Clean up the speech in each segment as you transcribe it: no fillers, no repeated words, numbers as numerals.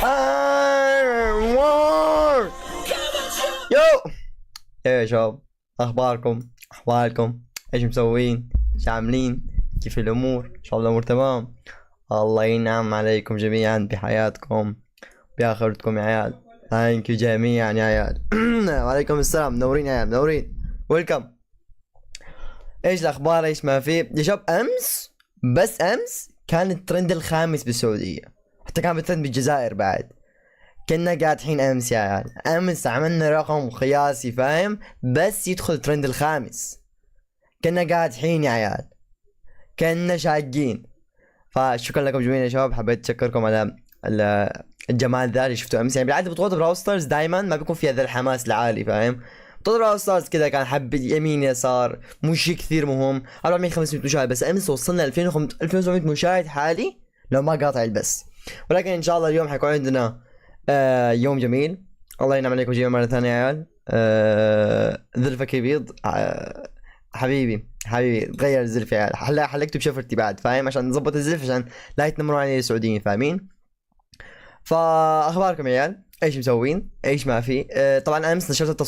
يو يا شباب، اخباركم؟ احوالكم؟ ايش مسوين؟ ايش عاملين؟ كيف الامور؟ ان شاء الله الامور تمام. الله ينعم عليكم جميعا بحياتكم باخرتكم يا عيال. ثانك يو جميعا يا عيال. وعليكم السلام، منورين يا عيال، منورين. ويلكم. ايش الاخبار؟ ايش ما في يا شباب؟ امس كان الترند الخامس بالسعوديه، حتى كان بالترند بالجزائر بعد. كنا قاعدين امس يا عيال، امس عملنا رقم قياسي فاهم، بس يدخل ترند الخامس. كنا قاعدين يا عيال، كنا شاقين. فشكرا لكم جميعا يا شباب، حبيت اشكركم على الجمال ذا اللي شفتوه امس. يعني بالعاده بطولة براول ستارز دائما ما بيكون فيها ذا الحماس العالي فاهم. بطولة براول ستارز كذا كان حب يمين يسار، مش شيء كثير مهم. 400 500 مشاهد، بس امس وصلنا 2700 مشاهد حالي لو ما قاطع البث. ولكن ان شاء الله اليوم حيكون عندنا يوم جميل. الله ينعم عليكم جميعا مرة ثانية يا عيال. ذلفك يبيض. حبيبي تغير الزلف يا عيال. حلقته بشفرتي بعد فاهم، عشان نظبط الزلف عشان لا يتنمرون علي السعوديين فاهمين. فاخباركم يا عيال؟ ايش مسوين؟ ايش ما في؟ طبعا امس نشرت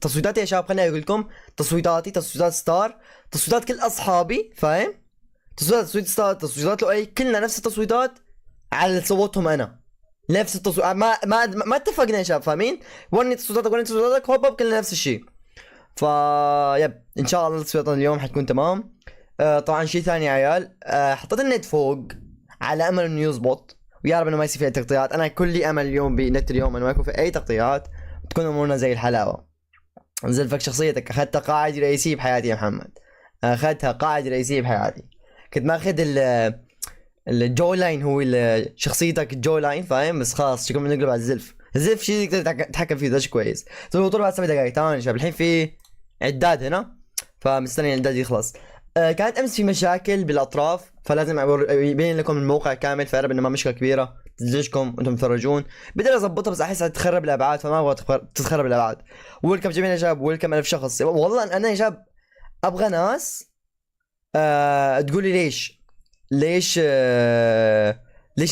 تصويتاتي يا شباب. خليني اقول لكم تصويتات ستار، تصويتات كل اصحابي فاهم. تصويت ستار، تصويتات لؤي، كلنا نفس التصويتات على اللي صوتهم انا. نفس التصويت، ما اتفقنا يا شباب فاهمين. ورني تصويتاتك هوب كلنا نفس الشيء. يب ان شاء الله تصويتنا اليوم حتكون تمام. طبعا شيء ثاني يا عيال، حطيت النت فوق على امل انه يزبط، ويا رب انه ما يصير في اي تغطيات. انا كلي امل اليوم بنت اليوم انه ما يكون في اي تغطيات، تكون امورنا زي الحلاوه. زلفك شخصيتك اخذتها قاعده رئيسيه بحياتي يا محمد، اخذتها قاعده رئيسيه بحياتي. كنت ماخذ الجو لاين، هو شخصيتك الجو لاين فاهم، بس خلاص شكرا نقلب على الزلف شيء تقدر تتحكم فيه، ده شيء كويس. البطولة بعد 7 دقائق تمام يا شباب. الحين في عداد هنا، فمستني العداد يخلص. كانت امس في مشاكل بالاطراف، فلازم يبين لكم الموقع كامل، فأعرف انه ما مشكله كبيره تزعجكم وانتم تتفرجون. بدي اظبطها بس احسها تخرب الابعاد، فما ابغى تتخرب الابعاد. ويلكم جميعا يا شباب، ويلكم 1000 شخص. والله انا يا شباب ابغى ناس تقولي ليش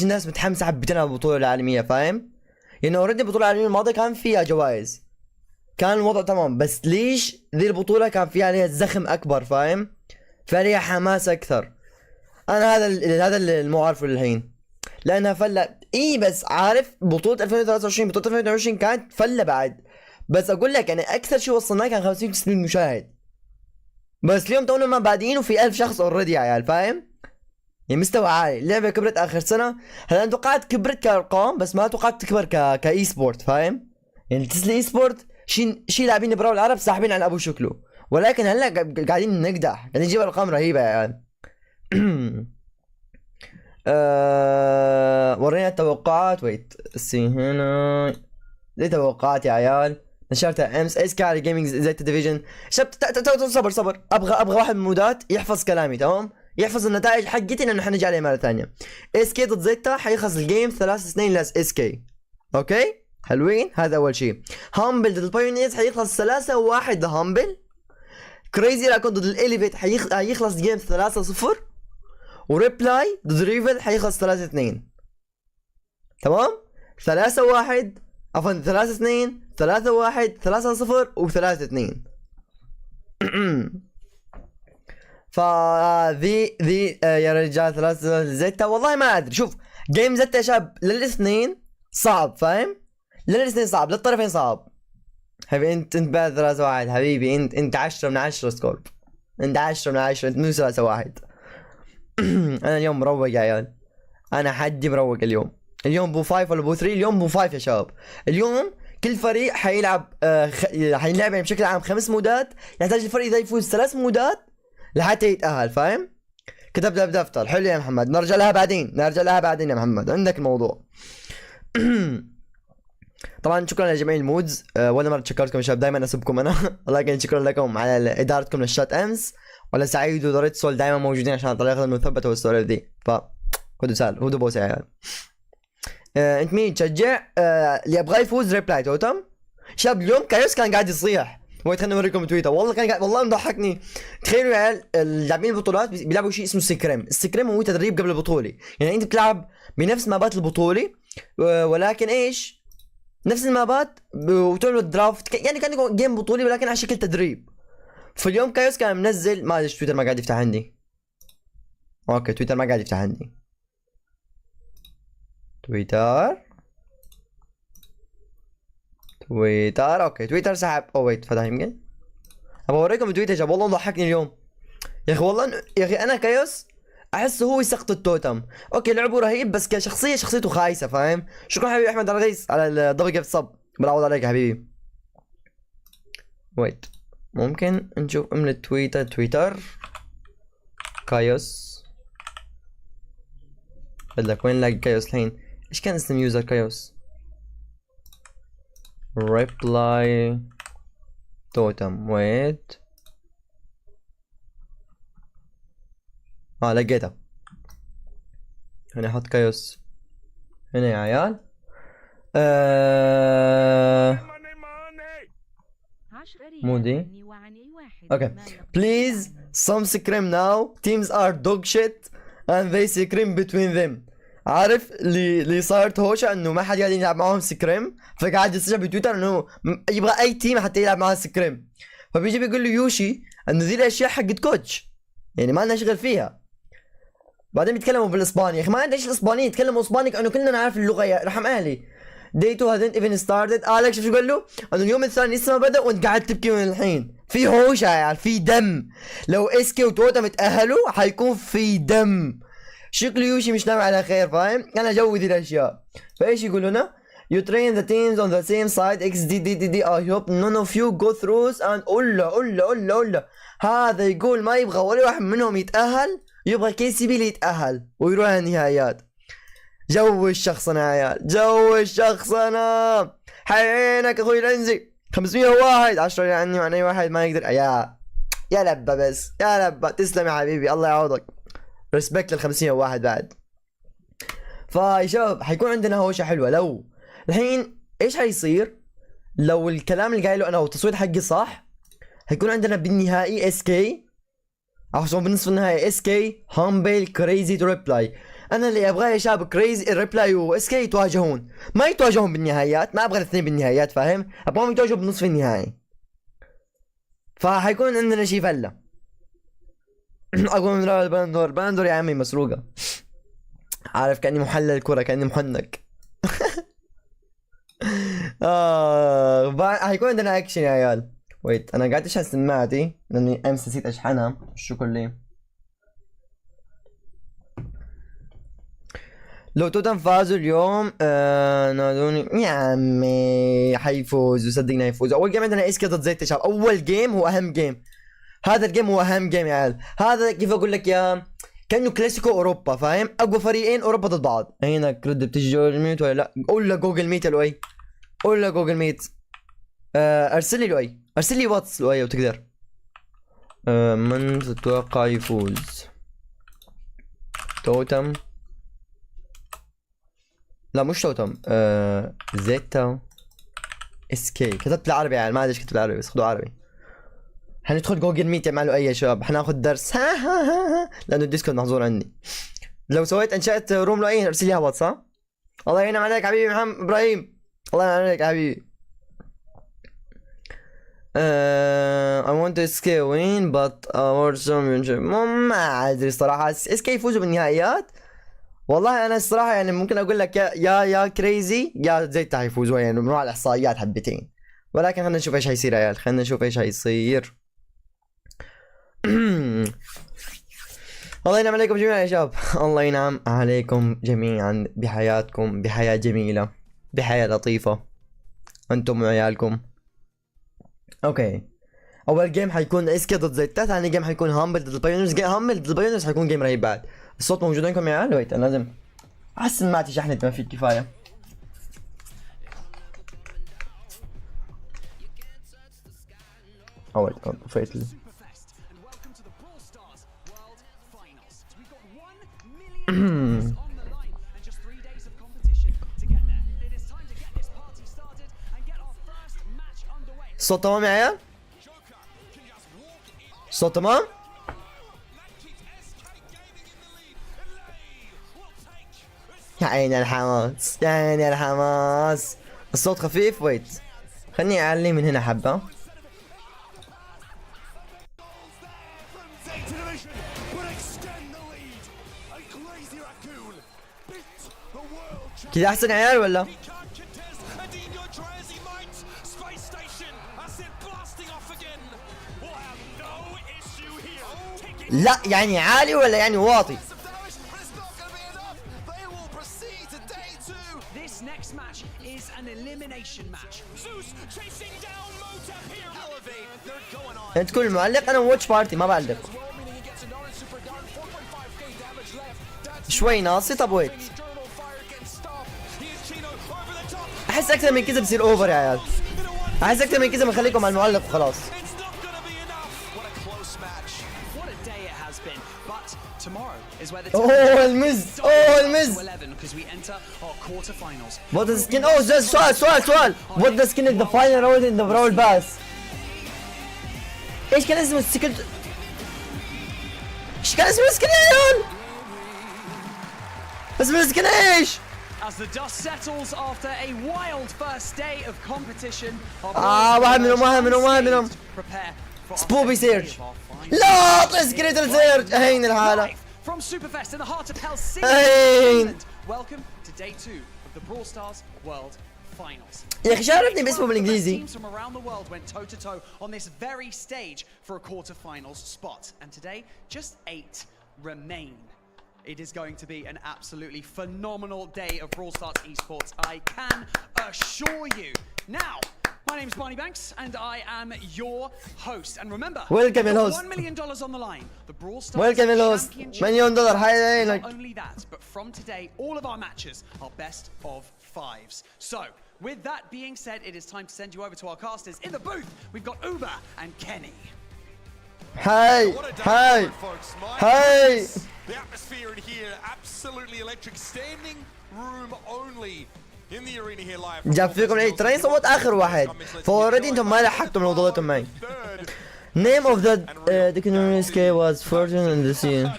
الناس متحمسه حبتنا البطوله العالميه فاهم. يعني اوريدي البطوله العالميه الماضيه كان فيها جوائز، كان الوضع تمام، بس ليش ذي البطوله كان فيها عليها زخم اكبر فاهم، فيها حماس اكثر. انا هذا اللي مو عارفه للحين، لانها فله. بس عارف بطوله 2023 بطوله 2022 كانت فله بعد. بس اقول لك يعني اكثر شيء وصلناه كان 50 60 مشاهد، بس اليوم تونا ما بادئين وفي 1000 شخص اوريدي يا عيال فاهم. يعني مستوى عالي. اللعبه كبرت اخر سنه. هلا انا توقعت كبرت كارقام، بس ما توقعت تكبر كاي سبورت فاهم. يعني تسلا اي سبورت شي لاعبين براول العرب ساحبين على ابو شكله، ولكن هلا قاعدين نقدح، قاعدين نجيب ارقام رهيبه يا عيال. ورينا التوقعات. سي هنا دي توقعات يا عيال، نشرتها امس. ايس كاري جيمنج زي ديفيجن. شباب صبر ابغى واحد من المودات يحفظ كلامي تمام، يحفظ النتائج حقتي لانه حنجي عليه مره ثانيه. اس كي ضد زيتا حيخلص الجيم 3-2 لاس كي. اوكي حلوين، هذا اول شيء. هامبل ضد البايونيرز حيخلص 3-1 لهامبل. كريزي راكون ضد الاليفيت حيخلص جيم 3-0. وريبلاي ضد ريفل حيخلص 3-2 تمام. 3-1 عفوا 3-2 3-1 3-0 و3-2. فذي يا رجال 3 زيتا. والله ما ادري. شوف جيم زيتا يا شباب للاثنين صعب فاهم، للاثنين صعب، للطرفين صعب. حبيبي انت بعد 3-1 حبيبي، انت 10 من 10 سكور، انت 10 من 10، انت مو 3-1. انا اليوم مروق يا عيال، انا حدي مروق اليوم بو 5 ولا بو 3؟ اليوم بو 5 يا شباب. اليوم كل فريق حيلعب حيلعب يعني بشكل عام 5 مودات. يحتاج الفريق اذا يفوز 3 مودات لحتى يتأهل فاهم. كتبتها بدفتر. حلو يا محمد، نرجع لها بعدين يا محمد، عندك الموضوع. طبعا شكرا لجميع المودز. ولا مرة شكرتكم يا شباب، دائما اسبكم انا. ولكن شكرا لكم على ادارتكم للشات امس. ولا سعيد ودوريت سول دائما موجودين عشان الطريقة المثبتة والسوالف دي. خذوا سال هدوا بوس يا عيال. انت مين تشجع؟ اللي يبغى يفوز ريبلاي توتم. شاب اليوم كايوس كان قاعد يصيح. خليني اوريكم تويتر، والله كان قاعد والله مضحكني. تخيلوا يا عيال اللاعبين البطولات بيلعبوا شيء اسمه السكريم هو تدريب قبل البطوله. يعني انت بتلعب بنفس مابات البطوله، ولكن ايش نفس المابات وتعملوا درافت يعني كان جيم بطولي ولكن على شكل تدريب. فاليوم كايوس كان منزل، ما ادري تويتر ما قاعد يفتح عندي. اوكي تويتر ما قاعد يفتح عندي. تويتر اوكي تويتر سحب. او ويت فتح يمكن. ابغى اوريكم تويتر يا شباب والله ضحكني اليوم يا اخي. والله يا اخي انا كايوس احسه هو يسقط التوتم. اوكي لعبه رهيب بس كشخصيه شخصيته خايسه فاهم. شكرا حبيبي احمد الرئيس على الدبل جيفت صب، براول عليك يا حبيبي. ويت ممكن نشوف من تويتر كايوس. بدك وين نلاقي كايوس الحين؟ ايش كان اسم يوزر كايوس؟ ريبلاي توتم. ويت لقيتها. هنا احط كايوس هنا يا عيال. مو دي. اوكي بليز some scream now teams are dog shit and they scream between them. عارف اللي صارت هوشة انه ما حد قاعد يلعب معاهم سكريم، فقاعد يسجل بتويتر انه يبغى اي تيم حتى يلعب معاه سكريم. فبيجي بيقول له يوشي انه ذي الاشياء حقت كوتش يعني ما لنا شغل فيها. بعدين بيتكلموا بالاسباني يا اخي ما عندي ايش الاسباني، يتكلموا اسباني كانه كلنا نعرف اللغه يا رحم اهلي. Day 2 hadn't even started. لك شو قال له؟ انه اليوم الثاني لسه ما بدا وانت قاعد تبكي من الحين. في هوشه يعني في دم. لو اسكي وتوتم تاهلوا حيكون في دم. شكله يوشي مش ناوي على خير فاهم؟ انا جوي ذي الاشياء. فايش يقول هنا؟ You train the teams on the same side XDDDD. I hope none of you go through and أولا هذا يقول ما يبغى ولا واحد منهم يتأهل، يبغى KCB اللي يتأهل ويروح النهائيات. جو الشخصنة يا عيال، جو الشخصنة. حينك اخوي الانزي 501 10 يعني عن اي واحد ما يقدر. يا لبه بس يا لبه. تسلم يا حبيبي الله يعوضك. ريسبكت لل 501 بعد. فيا شباب حيكون عندنا هوشه حلوه. لو الحين ايش حيصير لو الكلام اللي قايله انا والتصويت حقي صح؟ حيكون عندنا بالنهائي اس كي عشان بالنصف النهائي اس كي هامبل كريزي تو ريبلاي. انا اللي ابغاه يا شباب كريزي ريبلاي واس كي يتواجهون، ما يتواجهون بالنهائيات. ما ابغى الاثنين بالنهائيات فاهم؟ ابغاهم يتواجهوا بالنصف النهائي. فحيكون عندنا شي فله. اقوى من الباندور يا عمي مسروقه. عارف كاني محلل كره كاني محنك. حيكون عندنا اكشن يا عيال. ويت انا قاعد اشحن سماعتي لاني امس نسيت اشحنها. شكرا لي. لو توتم فازوا اليوم نادوني يا عمي. حيفوزوا صدقني حيفوزوا. اول جيم عندنا ايش ضد زيت شباب. اول جيم هو اهم جيم. هذا الجيم هو اهم جيم يا عيال. هذا كيف اقول لك يا كانه كلاسيكو اوروبا فاهم؟ اقوى فريقين اوروبا ضد بعض. هنا كريد بتجي جوجل ميت ولا لا؟ قول له جوجل ميت يا لؤي. قول له جوجل ميت. ارسل لي لؤي، ارسل لي واتس لؤي وتقدر. من تتوقع يفوز؟ توتم. لا مش توتم. زيتا اس كي. كتبت بالعربي يعني ما ادري ايش كتبت بالعربي بس خذوا عربي. حندخل جوجل ميت يعملوا اي شباب. حناخذ درس لانه الديسكورد محظور عندي. لو سويت انشأت روم لؤي ارسل لي واتس. ها الله ينعم عليك حبيبي محمد ابراهيم. الله ينعم عليك يا حبيبي. I want to SK win but our championship ما ادري صراحة. SK يفوزوا بالنهائيات. والله انا الصراحة يعني ممكن اقول لك يا كريزي يا زيت حيفوزوا يعني بنروح على الاحصائيات حبتين. ولكن خلينا نشوف ايش حيصير يا عيال. خلينا نشوف ايش حيصير. الله ينعم عليكم جميعا يا شباب. الله ينعم عليكم جميعا بحياتكم بحياة جميلة بحياة لطيفة انتم وعيالكم. اوكي اول جيم حيكون اسكي ضد زيتات. ثاني جيم حيكون هامبل ضد البايونرز. هامبل ضد البايونرز حيكون جيم رهيب بعد. الصوت موجود عندكم يا عيال؟ ويت انا لازم احس سماعتي شحنت ما في كفايه. ويت طفيت لي. الصوت تمام يا عيال؟ الصوت تمام؟ يا عيني الحماس، يا عيني الحماس. الصوت خفيف، ويت خلني اعلي من هنا حبة. كذا احسن يا عيال ولا؟ لا يعني عالي ولا يعني واطي؟ انت تكون المعلق، انا واتش بارتي ما بعلق. شوي ناصي. طب ويت، احس اكثر من كذا بصير اوفر يا عيال. احس اكثر من كذا بنخليكم على المعلق وخلاص. اوه المز، اوه المز. What the skin؟ اوه سؤال. What the skin in the final round in the براول باس؟ ايش كان اسمه السكن؟ ايش كان اسمه السكن يا عيال؟ اسمه السكن ايش؟ As the dust settles after a wild first day of competition. واحد منهم. سبوبي سيرج. لا اطلع سكريت السيرج. هين الحالة. From Superfest in the heart of Helsinki, هين. welcome to day 2 of the Brawl Stars World Finals. يا اخي شعرفني باسمه بالانجليزي. Teams from around the world went toe to toe on this very stage for a quarterfinals spot, and today just 8 remain. It is going to be an absolutely phenomenal day of Brawl Stars esports, I can assure you. Now, my name is Barney Banks, and I am your host. And remember, welcome your host. $1 million on the line. The Brawl Stars welcome your host. $1 million. Not only that, but from today, all of our matches are best of 5s. So, with that being said, it is time to send you over to our casters in the booth. We've got Uber and Kenny. Hi. The atmosphere in here absolutely electric. Standing room only in the arena here live. جاب فيكم العيد، ترى صوت اخر واحد، فاوريدي انتم ما لحقتوا من وضعتهم معي. Name of the dictionary was fortune in the scene.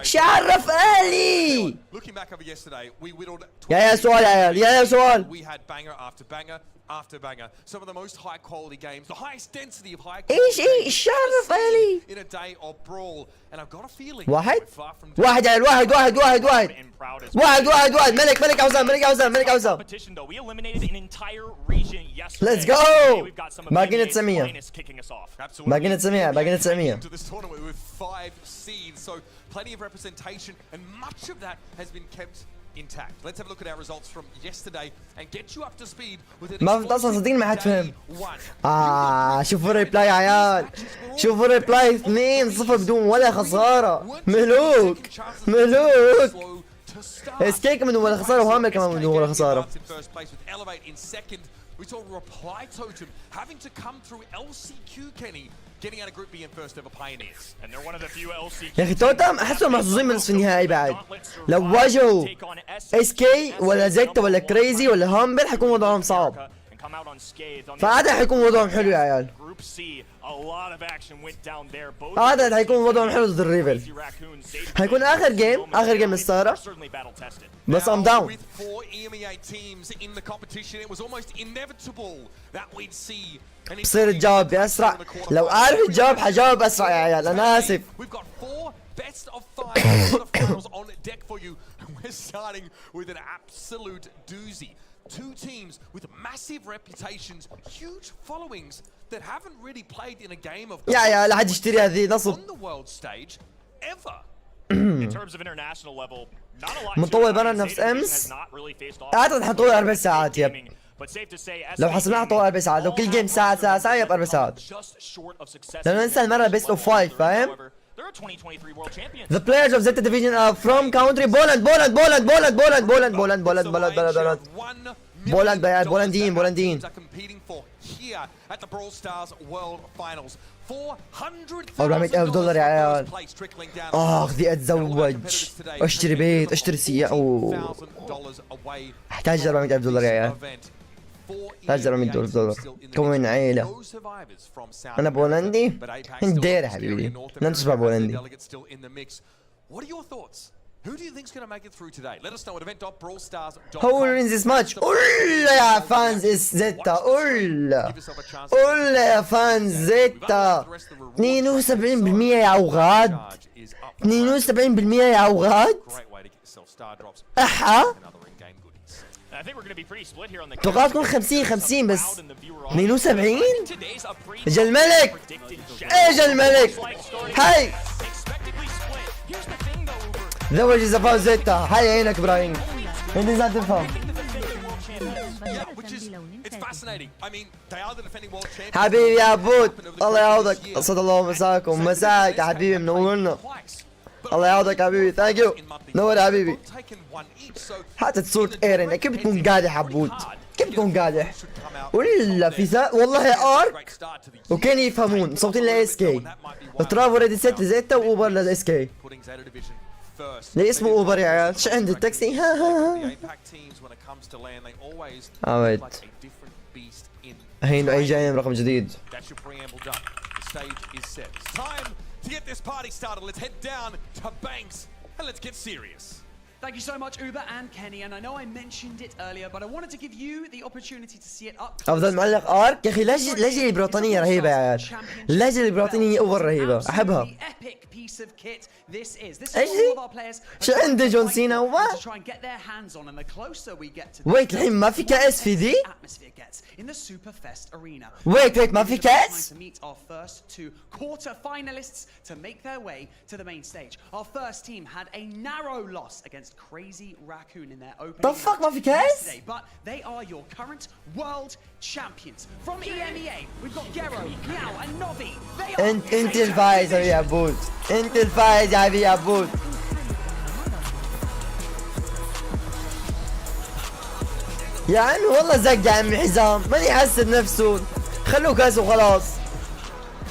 شعرف آلي. Looking back over yesterday, we whittled. يا سؤال يا عيال، يا سؤال. We had banger after banger after banger. Some of the most high quality games, the highest density of high quality. ايش شعرف آلي. In a day of brawl, and I've got a feeling. واحد يا عيال، واحد. ملك عوزان. Let's go. باقينا 900. باقينا 900. To this tournament with 5 seeds, so plenty of representation, and much of that has been kept intact. Let's have a look at our results from yesterday and get you up to speed with an ما فهمت اصلا، صدقني ما حد فهم. شوفوا الريبلاي يا عيال، شوفوا الريبلاي 2-0 بدون ولا خسارة. ملوك. اسكيك من ولا خسارة، وهامل كمان من ولا خسارة. We saw Reply Totem having to come through LCQ, Kenny, getting out of Group B and first ever Pioneers. And they're one of the few LCQ. يا اخي توتم احسهم محظوظين من نصف النهائي بعد. لو واجهوا اس كي ولا زيكتا ولا كريزي ولا هامبل حيكون وضعهم صعب. فهذا حيكون وضعهم حلو يا عيال. هذا حيكون وضعهم حلو ضد الريفل. حيكون اخر جيم الستارة. بس I'm down. With 4 EMEA teams in the competition, it was almost inevitable that we'd see. بصير تجاوب بأسرع. لو أعرف الجواب حجاوب أسرع يا عيال، أنا آسف. We've got 4 best of 5 quarterfinals on deck for you. We're starting with an absolute doozy. 2 teams with massive reputations, huge followings that haven't really played in a game of يا عيال لا حد يشتري هذه نصب. on the world stage ever. In terms of international level, not a lot. مطول برا نفس أمس. أعتقد حطول 4 ساعات يب. لو حسبناها طول 4 ساعات، لو كل جيم ساعة يبقى 4 ساعات. لأنه ننسى المرة بيست اوف 5 فاهم؟ The players of Zeta division are from country Poland. بولنديين. $400,000 يا عيال. ذي اتزوج، اشتري بيت، اشتري سيارة. احتاج $400,000 يا عيال. احتاج $400,000 كون عيلة. انا بولندي. دير يا حبيبي، لا تسمع بولندي. Who do you think's going to make it through today? Let us know at event.brawlstars.com. Who will win this match? قول يا فانز زيتا قول يا فانز زيتا 72% يا اوغاد 72% يا اوغاد احا توقعت تكون 50 بس 72 اجا الملك اجا الملك هاي زوج زفاف زيتا هاي عينك ابراهيم انت لازم تفهم حبيبي يا عبود الله يعوضك اسعد الله مساكم مساك يا حبيبي منورنا الله يعوضك يا حبيبي ثانك يو نور يا حبيبي حتى صورة ايرن كيف بتكون قادح عبود كيف بتكون قادح ولا في والله ارك وكان يفهمون صوتين لاس كي ترافو ريدي سيت لزيتا واوبر لاس كي ليه اسمه اوبر يا عيال شو عندي التاكسي ها ها ها هين اي جايين رقم جديد To get this party started, let's head down to Banks and let's get serious. Thank you so much, Uber and Kenny. And I know I mentioned it earlier, but I wanted to give you the opportunity to see it up. افضل معلق ارك يا اخي اللهجه البريطانيه رهيبه يا عيال اللهجه البريطانيه اوفر رهيبه احبها ايش دي؟ شو عنده جون سينا ويت الحين ما في كاس في ذي؟ ويت ما في كاس؟ to make their way to the main stage. Our first team had a narrow loss against Crazy Raccoon in their opening the fuck, match yesterday, but they are your current world champions. From EMEA, we've got Gero, Meow and Novi. They are انت الفايز يا عبود انت الفايز يا حبيبي يا عبود يا عمي والله زق يا عمي حزام ماني حاسب نفسه خلوه كاس وخلاص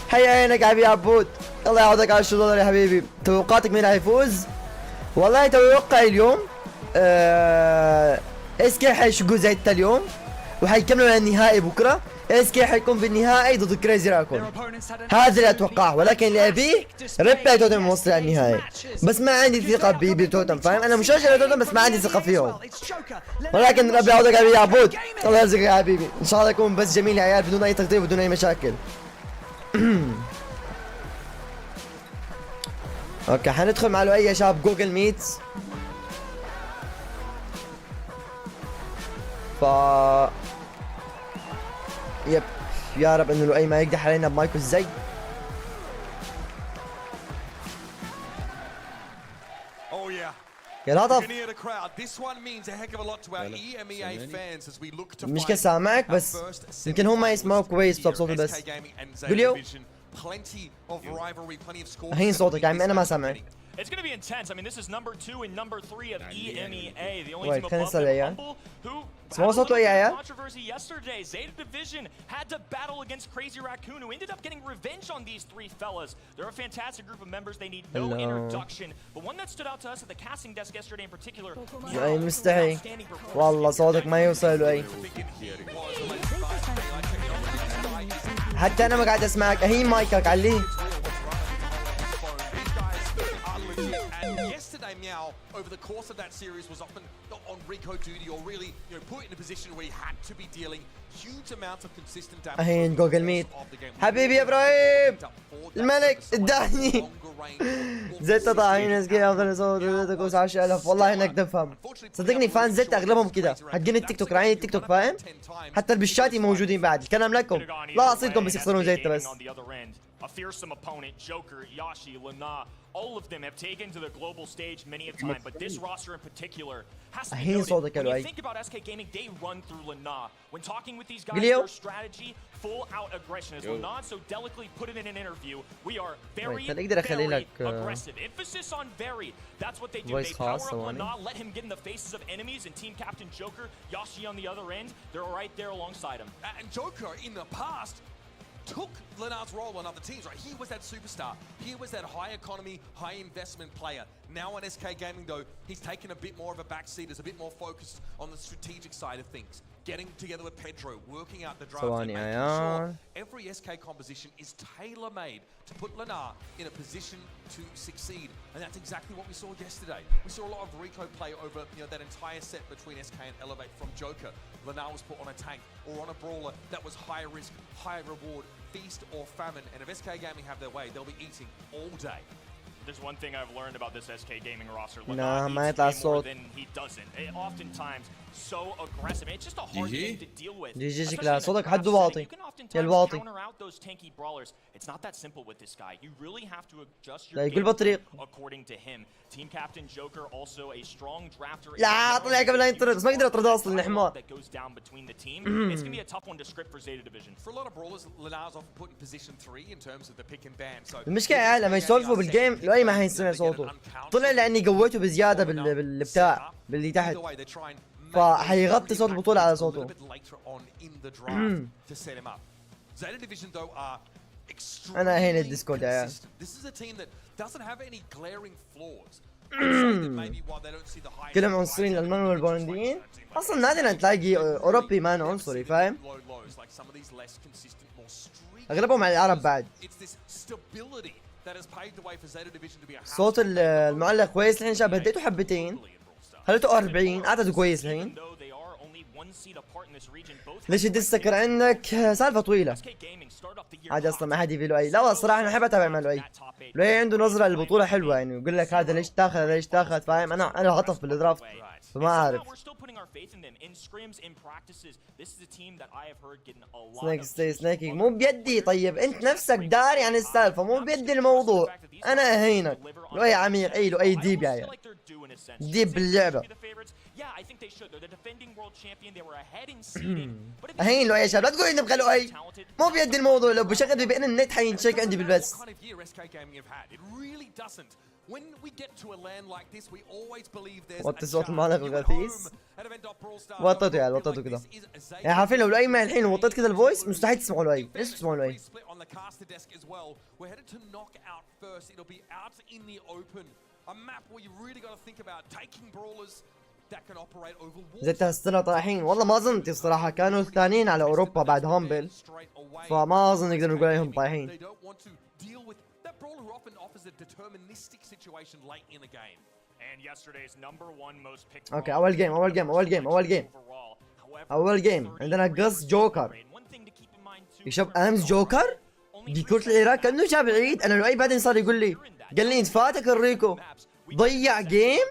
حي عينك يا حبيبي يا عبود الله يعوضك على $10 يا حبيبي توقعاتك مين حيفوز؟ والله توقع اليوم اس كي حيشقوا زي اليوم وحيكملوا للنهائي بكره اس كي حيكون في النهائي ضد كريزي راكون هذا اللي اتوقعه ولكن اللي ابيه ريبلاي توتم موصل للنهائي بس ما عندي ثقه بتوتم فاهم انا مشجع لتوتم بس ما عندي ثقه فيهم ولكن ربي يعوضك يا حبيبي يا عبود الله يرزقك يا حبيبي ان شاء الله يكون بس جميل يا عيال بدون اي تقطيع بدون اي مشاكل اوكي حندخل مع لؤي يا شباب جوجل ميتس يب يا رب انه لؤي ما يقدح علينا بمايكو الزي يا لطف مش كسامعك بس يمكن هم يسمعوا كويس بصوتي بس قول يو هين صوتك يعني انا ما سامعك It's going to be intense. I mean, this is number 2 and number 3 of EMEA. The only Wait, team above them, Humble, who had a little controversy yesterday. Zeta Division had to battle against Crazy Raccoon, who ended up getting revenge on these three fellas. They're a fantastic group of members. They need no introduction. But one that stood out to us at the casting desk yesterday in particular. أي مستحي والله صوتك ما يوصل أي حتى أنا ما قاعد أسمعك هي مايكك عليه Meow over the course of that series was often on Rico duty or really put in a position where he had to be dealing huge amounts of consistent damage. الحين جوجل ميت حبيبي يا ابراهيم الملك اداني زيت طاعين اسكي افضل صوت تكوس 10000 والله انك تفهم صدقني فان زيت اغلبهم كذا حقين التيك توك راعين التيك توك فاهم حتى البشاتي موجودين بعد الكلام لكم لا اصيدكم بس يخسرون زيت بس A fearsome opponent, Joker, Yashi, Lana, all of them have taken to the global stage many a time, but this roster in particular has to be noted. When you think about SK Gaming, they run through Lana. When talking with these guys, their strategy, full-out aggression. As Lana so delicately put it in an interview, we are very, very aggressive. Emphasis on very. That's what they do. They power up Lana, let him get in the faces of enemies, and Team Captain Joker, Yashi on the other end, they're right there alongside him. And Joker, in the past, took Lenard's role on other teams, right? He was that superstar. He was that high economy, high investment player. Now on SK Gaming though, he's taken a bit more of a backseat, is a bit more focused on the strategic side of things. Getting together with Pedro, working out the draft, and making sure every SK composition is tailor-made to put Lenar in a position to succeed. And that's exactly what we saw yesterday. We saw a lot of Rico play over that entire set between SK and Elevate from Joker. Lenar was put on a tank or on a brawler that was high risk, high reward, feast or famine. And if SK Gaming have their way, they'll be eating all day. There's one thing I've learned about this SK Gaming roster. Nah, Lenar eats way more than he doesn't. Oftentimes so aggressive. It's just a hard thing to deal with. جي شكلها صوتك حد واطي. يا الواطي. Counter out those tanky brawlers. It's not that simple with this guy. You really have to adjust your لا يقول بطريق. according to him. Team captain Joker also a strong drafter. لا طلع قبل لا ينطرد بس ما قدر يطرد اصلا الحمار. That goes down between the team. It's going to be a tough one to script for Zeta Division. For a lot of brawlers, Lenar's often put in position 3 in terms of the pick and ban. So المشكلة يا عيال لما يسولفوا بالجيم لؤي ما حيسمع صوته. طلع لاني قويته بزيادة بالبتاع باللي تحت. فحيغطي صوت البطولة على صوته. أنا هنا الديسكورد يا عيال. كلهم عنصريين الألمان والبولنديين. أصلا نادرا تلاقي أوروبي ما عنصري فاهم؟ أغلبهم على العرب بعد. صوت المعلق كويس الحين شاب هديته حبتين. خليته 40 اعتقد كويس الحين. ليش الديسكر عندك سالفه طويله. عادي اصلا ما حد يبي له اي. لا الصراحه انا احب اتابع مع لؤي. لؤي عنده نظره للبطوله حلوه يعني يقول لك هذا ليش تاخذ هذا ليش تاخذ فاهم. انا عطف بالدرافت فما اعرف. سنيكي مو بيدي. طيب انت نفسك داري عن السالفه مو بيدي الموضوع. انا اهينك. لؤي عميق اي لؤي ديب يا عيال. ديب باللعبه. اهين لؤي يا شباب لا تقول اني ابغى لؤي. مو بيدي الموضوع لو بشغل بين النت حينشيك عندي بالبث. وطي صوت المعلق الغثيث. وطيته يا وطيته كذا يعني حرفيا لو لؤي معي الحين وطيت كذا الفويس مستحيل تسمعوا لؤي. ليش تسمعوا لؤي؟ زيتها السنة طايحين والله ما ظنت الصراحة. كانوا الثانيين على اوروبا بعد هامبل فما اظن نقدر نقول عليهم طايحين. اوكي اول جيم عندنا قص جوكر. يشوف امس جوكر بكرة العراق كانه جاب العيد. انا لؤي بعدين صار يقول لي قال لي انت فاتك الريكو. ضيع جيم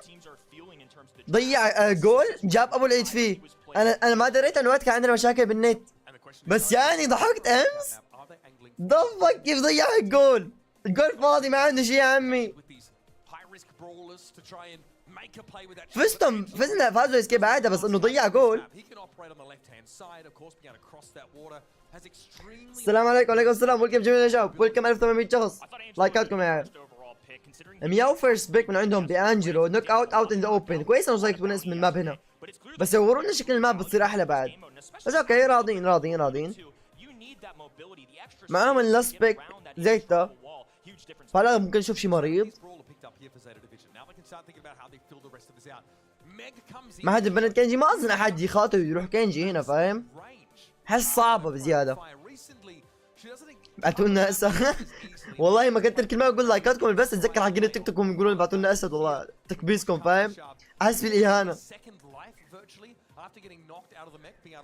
ضيع جول جاب ابو العيد فيه. انا ما دريت انه وقت كان عندنا مشاكل بالنت بس يعني ضحكت امس. ضفك كيف ضيع الجول. الجول فاضي ما عنده شيء يا عمي. فازوا اسكيب عاده بس انه ضيع جول. السلام عليكم. وعليكم السلام. ويلكم جميع الشباب. ويلكم 1800 شخص. لايكاتكم يا عيال. مياو فيرست بيك من عندهم بانجلو نوك اوت ان ذا اوبن. كويس انه زي تكون اسم الماب هنا بس يورونا شكل الماب بتصير احلى بعد. بس اوكي راضين معاهم اللاست بيك زيتا. فلا ممكن نشوف شي مريض. ما حد بنت كينجي. ما اظن احد يخاطر يروح كينجي هنا فاهم. حس صعبه بزياده. بعتوا لنا هسه والله ما كنت الكلمه اقول لايكاتكم بس اتذكر حقين التيك توك يقولون بعتوا لنا اسد. والله تكبيسكم فاهم. احس بالاهانه.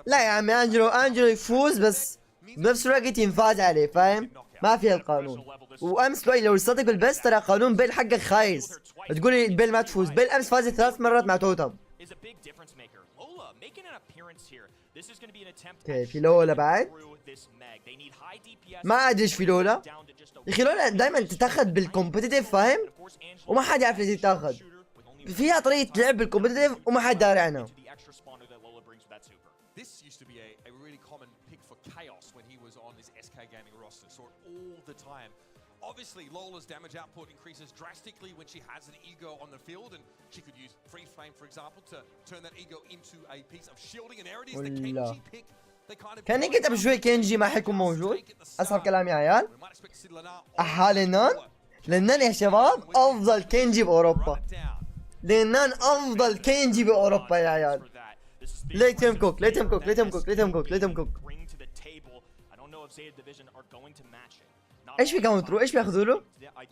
لا يا عمي انجلو يفوز بس بنفس الوقت ينفاز عليه فاهم. ما فيها القانون. وامس لؤي لو صدق بالبث ترى قانون بيل حقك خايس. تقولي بيل ما تفوز. بيل امس فازت 3 مرات مع توتم. اوكي في لولا بعد. ما ادري ايش في لولا. يا اخي لولا دائما تتاخذ بالكومبتيتيف فاهم وما حد يعرف ليش تتاخذ. فيها طريقه لعب بالكومبتيتيف وما حد داري عنها. Obviously, Lola's damage output increases drastically when she has an ego on the field, and she could use free flame, for example, to turn that ego into a piece of shielding. And there it is, the Kenji pick. كان كتب شوي كينجي ما حيكون موجود. اسحب كلامي يا عيال. احالنا لبنان يا شباب افضل كينجي باوروبا. لبنان افضل كينجي باوروبا يا عيال. ليتهم كوك ليتهم كوك ليتهم كوك ليتهم كوك ليتهم كوك. ايش في كاونترو؟ ايش بياخذوا له؟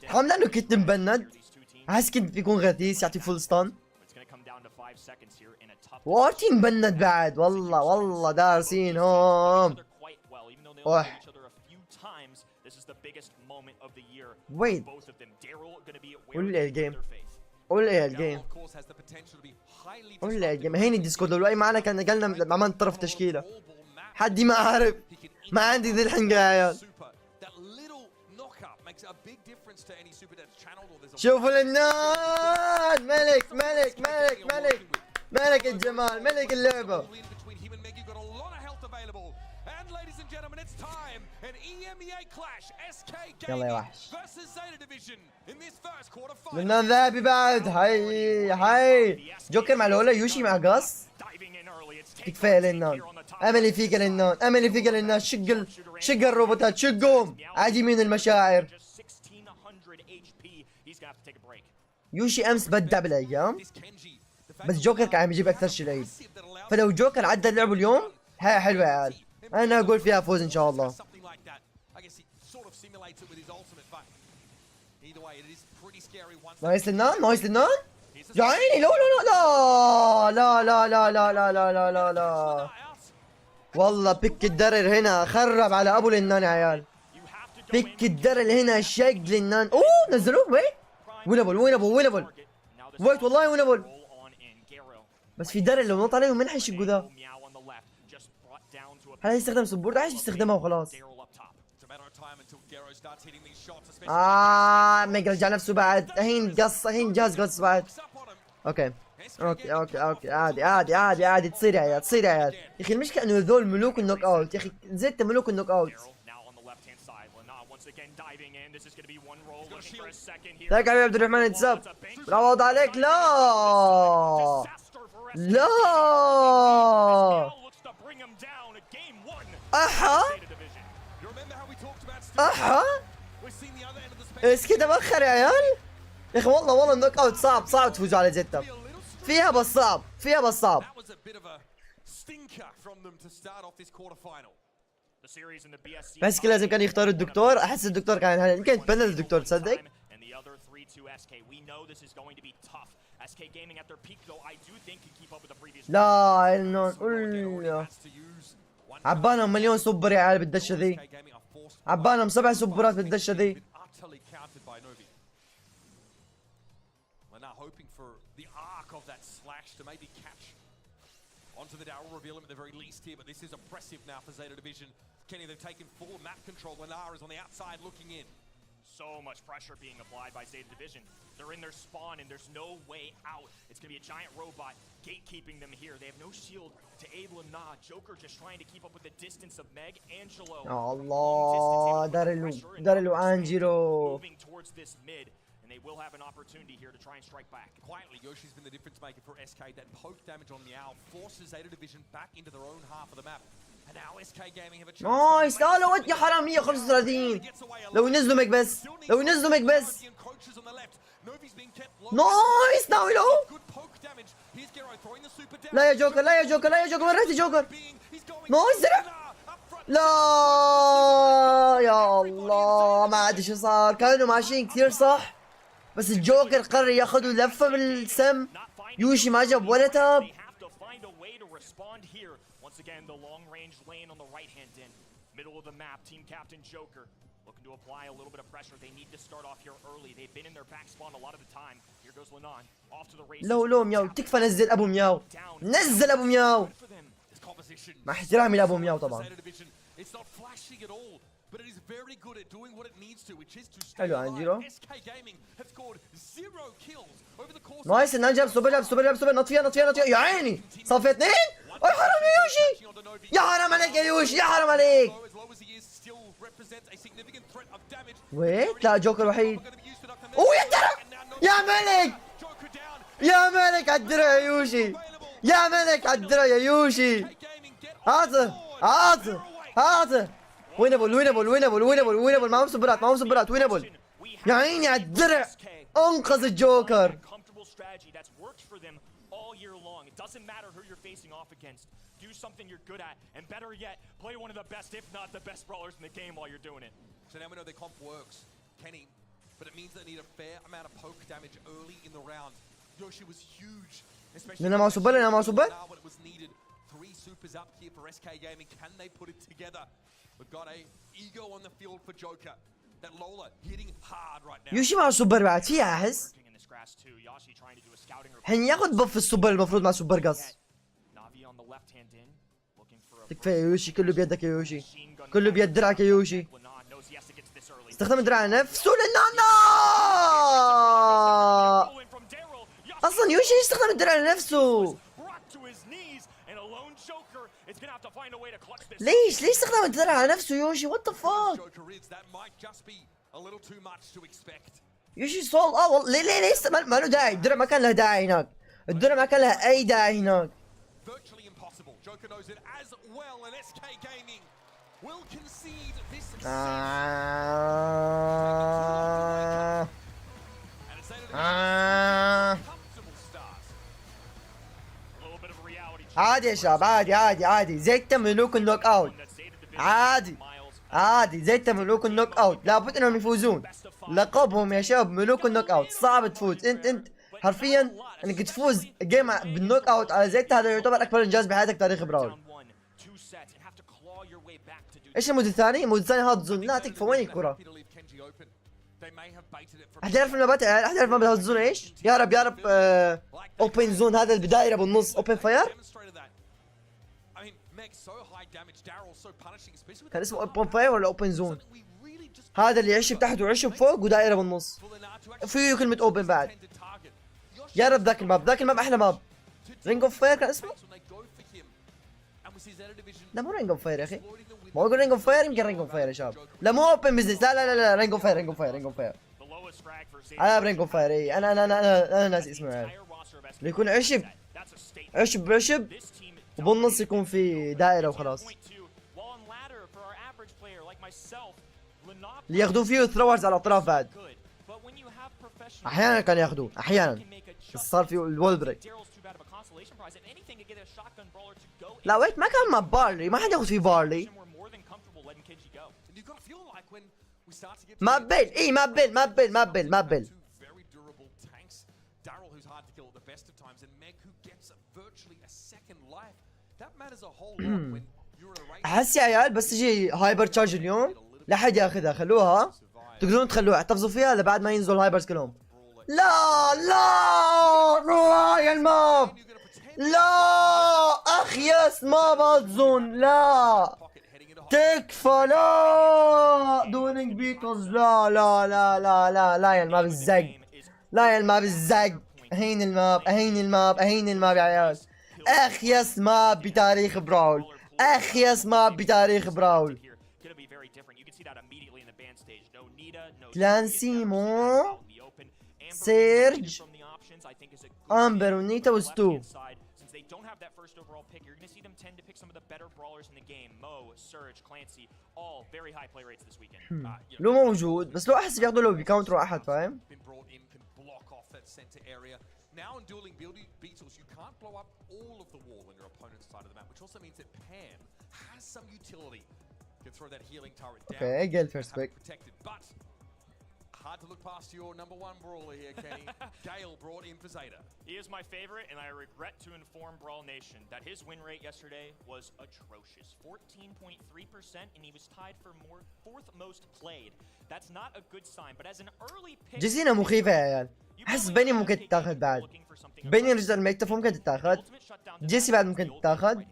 حرام لانه كنت مبند. حاسس كنت بيكون غثيث يعطي فول ستان. وارتي مبند بعد. والله دارسينهم. اوح ويت قول لي الجيم. قول لي الجيم. قول لي الجيم. هيني الديسكورد لو اي معنا كان قالنا عملنا طرف تشكيله. حدي ما عارف. ما عندي ذي الحنقه يا عيال. شوفوا للناس. ملك ملك ملك ملك ملك الجمال ملك اللعبه. يلا يا وحش. لبنان ذهبي بعد. هاي جوكر مع لولا. يوشي مع قص. كفايه لبنان. املي فيك لبنان. املي فيك لبنان. شق الروبوتات. شقهم عادي من المشاعر. يوشي امس بدع بالايام بس جوكر كان عم يجيب اكثر شيء العيد. فلو جوكر عدى اللعبه اليوم هاي حلوه يا عيال. انا اقول فيها فوز ان شاء الله. نايس لبنان. نايس لبنان. يا عيني. لا لا لا لا لا لا لا لا لا لا لا. والله بيك الدرر هنا خرب على ابو لبنان يا عيال. بيك الدرر هنا شق لبنان. اوه نزلوه. وين وينبل وينبل. ويت والله وينبل. بس في درر لو نط عليهم من حيشقوا ذا. هل يستخدم سبورت؟ عايش يستخدمها وخلاص. ما يقدر يرجع نفسه بعد. الحين قص. الحين جاز قص بعد. اوكي عادي تصير يا عيال. تصير يا عيال. يا اخي المشكله انه هذول ملوك النوك اوت. يا اخي زدت ملوك النوك اوت. لك يا عبد الرحمن الانتساب. برافو عليك. لا لا احا احا. ايش كده بخر يا عيال. يا اخي والله النوك اوت صعب تفوزوا على زيتا. فيها بس صعب. فيها بس صعب. بس كده لازم كان يختاروا الدكتور. احس الدكتور كان يمكن يتبنى الدكتور. تصدق لا انه عبانهم مليون سوبر يا عيال بالدشه ذي. عبانهم 7 سوبرات بالدشه ذي. Onto the Darrell reveal him at the very least here, but this is oppressive now for Zeta Division. Kenny, they've taken full map control. Lenar is on the outside looking in. So much pressure being applied by Zeta Division. They're in their spawn and there's no way out. It's going to be a giant robot gatekeeping them here. They have no shield to aid Lana. Joker just trying to keep up with the distance of Meg. Angelo. Allah, Darelu Angelo. Moving towards this mid. And they will have an opportunity here to try and strike back. Quietly, Yoshi's been the difference maker for SK. That poke damage on Meow forces Zeta Division back into their own half of the map. And now SK Gaming have a chance. نايس. لا لو يا حرامية 35. لو ينزلوا ميك بس. لو ينزلوا ميك بس. نايس ناويلو. لا يا جوكر. لا يا جوكر. لا يا جوكر. وين رحت يا جوكر؟ نايس زرع. لا يا الله ما ادري شو صار. كانوا ماشيين كثير صح بس الجوكر قرر ياخذوا لفه بالسم. يوشي ما جاب ولا تاب. Looking to apply a little bit of pressure. They need to start off here early. They've been in their back spawn a lot of the time. Here goes Lenon. Off to the races. لو مياو تكفى. نزل ابو مياو. نزل ابو مياو. مع احترامي لابو مياو طبعا. حلو انجيرو. نايس. النان جاب سوبر. نط فيها. يا عيني صار في 2. يا حرام يا يوشي. يا حرام عليك يا يوشي. يا حرام عليك. ويت لا جوكر وحيد. اوه يا الدرع. يا ملك. يا ملك على الدرع يا يوشي. يا ملك على الدرع يا يوشي. عاطف. وينبل. معهم سبرات. وينبل. يا عيني على الدرع، انقذ الجوكر. Do something you're good at, and better yet, play one of the best, if not the best brawlers in the game while you're doing it. So now we know their comp works, Kenny, but it means they need a fair amount of poke damage early in the round. Yoshi was huge, especially لنا مع سوبر، لنا مع سوبر. when it was needed. 3 supers up here for SK Gaming. Can they put it together? We've got a ego on the field for Joker. That Lola hitting hard right now. يوشي مع سوبر بعد فيها احس. حين ياخذ بف السوبر المفروض مع سوبر قص. تكفى يا يوشي، كله بيدك يا يوشي، كله بيد درعك يا يوشي. استخدم الدرع نفسه للنانا. اصلا يوشي يستخدم الدرع لنفسه. ليش استخدم الدرع على نفسه يوشي؟ وات ذا فاك. يوشي صول. والله ليه ما له داعي. الدرع ما كان له داعي هناك، الدرع ما كان له اي داعي هناك. Joker knows it as well, and SK Gaming will concede this. عادي يا شباب، عادي زيت ملوك النوك اوت. عادي زيت ملوك النوك اوت. لابد انهم يفوزون. لقبهم يا شباب ملوك النوك اوت. صعب تفوز. انت حرفيا انك تفوز جيم بالنوك اوت على زيت، هذا يعتبر اكبر انجاز بحياتك تاريخ براول. ايش المود الثاني؟ المود الثاني هات زون. لا تكفى، وين الكرة؟ احد يعرف المبات يا عيال؟ احد يعرف مبات هات زون ايش؟ يا رب اوبن زون، هذا اللي بدايره بالنص. اوبن فاير كان اسمه اوبن فاير ولا اوبن زون؟ هذا اللي يعشب تحت ويعشب فوق ودائره بالنص. فيه كلمة اوبن بعد. يا رب ذاك الماب احلى ماب. رينج اوف فاير كان اسمه؟ لا مو رينج اوف فاير يا اخي. ما اقول رينج اوف فاير، يمكن رينج اوف فاير يا شباب. لا مو اوبن بزنس. لا رينج اوف فاير. انا برينج اوف فاير. اي انا ناسي اسمه يعني. اللي يكون عشب وبالنص يكون في دائرة وخلاص. اللي ياخذون فيه ثرورز على الاطراف بعد. احيانا كانوا ياخذون، احيانا بس صار في الوول بريك. لا ويت، ما كان مع بارلي، ما حد ياخذ فيه بارلي. ما بيل. احس يا عيال بس تجي هايبر تشارج اليوم لا حد ياخذها. خلوها، تقدرون تخلوها، احتفظوا فيها لبعد ما ينزلوا الهايبرز كلهم. لا يا الماب، لا اخيس ماب هاتزون. لا تكفى. لا دونينج بيتلز. لا يا الماب الزق. اهين الماب يا عيال. اخيس ماب بتاريخ براول. كلانسيمو، سيرج، امبر ونيتا وستو. لو موجود بس لو احس بياخذوا لو بيكاونتروا احد، فاهم؟ Now in dueling beetles, you can't blow up all of the wall on your opponent's side of the map, which also means that Pam has some utility. You can throw that healing turret down. Okay, get first pick. Protected, but hard to look past your number one brawler here, Kenny. Gale brought in for Zeta. He is my favorite, and I regret to inform Brawl Nation that his win rate yesterday was atrocious. 14.3%, and he was tied for fourth most played. That's not a good sign, but as an early pick... جزينة مخيفة يا عيال. احس بيني ممكن تتاخذ بعد. بيني رجال الميكتف ممكن تتاخذ. جيسي بعد ممكن تتاخذ.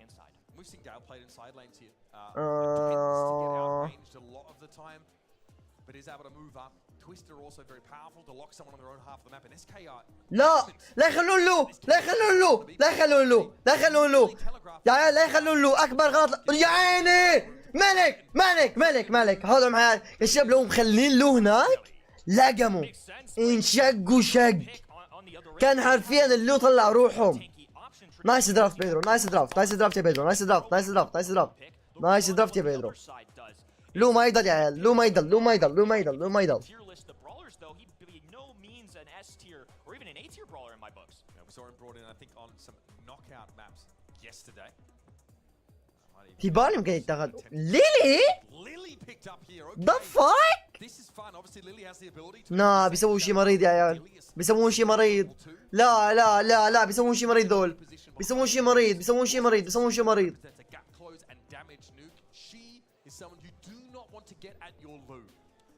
لا يخلون له يا عيال، لا يخلون له. اكبر غلط يا عيني. ملك هذا معايا يا شباب. لو مخلين له هناك لقموا انشقوا شق. كان حرفيا اللو طلع روحهم. نايس درافت بيدرو. نايس درافت يا بيدرو. لو ما يضل يا عيال. لو ما يضل. an A-tier brawler in my books. Yeah, we saw him brought in, I think, on some knockout maps yesterday. في بالي ممكن يتاخذ ليلي. Lily picked up here. The fuck. This is fun. Obviously, Lily has the ability to. نا بيسوون شي مريض يا عيال، بيسوون شي مريض. لا لا لا لا بيسوون شي مريض دول، بيسوون شي مريض، بيسوون شي مريض، بيسوون شي مريض. That's a gap close and damage nuke. She is someone you do not want to get at your loot.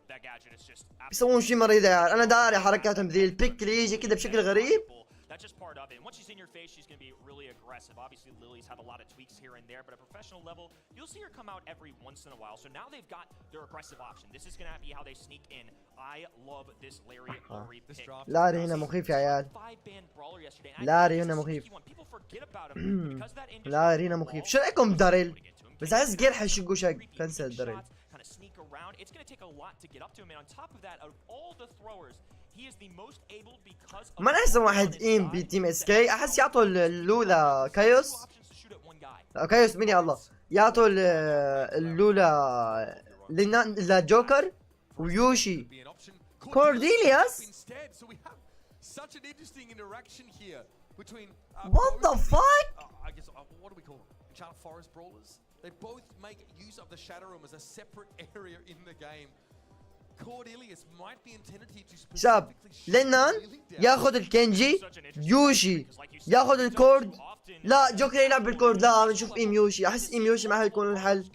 That gadget is just بيسوون شي مريض يا عيال. انا داري حركاتهم ذي، البيك اللي يجي كذا بشكل غريب. That's just part of it. And once she's in your face, she's going to be really aggressive. Obviously, Lily's have a lot of tweaks here and there, but at professional level, you'll see her come out every once in a while. So now they've got their aggressive option. This is going to be how they sneak in. I love this Lariat Lori pick. لاري هنا مخيف يا عيال. لاري هنا مخيف. لاري هنا مخيف. شو رايكم داريل؟ بس احس جير حيشقوا شق. كنسل داريل. ما احسن واحد ايم بتيم اس كي، احس يعطوا اللولا كايوس. كايوس مين يا الله؟ يعطوا اللولا لجوكر ويوشي كورديليوس. What the fuck? I guess what do we call them? Enchanted Forest Brawlers. They both make use of the Shadow Room as a separate area in the game. Cordelius might be intended to شاب لنان ياخذ الكنجي، يوشي ياخذ الكورد. لا جوكر يلعب بالكورد. لا نشوف ايم يوشي. احس ايم يوشي ما حيكون الحل.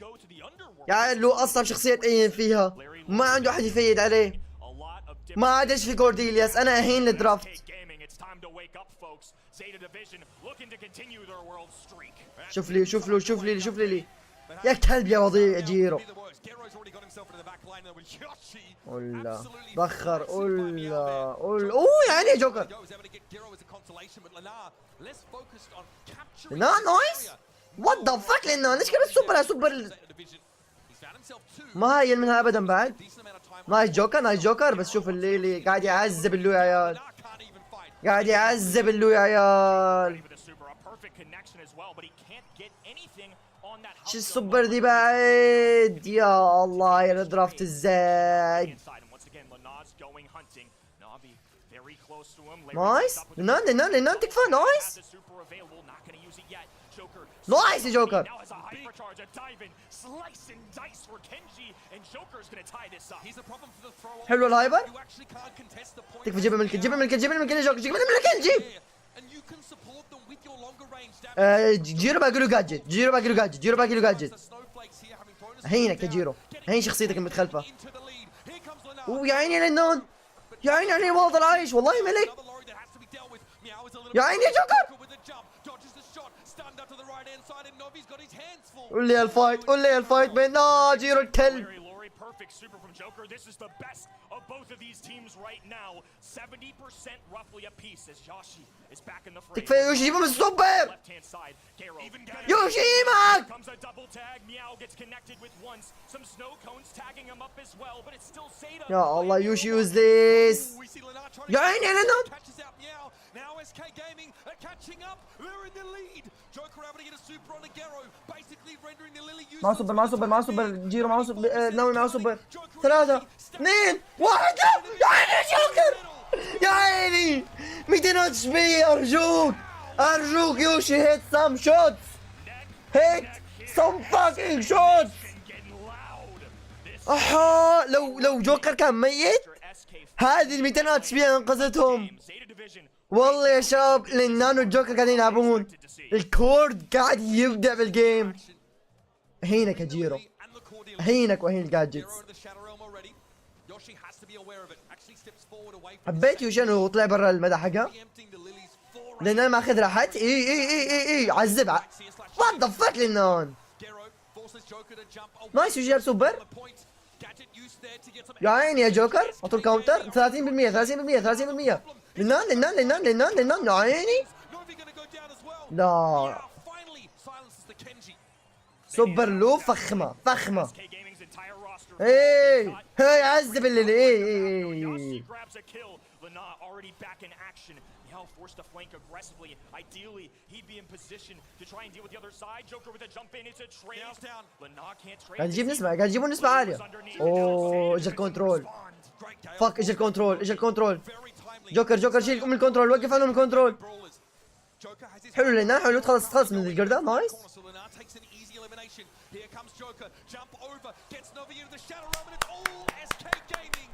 يعني لو اصلا شخصية اين فيها ما عنده احد يفيد عليه. ما عادش في كورديليوس. انا اهين الدرافت. شوف لي شوف له شوف لي شوف لي يا كلب يا وضيع جيرو. ولا بخر ولا اوه يعني جوكر. لا نايس. وات ذا فاك لنا ليش كذا سوبر سوبر. ما هي منها ابدا بعد. نايس جوكر نايس جوكر. بس شوف اللي قاعد يعذب اللو يا عيال، قاعد يعذب اللو يا عيال. شو السوبر دي بعد يا الله يا درافت الزاد. نايس لنان تكفى. نايس نايس يا جوكر. حلو الهايبر. تكفى. جيب الملك جيب الملك جيب الملك يا جوكر. جيب الملك جيب. جيرو باقي له جادجت. جيرو باقي له جادجت. جيرو باقي له جادجت. هينك يا جيرو. هين شخصيتك المتخلفة. ويا عيني يا لنان، يا عيني عليه واضل عايش والله ملك. يا عيني يا جوكر. قول لي الفايت قول لي الفايت بين جيرو الكلب. This is the best of both of these teams right now. 70% roughly a piece as Yoshi is back in the fray. تكفى يوشي جيبهم السوبر. يوشي يمك. Comes a double tag. Meow gets connected with once. Some snow cones tagging him up as well, but it's still Zeta. يا الله يوشي يوز ذيس. يا عيني يا لنان. Now SK Gaming are catching up. They're in the lead. Joker able to get a super on the Gero, basically rendering the Lily useless. مع سوبر جيرو مع سوبر ناوي مع سوبر. 3 2 1 يا عيني يا جوكر. يا عيني 200 اتش بي. ارجوك يوشي هيت سام شوتس. هيت سام فاكينج شوتس. احا لو جوكر كان ميت هذه ال 200 اتش بي انقذتهم. والله يا شباب للنان والجوكر قاعدين يلعبون. الكورد قاعد يبدع بالجيم. هينك يا جيرو، هينك وهين الجادجتس. حبيت يوشي انه طلع برا المدى حقها لان انا ماخذ راحت. اي عذب. وات ذا فاك للنان. نايس يوشي جاب سوبر. يا عيني يا جوكر. اعطوا الكاونتر. 30% 30% لنان يا عيني. لا سوبر لو فخمه. هي عذب اللي forced to flank aggressively. Ideally, he'd be in position to try and deal with the other side. Joker with a jump in. It's a trade. Down. Lana can't trade. قاعد يجيب نسبة، قاعد يجيبون نسبة عالية. اوه اجى الكنترول. فك اجى الكنترول. جوكر جوكر شيل ام الكنترول، وقف عنهم الكنترول. حلو لنا، حلو، تخلص من الجردة، نايس.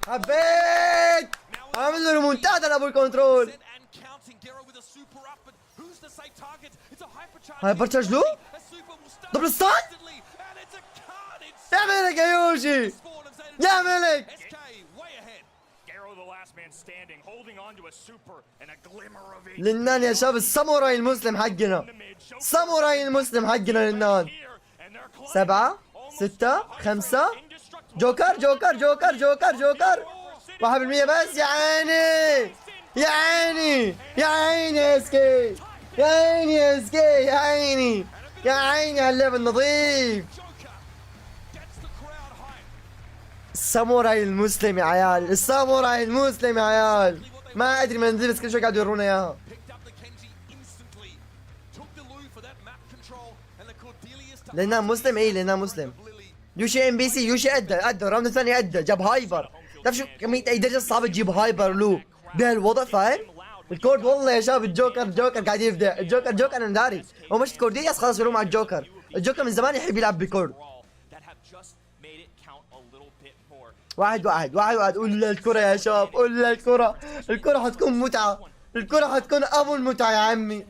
حبيت عامل له ريمونتادا لابو الكنترول. هايبر تشارج له دبل ستان. يا ملك يا يوشي، يا ملك. لنان يا شباب، الساموراي المسلم حقنا، ساموراي المسلم حقنا لنان. 7 6 5 جوكر جوكر جوكر جوكر جوكر 1% بس. يا عيني يا عيني يا عيني يا اسكي، يا عيني يا اسكي، يا عيني يا عيني على اللعب النظيف. الساموراي المسلم يا عيال، الساموراي المسلم يا عيال. ما ادري من بس كل شوي قاعد يورونا اياها. لأنها مسلم، ايه لأنها مسلم. يوشي ام بي سي، يوشي ادى الراوند الثاني ادى، جاب هايبر. تعرف شو كمية اي درجة صعبة تجيب هايبر له بهالوضع، فاهم؟ الكورد والله يا شباب، الجوكر قاعد يبدع. الجوكر انا داري هو مش كوردياس، خلاص يروح مع الجوكر. الجوكر من زمان يحب يلعب بكورد. 1-1 قول الكرة يا شباب، قول الكرة. الكرة حتكون متعة، الكرة حتكون ابو المتعة يا عمي.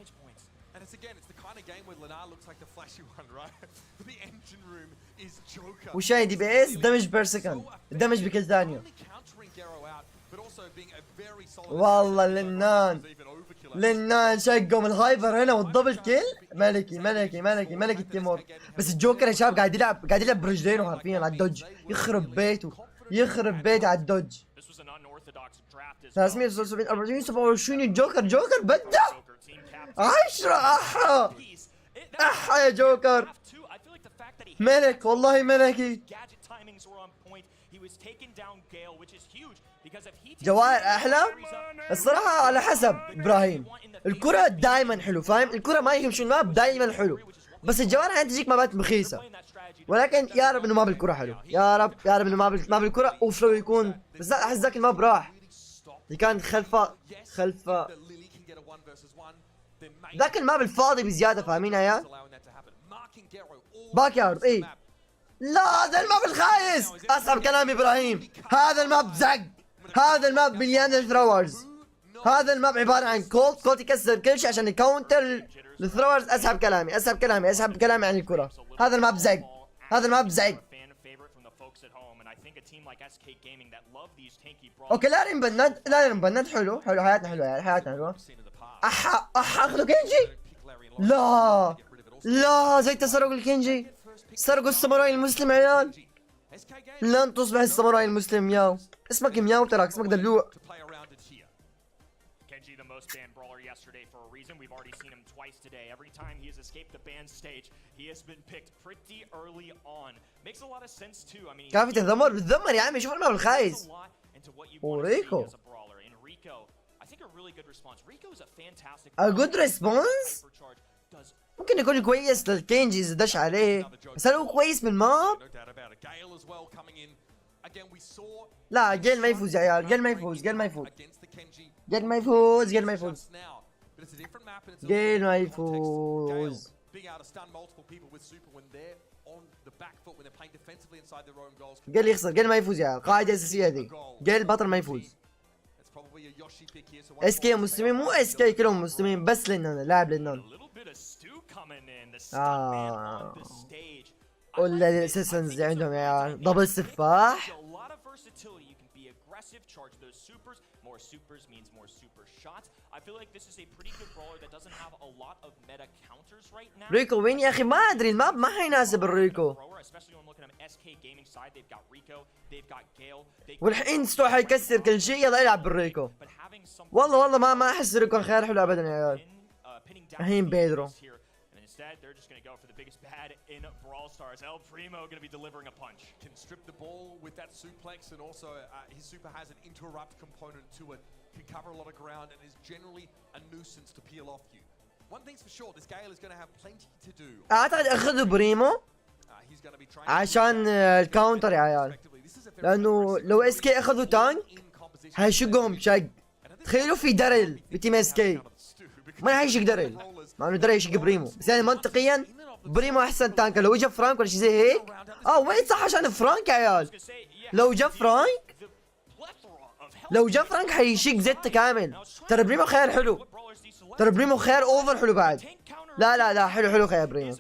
وشاهد بي اس دمج بير سكند، دمج بكل ثانية. والله لنان شقهم الهايبر هنا والدبل كيل. ملكي ملكي ملكي ملكي تيمور. بس الجوكر يا شباب قاعد يلعب برجلينه حرفيا على الدوج. يخرب بيته، يخرب بيته على الدوج. 377 427. الجوكر بدع 10. احا يا جوكر، ملك والله ملكي. جواهر احلى الصراحه على حسب ابراهيم. الكرة دائما حلو، فاهم؟ الكرة ما يمشي الماب دائما حلو، بس الجواهر احيانا تجيك مابات مخيسه. ولكن يا رب انه ما بالكرة حلو، يا رب يا رب انه ما بالكرة. اوف لو يكون، بس لا احس ذاك الماب راح اللي كان خلفه ذاك الماب الفاضي بزياده، فاهمين يا عيال؟ باك يارد ايه. لا هذا الماب الخايس، اسحب كلامي ابراهيم. هذا الماب زق، هذا الماب مليان الثرورز. هذا الماب عباره عن كولت يكسر كل شيء عشان يكونتر الثرورز. اسحب كلامي عن الكره. هذا الماب زق، هذا الماب زق. اوكي لا نبند حلو، حياتنا حلوه يعني، حياتنا حلوه. احا اخذوا كينجي. لا زي تسرقوا الكينجي، سرقوا الساموراي المسلم عيال. لن تصبح الساموراي المسلم مياو. اسمك مياو تراك، اسمك دلوع. كان في تذمر بتذمر يا عمي. شوف الماب الخايس. وريكو a good response. ممكن يكون كويس للكينجي اذا دش عليه، بس هل هو كويس بالماب؟ لا جيل ما يفوز يا عيال، جيل ما يفوز. جيل يخسر، جيل ما يفوز يا عيال. قاعدة اساسية ذي، جيل بطل ما يفوز. اس كي مسلمين، مو اس كي كلهم مسلمين، بس لنان لاعب لنان. ولا الاساسنز اللي عندهم يا عيال دبل سفاح. ريكو وين يا اخي؟ ما ادري الماب ما حيناسب الريكو. والحين ستو حيكسر كل شيء. يلا العب بالريكو. والله ما احس ريكو خيار حلو ابدا يا عيال. الحين بيدرو Instead, they're just going to go for the biggest bad in Brawl Stars. El Primo going to be delivering a punch. Can strip the ball with that suplex, and also his super has an interrupt component to it. Can cover a lot of ground and is generally a nuisance to peel off you. One thing's for sure, this Gale is going to have plenty to do. اعتقد اخذوا بريمو عشان الكاونتر يا عيال، لانه لو اس كي اخذوا تانك هيشقهم شق. تخيلوا في درل بتيم اس كي ما يعيشك درل، مع انه درل يشق بريمو، بس يعني منطقيا بريمو احسن تانك. لو اجى فرانك ولا شي زي هيك وين صح عشان فرانك يا عيال. لو جا فرانك حيشق زت كامل. ترى بريمو خيار حلو، ترى بريمو خيار اوفر حلو بعد. لا حلو خيار بريمو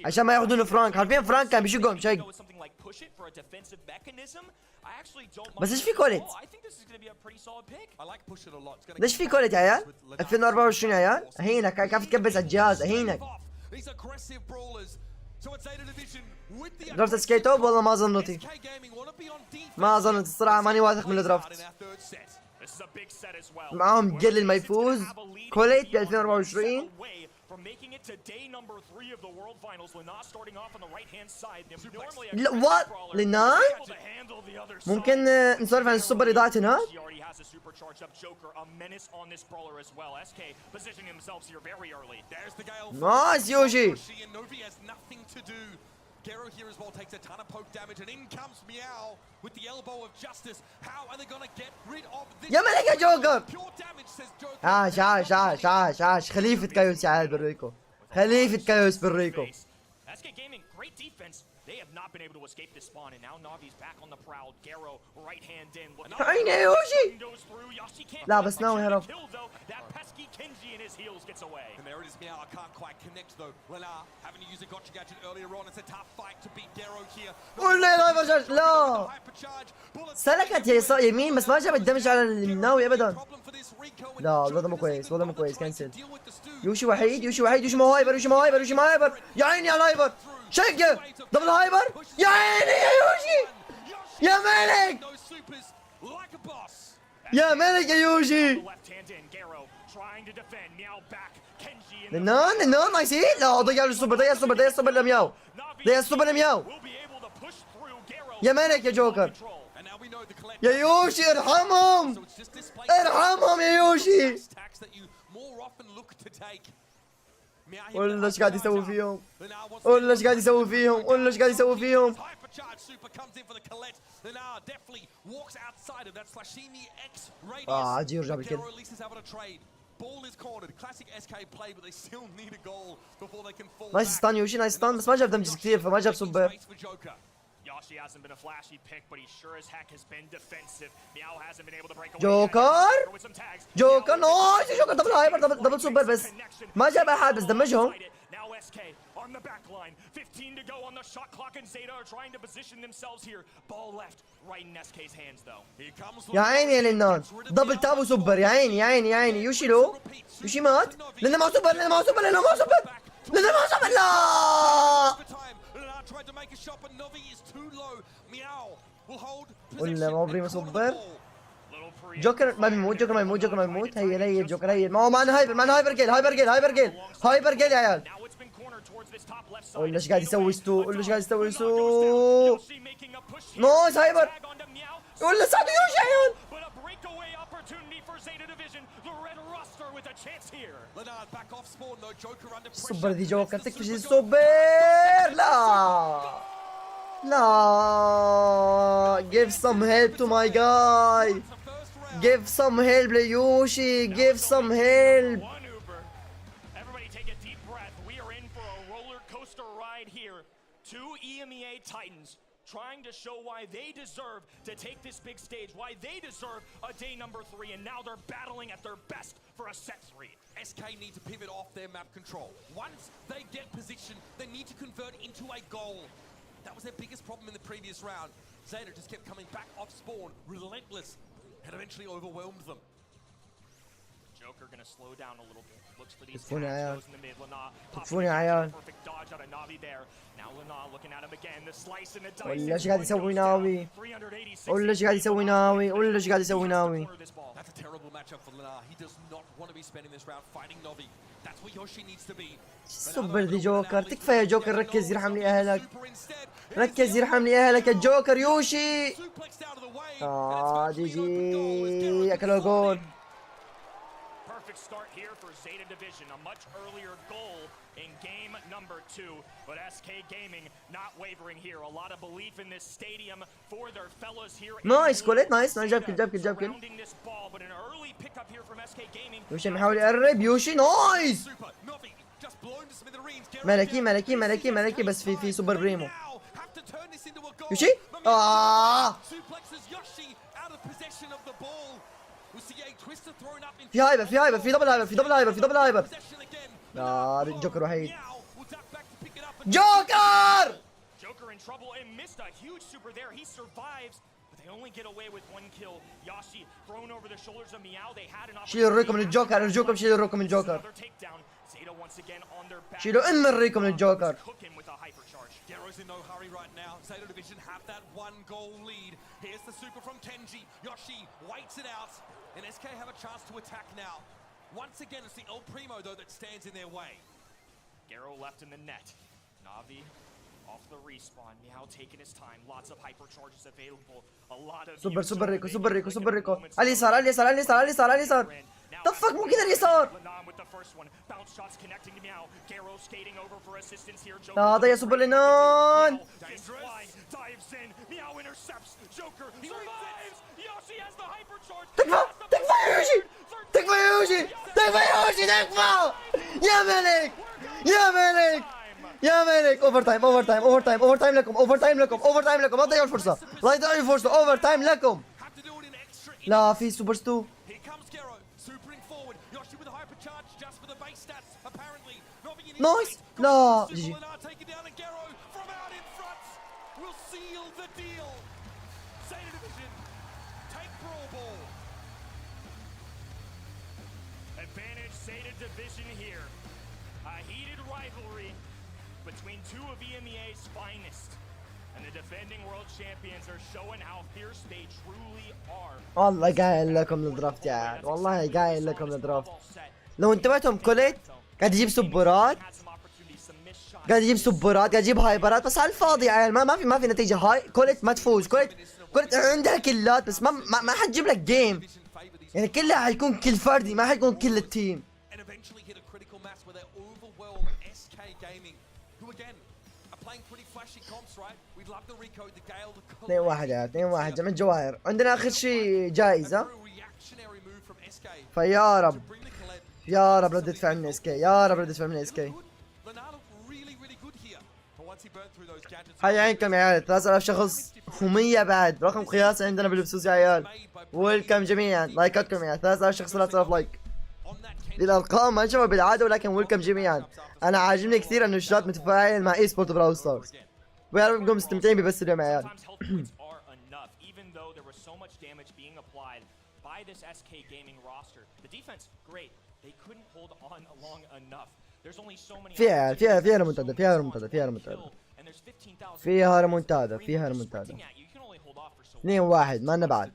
عشان ما ياخذون فرانك. حرفيا فرانك كان بيشقهم شق. بس ايش في كولت؟ ليش في كولت يا عيال؟ 2024 يا عيال، اهينك كيف تكبس على الجهاز، اهينك. درافت سكي توب والله ما ظنتي، ما ظنت الصراحة، ماني واثق من الدرافت. معاهم جلل ما يفوز كوليت ب 2024. لا وات لنا ممكن نسولف عن السوبر اضاءة هناك. نايس يوشي. Gero here as well takes a ton of poke damage and in comes Meow with the elbow of justice. How are they gonna get rid of this? يا ملك يا جوكر. Pure damage says Joker. عاش خليفة كايوس يا عيال بالريكو، خليفة كايوس بالريكو. They have not been able to escape this spawn, and now Navi's back on the prowl. Gero right hand in. عيني يا يوشي. لا بس ناوي هرب. That pesky Kenji in his heels gets away. And there it is now. I can't quite connect though. Lena having to use a gotcha gadget earlier on. It's a tough fight to beat Gero here. لا سلكت يمين بس ما جابت دمج على الناوي ابدا. لا الوضع مو كويس، الوضع مو كويس. كنسل. يوشي وحيد يوشي ما هو هايبر. يا عيني على الهايبر. شقه دبل هايبر. يا عيني يا يوشي يا ملك، يا ملك يا يوشي. لنان نايس هيت. لا ضيع السوبر لمياو. يا ملك يا جوكر. يا يوشي ارحمهم يا يوشي. ولا ايش قاعد يسوي فيهم، عجيب رجع بالكل. نايس ستان يوشي، نايس ستان، بس ما جاب دمج كثير فما جاب سوبر. Yoshi hasn't been a flashy pick, but he sure as heck has been defensive. Meow hasn't been able to break away. جوكر نايس. جوكر دبل هايبر دبل سوبر بس ما جاب احد، بس دمجهم. Now SK on the back line, 15 to go on the shot clock, and Zeta are trying to position themselves here. Ball left, right in SK's hands though. يا عيني يا لنان، دبل تاب وسوبر. يا عيني يوشي يوشي مات. لنا ما سوبر لا ولا ما بريمو سوبر. جوكر ما بيموت. هي جوكر ما هو معنا هايبر جيل يا عيال. ولا ايش قاعد يسوي نايس هايبر. ولا ساعدوا يوشي يا عيال. السوبر دي جوكر تكفي السوبر. لا give some help to my guy. give some help ليوشي. give some help. Everybody take a deep breath. We are in for a roller coaster ride here. Two EMEA Titans trying to show why they deserve to take this big stage, why they deserve a day number 3, and now they're battling at their best for a set 3. SK need to pivot off their map control. Once they get position, they need to convert into a goal. That was their biggest problem in the previous round. Zeta just kept coming back off spawn, relentless, and eventually overwhelmed them. Joker gonna slow down a little bit. Looks for these تكفون يا عيال. perfect dodge out of Navi there. Now Lana looking at him again. The slice and the dice. ولا ايش قاعد يسوي ناوي. That's a terrible matchup for Lana. He does not want to be spending this round fighting Navi. That's where Yoshi needs to be. السوبر دي جوكر. تكفى يا جوكر، ركز يرحم لي اهلك. الجوكر يوشي. جي اكلوا جول. Perfect start here for Zeta Division. A much earlier goal in game number 2. But SK Gaming not wavering here. A lot of belief in this stadium for their fellows here. نايس كوليت نايس جاب كل Surrounding this ball, but an early pickup here from SK Gaming. يوشي محاول يقرب يوشي نايس ملكي بس في سوبر بريمو يوشي في دبل هايبر لا الجوكر وحيد جوكر Joker in trouble and missed a huge super there. He survives, but they only get away with 1 kill. Yashi thrown over the shoulders of Meow. They had an opportunity. شيلوا الريكو من الجوكر ارجوكم شيلوا الريكو من الجوكر شيلوا الريكو من الجوكر Garrow's in no hurry right now. Zeta Division have that 1 goal lead. Here's the super from Kenji. Yoshi waits it out, and SK have a chance to attack now. Once again, it's the El Primo though that stands in their way. Garrow left in the net. Navi off the respawn. Meow taking his time. Lots of hypercharges available. A lot of سوبر ريكو على اليسار طفك مو كده اليسار لا ضيع سوبر لينون تكفى يا يوشي يا ملك اوفر تايم لكم ما تضيعوا الفرصه اوفر تايم لكم لا في سوبر ستو نايس لا جي Advantage Zeta Division here. A heated rivalry between 2 of EMEA's finest. And the defending world champions are showing how fierce they truly are. والله قايل لكم الدرافت يا عيال والله قايل لكم الدرافت لو انتبهتم كوليت قاعد يجيب سبورات قاعد يجيب هايبرات بس على الفاضي يا عيال ما في نتيجه هاي كوليت ما تفوز كوليت عندها كلات بس ما حتجيب لك جيم يعني كلها حيكون كل فردي ما حيكون كل التيم اثنين واحد يا 2-1 جمع الجواهر عندنا اخر شيء جائزة فيا رب لا تدفع من اس كي هاي عينكم يا عيال 3000 شخص و100 بعد رقم قياسي عندنا بالبثوث يا عيال ويلكم جميعا لايكاتكم يا عيال 3000 شخص 3000 لايك الارقام ما نشوفها بالعاده ولكن ويلكم جميعا انا عاجبني كثير انه الشات متفاعل مع اي سبورت براول ستارز ويا رب انكم مستمتعين ببث اليوم يا عيال فيها ريمونتادا 2-1 ما نبعد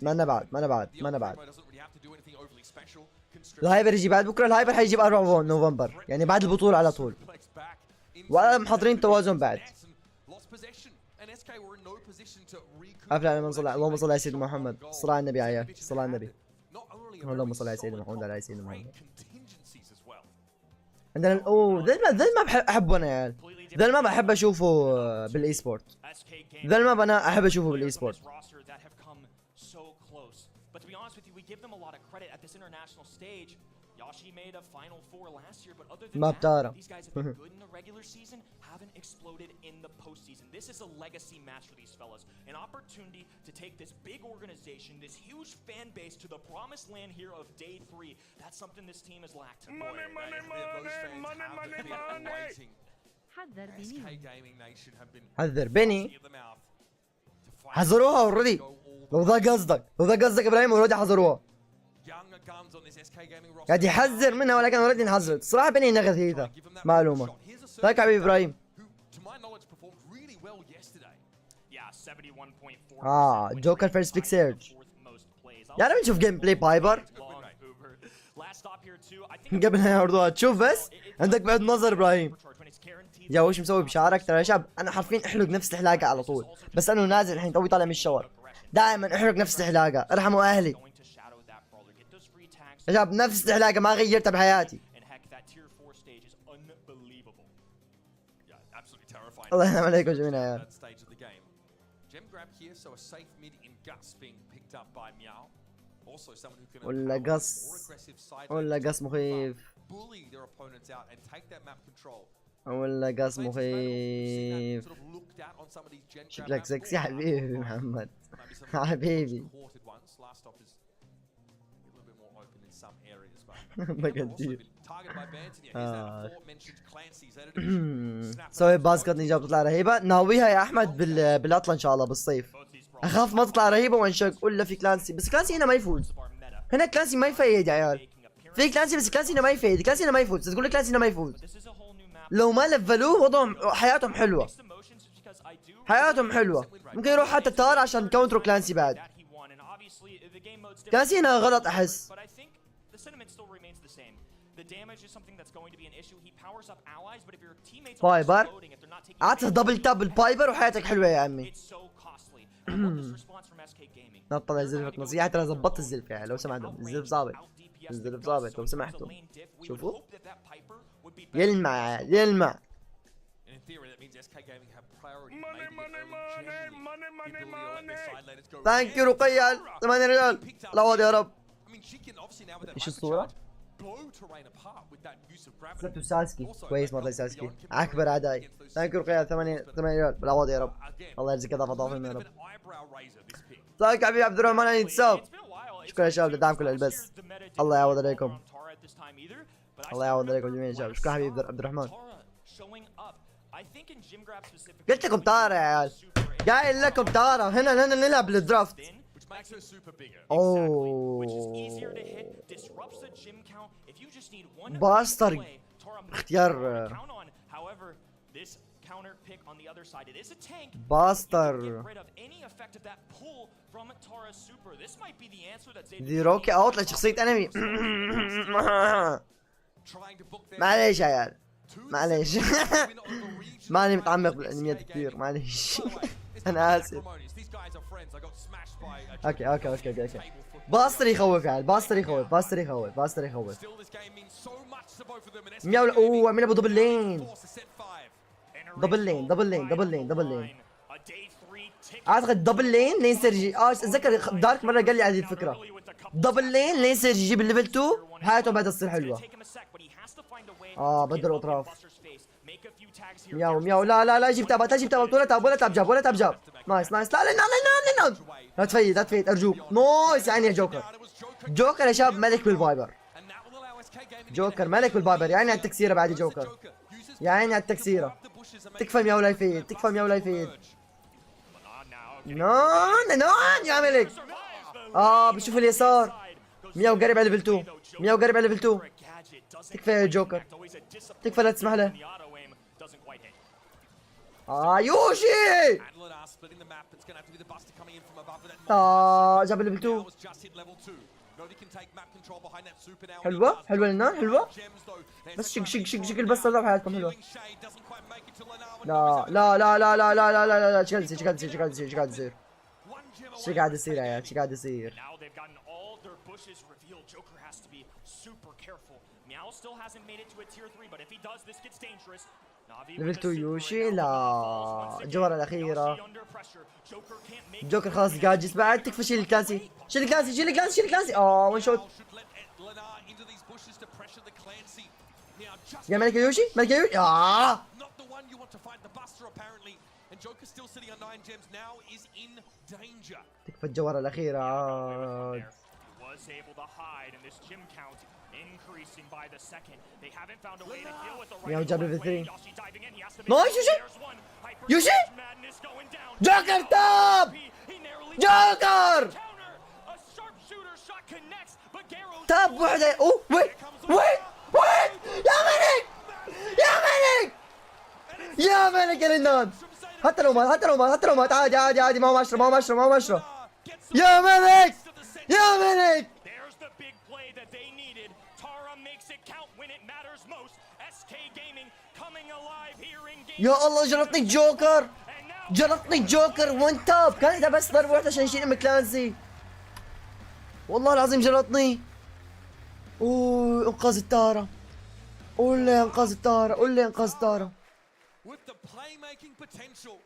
الهايبر يجي بعد بكره الهايبر حيجي ب 4 نوفمبر يعني بعد البطوله على طول ولا محضرين توازن بعد افلا اللهم صل على سيدنا محمد صلى على النبي يا عيال صلى على النبي اللهم صل على سيدنا محمد وعلى سيدنا محمد عندنا ذا ما احبه انا يا عيال ذا ما بحب اشوفه بالاي سبورت ذا ما انا احب اشوفه بالاي سبورت ما بتعرف haven't exploded in the postseason. This is a legacy match for these fellas. An opportunity to take this big organization, this huge fan base to the promised land here of day 3. That's something this team has lacked. حذر بني حذروها اوريدي لو ذا قصدك ابراهيم اوريدي حذروها قاعد يحذر منها ولكن اوريدي انحذرت الصراحه بني نغثيتها معلومه ذاك حبيبي ابراهيم جوكر فيرست بيك سيرج يعني بنشوف جيم بلاي بايبر قبل ما يعرضوها تشوف بس عندك بعد نظر ابراهيم يا وش مسوي بشعرك ترى يا شاب انا حرفيا احلق نفس الحلاقه على طول بس انا نازل الحين توي طالع من الشاور دائما احلق نفس الحلاقه ارحموا اهلي يا شاب نفس الحلاقه ما غيرتها بحياتي الله ينعم عليكم جميعا يا عيال. ولا قص مخيف. ولا قص مخيف. شكلك سكسي حبيبي محمد. حبيبي. سوي باسكت نيجا بتطلع رهيبة. ناويها يا احمد بالعطلة ان شاء الله بالصيف. اخاف ما تطلع رهيبة وانشق ولا في كلانسي، بس كلانسي هنا ما يفوز. هنا كلانسي ما يفيد يا عيال. في كلانسي بس كلانسي هنا ما يفيد، كلانسي هنا ما يفوز، تقول لك كلانسي هنا ما يفوز. لو ما لفلوه وضعهم حياتهم حلوة. حياتهم حلوة. ممكن يروح حتى تار عشان كاونترو كلانسي بعد. كلانسي هنا غلط احس. بايبر عطى دبل تاب البايبر وحياتك حلوة يا عمي. لا تطلع زلفك نصيحة، ترى ظبطت الزلفة يعني لو سمحتوا. الزلف ظابط، الزلف ظابط لو سمحتوا. شوفوا يلمع يلمع. ثانك يو رقيع 8 ريال. العوض يا رب. ايش الصورة؟ سبتو ساسكي كويس، ما طلع ساسكي اكبر اعدائي. ثانك يو رقيع 8 ريال بالعوض يا رب. الله يرزقك اضعاف اضعافهم يا رب. ثانك حبيبي عبد الرحمن الانتساب. شكرا يا شباب لدعمكم للبث. الله يعوض عليكم. الله يعوض عليكم جميعا يا شباب. شكرا حبيبي عبد الرحمن. قلت لكم طارة يا عيال، قايل لكم طارة. هنا نلعب للدرافت. اوه باستر اختيار باستر. دي روكي اوت لشخصية انمي. معليش يا عيال معليش. ماني متعمق بالانميات كثير معليش. انا اسف. اوكي. باستر يخوف يا عيال، باستر يخوف، باستر يخوف، باستر يخوف. مياو. اوه عملنا ابو دبل لين. دبل لين. اعتقد دبل لين سيرجي. اتذكر دارك مره قال لي هذه الفكره. دبل لين سيرجي يجيب الليفل 2 حياته بعد تصير حلوه. بدل اطراف. مياو لا جيب تابات، لا جيب تابات ولا تاب جاب. نايس لا تفيد ارجوك. نايس يعني يا جوكر يا شباب ملك بالفايبر. جوكر ملك بالفايبر، يعني على التكسيره بعد جوكر. يعني على التكسيره. تكفى مياو لا يفيد. نون يا ملك. بشوف اليسار. مياو قريب على ليفل 2. تكفى يا جوكر، تكفى لا تسمح له. يوشي. جاب ليفل 2. حلوة للنار حلوة. بس شق البس الله بحياتكم حلوة. لا شو قاعد يصير يا عيال؟ شو قاعد يصير؟ ليفل 2 يوشي. لا الجوهرة الأخيرة. جوكر خلاص قاجس بعد. تكفى شيل الكلاسي. وين شوت. يا ملك يوشي. تكفى الجوهرة الأخيرة. يا جاب ليفل 3. نايس يوشي. جوكر تاب. تاب وحدة. وين يا ملك النان. حتى لو مات عادي. ما هو مشرة. يا ملك. يا الله جلطني جوكر وان تاب. كان اذا بس ضرب واحد عشان يشيل مكلانسي. والله العظيم جلطني. انقاذ التارة. قول لي انقاذ التارة. with the playmaking potential.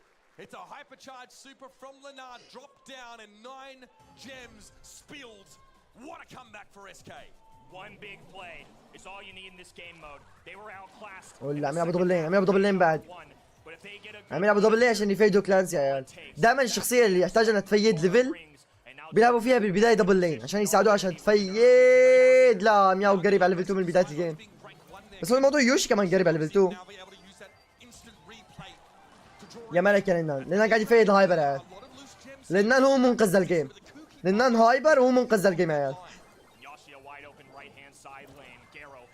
It's a hypercharged super from Leonard, dropped down and 9 gems spilled. What a comeback for SK. One big play. It's all you need in this game mode. They were outclassed. ولا عم يلعبوا دبل لين، عم يلعبوا دبل لين بعد. عم يلعبوا دبل لين عشان يفيدوا كلانس يا عيال. دائما الشخصية اللي يحتاج انها تفيد ليفل بيلعبوا فيها بالبداية دبل لين عشان يساعدوها عشان تفيد. لا مياو قريب على ليفل 2 من بداية الجيم. بس هو الموضوع يوشي كمان قريب على ليفل 2. يا ملك يا لنان قاعد يفيد هايبر يا عيال. لنان هو منقذ الجيم. لنان هايبر وهو منقذ الجيم يا عيال.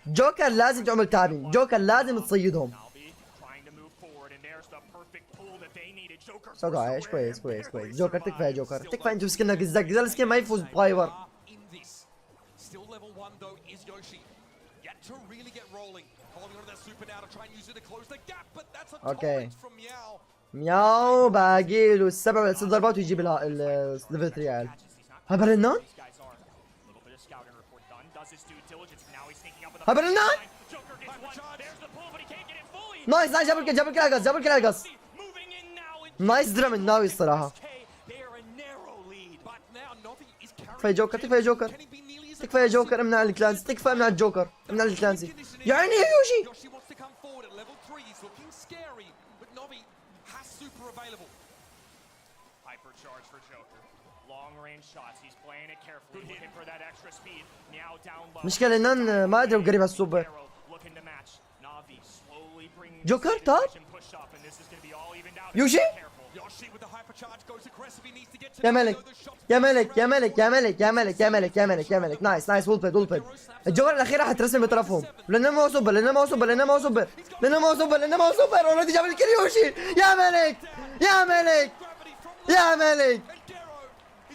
جوكر لازم تعمل تابين، جوكر لازم تصيدهم. صدق عايش كويس كويس كويس. جوكر تكفى يا جوكر، تكفى انت وسكنك الزق، ذا السكن ما يفوز بفايبر. اوكي مياو باقي له 7 ولا 6 ضربات ويجيب الليفل 3 يا عيال. هبل النان؟ هبل النان؟ نايس نايس جاب الكلاقص جاب الكلاقص. نايس درم الناوي الصراحة. تكفى يا جوكر تكفى يا جوكر تكفى يا جوكر. امنع الكلانسي، تكفى امنع الجوكر، امنع الكلانسي. يا عيني يا يوشي. مشكلة انن ما ادري قريب على السوبر. جوكر طار يوشي. يا ملك يا ملك يا ملك يا ملك يا ملك يا ملك يا ملك يا ملك. نايس نايس وولبيد وولبيد. الجوله الاخيره حترسم بطرفهم لانه ما هو سوبر لانه ما هو سوبر لانه ما هو سوبر لانه ما هو سوبر لانه ما هو سوبر. اوريدي جاب الكل يوشي. يا ملك يا ملك يا ملك.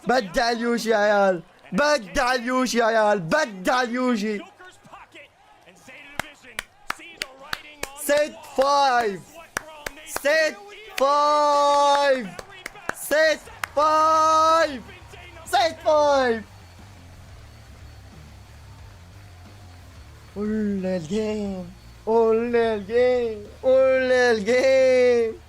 بدع اليوشي يا عيال، بدع اليوشي يا عيال، بدع اليوشي. 6-5 6-5 6-5 6-5. ولا الجيم ولا الجيم ولا الجيم.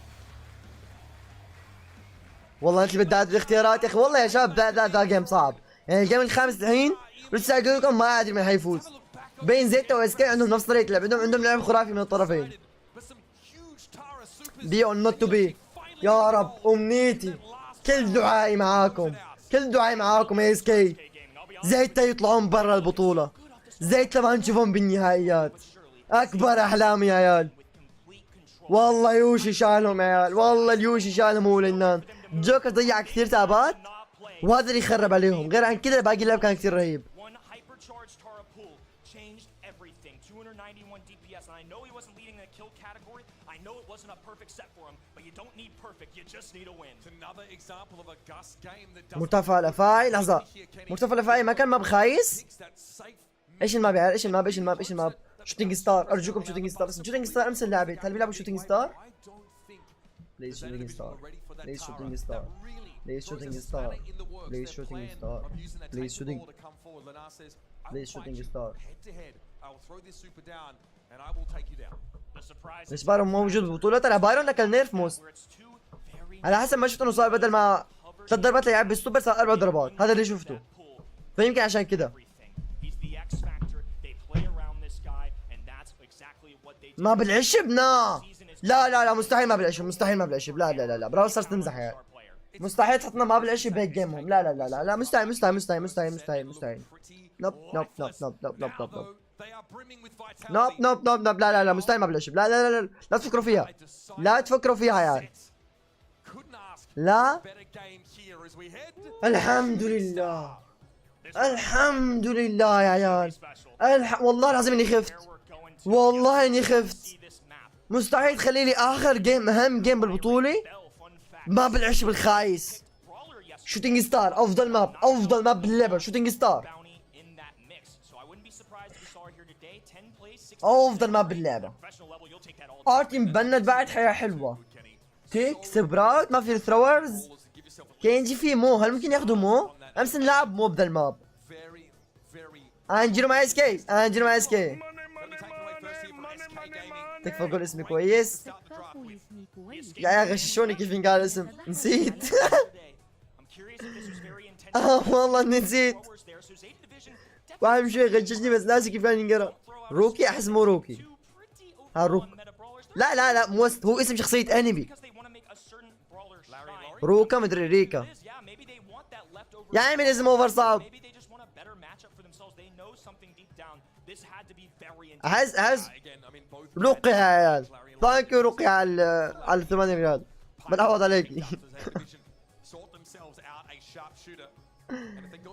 والله انت اللي بدعت بالاختيارات يا اخي. والله يا شباب ذا جيم صعب يعني. الجيم الخامس الحين لسه اقول لكم ما ادري من حيفوز. بين زيتا واسكي عندهم نفس طريقة اللعب، عندهم لعب خرافي من الطرفين. بي اور نوت تو بي. يا رب امنيتي كل دعائي معاكم، كل دعائي معاكم يا اسكي. زيتا يطلعون برا البطولة، زيتا ما نشوفهم بالنهائيات. اكبر احلامي يا عيال. والله يوشي شالهم يا عيال، والله اليوشي شالهم هو لنان. جوكر ضيع كثير تابات وهذا اللي خرب عليهم، غير عن كذا باقي اللعب كان كثير رهيب. مرتفع الافاعي لحظة، مرتفع الافاعي ما كان ماب خايس. ايش الماب يا عيال؟ ايش الماب؟ ايش الماب؟ ايش الماب؟ شوتينج ستار، ارجوكم شوتينج ستار. شوتينج ستار امس اللعبة، هل بيلعبوا شوتينج ستار؟ بليز شوتينج ستار، بليز شوتينج ستار، بليز شوتينج ستار، بليز شوتينج ستار، بليز شوتينج، بليز شوتينج ستار. بس بايرون موجود بالبطولة. ترى بايرون اكل نيرف موست على حسب ما شفت انه صار بدل ما 3 ضربات يلعب بالسوبر صار 4 ضربات، هذا اللي شفته. فيمكن عشان كذا ما بالعشب. لا لا لا مستحيل ما بالعشب، مستحيل ما بالعشب. لا لا لا لا براول ستارز تمزح يا مستحيل تحطنا ما بالعشب بهيك جيمهم. لا لا لا لا لا مستحيل مستحيل مستحيل مستحيل مستحيل مستحيل. نوب نوب نوب نوب نوب نوب نوب نوب نوب نوب نوب نوب. لا لا لا مستحيل ما بالعشب. لا لا لا لا لا تفكروا فيها، لا تفكروا فيها يا عيال. لا الحمد لله الحمد لله يا عيال. والله العظيم اني خفت، والله اني خفت. مستحيل تخلي لي اخر جيم اهم جيم بالبطولة ما بالعشب الخايس. شوتينج ستار افضل ماب، افضل ماب باللعبة شوتينج ستار، افضل ماب باللعبة. ارتي مبند بعد حياة حلوة. تيك سبراوت ما في ثرورز. كينجي في مو، هل ممكن ياخذوا مو؟ امس نلعب مو بذا الماب. انجلو مع اس كي، انجلو مع اس كي. تكفى قول اسمي كويس. يا غششوني كيف ينقال اسم، نسيت. والله اني نسيت. واحد شوي غششني بس ناسي كيف كان ينقرا. روكي احس مو روكي. روك. لا مو هو اسم شخصية انمي. روكا مدري ريكا. يا عمي اسم اوفر صعب. احس رقي يا عيال. ثانك يو رقي على 8 ريال. بنعوض عليك.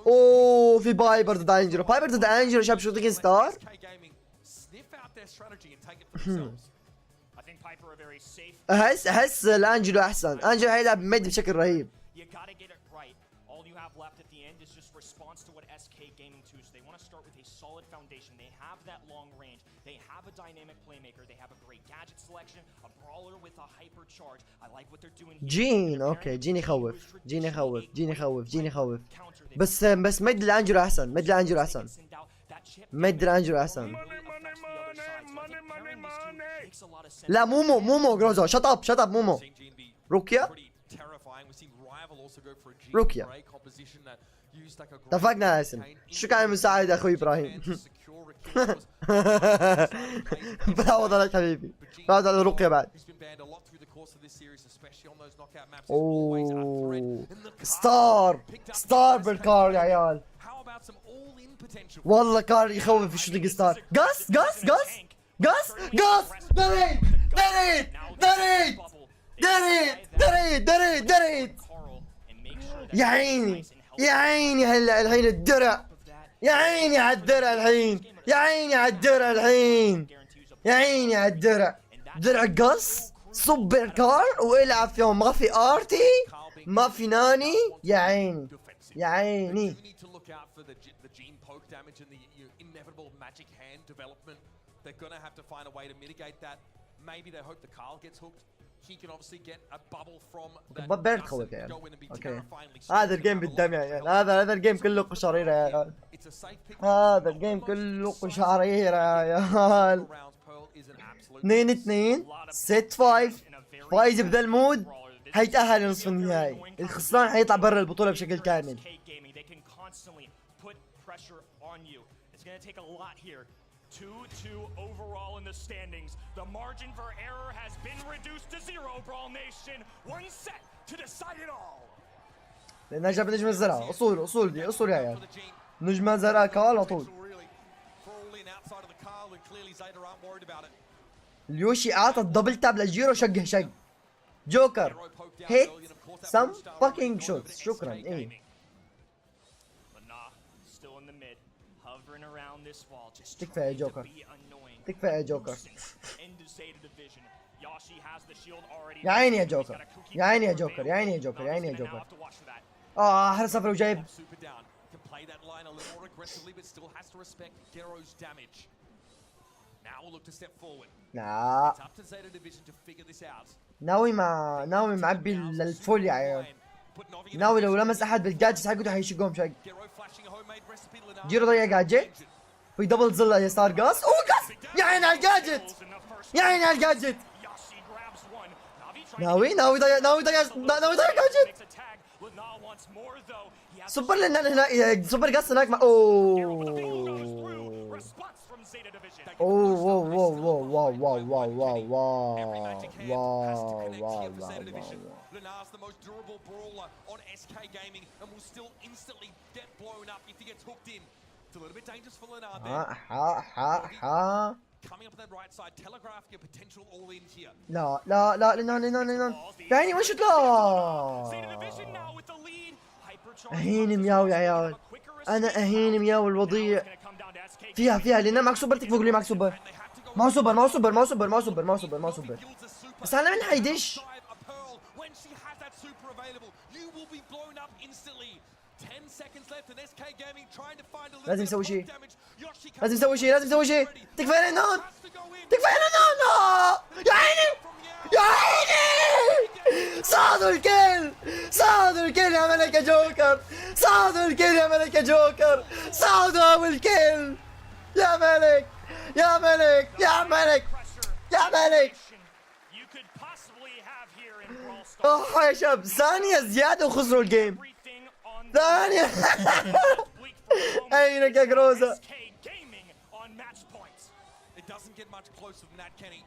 اوه في بايبر ضد انجلو. بايبر ضد انجلو شاب شوتينج ستار. احس الانجلو احسن. انجلو حيلعب ميد بشكل رهيب. جين اوكي جين يخوف. بس ميد الانجلو احسن. ميد الانجلو احسن. لا مومو جروزو. شت اب مومو. روكيا اتفقنا على اسم. شكرا على المساعدة اخوي ابراهيم. بعوض عليك حبيبي. بعوض على روكيا بعد. اوه ستار بالكار يا عيال. والله كار يخوف في الشوتينج ستار. قص دريت. يا عيني هلا الحين الدرع. يا عيني على الدرع الحين. درع قص سوبر كار والعب فيهم. ما في ارتي ما في ناني. يا عيني. بيرد خوف يا عيال. اوكي هذا الجيم بالدم يا عيال. هذا الجيم كله قشريره يا عيال. هذا الجيم كله قشريره يا عيال. 2-2 6-5. فايز بذا المود حيتأهل لنصف النهائي. الخسران حيطلع برا البطولة بشكل كامل. overall in the standings. The margin for error has been reduced to 0. Brawl Nation, one set to decide it all. لأنها جاب نجمة زرقاء. أصول دي أصول يا عيال. نجمة زرقاء كال على طول. اليوشي أعطى الدبل تاب لجيرو. شق جوكر هيت سم فاكينج شوتس. شكرا ايه. تكفى يا جوكر. يا عيني يا جوكر. حرس صفر وجايب. ناوي معبي الفول يا عيال. ناوي لو لمس احد بالجادجت حقته حيشقهم شق. جيرو ضيع جادجت في دبل ظل يا ستار قاص. قاص يا عيني على الجادجت. ناوي ضيع جادجت. سوبر لنا هنا. سوبر قاص هناك. Lunar's the most durable brawler on SK Gaming and will still instantly get blown up if he gets hooked in. It's a little bit dangerous for Lunar there. Coming up on that right side, telegraph your potential all in here. لا يعني وش لا. اهين مياو يا عيال. انا اهين مياو الوضيع. فيها لان معك سوبر. تكفى قولي معك سوبر. ما سوبر. بس انا من حيدش. لازم يسوي شيء. تكفى لنا. يا عيني صادوا الكل يا ملك جوكر. صادوا الكل يا ملك. يا ملك. you could possibly have here in Brawl Stars. يا شباب ثانية زيادة وخسروا الجيم. Everything on ثانية. أينك يا كروزا؟ SK Gaming on match points. It doesn't get much closer than that, Kenny.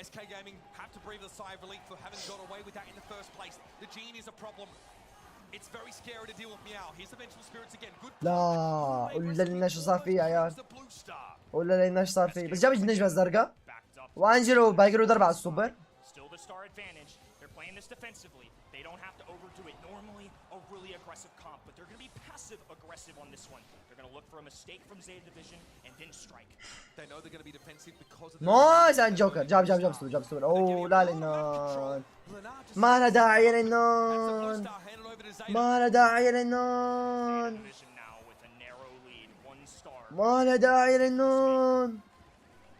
SK Gaming have to breathe a sigh of relief for having got away with that in the first place. The gene is a problem. It's very scary to deal with Meow. Here's the vengeful spirits again. Good. لا ولا لنا شو صار فيه يا عيال. The blue star. ولا لنا شو صار فيه، بس جاب النجمة الزرقاء Backed up. وانجلو بايقروا ضرب على السوبر. Still the star advantage. They're playing this defensively. They don't have to overdo it. Normally a really aggressive comp, but they're going to be passive aggressive on this one. They're going to look for a mistake from Zeta Division and then strike. They know they're going to be defensive because of the نايس عند جوكر. جاب سوبر. اوه لا لنان. ما له داعي لنان. ما له داعي لنان. Division now with a narrow lead, 1 star. ما له داعي لنان.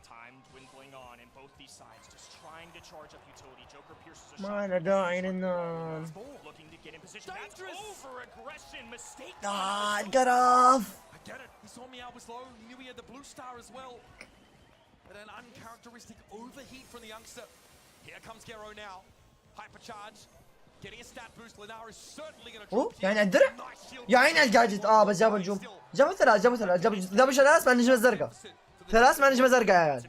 Time dwindling on in both these sides, just trying to charge up utility. Joker pierces a ما shot. له داعي لنان. Looking to get in position. That's over aggression. Mistake. القرف. I get it. He saw Meow was low. He knew he had the blue star as well. But an uncharacteristic overheat from the youngster. Here comes Gero now. Hypercharge. Getting a stat boost. Lenar is certainly going to اوه drop يعني here. الدرع؟ Nice shield. يا عيني على الجاجت. بس جابوا نجوم. جابوا ثلاث. جابوا ثلاث مع النجمة الزرقاء. 3 مع النجمة الزرقاء يا عيال. Important.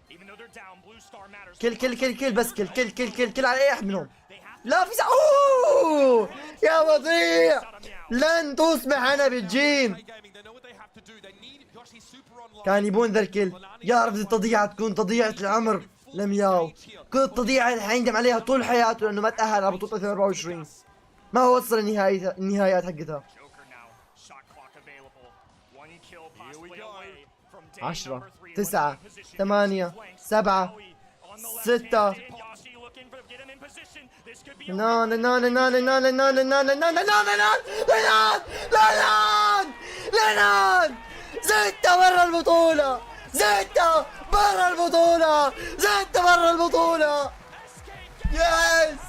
Even though they're down, blue star matters. كل بس كل على اي احد منهم. لا في اوه يا وضيع. لن تصبح انا بالجيم. Gaming, they know what they have to do. They need Yoshi super online. كان يبون ذا الكل. يا رب التضييع تكون تضييع العمر لمياو. كل التضييع اللي حيندم عليها طول حياته لانه ما تأهل على بطولة 24. ما هو وصل النهائيات حقتها. Joker now. Shot clock available. 1 kill possibly go. away from day 10 number 3. 9 8 7 6 لنان 6 برا البطولة. 6 برا البطولة. 6 برا البطولة. يس.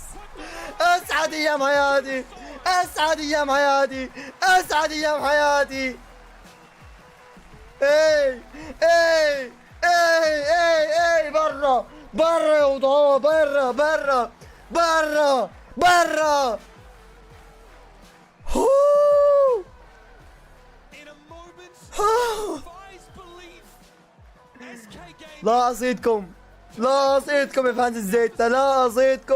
اسعد ايام حياتي. اسعد ايام حياتي. اسعد ايام حياتي. اي برا يا وضوء. برا هو. In a moment, defies belief. SK Gaming. لا اصيدكم يا فانز الزيتا. لا اصيدكم.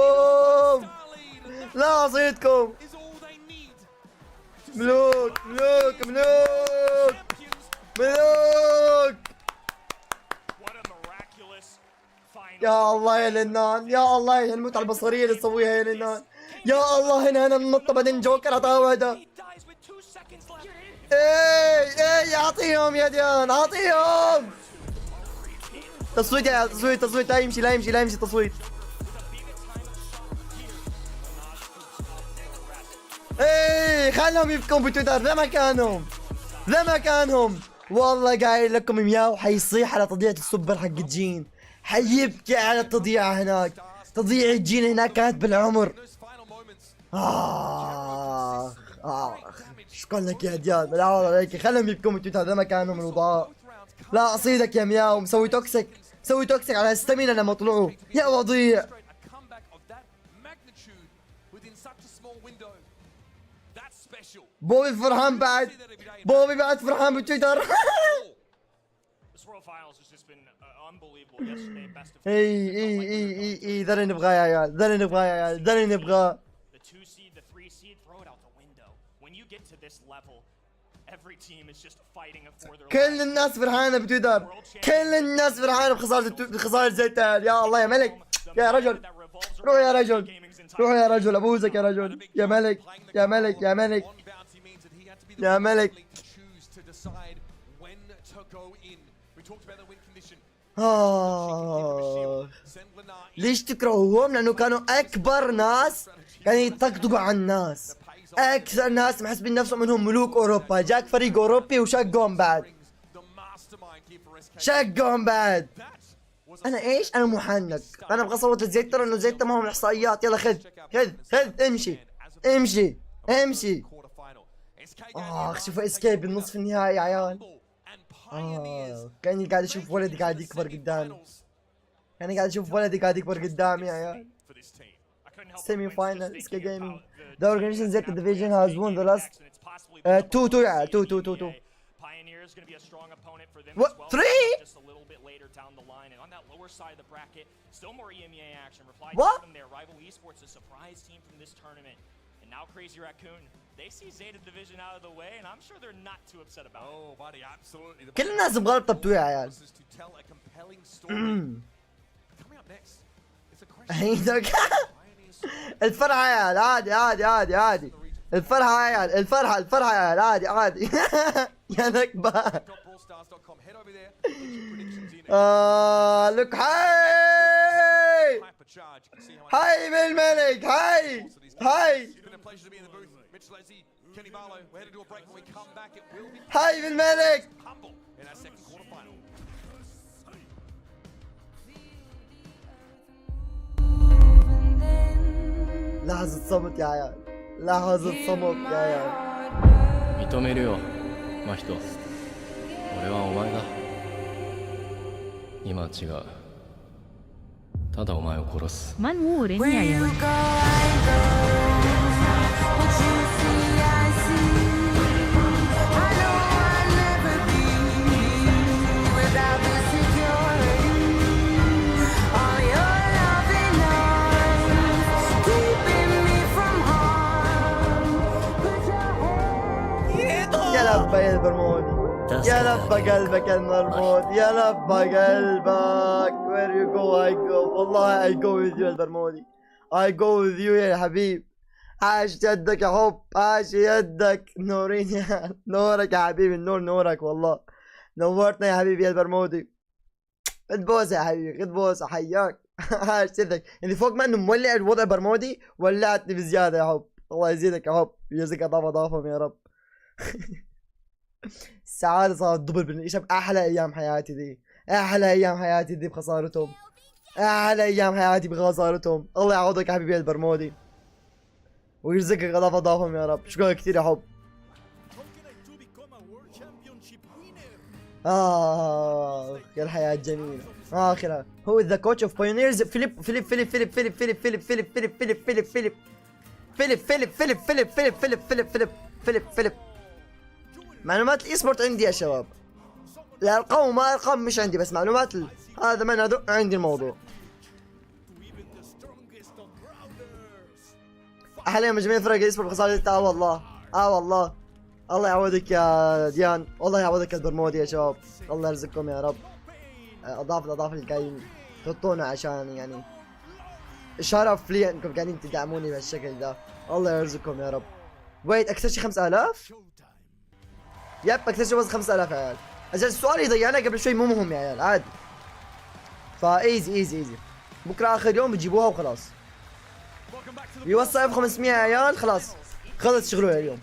Star lead. And that لا اصيدكم. is all they need. ملوك. What a miraculous final. يا الله يا لنان. يا الله يا المتعة البصرية اللي تسويها يا لنان. يا الله هنا ننط بعدين جوكر عطاه وحدة. He dies with 2 seconds left. اي اعطيهم يا ديان. اعطيهم تصويت يا عيال. تصويت. لا يمشي تصويت. خلهم يبكون بتويتر. ذا مكانهم. والله قايل لكم مياو حيصيح على تضييع السوبر حق الجين. حيبكي على التضييع هناك. تضييع الجين هناك كانت بالعمر. Those final moments. شكرا لك يا ديان. لا والله عليك. خلهم يبكون بتويتر. ذا مكانهم الوضاء. لا اصيدك يا مياو. مسوي توكسيك على الستامينا لما طلعوا. يا وضيع. A comeback of that magnitude within such a small window. That's special. بوبي فرحان بعد فرحان بتويتر. This World Finals has just been unbelievable yesterday. Best of اي ذا اللي نبغاه يا عيال. ذا اللي نبغاه. the 2 seed, the 3 seed, throw it out the window. When you get to this level, every team is just fighting for their كل الناس فرحانة بتويتر. كل الناس فرحانة بخسارة زيتان. يا الله يا ملك. يا رجل روح يا رجل. ابوزك يا رجل. يا ملك. One bounty means that he had to be the يا one ملك. to choose to decide when to go in. We talked about the win condition. Send Lenar in. ليش تكرهوهم؟ لانه كانوا اكبر ناس كانوا يطقطقوا على الناس. اكثر ناس محسبين نفسهم انهم ملوك اوروبا. جاك فريق اوروبي وشقهم بعد. The mastermind here for SK. شقهم بعد. That was انا ايش؟ انا محنك. انا ابغى اصوت لزيتا لانه زيتا ما هو من الاحصائيات. يلا خذ امشي. quarterfinal. SK شوفوا اسكيب بالنصف النهائي يا عيال. and pioneers. كاني قاعد اشوف ولدي قاعد يكبر قدامي. يعني قاعد اشوف ولدي قاعد يكبر قدامي يا عيال. Semi final SK Gaming. The organization Z division has won the last 2 يا عيال 2. Pioneer is going to be a strong opponent for them What? as well. 3? Just a little bit later down the line, and on that lower side of the bracket, still more EMEA action. Reply What? from their rival esports, a surprise team from this tournament, and now Crazy Raccoon. They see Zeta Division out of the way, and I'm sure they're not too upset about it. Oh, buddy, absolutely. The كل الناس مغلطة بتو يا عيال. is to tell a compelling story. Coming up next, it's a question. الفرحة يا عيال عادي. الفرحة يا عيال الفرحة يا عيال عادي. يا نكبة. BrawlStars.com. Head over there. Get your predictions in. لك هاي Hypercharge. You can see how هاي بالملك هاي. It's been a pleasure to be in the booth. Mitch Leslie, Kenny Barlow. We're headed to a break. When we come back, it will be هاي بالملك. humble in our second quarterfinal. لحظة صمت يا عيال. لحظة صمت يا عيال. 認めるよ真人俺はお前だ今は違うただお前を殺す Man oorenya yan. يا لبا يا البرمودي. يا لبا قلبك المرمود. يا لبا قلبك. Where you go I go. والله I go with you يا البرمودي. I go with you يا حبيب. عاش يدك يا حب. عاش يدك. نورين يا نورك يا حبيبي. النور نورك والله. نورتنا يا حبيبي يا البرمودي. خد بوسه يا حبيبي. خد بوسه حياك. عاش يدك. يعني فوق ما انه مولع الوضع برمودي ولعتني بزياده يا حب. الله يزيدك يا حب. يجزيك اضافهم يا رب. السعادة صارت دبل بالنسبة. أحلى أيام حياتي دي. أحلى أيام حياتي دي بخسارتهم. أحلى أيام حياتي بخسارتهم. الله يعوضك يا حبيبي يا البرمودي. ويرزقك أضافهم يا رب. شكرا كثير يا حب. يا الحياة جميلة. آخرها. هو ذا كوتش اوف بايونيرز فيليب معلومات الاي سبورت عندي يا شباب. الارقام وما ارقام مش عندي بس معلومات هذا ما ندق عندي الموضوع. احلى يوم جميع فرق الاي سبورت بخسارة. والله والله. الله يعوضك يا ديان. والله يعوضك يا البرمودي يا شباب. الله يرزقكم يا رب. اضاف اللي قاعدين تحطونا عشان يعني شرف لي انكم قاعدين تدعموني بهالشكل ده. الله يرزقكم يا رب. ويت اكثر شي 5000. يب اكثر شي وزن 5000 يا عيال. اجل السؤال اللي ضيعناه قبل شوي مو مهم يا عيال عادي. فا ايزي بكره اخر يوم بتجيبوها وخلاص. يوصل 500 يا عيال خلاص خلص شغلوها اليوم.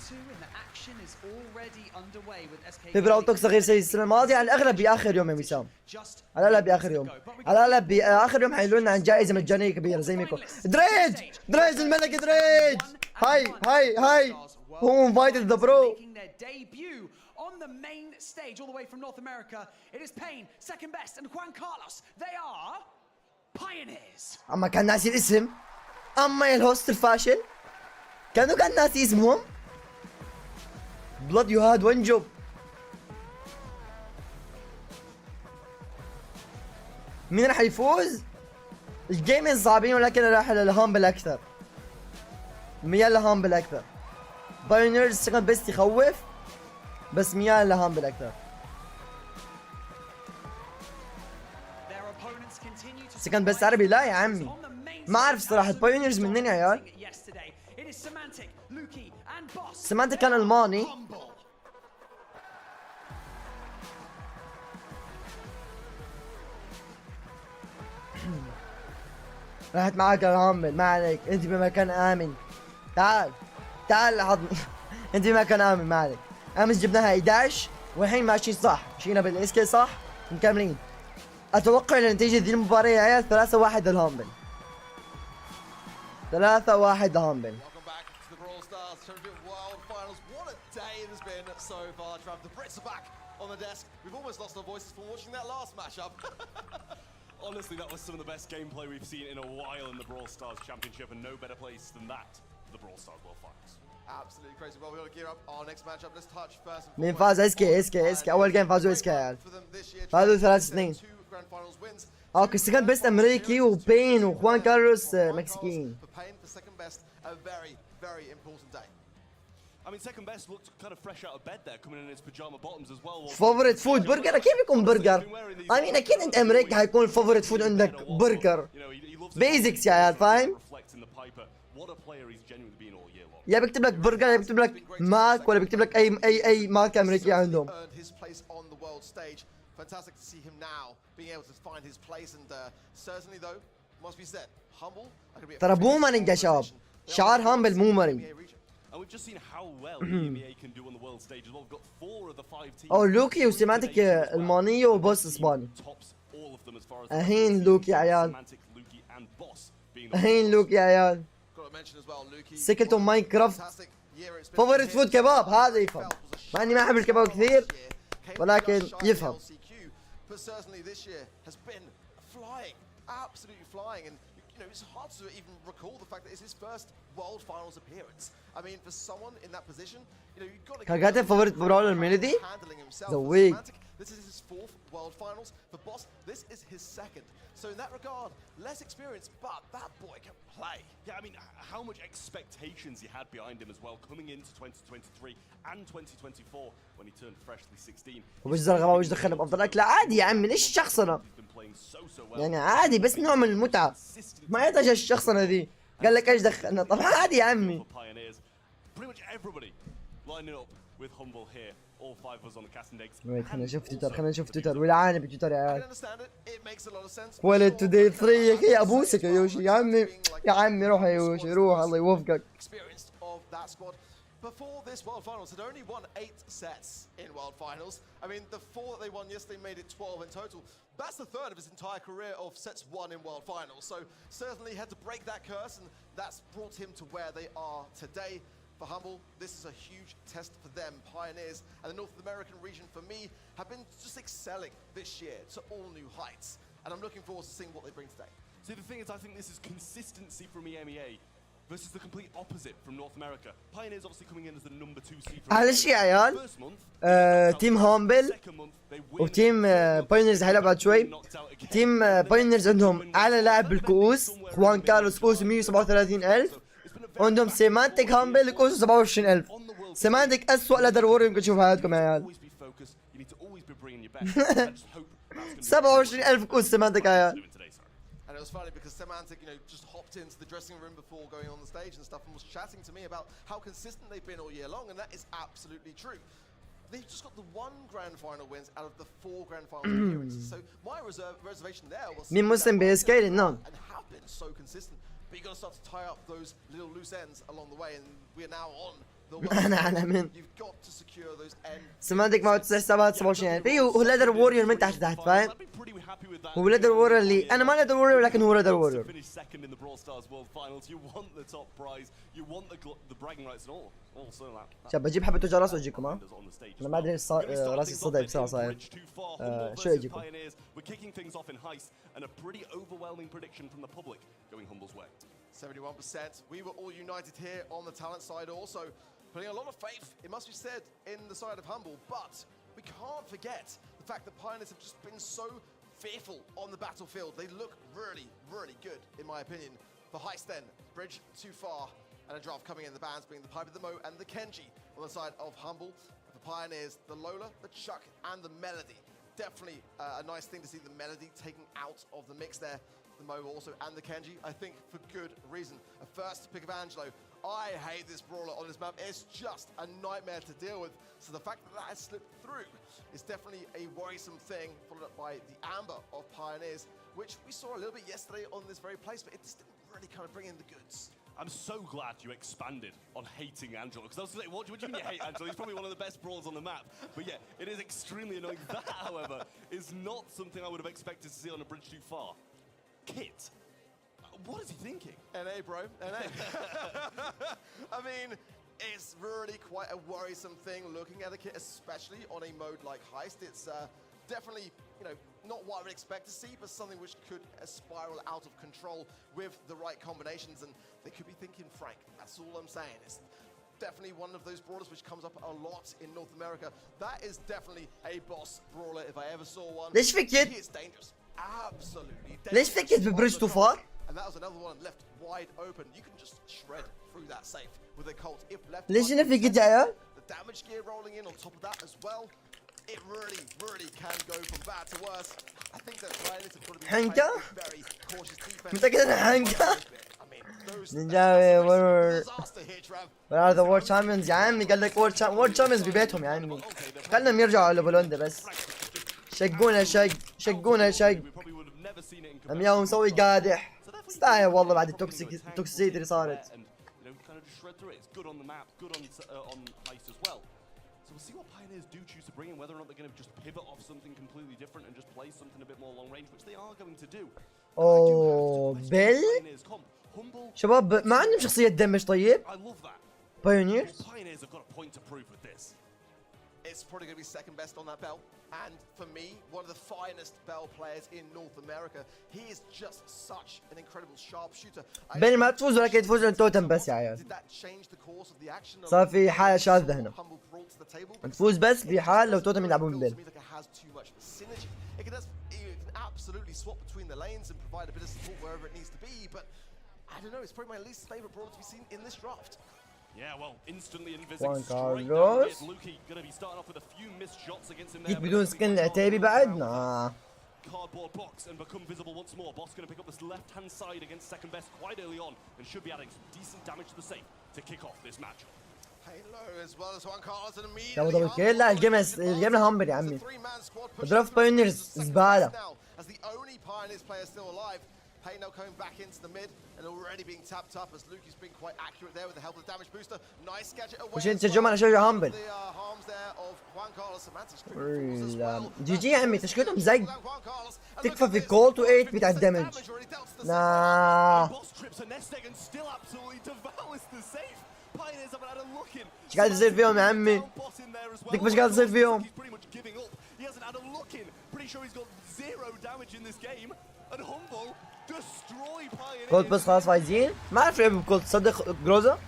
ببراول توك صغير سيد السنه الماضيه على الاغلب باخر يوم يا وسام. على الاغلب باخر يوم. على الاغلب باخر يوم حيقولوا لنا عن جائزه مجانيه كبيره زي ما يكون. دريج الملك دريج. هاي who invited the bro. On the main stage, all the way from North America, it is Payne, second best, and Juan Carlos. They are Pioneers. اما كان ناسي الاسم. اما الهوست الفاشل كان ناسي اسمهم. بلاد يو هاد وين جوب. مين راح يفوز؟ الجيمين صعبين ولكن راح للهامبل اكثر. ميال لهامبل اكثر. بايونيرز سكند بيست يخوف بس ميال لهامبل اكثر. سكند بيست عربي لا يا عمي ما اعرف صراحه. بايونيرز منين يا عيال؟ سمانتك كان الماني. راحت معاك الهامبل ما عليك. انت بمكان امن. تعال حضني. انت بمكان امن ما عليك. امس جبناها 11 والحين ماشيين صح. مشينا بالاس كي صح مكملين. اتوقع نتيجة ذي المباراة يا عيال 3-1 الهامبل. 3-1 الهامبل. Welcome back to the Brawl Stars Championship World Finals. What a day it has been so far, Trav. The Brits are back on the desk. We've almost lost our voices from watching that last matchup. Honestly, that was some of the best gameplay we've seen in a while in the Brawl Stars Championship, and no better place than that, the Brawl Stars World Finals. Absolutely crazy. Well, we're going to gear up our next matchup. Let's touch first and مين foremost فاز؟ اسكي on اسكي اسكي Pioneers. اول جيم فازوا اسكي يا عيال. For them this year, فازوا trying to 3-2. two grand finals wins. اوكي سكند بيست امريكي وبين وخوان كارلوس مكسيكيين. For Payne for second best, a very, very important day. I mean, second best looked kind of fresh out of bed there, coming in his pajama bottoms as well. فافوريت فود برجر كيف يكون برجر؟ I mean اكيد انت امريكي هيكون الفافوريت فود عندك برجر. بيزكس يا عيال فاهم؟ يا بيكتب لك برجر يا بيكتب لك ماك ولا بيكتب لك اي ماركه امريكيه عندهم. Fantastic to see him now being able to find his place, and certainly though must be said humble. ترى بومرنج يا شباب، شعار هامبل مومرنج. And we've just seen how well the EMEA can do on the world stage as well. We've got 4 of the 5 teams. او لوكي وسيمانتك المانيه وبوس اسباني. اهين لوكي يا عيال. اهين لوكي يا عيال. سكلتون ماينكرافت. فافوريت فود كباب، هذا يفهم. مع اني ما احب الكباب كثير ولكن يفهم. But certainly this year has been flying, absolutely flying, and you know it's hard to even recall the fact that it's his first World Finals appearance. I mean, for someone in that position, you know you've got to. كان قاعد فافوريت ببراول الميلودي. The week. This is his fourth World Finals. For Boss, this is his second. So in that regard, less experience, but that boy can play. Yeah, I mean, how much expectations he had behind him as well, coming into 2023 and 2024 when he turned freshly 16. وش زرغبه وش دخلنا بافضل اكل عادي يا عمي، ليش الشخصنه؟ يعني عادي بس نوع من المتعه. ما يحتاج الشخصنه ذي. قال لك ايش دخلنا؟ طب عادي يا عمي. Pretty much everybody lining up with Humble here. All 5 of us on the casting decks. خلينا نشوف تويتر، خلينا نشوف تويتر ولعاني بتويتر يا عيال. ولد توداي 3 يا ابوسك يا يوشي يا عمي، يا عمي روح يا يوشي روح الله يوفقك. Before this World Finals had only won 8 sets in World Finals. I mean, the 4 that they won yesterday made it 12 in total. That's the third of his entire career of sets won in World Finals. So certainly had to break that curse, and that's brought him to where they are today. For Humble, this is a huge test for them. Pioneers and the North American region, for me, have been just excelling this year to all new heights. And I'm looking forward to seeing what they bring today. See, the thing is, I think this is consistency from EMEA versus the complete opposite from North America. Pioneers obviously coming in as the number 2 seed. على شيء يا عيال تيم هامبل وتيم بايونيرز حيلعب بعد شوي. تيم بايونيرز عندهم اعلى لاعب بالكؤوس خوان كارلوس كؤوس 137,000 وعندهم سيمانتك هامبل كؤوس 27,000. سيمانتك اسوء لدر وور يمكن تشوف حياتكم يا عيال. 27,000 كؤوس سيمانتك يا عيال. And it was funny because Semantic, you know, just hopped into the dressing room before going on the stage and stuff and was chatting to me about how consistent they've been all year long, and that is absolutely true. They've just got the 1 grand final wins out of the 4 grand final appearances. So my reservation there was مين مسلم بيسكي للنون and have been so consistent. But you got to start to tie up those little loose ends along the way, and we are now on the way. You've got to secure those ends. سيمانتك معه 9 حسابات 27,000. ايوه هو لدر وورير من تحت تحت فاهم؟ هو لدر وورير اللي انا ما لدر وورير ولكن هو لدر وورير. شباب بجيب حبة وجع راس واجيكم ها؟ انا ما ادري راسي صدع بسرعة صاير. شو يجيكم؟ 71%. We were all united here on the talent side also, putting a lot of faith, it must be said, in the side of Humble, but we can't forget the fact that Pioneers have just been so fearful on the battlefield. They look really, really good, in my opinion. For Heist then, bridge too far, and a draft coming in, the bands being the Piper, the Mo, and the Kenji on the side of Humble. For Pioneers, the Lola, the Chuck, and the Melody. Definitely a nice thing to see the Melody taken out of the mix there. The Mo also and the Kenji, I think for good reason. A first pick of Angelo. I hate this brawler on this map. It's just a nightmare to deal with. So the fact that that has slipped through is definitely a worrisome thing, followed up by the Amber of Pioneers, which we saw a little bit yesterday on this very place, but it just didn't really kind of bring in the goods. I'm so glad you expanded on hating Angelo, because I was like, what do you mean you hate Angelo? He's probably one of the best brawlers on the map. But yeah, it is extremely annoying. That, however, is not something I would have expected to see on a bridge too far. Kit, what is he thinking? NA, bro, NA. I mean, it's really quite a worrisome thing looking at a Kit, especially on a mode like Heist. It's definitely, you know, not what I would expect to see, but something which could spiral out of control with the right combinations, and they could be thinking Frank. That's all I'm saying. It's definitely one of those brawlers which comes up a lot in North America. That is definitely a boss brawler if I ever saw one. ليش فكيت؟ He is dangerous. Absolutely dangerous. ليش فكيت ببرج طوفان؟ And that was another one left wide open. You can just shred through that safe with a Colt if left. ليش هنا فكيت يا عيال؟ The damage gear rolling in on top of that as well. It really can go from bad to worse. I think that Ryan is going to be حنكة؟ very cautious defense. متأكد انها حنكة؟ I mean, those نينجا disaster here, Trav. ولا ذا وورد شامبيونز يا عمي، قال لك وورد شامبيونز ببيتهم يا عمي. خلهم يرجعوا على بولندا بس. شقونا شقونا شق. ام يوم مسوي قادح. استاهل والله بعد التوكسيتي اللي صارت. So we'll see what Pioneers do choose to bring in, whether or not they're going to just pivot off something completely different and just play something a bit more long range, which they are going to do. اوه بيل شباب ما عندهم شخصية دمج طيب؟ I love that. بايونيرز؟ Pioneers have got a point to prove with this. It's probably going to be second best on that belt, and for me, one of the finest bell players in North America. He is just such an incredible sharpshooter. بيل ما تفوز ولكن تفوز عند توتم بس يا عيال. صار في حالة شاذة هنا. تفوز بس في حال لو توتم يلعبون بيل. It can absolutely swap between the lanes and provide a bit of support wherever it needs to be, but I don't know, it's probably my least favorite brawler to be seen in this draft. Yeah, well, instantly envisaged Juan straight down Carlos. here. Luki going to be starting off with a few missed shots against him جيت there. بدون سكن العتيبي بعد؟ nah. Cardboard box and become visible once more. Boss going to pick up this left-hand side against second best quite early on and should be adding some decent damage to the safe to kick off this match. Halo as well as Juan Carlos and immediately دبل دبل كيل. لا الجيم هامبل يا عمي. درافت بايونيرز زبالة. As the only Pioneers player still alive, Halo coming back into the mid and already being tapped up as Luki's been quite accurate there with the help of the damage booster. Nice gadget away. وش انت جمال اشوي هامبل. The harms there of Juan Carlos Semantics as well. جي جي يا عمي تشكيلهم زق. تكفى في كولت و8 بتاع الدمج. nah. ايش قاعد يصير فيهم يا عمي؟ تكفى ايش قاعد يصير فيهم؟ كولت بس خلاص فايزين؟ ما اعرف لعبوا بكولت. تصدق جروزا؟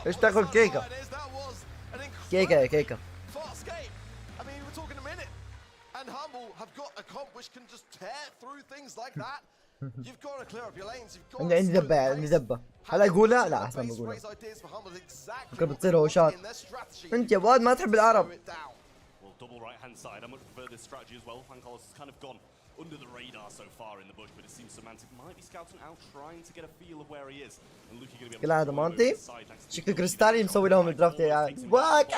ايش تاكل كيكة؟ كيكة يا كيكة. عندي دبة عندي دبة. هل اقولها؟ لا احسن ما اقولها. فكر بتصير هوشات. انت يا واد ما تحب العرب. Double right hand side. I much prefer this strategy as well. Juan Carlos has kind of gone under the radar so far in the bush, but it seems Semantic might be scouting out, trying to get a feel of where he is. And Luki going to be able هذا مانتي شكل كريستالي مسوي لهم الدرافت يا عيال. واك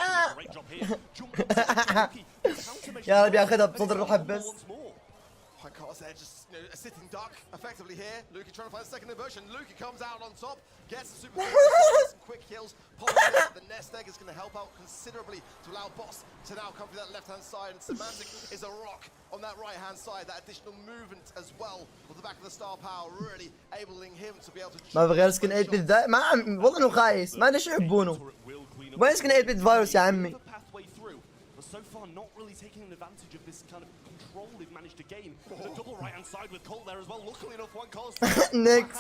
يا رب ياخذها بصدر رحب بس. Juan Carlos there just a sitting duck effectively here. Luki trying to find a second inversion. Luki comes out on top, gets the super some quick kills. The nest egg is going to help out considerably to allow Boss to now come through that left hand side, and Semantic is a rock on that right hand side. That additional movement as well with the back of the star power really enabling him to be able to. ما بغير سكن 8 بت ذا ما والله انه خايس. ما ادري ايش يحبونه. وين سكن 8 بت فايروس يا عمي؟ So far, not really taking advantage of this kind of control they've managed to gain. The double right hand side with Colt there as well. Luckily enough, Juan Carlos. نيكس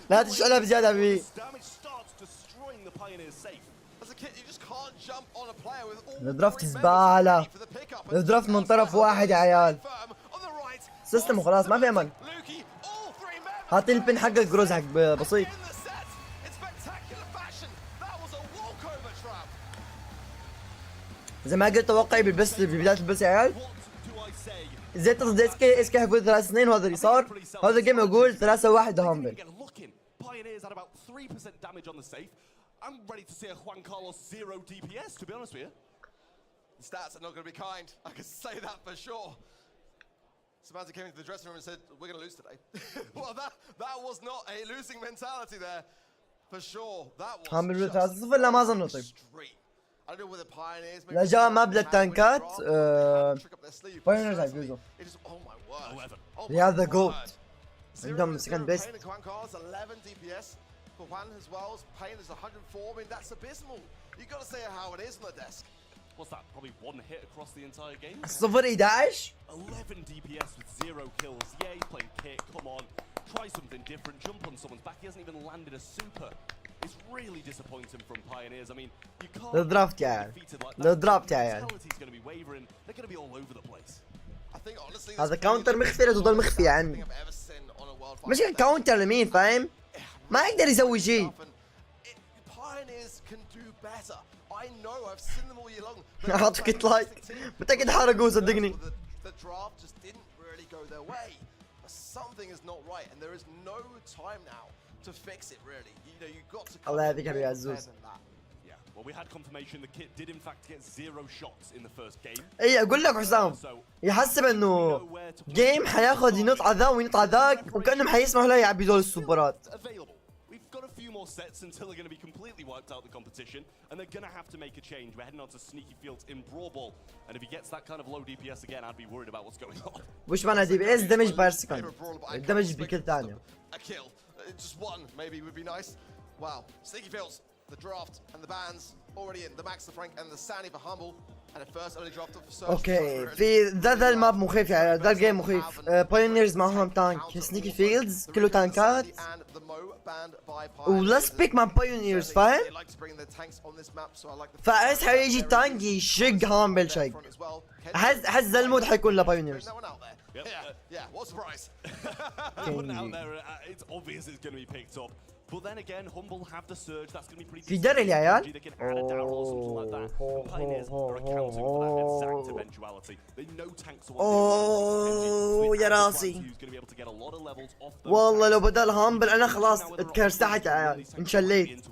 لا تشعلها بزيادة بي. Damage starts destroying the Pioneers safe. As a kid, you just can't jump on a player with all. الدرافت زبالة. الدرافت من طرف واحد يا عيال. سيستم وخلاص ما في امل. حاطين البن حق الجروز حق بسيط. زي ما قلت توقعي بالبث ببداية البث يا عيال. زي تصدق اس كي حيفوز 3-2 وهذا اللي صار. هذا الجيم يقول 3-1 هامبل. Pioneers had about 3% damage on the safe. I'm ready to see a Juan Carlos 0 DPS, to be honest with you. The stats are not going to be kind. I can say that for sure. Samantha came into the dressing room and said, "We're going to lose today." Well, that was not a losing mentality there, for sure. That was. هامبل 3-0 لا ما اظن طيب. I don't know whether Pioneers. لا جاء مبلغ التانكات. بايونيرز هيفوزوا. يا ذا جوت. عندهم سكند بيست. 11 DPS for Juan as well. Payne is 104. I mean, that's abysmal. You got to say how it is on the desk. what's that? Probably one hit across the entire game. 0-11 11 DPS with 0 kills. Yeah, he's playing kit. Come on, try something different. Jump on someone's back. He hasn't even landed a super. It's really disappointing from Pioneers. I mean, you can't لو ضربت يا عيال لو ضربت يا عيال mentality's going to be wavering. They're going to be all over the place. I think honestly هذا كاونتر مخفي لا تضل مخفي عني مش كاونتر لمين فاهم ما يقدر يسوي شيء Pioneers can do better. I know, I've seen them all year long. اعطيك لايك متأكد حرقوه صدقني. The draft just didn't really go their way. Something is not right, and there is no time now to fix it. Really, you know, you got to. الله يهديك يا عزوز. Yeah, well, we had confirmation the kit did in fact get 0 shots in the first game. اي اقول لك حسام يحسب انه جيم حياخذ ينط على ذا وينط على ذاك وكانهم حيسمحوا له يعبي دول السوبرات. We've got a few more sets until they're going to be completely wiped out the competition, and they're going to have to make a change. We're heading on to Sneaky Fields in Brawl, and if he gets that kind of low DPS again, I'd be worried about what's going on. وش معنى دي بي اس دمج بير سكند الدمج بكل ثانية. A kill, just one maybe would be nice. Wow, Sneaky Fields, the draft and the bans already in. The Max, the Frank, and the Sandy for Humble, and at first only drafted for Surge. اوكي في ذا الماب مخيف يا عيال ذا الجيم مخيف. بايونيرز معهم تانك سنيكي فيلدز كله تانكات ولا سبيك مع بايونيرز فاهم؟ فاحس حيجي تانك يشق هامبل شق. احس ذا المود حيكون لبايونيرز. Yeah, what surprise. Putting it out there, it's obvious it's going to be picked up. But then again, Humble have the surge. That's going to be pretty. في درع يا عيال. They can add a down or something like that. Pioneers are accounting for that exact eventuality. They know tanks are اوه يا راسي. He's going to be able to get a lot of levels off them. والله لو بدل هامبل انا خلاص اتكرسحت يا عيال انشليت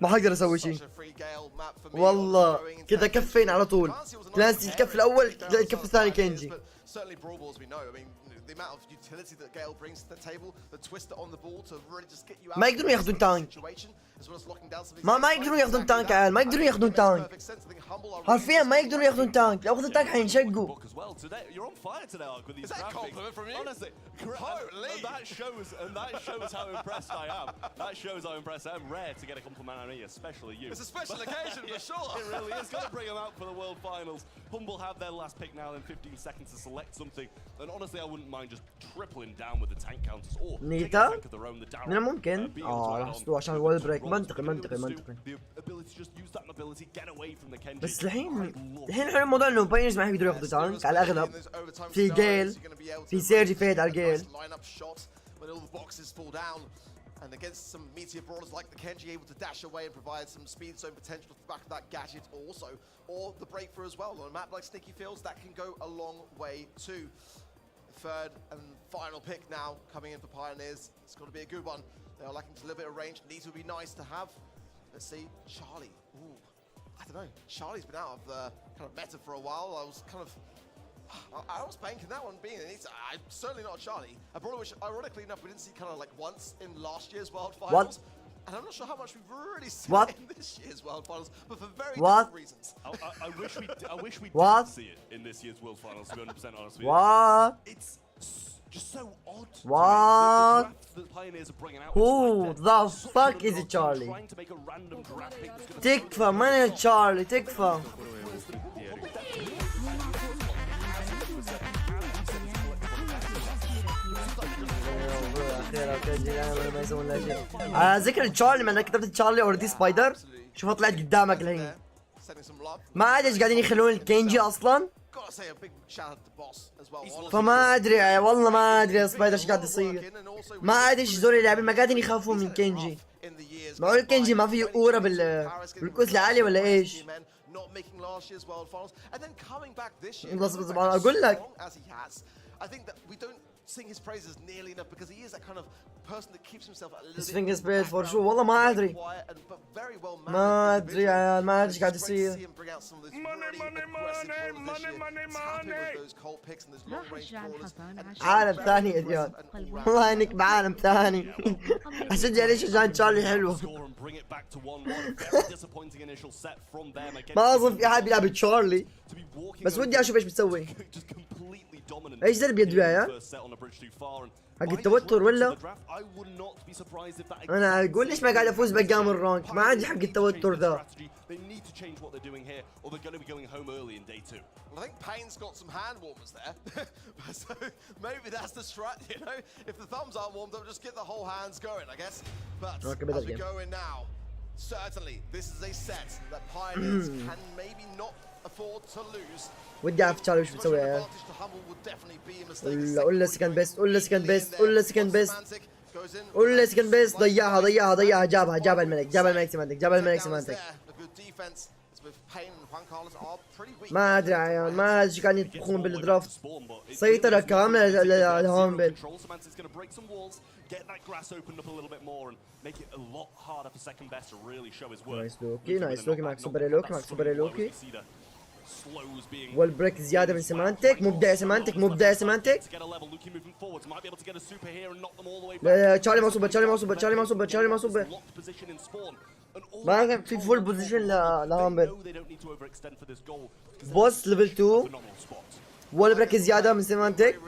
ما حقدر اسوي شيء. والله كذا كفين على طول. كلاسي الكف الاول الكف الثاني كينجي. Certainly Brawl Balls we know. I mean, the amount of utility that Gale brings to the table, the twister on the ball to really just get you out. ما يقدرون ياخذون تانك. ما يقدرون ياخذون تانك عيال ما يقدرون ياخذون تانك. حرفيا ما يقدرون ياخذون تانك لو اخذوا تانك حينشقوا. You're on fire today, Ark, with these Is that a compliment from you? Honestly, and that shows how impressed I am. That shows how impressed I am. Rare to get a compliment on me, especially you. It's a special occasion for sure. It really is. Got to bring them out for the World Finals. Humble have their last pick now in 15 seconds to select something. And honestly, I wouldn't mind just tripling down with the tank counters or taking a tank of their own. The من الممكن لاحظتوا عشان الوال بريك منطقي. The ability to just use that mobility, get away from the Kenji. بس الحين حلو الموضوع انه باينرز ما يقدروا ياخذوا تانك على الاغلب. في جيل في سيرجي فيد على الجيل. And against some meteor brawlers like the Kenji, able to dash away and provide some speed zone potential off the back of that gadget also, or the breakthrough as well. On a map like Sneaky Fields, that can go a long way too. The third and final pick now coming in for Pioneers. It's got to be a good one. They are lacking a little bit of range. Needs would be nice to have. Let's see, Charlie. Ooh, I don't know. Charlie's been out of the kind of meta for a while. I was banking that one being I'm certainly not a Charlie. A brawler which, ironically enough, we didn't see kind of like once in last year's World Finals. And I'm not sure how much we've really seen in this year's World Finals, but for very different reasons. I wish we did see it in this year's World Finals, to be 100% honest with you. It's just so odd. What? The Pioneers are bringing out. Who the fuck is it, Charlie? تكفى من Charlie تكفى. على ذكر تشارلي ما انا كتبت تشارلي اوريدي سبايدر شوفها طلعت قدامك الحين ما ادري ايش قاعدين يخلون الكينجي اصلا فما ادري والله ما ادري يا سبايدر ايش قاعد يصير ما ادري ايش ذول اللاعبين ما قاعدين يخافون من كينجي معقول الكينجي ما فيه اورا بالكتله العاليه ولا ايش؟ اقول لك sing his praises nearly enough because he is that kind of person that keeps himself a little bit sing his praise for sure والله ما ادري ما ادري يا ما ادري ايش قاعد يصير عالم ثاني يا ديان والله انك بعالم ثاني اشجع ليش عشان تشارلي حلوه ما اظن في احد بيلعب تشارلي بس ودي اشوف ايش بتسوي ايش ذا اللي بيدري يا حق التوتر ولا انا اقول ليش ما قاعد افوز باقام الرانك ما عندي حق التوتر ذا They need to change what they're doing here, or they're going to be going home early in day 2. Well, I think Payne's got some hand warmers there. So maybe that's the strat, you know? If the thumbs aren't warmed up, just get the whole hands going, I guess. But as we go in now, certainly this is a set that Pioneers can maybe not afford to lose. ودي اعرف تشارلي وش بتسوي يا عيال. قول له سكند بيست، قول له سكند بيست، قول له سكند بيست، قول له سكند بيست. ضيعها جابها الملك، جابها الملك سيمانتك، جابها الملك سيمانتك. ما ادري يا عيال، ما ادري شو قاعدين يطبخون بالدرافت. سيطرة كاملة لهامبل. Get that grass opened up a little bit more and make it a lot harder for second best to really show his work. نايس لوكي معك سوبر لوكي والبريك زيادة من سيمانتك. مبدع سيمانتك. تشارلي ما صوبة ما في فول بوزيشن لهامبل. بوس ليفل 2 والبريك زيادة من سيمانتك.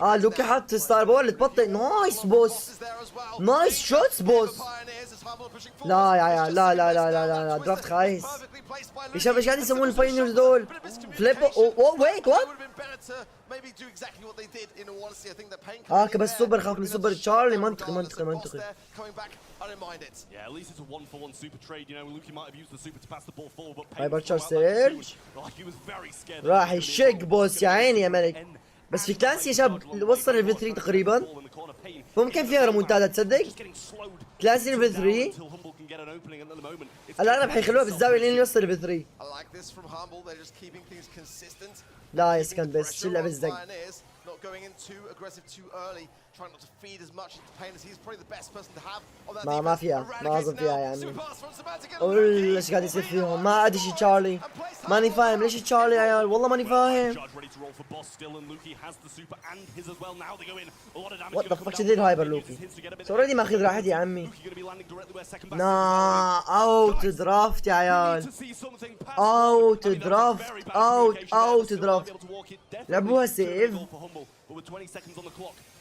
لوكي حط ستار بول تبطئ. نايس بوس، نايس شوتس بوس. لا يا عيال، لا درافت خايس. يا شباب ايش قاعدين يسوون الباينيرز دول؟ فليب ويت وات؟ بس سوبر خاف من سوبر تشارلي. منطقي. هايبر تشارج سيرج راح يشق بوس يا عيني يا ملك. بس في كلاسي يا شباب وصل ليفل 3 تقريبا، ممكن فيها ريمونتادا تصدق. كلاسي ليفل 3 الان حيخلوها بالزاويه لين يوصل ليفل 3. لا يا سكند بس شو اللعبه الزق. ما فيها، ما اظن فيها يا عمي. ليش قاعد يصير فيهم؟ ما ادري شي تشارلي، ماني فاهم ليش تشارلي يا عيال، والله ماني فاهم. وات ذا فك ذي الهايبر لوكي اوريدي ماخذ راحتي يا عمي. اوت درافت يا عيال، اوت درافت. لعبوها سيف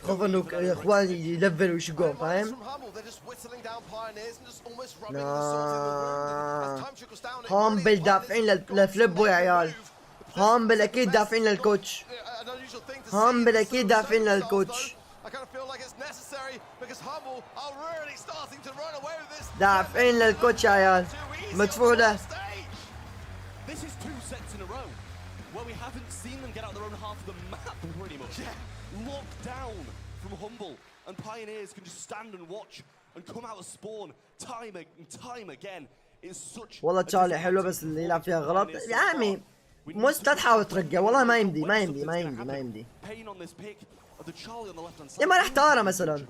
خوف انه اخواني يلفلوا ويشقون، فاهم؟ هامبل دافعين للفليبو يا عيال. هامبل اكيد دافعين للكوتش. دافعين للكوتش يا عيال. مدفوع له. Well, we haven't seen them get out their own half of the map pretty much. Locked down from Humble, and Pioneers can just stand and watch and come out of spawn time again. It's such. والله تشارلي حلو بس اللي يلعب فيها غلط يا عمي. لا تحاول ترقع، والله ما يمدي. يا ما راح تارا مثلا،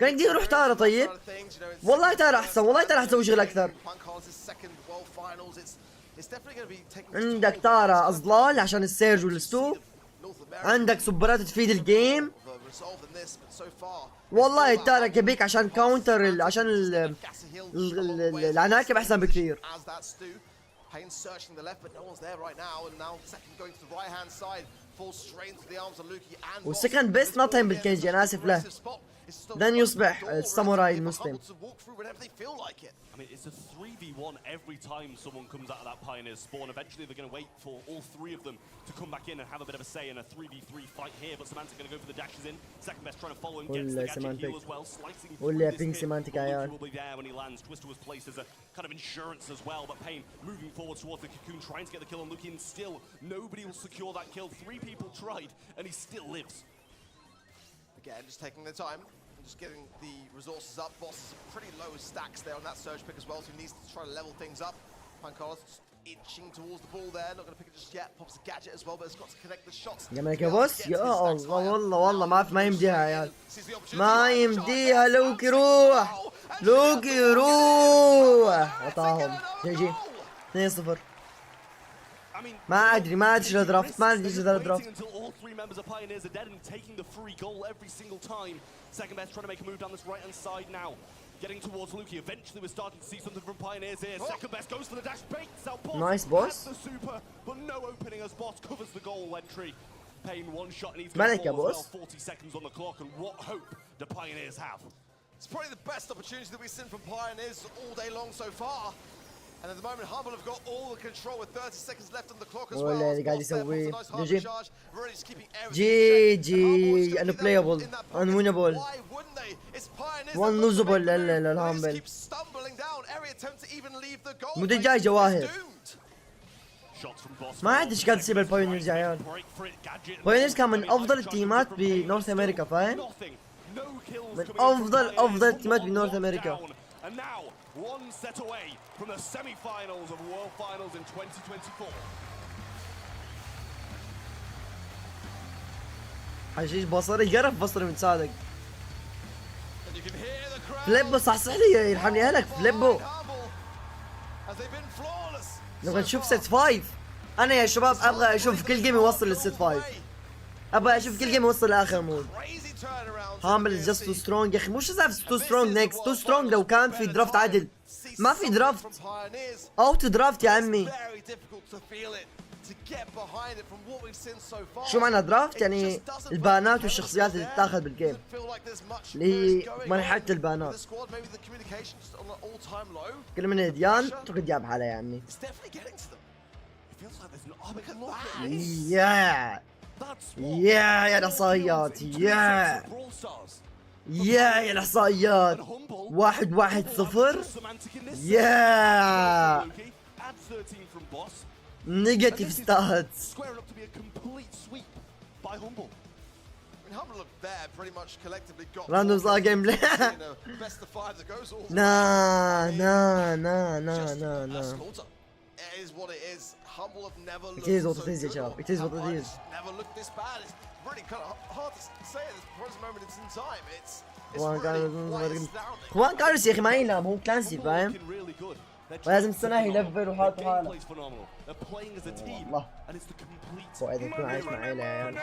كان يقدر يروح تارا. طيب والله تارا احسن، والله تارا حتسوي شغل اكثر. عندك تارا اظلال عشان السيرج والستو، عندك سوبرات تفيد الجيم. والله تارا كبيك عشان كاونتر، عشان العناكب احسن بكثير. والسكند بيست نطهم بالكينجي، انا اسف له. لن يصبح الساموراي المسلم. I mean, it's a 3v1 every time someone comes out of that Pioneers spawn. Eventually, they're going to wait for all three of them to come back in and have a bit of a say in a 3v3 fight here. But Semantic going to go for the dashes in. Second best trying to follow him, gets the gadget heal as well, slicing through this here. Luki will be there when he lands. Twister was placed as a kind of insurance as well. But Payne moving forward towards the Cocoon, trying to get the kill on Luki, and still nobody will secure that kill. 3 people tried, and he still lives. Again, just taking the time. Just getting the resources up. Boss is pretty low stacks there on that surge pick as well, so he needs to try to level things up. Pancalas just inching towards the ball there, not going to pick it just yet. Pops a gadget as well, but it's got to connect the shots. يا بوس يا الله والله ما يمديها يا عيال، ما يمديها. لوكي روح عطاهم جي 2-0. ما ادري شو درافت، All 3 members of Pioneers are dead and taking the free goal every single time. Second best trying to make a move down this right hand side now. Getting towards Luki. Eventually we're starting to see something from Pioneers here. Second best goes for the dash, baits out Boss. Nice boss. The super, but no opening as Boss covers the goal entry. Payne one shot and he's going to fall boss. as well. 40 seconds on the clock, and what hope do Pioneers have? It's probably the best opportunity that we've seen from Pioneers all day long so far. And at the moment, Humble have got all the control with 30 seconds left on the clock as well. ولا اللي قاعد يسويه جي Really just keeping everything جي in check. جي And Humble's gonna keep unplayable that in that pocket. unwinnable Why wouldn't they? It's Pioneers that unlosable look to make the move. They just للهامبل keep stumbling down. Every attempt to even leave the goal مدري place جاي is جواهر. doomed. ما عادش قاعد يصير البايونيرز يا عيال. بايونيرز كان من افضل التيمات بنورث امريكا فاهم؟ من افضل التيمات بنورث امريكا. And now one set away from the semi-finals of World Finals in 2024. حشيش بصري قرف بصري من صادق. And you can hear the crowd. فليبو صحصح لي يرحمني اهلك فليبو. As they've been flawless. نبغى نشوف ست 5. انا يا شباب ابغى اشوف كل جيم يوصل للست 5. ابغى اشوف كل جيم يوصل لاخر مود. Crazy turnaround. هامبل از جاست تو سترونج يا اخي مو شايف تو سترونج نيكست تو سترونج لو كان في درافت عدل. ما في درافت اوت درافت يا عمي. شو معنى درافت؟ يعني البانات والشخصيات اللي تتاخذ بالجيم اللي هي مرحلة البانات. كل من الديان تقعد جاب حالها يا عمي. يا يا الاحصائيات يا الاحصائيات 1-1-0 يا نيجاتيف ستاتس. راندوم صار جيم بلاي. نا نا نا نا نا نا. It is what it is يا شباب. It is what it is. اخوان كارس يا اخي ما ينام هو كلانسي فاهم؟ ولازم السنة يلفل وحالته حاله. والله فؤاد يكون عايش مع عيلة يا عيال.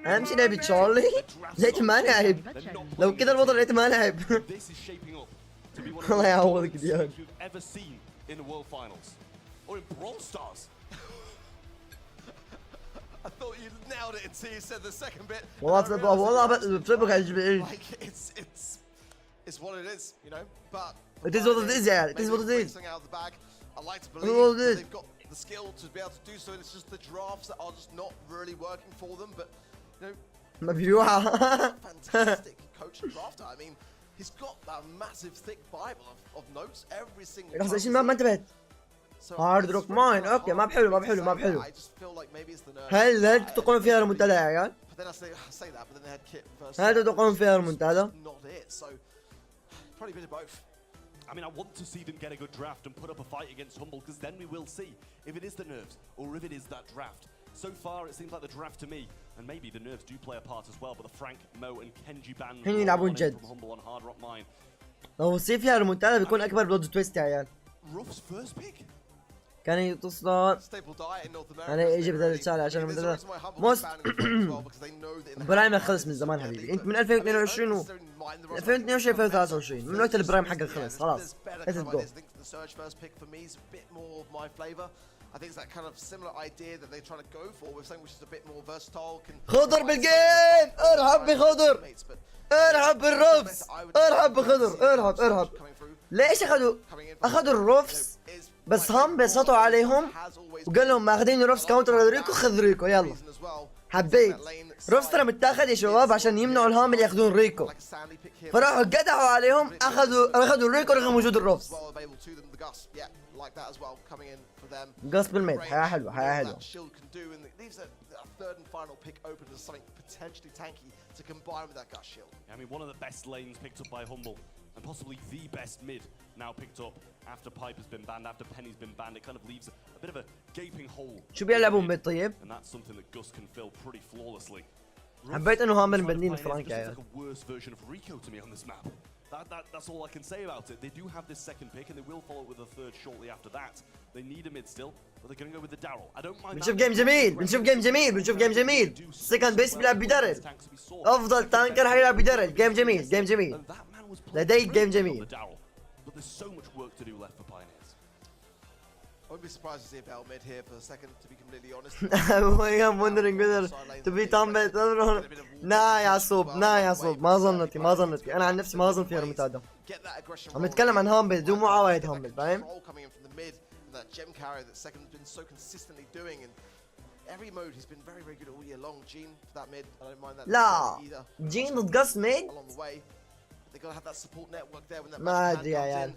اهم شي لعبة تشارلي لقيت ما لعب. لو كذا الوضع لقيت ما لعب. الله يعوضك ديان. Or in Brawl Stars. I thought you nailed it until you said the second bit. والله فليبو عجبني. It's what it is, you know. But it is what it is يا it is what it is. I like to believe they've got the skill to be able to do so. It's just the drafts that are just not really working for them. But you know, مبيوعة. fantastic coach and drafter. I mean, he's got that massive thick bible of notes every single time. ما انتبهت. هارد روك ماين اوكي ما بحلو ما بحلو ما بحلو. هل تتوقعون فيها المنتدى يا عيال؟ هل تتوقعون فيها المنتدى؟ I mean, I want to see them get a good draft and put up a fight against Humble because then we will see if it is the nerves or if it is that draft. So far, it seems like the draft to me, and maybe the nerves do play a part as well. But the Frank, Mo, and Kenji band from Humble on Hard Rock Mine. لو يصير فيها المنتدى بيكون اكبر بلوت تويست يا عيال. Ruff's first pick. كان يتصل انا اجي بدل الرسالة عشان المنتدى موست برايم خلص من زمان حبيبي. انت من 2022 و 2022 2023 من وقت البرايم حقك خلص خلاص. Let it go. I think it's that kind of similar idea that they're trying to go for with something which is a bit more versatile. خضر بالجيم ارحب بخضر ارحب بالرفس ارحب بخضر ارحب. ليش اخذوا الرفس بس هم بيسطوا عليهم وقال لهم ماخذين رفس كاونتر ريكو خذ ريكو يلا. حبيت رفس ترى متاخذ يا شباب عشان يمنعوا الهامل ياخذون ريكو فراحوا قدحوا عليهم اخذوا ريكو رغم وجود الرفس. قص بالميت حياة حلوة حياة حلوة. I mean, one of the best lanes picked up by Humble, and possibly the best mid now picked up after Piper's been banned, after Penny's been banned. It kind of leaves a bit of a gaping hole. شو بيلعبون ميد طيب؟ And that's something that Gus can fill pretty flawlessly. حبيت انه هامل مبنين فرانك يا It's عيال. like a worse version of Rico to me on this map. That's all I can say about it. They do have this second pick and they will follow it with a third shortly after that. They need a mid still, but they're going to go with the Daryl. I don't mind. بنشوف جيم جميل بنشوف جيم جميل. سكند بيس بيلعب بدارل. افضل تانكر حيلعب بدارل. جيم جميل. لدي جيم جميل. But there's so much work to do left for Pioneers. wouldn't be surprised to see a battle mid here for a second, to be completely honest. I'm wondering whether to be Tambet. لا يا صوب، لا يا صوب، ما ظنتي انا عن نفسي ما ظن فيها المتعدة. عم نتكلم عن هامبل، دو مو عوايد هامبل، فاهم؟ لا جين ضد قص ميد؟ ما ادري يا عيال.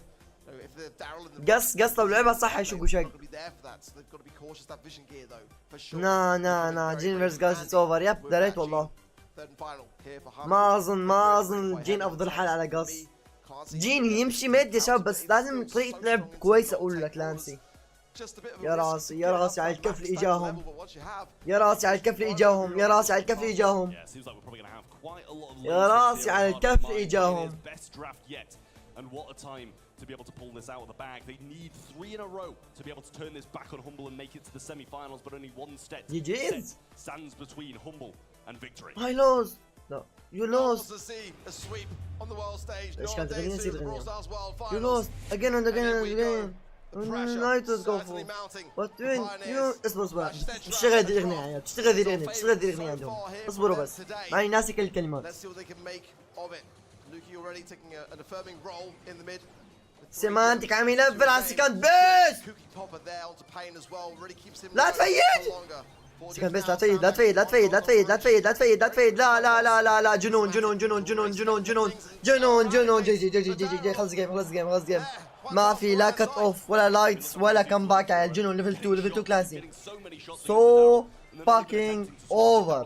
قص لو لعبها صح يشقوا شق. نا جين فيرس قص اتس اوفر. يب دريت والله. ما اظن جين افضل حل على قص. جين يمشي ميد يا شباب، بس لازم طريقة لعب كويسة اقول لك لانسي. يا راسي على الكف اللي اجاهم، يا راسي على الكف اللي اجاهم، يا راسي على الكف اللي اجاهم، يا راسي على الكف اللي اجاهم. And what a time to be able to pull this out of the bag. They need 3 in a row to be able to turn this back on Humble and make it to the semi-finals, but only one step stands between Humble and victory. I lost. No, you lost. To see a sweep on the world stage. ايش كانت تغني نسيت اغنية. You lost again and again. نايتوز جو فور. But when you اصبر تشتغل هذه الأغنية يا عيال، تشتغل هذه الأغنية عندهم. اصبروا بس. ماني ناسي كل الكلمات. سيمانتك عم يلفل على السكند بيس. لا تفيد. سكند بيس لا تفيد. لا جنون جي خلص جيم. ما في لا كت اوف ولا لايتس ولا كم باك على الجنون. ليفل 2 كلاسي. So fucking over.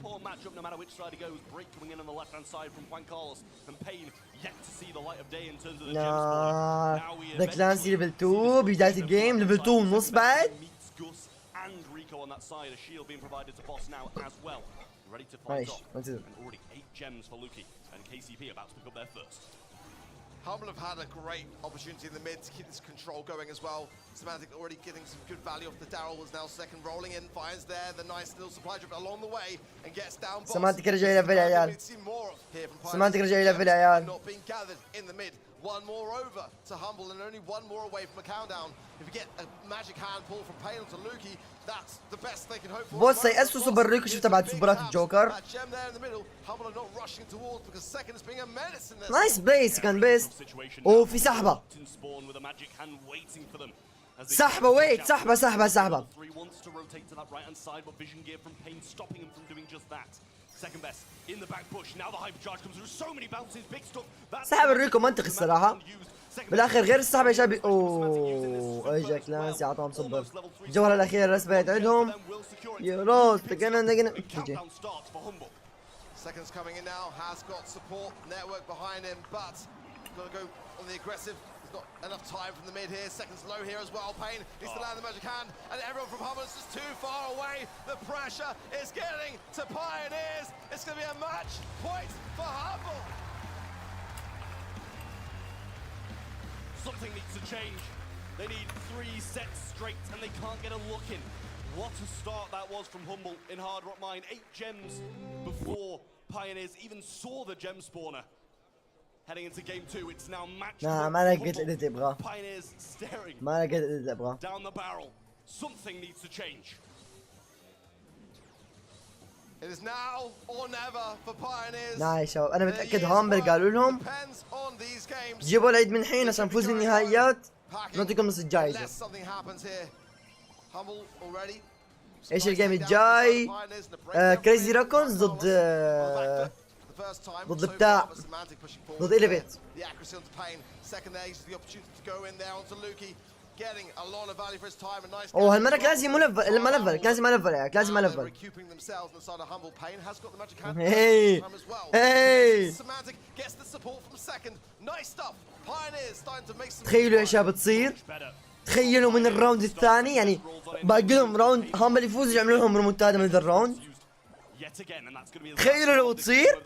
Poor matchup no matter which side he goes. Break coming in on the left hand side from Juan Carlos, and Payne yet to see the light of day in terms of the gems. The Clancy level 2 بداية الجيم level 2 ونص بعد. Meets Gus and Rico on that side. A shield being provided to Boss now as well. Ready to fight off. And already 8 gems for Luki and KCP about to pick up their first. Humble have had a great opportunity in the mid to keep this control going as well. Semantic already getting some good value off the Daryl, was now second, rolling in, finds there the nice little supply drip along the way and gets down. Semantic رجع يلفل يا عيال. Semantic رجع يلفل يا عيال. Not being gathered in the mid. One more over to Humble and only one more away from a countdown. If you get a magic hand pull from Payne to Luki, that's the best they can hope for. بص يأسوا سوبر ريكو شفتها بعد سوبرات الجوكر. نايس بلاي سكند بيس. اوه في سحبة. سحبة ويت سحبة. Second best in the back push. Now the hyper charge comes through. So many bounces, big stuff. سحب الريكو منطقي الصراحة. بالاخر غير السحبة يا شباب. اوه اجا كلانسي عطاهم صبر. الجولة الأخيرة رسبت عندهم. يروس تقنا. Seconds coming in now. Has got support network behind him, but gotta go on the aggressive. There's not enough time from the mid here. Seconds low here as well. Payne needs to land the magic hand, and everyone from Humble is just too far away. The pressure is getting to Pioneers. It's gonna be a match point for Humble. Something needs to change. They need 3 sets straight, and they can't get a look in. What a start that was from Humble in Hard Rock Mine. 8 gems before Pioneers even saw the gem spawner. Heading into game 2, it's now match. ما لقيت اللي تبغاه. Pioneers staring. ما لقيت اللي تبغاه. Down the barrel. Something needs to change. It is now or never for Pioneers. نايس شباب، انا متاكد هامبل قالوا لهم جيبوا العيد من الحين عشان نفوز بالنهائيات نعطيكم نص الجائزه. ايش الجيم الجاي؟ كريزي راكونز ضد بتاع ضد إليفيت. اوه هالمرة كلاسي ما لفل كلاسي ما لفل. هي تخيلوا ايش بتصير. تخيلوا من الراوند الثاني يعني باقي لهم راوند هامبل يفوز يعملوا لهم ريمونتادا من ذا الراوند. تخيلوا لو تصير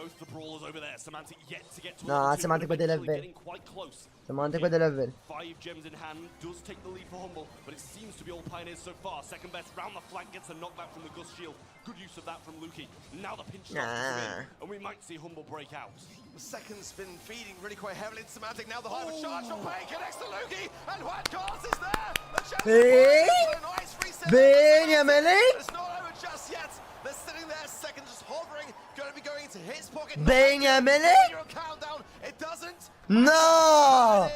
both the brawlers over there. Semantic yet to get to Nah, level 2, Semantic but بدي eventually level. getting quite close. Semantic بدي level. 5 gems in hand does take the lead for Humble, but it seems to be all Pioneers so far. Second best round the flank gets a knockback from the Gust shield. Good use of that from Lukey. Now the pinch starts to come in, and we might see Humble break out. The second's been feeding really quite heavily in Semantic. Now the high of a charge from Payne connects to Lukey, and White Cars is there. The chance Hey! for a nice reset. بين يا ملك. It's not over just yet. They're sitting there, second just hovering, going to be going into his pocket. بين يا ملك. Your countdown. It doesn't. No.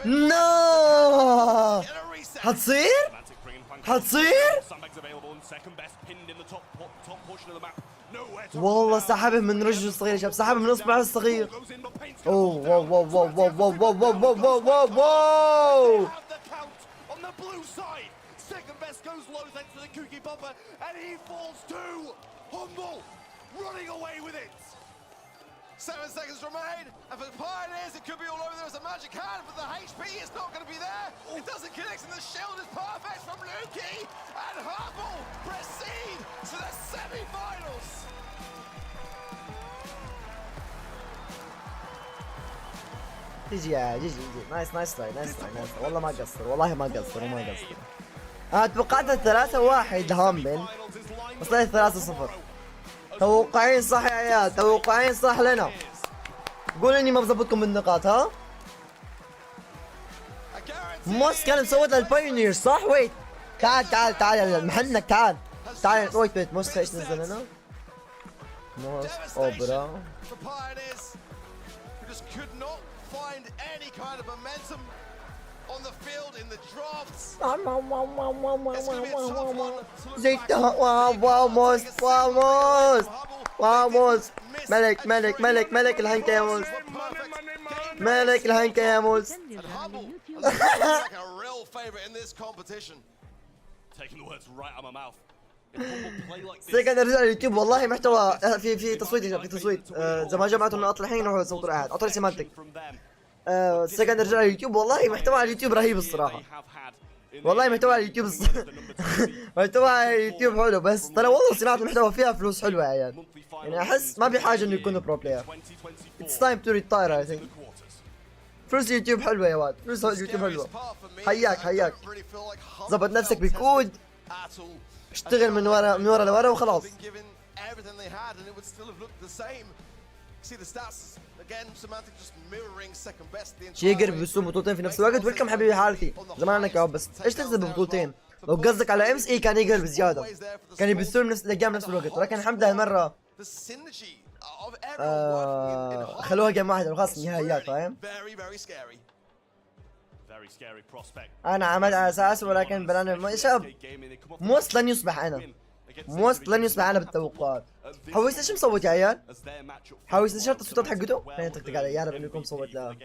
No. Get a reset. حتصير؟ Semantic bringing flank. حتصير؟ Sandbags available and second best pinned in the top portion of the map. Nowhere to والله سحبه من رجله الصغير يا شباب، سحبه من اصبعه الصغير. goes in, but Payne's اوه واو واو واو واو واو واو واو واو واو واو. have the count on the blue side. Second best goes low thanks to the kooky bumper, and he falls too. Humble running away with it. 7 seconds remain, and for the Pioneers, it could be all over. There's a magic hand, but the HP is not going to be there. It doesn't connect, and the shield is perfect from Lukey, and Humble proceed to the semi-finals. جي نايس تراي والله ما قصر، والله ما قصر وما قصر. انا توقعتها 3-1 هامبل، بس طلعت 3-0. توقعين صح يا عيال، توقعين صح لنا. قول اني ما بظبطكم بالنقاط ها؟ موس كان مسوي للبايونير صح؟ ويت تعال محنك تعال ويت موس ايش نزل هنا؟ موس اوبرا The Pioneers, who just could not find any kind of momentum on the field in the drafts. زيتها واو موس ملك الهنكة يا موس، ملك الهنكة يا موس. And Humble like a real favorite in this competition. Taking the words right out of my mouth. If Humble play like this, سكند ارجع اليوتيوب والله محتوى في تصويت يا شباب، في تصويت. زي ما جمعتوا النقاط الحين روحوا صوتوا الأحد، اعطوا لي سيمانتك. from them, سكند ارجع اليوتيوب والله محتوى على اليوتيوب رهيب الصراحة. they have had in والله the محتوى على اليوتيوب محتوى على اليوتيوب حلو، بس ترى والله صناعة المحتوى فيها فلوس حلوة يا عيال. monthly finals يعني احس ما بحاجة انه يكونوا برو بلاير. 2024 It's time to retire I think. the quarters. فلوس اليوتيوب حلوة يا واد، فلوس اليوتيوب حلوة. Scariest part for me حياك is I حياك. don't really feel like Humble ظبط نفسك felt بكود، tested at all. اشتغل من ورا لورا وخلاص. Been given everything they had, and it would still have looked the same. See the stats again. Semantic just mirroring second best the entire شي يقرب way بيسوون through. بطولتين في نفس الوقت. ويلكم حبيبي حالتي زمان انك بس ايش تحسب ببطولتين؟ لو قصدك على امس كان يقرب زيادة، كان يبثون نفس الايام نفس الوقت، ولكن الحمد لله هالمرة The synergy of everyone working in خلوها جيم واحد وخلاص نهائيات، فاهم؟ very scary. Very scary prospect. انا عملت على اساس، ولكن بلانا شباب موست لن يصبح انا، موست لن يصبح انا بالتوقعات. حويس ايش مصوت يا عيال؟ حويس نشرت التصويتات حقته؟ خلينا نطقطق عليه، يا رب انه يكون مصوت له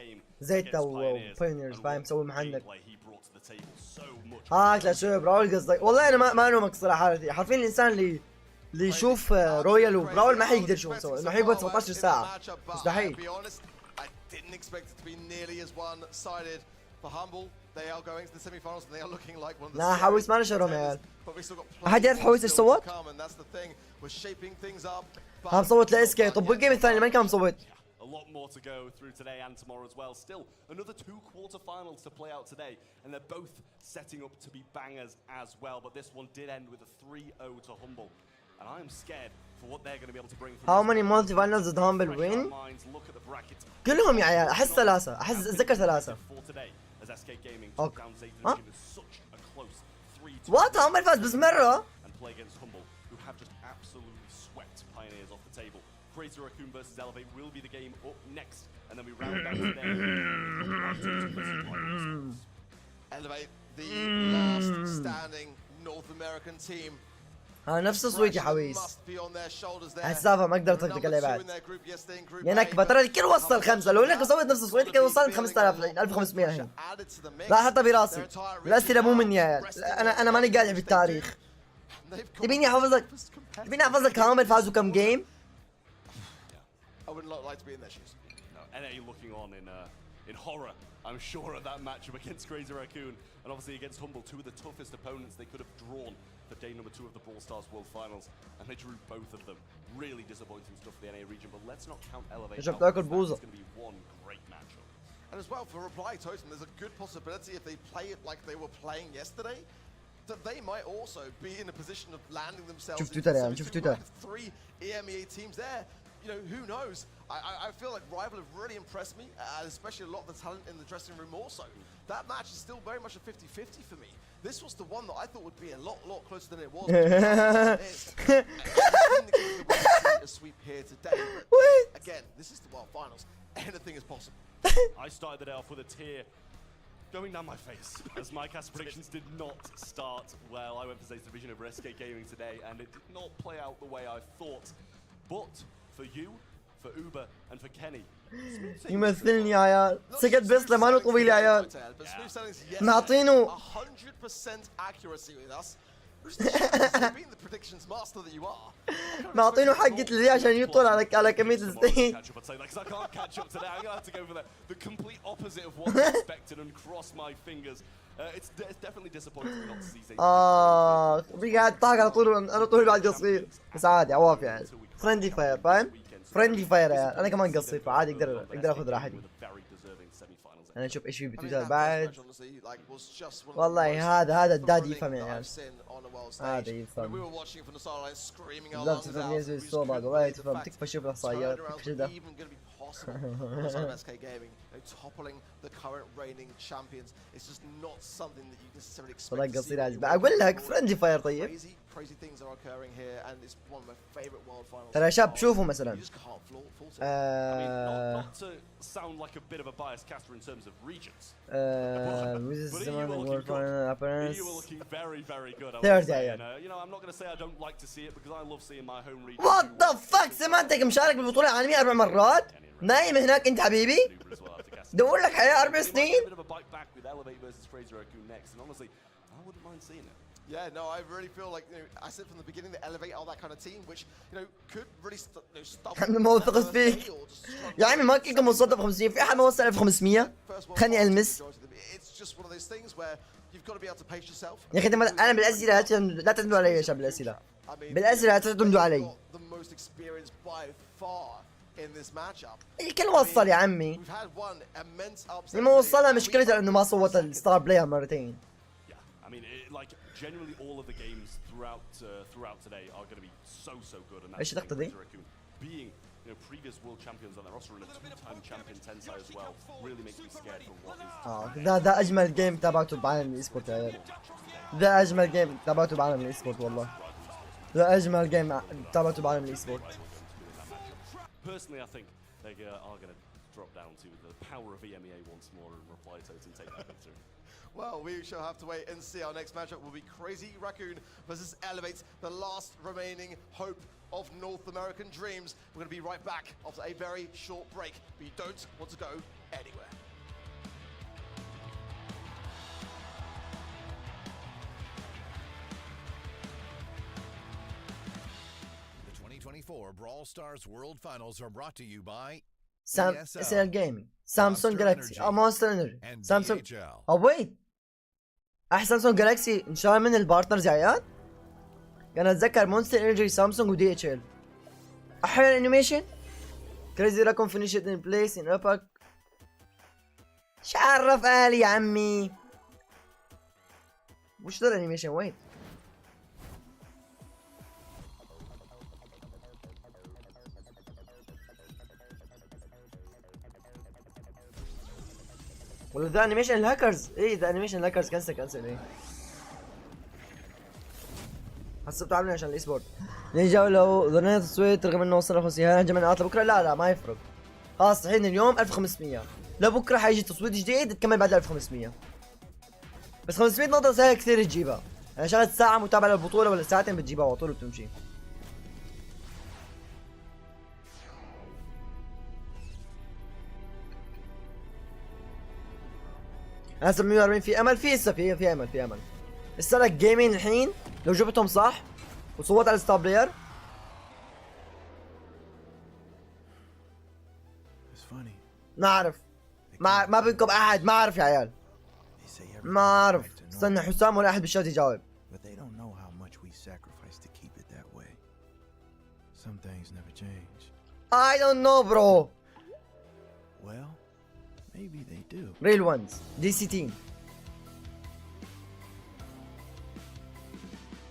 زيتا وبايونيرز فاهم، مسوي محنك. لا شو براول قصدك؟ والله انا ما انومك صراحه حالتي، حرفيا الانسان اللي يشوف رويال وبراول ما حيقدر يشوف مسوي، انه حيقعد 17 ساعه مستحيل. I didn't expect it to be nearly as one-sided for Humble. They are going to the semi-finals and they are looking like one of the لا حويس ما نشرهم يا عيال. But we still got أحد يعرف حويس ايش صوت؟ come, and that's the thing. We're shaping things up. ها مصوت لاسكي. طب والجيم الثاني من كان مصوت؟ A lot more to go through today and tomorrow as well. Still, another 2 quarterfinals to play out today, and they're both setting up to be bangers as well. But this one did end with a 3-0 to Humble, and I'm scared for what they're going to be able to bring. How many multi-finals did Humble win? Look at the bracket. كلهم يا عيال، احس 3، احس اتذكر 3. For today, as SK Gaming Okay. took down Zeta Huh? in such a close 3-2. وات همبل فاز بس مرة. And play against Humble, who have just absolutely swept Pioneers off the table. Crazy Raccoon versus Elevate will be the game up next, and then we round out today. Elevate, the last standing North American team. نفس تصويت يا حويس. Must be on their shoulders there. حسافة ما اقدر اطقطق عليه Number two بعد. in their group yesterday in Group يا A. نكبة، ترى الكل وصل 5، لو انك صوت نفس تصويتي كان وصلت 5000 الحين 1500 الحين. Added to the mix. لا حطها براسي، الاسئلة مو مني يا عيال، انا ماني قاعد في التاريخ. تبيني احفظ لك هامبل فازوا كم جيم؟ I would not like to be in their shoes. No, NA looking on in horror, I'm sure, at that matchup against Crazy Raccoon, and obviously against Humble, 2 of the toughest opponents they could have drawn for day number 2 of the Brawl Stars World Finals, and they drew both of them. Really disappointing stuff for the NA region, but let's not count Elevate out. It's going to be one great matchup. And as well, for Reply Totem, there's a good possibility if they play it like they were playing yesterday, that they might also be in a position of landing themselves into 3 EMEA teams there. You know, who knows? I feel like Rival have really impressed me, especially a lot of the talent in the dressing room also. That match is still very much a 50-50 for me. This was the one that I thought would be a lot closer than it was. A sweep here today. Again, this is the World Finals. Anything is possible. I started the day off with a tear going down my face, as my cast predictions did not start well. I went for Zay's division over SK Gaming today, and it did not play out the way I thought. But for you, for Uber, and for Kenny, يمثلني يا عيال. سكت بس لما طويل يا عيال. معطينه 100% accuracy with us. Being the predictions master that you are. معطينه حقة اللي عشان يطول على كمية الستين. I can't catch up today. I'm gonna have to go for the complete opposite of what's expected and cross my fingers. It's definitely disappointing not to see Zay. قاعد طاق على طول بعد قصير. بس عادي عواف يعني. فريندلي فاير فاهم؟ فريندلي فاير يا عيال. انا كمان قصير فعادي اقدر اخذ راحتي. انا اشوف ايش في بتويتر بعد. والله هذا الداد يفهم يا عيال. هذا يفهم. لا تفهم يزوي الصوبات والله تفهم. تكفى شوف الاحصائيات تكفى ده. SK Gaming toppling the current reigning champions. It's just not something that you necessarily expect. والله قصير عجب. اقول لك فريندلي فاير طيب. Crazy things are occurring here, and it's one of my favorite world finals. ترى يا شباب شوفوا مثلا. Not to sound like a bit of a biased caster in terms of regions. You were looking very good. Third yeah. You know, I'm not going to say I don't like to see it because I love seeing my home region. What the fuck سمانتك مشارك بالبطولة العالمية 4 مرات؟ نايم هناك انت حبيبي؟ دور لك حياة 4 سنين؟ Yeah, no, I really feel like, you know, I said from the beginning that Elevate are that kind of team which, you know, could really stop. أنا ما وثقت فيك. يا عمي ما كنت موصل 500 في أحد ما وصل 1500 خلني ألمس. It's just one of those things where you've got to be able to pace yourself. يا أخي أنا بالأسئلة لا تعتمدوا علي يا شباب بالأسئلة. بالأسئلة لا تعتمدوا علي. The most experienced by far in this matchup. الكل وصل يا عمي. لما وصلها مشكلته إنه ما صوت الستار بلاير مرتين. I mean, like genuinely all of the games throughout today are going to be so good, and ايش اللقطة دي؟ being, you know, previous world champions on their roster and a 2-time champion Tensai as well really makes me scared for what is. ده أجمل جيم تابعته بعالم الإي سبورت يا عيال. ده أجمل جيم تابعته بعالم الإي سبورت والله. ده أجمل جيم تابعته بعالم الإي سبورت. Personally, I think they are going to drop down to the power of EMEA once more and Reply Totem take that victory. Well, we shall have to wait and see. Our next matchup will be Crazy Raccoon versus Elevate, the last remaining hope of North American dreams. We're going to be right back after a very short break, but you don't want to go anywhere. The 2024 Brawl Stars World Finals are brought to you by SL Gaming, Samsung Galaxy, Monster Energy, Samsung. wait. سامسونج جالاكسي انشال من البارتنرز يا عيال. كان اتذكر مونستر انرجي سامسونج ودي اتش ال. احيانا الانيميشن كريزي راكون فينيش ان بليس ان اباك. ايش عرف الي يا عمي؟ وش ذا الانيميشن؟ وين ولا ذا انيميشن الهاكرز؟ ايه ذا انيميشن الهاكرز. كنسل ايه حسبته عاملين عشان الاي سبورت. نيجا لو ظنيت التصويت رغم انه وصل 50 هل هنجم نقاط بكره؟ لا ما يفرق. خلاص الحين اليوم 1500 لبكره حيجي تصويت جديد تكمل بعد 1500. بس 500 نقطة سهل كثير تجيبها. يعني شغلة ساعة متابعة للبطولة ولا ساعتين بتجيبها على طول وبتمشي. هسه 140 في امل. في امل. لسه لك جيمين الحين لو جبتهم صح وصوت على الستار بلاير. ما اعرف ما بينكم احد ما اعرف يا عيال. ما اعرف. استنى حسام ولا احد بالشات يجاوب. Some things never change. I don't know bro. Well, maybe they do. Real ones. DC team.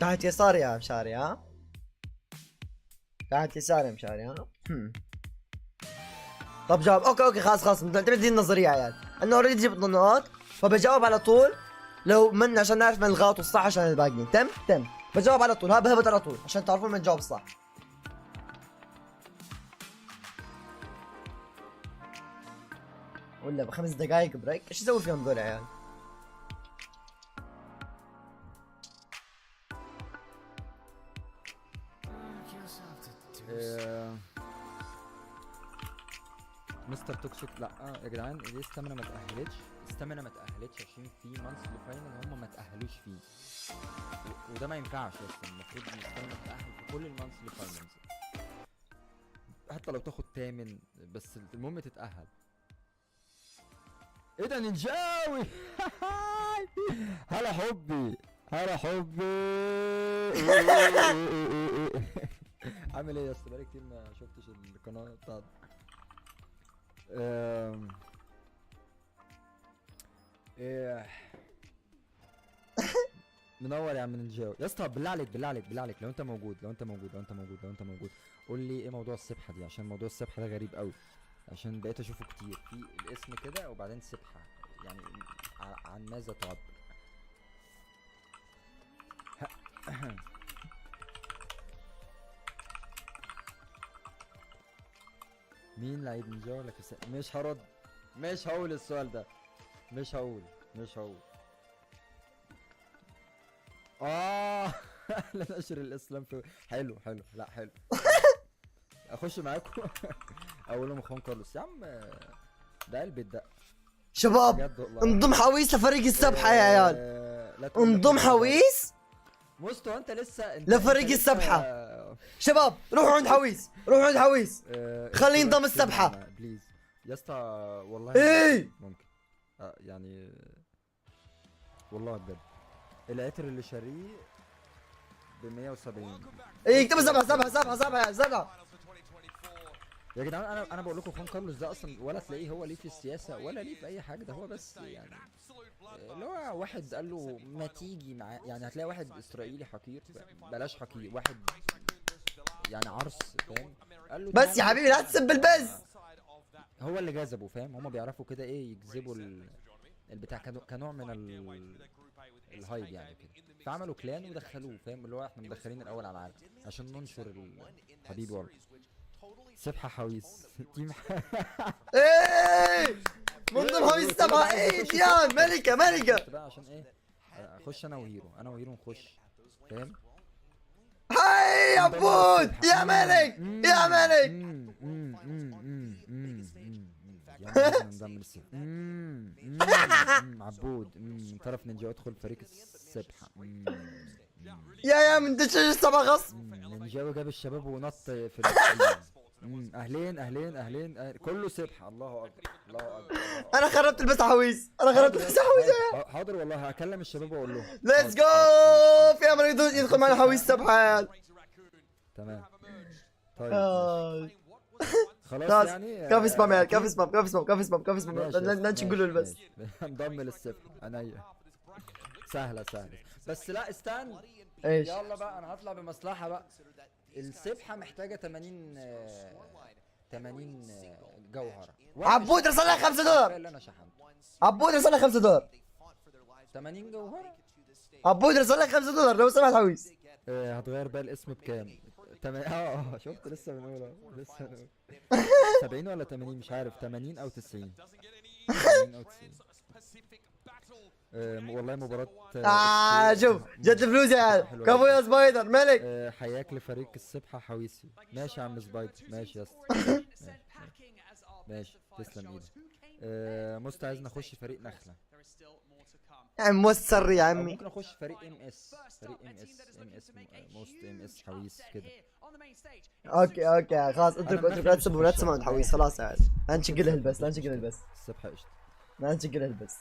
تحت يسار يا مشاري ها. تحت يسار يا مشاري ها. طب جاوب. اوكي خلاص تبدي النظريه يا عيال. انه اوريدي جبت النقاط فبجاوب على طول. لو من عشان نعرف من الغلط والصح عشان الباقيين. تم بجاوب على طول. ها بهبط على طول عشان تعرفون من جاوب صح. ولا ب5 دقائق بريك. ايش اسوي فيهم ذول يا عيال؟ مستر توكسيك لا يا جدعان ليه استامنا ما تأهلتش عشان في مانثلي فاينل هم ما تأهلوش فيه وده ما ينفعش اصلا. المفروض الاستامنا تتأهل في كل المانثلي فاينلز حتى لو تاخد تامن بس المهم تتأهل. ايه ده نينجاوي هلا حبي عامل ايه يا اسطى؟ بقالي كتير ما شفتش القناه بتاعتك. منور يا عم نينجاوي يا اسطى. بالله عليك لو انت موجود قول لي ايه موضوع السبحه دي عشان موضوع السبحه ده غريب قوي. عشان بقيت اشوفه كتير في الاسم كده وبعدين سبحه يعني عن ماذا تعبر؟ مين لعيب نينجا ولا مش هرد. مش هقول السؤال ده. مش هقول لا نشر الاسلام في حلو لا حلو اخش معاكم اقول لهم اخوان كارلوس يا عم ده قلب الدق. شباب انضم حويس لفريق السبحه يا عيال. انضم حويس مستو انت لسه لفريق السبحه. شباب روحوا عند حويس خليه ينضم السبحه بليز يا اسطى والله. ايه ممكن يعني والله بجد العطر اللي شاريه ب 170. ايه اكتب سبعة يا جدعان. انا بقول لكم خوان كارلوس ده اصلا ولا تلاقيه هو ليه في السياسه ولا ليه في اي حاجه. ده هو بس يعني اللي هو واحد قال له ما تيجي معاه. يعني هتلاقي واحد اسرائيلي حقير بلاش حقير واحد يعني عرس فاهم قال له بس يا حبيبي لا تسب البز. هو اللي جذبه فاهم. هما بيعرفوا كده ايه يجذبوا البتاع كنوع من الهايب يعني كده. فعملوا كلان ودخلوه فاهم اللي هو احنا مدخلين الاول على العالم عشان ننشر حبيبي والله. سبحة حويس تيم ايه من ضمن حويس السبعة. ايه ديان ملكة بقى عشان ايه اخش انا وهيرو نخش فاهم. هاي يا بود يا ملك عبود من طرف نينجا ادخل فريق السبحة. يا من دشاش السبعة غصب. نينجا جاب الشباب ونط في اهلين كله سبحة. الله اكبر. انا خربت البث حويس. حاضر والله هكلم الشباب واقول لهم ليتس جو. في امل يدخل معنا حويس سبحة يا عيال. تمام طيب خلاص يعني كافي سبام يا عيال. كافي سبام لا نقول له البث. انضم للسبحة عينيا سهلة بس لا استنى. ايش يلا بقى انا هطلع بمصلحة بقى. السبحة محتاجة 80 جوهرة. عبود رسل لك $5 اللي انا شحنته. عبود رسل لك $5 80 جوهرة. عبود رسل لك $5 لو سمحت حويس. هتغير بقى الاسم بكام؟ شفت لسه بنقول 70 ولا 80 مش عارف 80 او 90 والله مباراة شوف جت الفلوس يا عيال. كفو يا سبايدر ملك. حياك لفريق السبحة حويسي. ماشي يا عم سبايدر ماشي يا اسطى ماشي تسلم ايدك. مست عايز نخش فريق نخلة يا عم مستر يا عمي. ممكن اخش فريق ام اس موست ام اس حويس كده. اوكي خلاص اترك لا تسمع عند حويس خلاص يا عيال. لا نشقلها البس السبحة قشطة. لا نشقلها البس.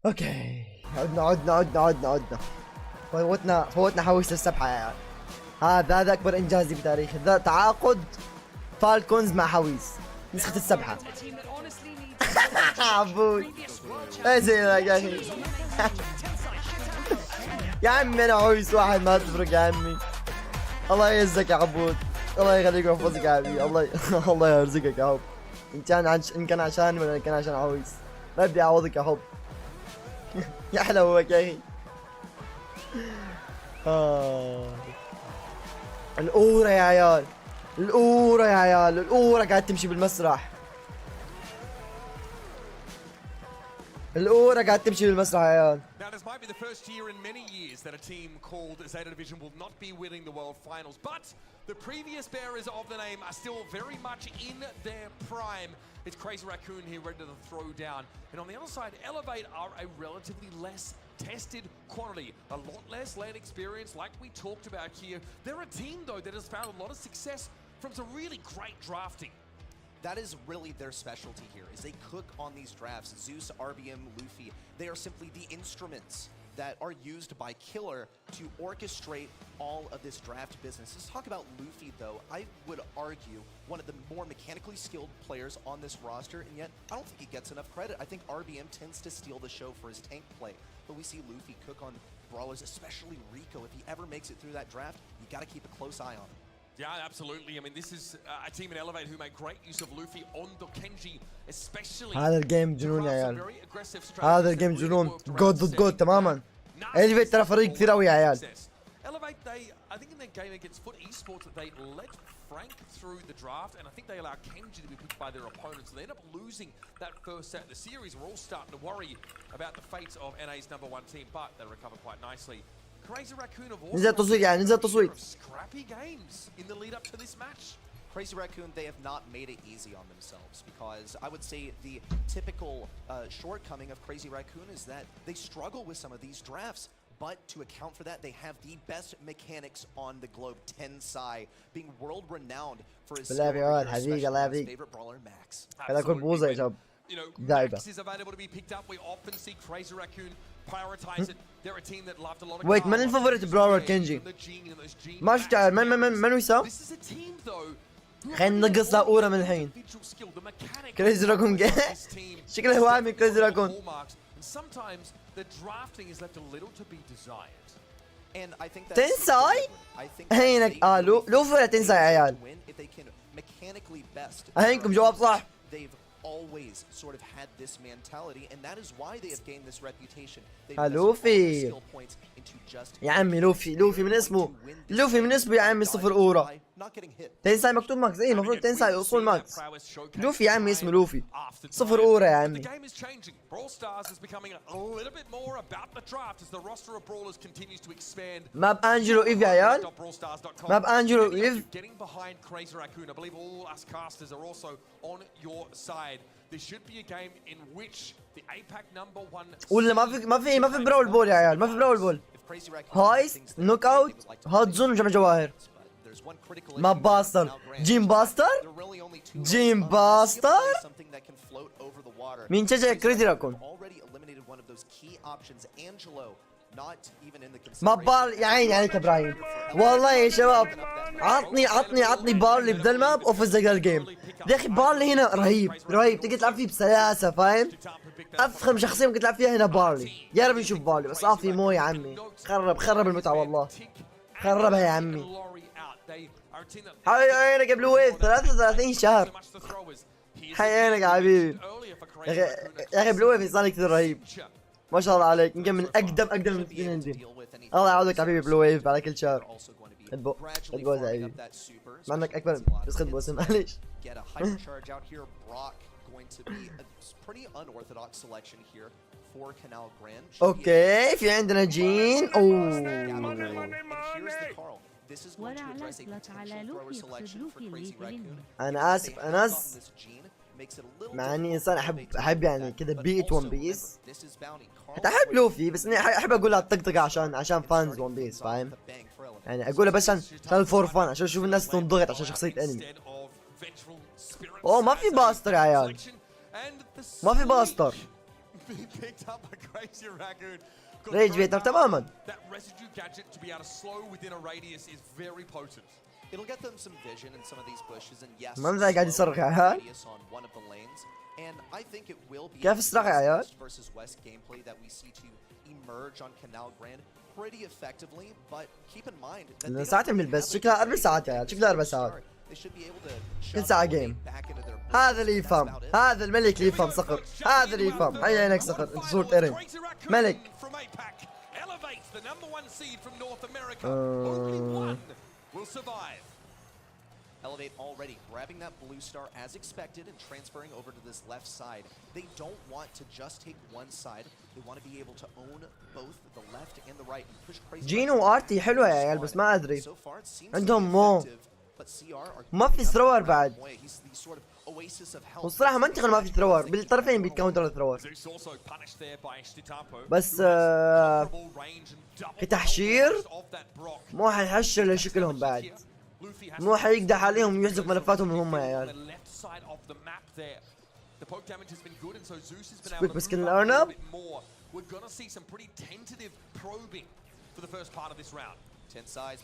اوكي عدنا فوتنا حويس للسبحة يا عيال. هذا اكبر انجازي بتاريخي، ذا تعاقد فالكونز مع حويس نسخة السبحة. عبود ايه زينك يا اخي. يا عمي انا عويس واحد ما تفرق يا عمي. الله يعزك يا عبود، الله يخليك ويحفظك يا حبيبي، الله يرزقك يا حب. ان كان عشاني ولا ان كان عشان عويس، ربي يعوضك يا حب. يا حلوك يا اخي. الأورة يا عيال، الأورة يا عيال، الأورة قاعد تمشي بالمسرح. الأورة قاعد تمشي بالمسرح يا عيال. Now this might be the first year in many years that a team called Zeta Division will not be winning the World Finals, but the previous bearers of the name are still very much in their prime. It's Crazy Raccoon here ready to throw down. And on the other side, Elevate are a relatively less tested quantity, a lot less land experience like we talked about here. They're a team though that has found a lot of success from some really great drafting. That is really their specialty here, is they cook on these drafts. Zeus, RBM, Luffy, they are simply the instruments that are used by Killer to orchestrate all of this draft business. Let's talk about Luffy though. I would argue one of the more mechanically skilled players on this roster, and yet I don't think he gets enough credit. I think RBM tends to steal the show for his tank play, but we see Luffy cook on brawlers, especially Rico. If he ever makes it through that draft, you gotta keep a close eye on him. Yeah, absolutely. I mean, this is a team in Elevate who make great use of Luffy on the Kenji, especially. هذا الجيم جنون يا عيال، هذا الجيم جنون، جود ضد جود تماما. Elevate ترى فريق كثير قوي يا عيال. Elevate, I think in their game against Foot Esports that they let Frank through the draft, and I think they allow Kenji to be picked by their opponents. So they end up losing that first set of the series. We're all starting to worry about the fates of NA's #1 team, but they recover quite nicely. Crazy Raccoon have also نزل تصويت يعني، نزل تصويت. scrappy games in the lead up to this match. Crazy Raccoon, they have not made it easy on themselves, because I would say the typical shortcoming of Crazy Raccoon is that they struggle with some of these drafts. But to account for that, they have the best mechanics on the globe. Tensai being world renowned for his بالله يا عيال حبيبي الله يهديك. favorite brawler Max. هذا كل بوظة يا شباب. You know, دايبة. Max is available to be picked up. We often see Crazy Raccoon prioritize it. They're a team that loved a lot of. Wait, من الفافوريت براول كنجي؟ ما شفت من ويساو؟ This is a team though. خلينا نقص له أورا من الحين. كريزي راكون جاي. شكله هو عامل كريزي راكون. Sometimes the drafting is left a little to be desired. And I think that تنساي؟ هينك لوفي ولا تنساي يا عيال؟ هينكم جواب صح. They've always sort of had this mentality, and that is why they have gained this reputation. لوفي يا عمي، لوفي من اسمه، لوفي من اسمه يا عمي صفر أورا. تنساي مكتوب ماكس، ايه المفروض تنساي اصول ماكس. لوفي يا عمي اسمه لوفي، صفر أورا يا عمي. ماب انجلو ايف يا عيال، ماب انجلو ايف. ولا ما في براول بول يا عيال، ما في براول بول. هايست نوك اوت هات زون جمع جواهر. ما باستر جيم باستر، جيم باستر. مين شجع كريزي راكون؟ ما بال يا عيني عليك ابراهيم، والله يا شباب عطني بارلي بدل ماب وفز الجيم. يا اخي بارلي هنا رهيب تقدر تلعب فيه بسلاسه، فاهم؟ افخم شخصيه ممكن تلعب فيها هنا بارلي. يا رب نشوف بارلي بس في مو يا عمي. خرب المتعه والله، خربها يا عمي. حي عينك يا بلو ويف 33 شهر. حي عينك يا حبيبي. يا اخي بلو ويف صار كثير رهيب، ما شاء الله عليك. يمكن من اقدم المنتجين عندي. الله يعوضك حبيبي بلو ويف على كل شهر. البو يا حبيبي، مع انك اكبر بس خد بوسم معليش. اوكي في عندنا جين. انا اسف مع اني انسان احب يعني كذا بيئة ون بيس، حتى احب لوفي، بس اني احب اقولها الطقطقة عشان فانز ون بيس، فاهم؟ يعني اقولها بس عشان الفور فان، عشان اشوف الناس تنضغط عشان شخصية انمي. اوه ما في باستر يا عيال، ما في باستر. ريج بيتر تماما. That residue gadget to be able to slow within a radius is very potent. It'll get them some vision in some of these bushes, and yes, المنظر قاعد يصرخ يا عيال. radius on one of the lanes, and I think it will be كيف الصراخ يا عيال؟ East versus West gameplay that we see to emerge on Canal Grand pretty effectively, but keep in mind that they ساعتين من البث شكلها 4 ساعات يا عيال، شكلها 4 ساعات. they should be able to كل ساعة جيم. هذا اللي يفهم، هذا الملك اللي يفهم صقر، هذا اللي يفهم. حي عينك صقر، انت صورة ايرن ملك. Elevates the number 1 seed from North America. Only one will survive. Elevate already grabbing that blue star as expected and transferring over to this left side. They don't want to just take one side. They want to be able to own both the left and the right and push crazy. جينو وارتي حلوة يا عيال بس ما ادري. So far it seems عندهم مو. but CR are ما في ثرور بعد. He's the sort of oasis of health. والصراحة منطقة ما في ثرور، بالطرفين بيتكاونتر الثرور. بس كتحشير مو حيحشر لشكلهم بعد. مو حيقدح عليهم ويحذف ملفاتهم هم يا عيال. سكويك مسكين الارنب. تنساي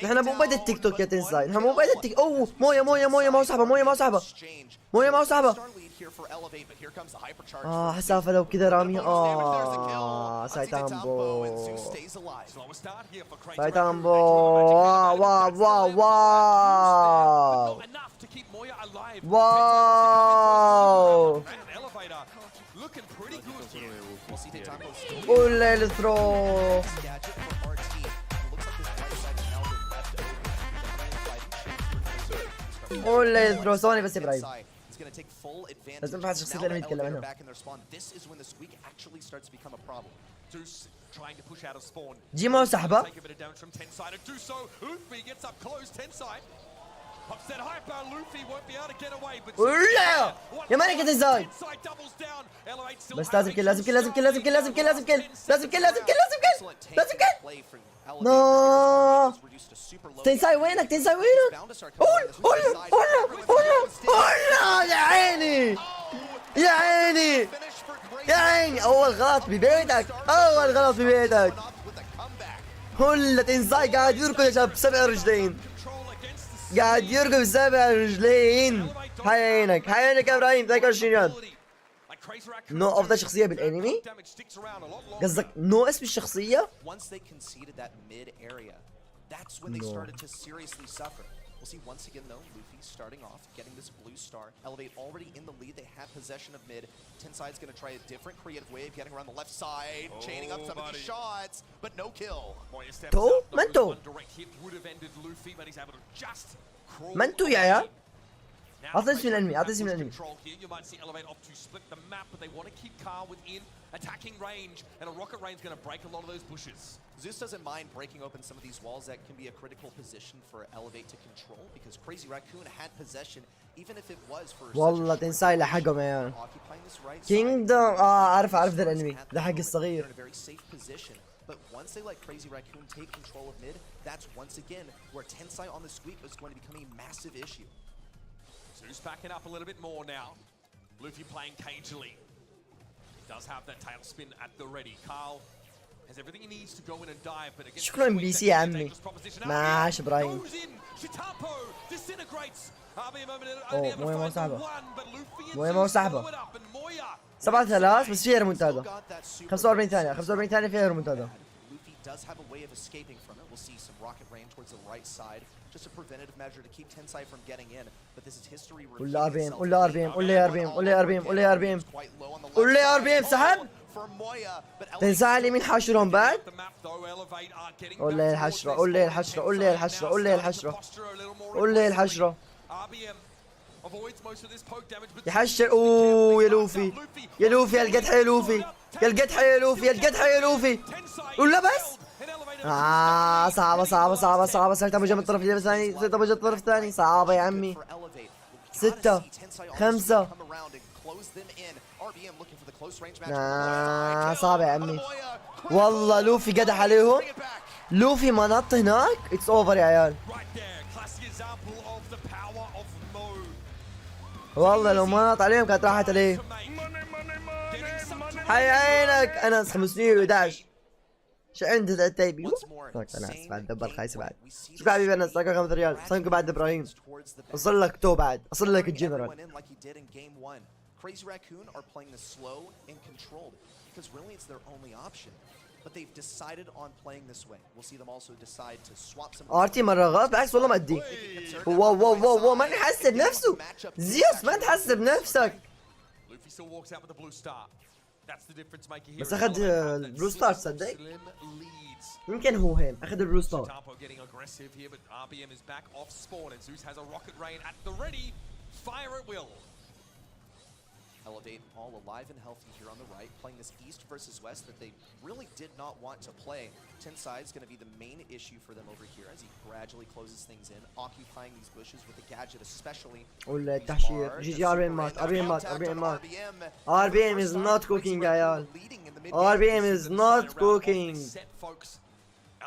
نحن مو بعد التيك توك يا تنساي، نحن مو بعد التيك. اوه مويه ما وصاحبه، مويه ما وصاحبه. حسافة لو كذا رامي. سايتامبو واو ولا الثرو. ولا الثرو. ثواني بس ابراهيم، لازم نبحث شخصية اللي يتكلم عنها. جيما وسحبه. ولا يا مالك انت ازاي؟ بس لازم كل. نو تنساي وينك؟ يا عيني اول غلط ببيتك. كل تنساي قاعد يركض يا شباب ب7 رجلين، قاعد يركض ب7 رجلين. حيينك يا ابراهيم. 23 ريال. نو افضل شخصية بالانمي؟ قصدك نو اسم الشخصية؟ We'll see once again though, Luffy starting off, getting this blue star. Elevate already in the lead, they have possession of mid. Tenside's gonna try a different creative way of getting around the left side, chaining up some of these shots, but no kill. منتو يا عيال. اعطي اسم الانمي. You might see Elevate opt to split the map, but they want to keep Carl within attacking range, and a rocket range is going to break a lot of those bushes. Zeus doesn't mind breaking open some of these walls. That can be a critical position for Elevate to control, because Crazy Raccoon had possession, even if it was for. والله تنساي لحقهم يا عيال. كينجدوم عارف ذا الانمي، لحق الصغير. But once they let Crazy Raccoon take control of mid, that's once again where Tensai on the sweep is going to become a massive issue. Zeus backing up a little bit more now. Luffy playing cagily. He does have that tail spin at the ready. Carl has everything he needs to go in and dive, but against شكرا بي سي يا عمي. ماشي ابراهيم. مويه ما صعبة. 7-3 بس فيها ريمونتادا. 45 ثانية فيها ريمونتادا. Does have a way of escaping from it. We'll see some rocket rain towards the right side, just a preventative measure to keep Tensai from getting in. But this is history. قول لي RBM سحب. تنساي اليمين حاشرهم بعد. قول لي الحشرة. يحشر. اوه يا لوفي القدحة يا لوفي. ولا بس صعبة. سيرفر بجنب الطرف الثاني. صعبة يا عمي. 6 5. صعبة يا عمي. والله لوفي قدح عليهم. لوفي ما نط هناك. اتس اوفر يا عيال. والله لو ما نط عليهم كانت راحت عليه. حي عينك انس 511 شو عندك التيبي؟ انا اسف بعد دبر خايس بعد. شكرا حبيبي انس 5 ريال. سامك بعد ابراهيم. اصل لك تو بعد اصل لك الجنرال. Crazy Raccoon are playing this slow and controlled because really it's their only option. But they've decided on playing this way. We'll see them also decide to swap some. ارتي مرة غلط بالعكس والله ما ادي. واو واو واو واو ما تحس بنفسه. زيوس ما تحس بنفسك. بس اخذ البلو ستار تصدق؟ يمكن هو هين اخذ البلو ستار. Elevate all alive and healthy here on the right, playing this east versus west that they really did not want to play. Tensai is going to be the main issue for them over here as he gradually closes things in, occupying these bushes with the gadget especially. والتحشير جي ار بي ام مات ار بي ام is not cooking عيال. ار بي ام is not cooking.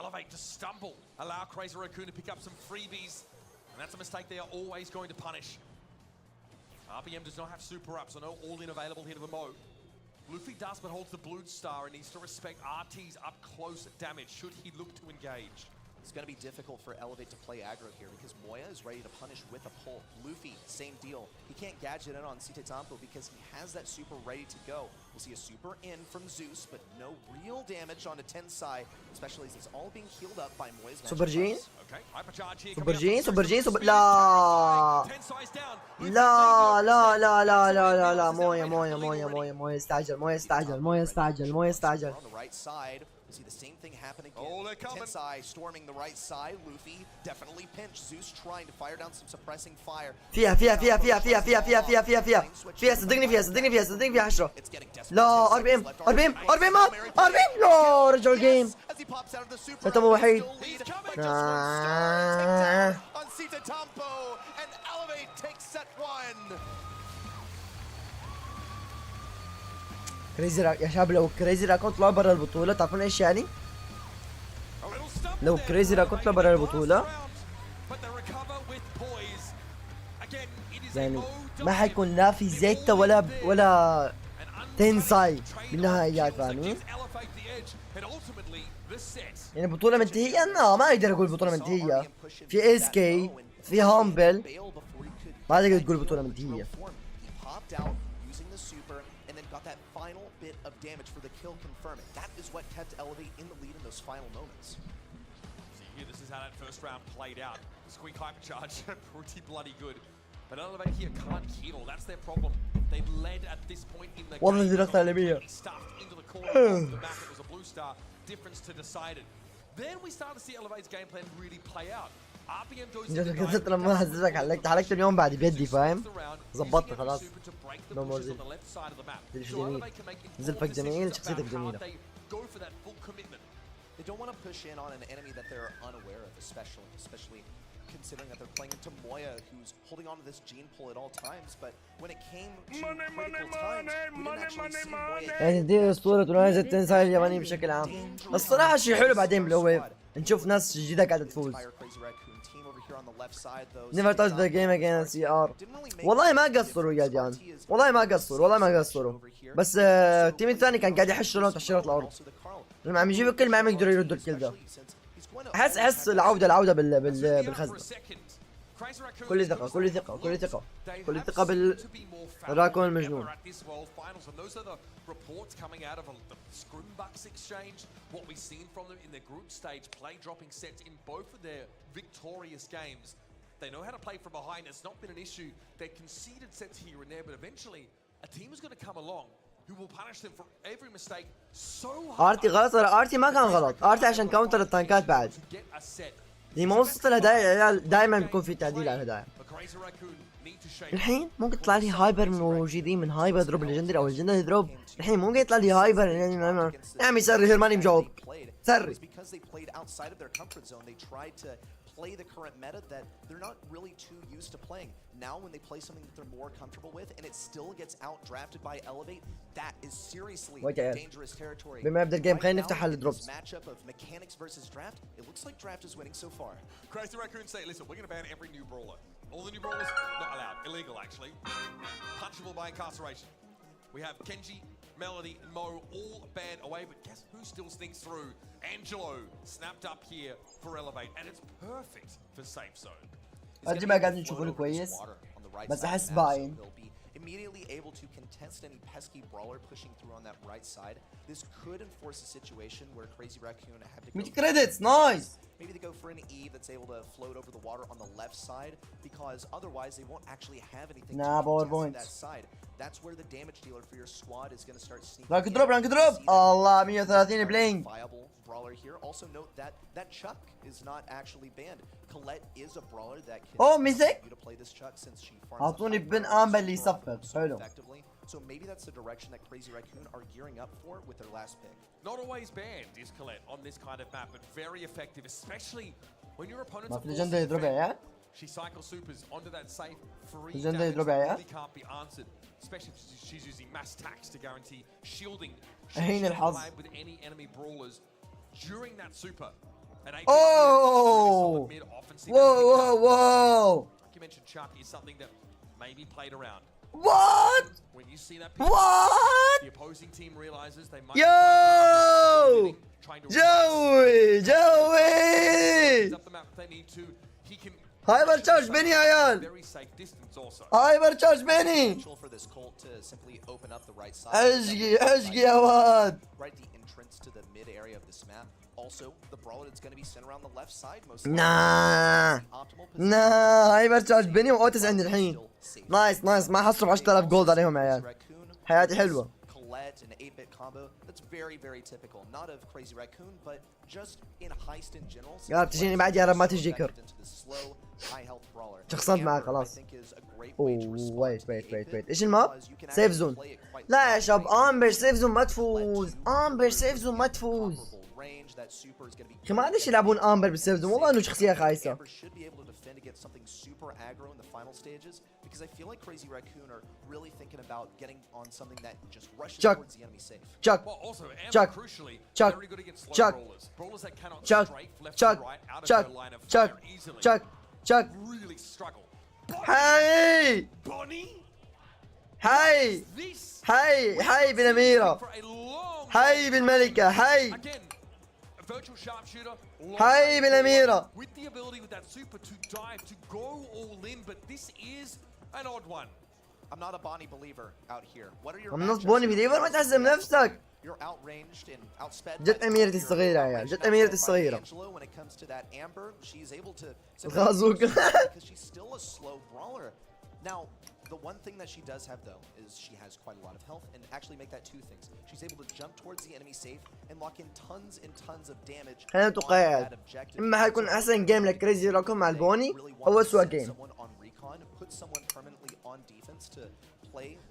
Elevate to stumble, allow Crazy Raccoon to pick up some freebies, and that's a mistake they are always going to punish. RBM does not have super up, so no all-in available here to the Mo. Luffy does, but holds the blue star and needs to respect RT's up close damage should he look to engage. It's going to be difficult for Elevate to play aggro here because Moya is ready to punish with a pull. Luffy, same deal. He can't gadget in on Sitetampo because he has that super ready to go. We'll see a super in from Zeus, but no real damage onto Tensai, especially as it's all being healed up by Moya's magic. Super Gene? Okay, hypercharge here. Super Gene, Super Gene, Super... لا لا لا لا لا لا لا لا مويا مويا مويا مويا مويا استعجل مويا استعجل مويا استعجل مويا استعجل. On the right side. We see the same thing happen again. Tensai storming the right side. Luffy definitely pinched. Zeus trying to fire down some suppressing fire. فيها صدقني فيها 10. لا ار بي ام مات لا رجعوا الجيم. فتمو وحيد. كريزي راك يا شباب لو كريزي راكون طلعوا برا البطولة تعرفون ايش يعني؟ لو كريزي راكون طلعوا برا البطولة يعني ما حيكون لا في زيتا ولا تنساي بالنهائيات فاهمين؟ يعني البطولة منتهية؟ لا ما اقدر اقول البطولة منتهية. في اس كي في هامبل ما تقدر تقول البطولة منتهية. That final bit of damage for the kill confirming. That is what kept Elevate in the lead in those final moments. See here, this is how that first round played out. Squeak hypercharge, pretty bloody good. But Elevate here can't heal. That's their problem. They led at this point in the والله دي رقصة عالمية. Stuffed into the corner of the map. It was a blue star. Difference to decided. Then we start to see Elevate's game plan really play out. RBM goes كنت لما هززك حلقت اليوم بعد بيدي فاهم؟ ظبطت خلاص. نو مور زي. جميل. زلفك جميل شخصيتك جميلة. They don't want to push in on an enemy that they're unaware of, especially considering that they're playing into Moya, who's holding on to this gene pull at all times. But when it came to critical times, we didn't actually see Moya. يعني دي أسطورة ونازل التنساي الياباني بشكل عام. الصراحة شيء حلو بعدين بالأويف نشوف ناس جديدة قاعدة تفوز. Never touch the game against CR. والله ما قصروا يا جان. والله ما قصروا. بس التيم الثاني كان قاعد يحش لهم تحشيرات الأرض. لما عم يجيبوا الكل ما عم يقدروا يردوا الكل ده. احس العودة بالخزنة. كل ثقة بالراكون المجنون. What we've seen from them in their group stage, play dropping sets in both of their victorious games. They know how to play from behind. It's not been an issue. They conceded sets here and there, but eventually a team is going to come along who will punish them for every mistake so hard. ارتي غلط ولا ارتي ما كان غلط. ارتي عشان كاونتر التانكات بعد. دي ما وصلت الهدايا دائما بيكون في تعديل على الهدايا. الحين ممكن يطلع لي هايبر موجودين من هايبر دروب الليجندري او الليجندري دروب. الحين ممكن يطلع لي هايبر يا عمي سري هيرماني مجاوب سري. Play the current meta that they're not really too used to playing. Now when they play something that they're more comfortable with and it still gets out drafted by Elevate, that is seriously dangerous territory. بما يبدا الجيم خلينا نفتح الدروبس. Matchup of mechanics versus draft. It looks like draft is winning so far. Crazy Raccoon say, listen, we're going to ban every new brawler. All the new brawlers not allowed, illegal actually. Punchable by incarceration. We have Kenji, Melody, and Mo all banned away, but guess who still sneaks through? Angelo snapped up here for Elevate, and it's perfect for safe zone. أجي بقى قاعدين نشوفه كويس بس أحس باين. Immediately able to contest any pesky brawler pushing through on that right side. This could enforce a situation where Crazy Raccoon have to go 100 credits, nice. Maybe they go for an E that's able to float over the water on the left side, because otherwise they won't actually have anything to contest that side. That's where the damage dealer for your squad is going to start sneaking. rank drop. Allah 130 blink. Viable brawler here. Also note that Chuck is not actually banned. Colette is a brawler that can مسك. you to play this Chuck since she farms أعطوني بن آمبر اللي يصفر. حلو. So maybe that's the direction that Crazy Raccoon are gearing up for with their last pick. Not always banned is Colette on this kind of map, but very effective, especially when your opponents ما are في ليجندري يضرب عيال. She cycles supers onto that safe free ليجندري damage يضرب that عيال. really can't be answered, especially if she's using mass tax to guarantee shielding. الحين الحظ. With any enemy brawlers during that super. Oh! Whoa! Like you mentioned, Chuck is something that maybe played around. What? When you see that, What? The opposing team realizes they might. Yo! Joey! Up the map they need to. He can. هايبر تشارج بيني يا عيال. Very safe distance also. هايبر تشارج بيني. For this Colt to simply open up the right side. اشقي يا واد. Right, the entrance to the mid area of this map. Also, the brawler that's going to be sent around the left side most. هايبر تشارج بيني واوتس عندي الحين. نايس ما حصرف 10000 جولد عليهم عيال. حياتي حلوة. Colette and 8-bit combo. That's very typical. Not of Crazy Raccoon, but just in heist in general. يا رب تجيني بعد يا رب ما تجي كر. شخصنت معك خلاص. ويت ايش الماب؟ سيف زون. لا يا شباب امبر سيف زون ما تفوز. امبر سيف زون ما تفوز. اخي ما عادش يلعبون امبر بالسيف زون والله انه شخصية خايسة. Because I feel like Crazy Raccoon are really thinking about getting on something that just rushes towards the enemy safe. Chuck. Well, also, Chuck. crucially, Chuck. very good against slow Chuck. brawlers. Brawlers that cannot Chuck. strafe left Chuck. and right out of Chuck. their line of Chuck. fire easily. Chuck. Really struggle. هاي Bonnie. هاي هاي بالأميرة. هاي بالملكة. هاي Virtual sharpshooter. هاي بالأميرة. With the ability with that super to dive, to go all in, but this is an odd one. I'm not a Bonnie believer out here. What are your I'm not Bonnie believer. ما تحزم نفسك. You're outranged and outsped. جت أميرتي الصغيرة يا عيال. جت أميرتي الصغيرة. When it comes to that Amber, she's able to الغازوق. because she's still a slow brawler. Now, the one thing that she does have though is she has quite a lot of health and actually make that two things. She's able to jump towards the enemy safe and lock in tons and tons of damage. خلينا نتوقع إما حيكون أحسن جيم لكريزي راكون مع البوني أو أسوأ جيم.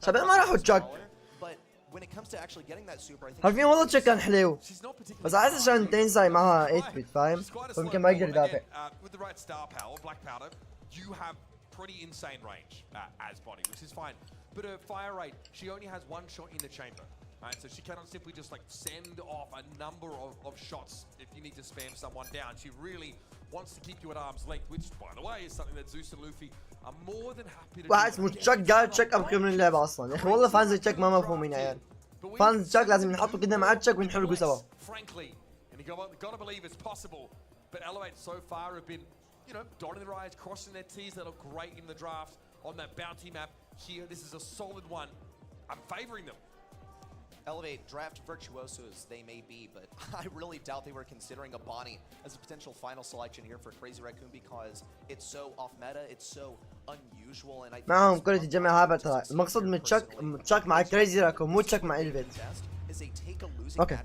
شباب ما راحوا تشك. عارفين والله تشك كان حلو بس عايز عشان تنساي معها 8 بت فاهم فيمكن ما يقدر يدافع. Pretty insane range as Bonnie, which is fine. But her fire rate, she only has one shot in the chamber. Right? So she cannot simply just like send off a number of shots if you need to spam someone down. She really wants to keep you at arm's length, which by the way is something that Zeus and Luffy are more than happy to do. واحد اسمه تشك قال تشك أبكر من اللعبة أصلا يا أخي والله فانز تشك ما مفهومين يا عيال. فانز تشك لازم نحطه كده مع تشك ونحرقه سوا. Frankly, and you gotta believe it's possible. But Elevate so far have been, you know, dotting their I's, crossing their T's. They look great in the draft on that bounty map here. This is a solid one. I'm favoring them. Elevate draft virtuosos they may be, but I really doubt they were considering a Bonnie as a potential final selection here for Crazy Raccoon because it's so off meta, it's so unusual, and I think معهم كل تجمع هابط ترى المقصود من تشك مع كريزي راكون مو تشك مع إلفيت. اوكي